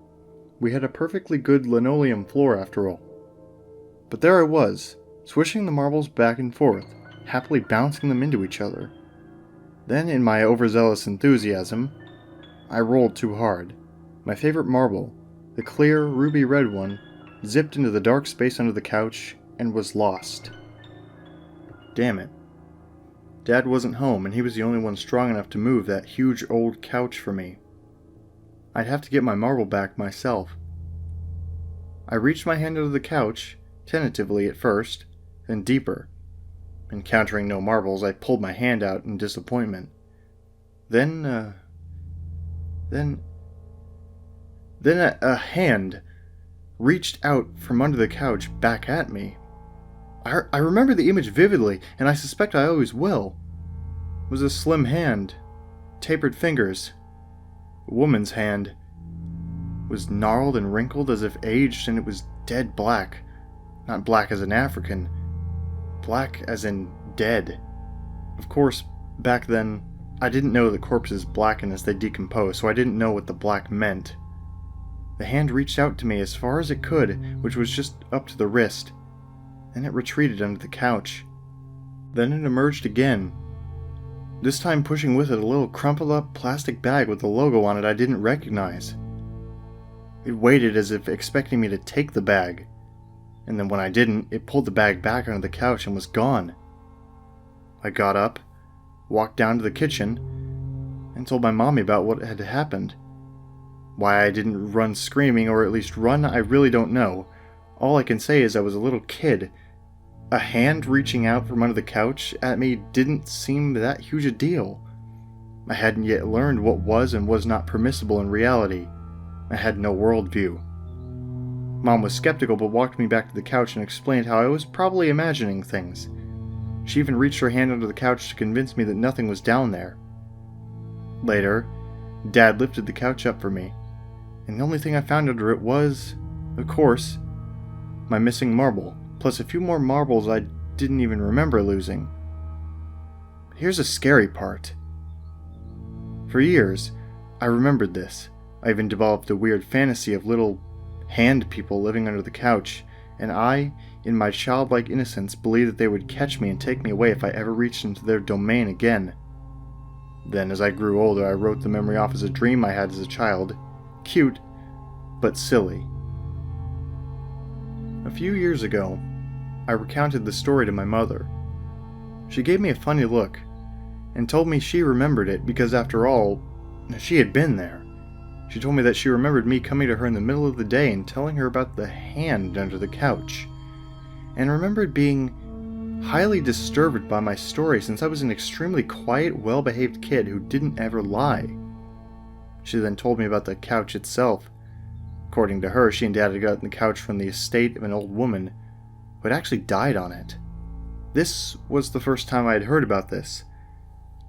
We had a perfectly good linoleum floor after all. But there I was, swishing the marbles back and forth, happily bouncing them into each other. Then, in my overzealous enthusiasm, I rolled too hard. My favorite marble, the clear, ruby-red one, zipped into the dark space under the couch and was lost. Damn it. Dad wasn't home, and he was the only one strong enough to move that huge old couch for me. I'd have to get my marble back myself. I reached my hand under the couch, tentatively at first, then deeper. Encountering no marbles, I pulled my hand out in disappointment. Then a hand reached out from under the couch back at me. I remember the image vividly, and I suspect I always will. It was a slim hand, tapered fingers. A woman's hand. It was gnarled and wrinkled as if aged, and it was dead black. Not black as in African. Black as in dead. Of course, back then, I didn't know that corpses blacken as they decompose, so I didn't know what the black meant. The hand reached out to me as far as it could, which was just up to the wrist. Then it retreated under the couch. Then it emerged again, this time pushing with it a little crumpled up plastic bag with a logo on it I didn't recognize. It waited as if expecting me to take the bag, and then when I didn't, it pulled the bag back under the couch and was gone. I got up, walked down to the kitchen, and told my mommy about what had happened. Why I didn't run screaming, or at least run, I really don't know. All I can say is I was a little kid. A hand reaching out from under the couch at me didn't seem that huge a deal. I hadn't yet learned what was and was not permissible in reality. I had no worldview. Mom was skeptical but walked me back to the couch and explained how I was probably imagining things. She even reached her hand under the couch to convince me that nothing was down there. Later, Dad lifted the couch up for me, and the only thing I found under it was, of course, my missing marble, plus a few more marbles I didn't even remember losing. Here's the scary part. For years, I remembered this. I even developed a weird fantasy of little hand people living under the couch, and I, in my childlike innocence, believed that they would catch me and take me away if I ever reached into their domain again. Then, as I grew older, I wrote the memory off as a dream I had as a child. Cute, but silly. A few years ago, I recounted the story to my mother. She gave me a funny look, and told me she remembered it because, after all, she had been there. She told me that she remembered me coming to her in the middle of the day and telling her about the hand under the couch, and remembered being highly disturbed by my story since I was an extremely quiet, well-behaved kid who didn't ever lie. She then told me about the couch itself. According to her, she and Dad had gotten the couch from the estate of an old woman who had actually died on it. This was the first time I had heard about this,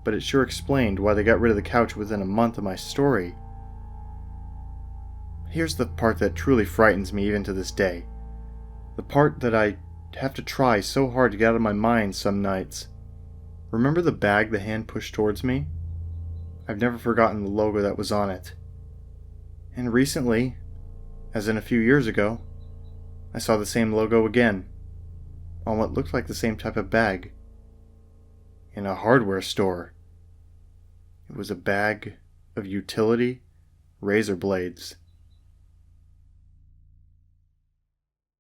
but it sure explained why they got rid of the couch within a month of my story. Here's the part that truly frightens me even to this day. The part that I have to try so hard to get out of my mind some nights. Remember the bag the hand pushed towards me? I've never forgotten the logo that was on it. And recently, as in a few years ago, I saw the same logo again, on what looked like the same type of bag, in a hardware store. It was a bag of utility razor blades.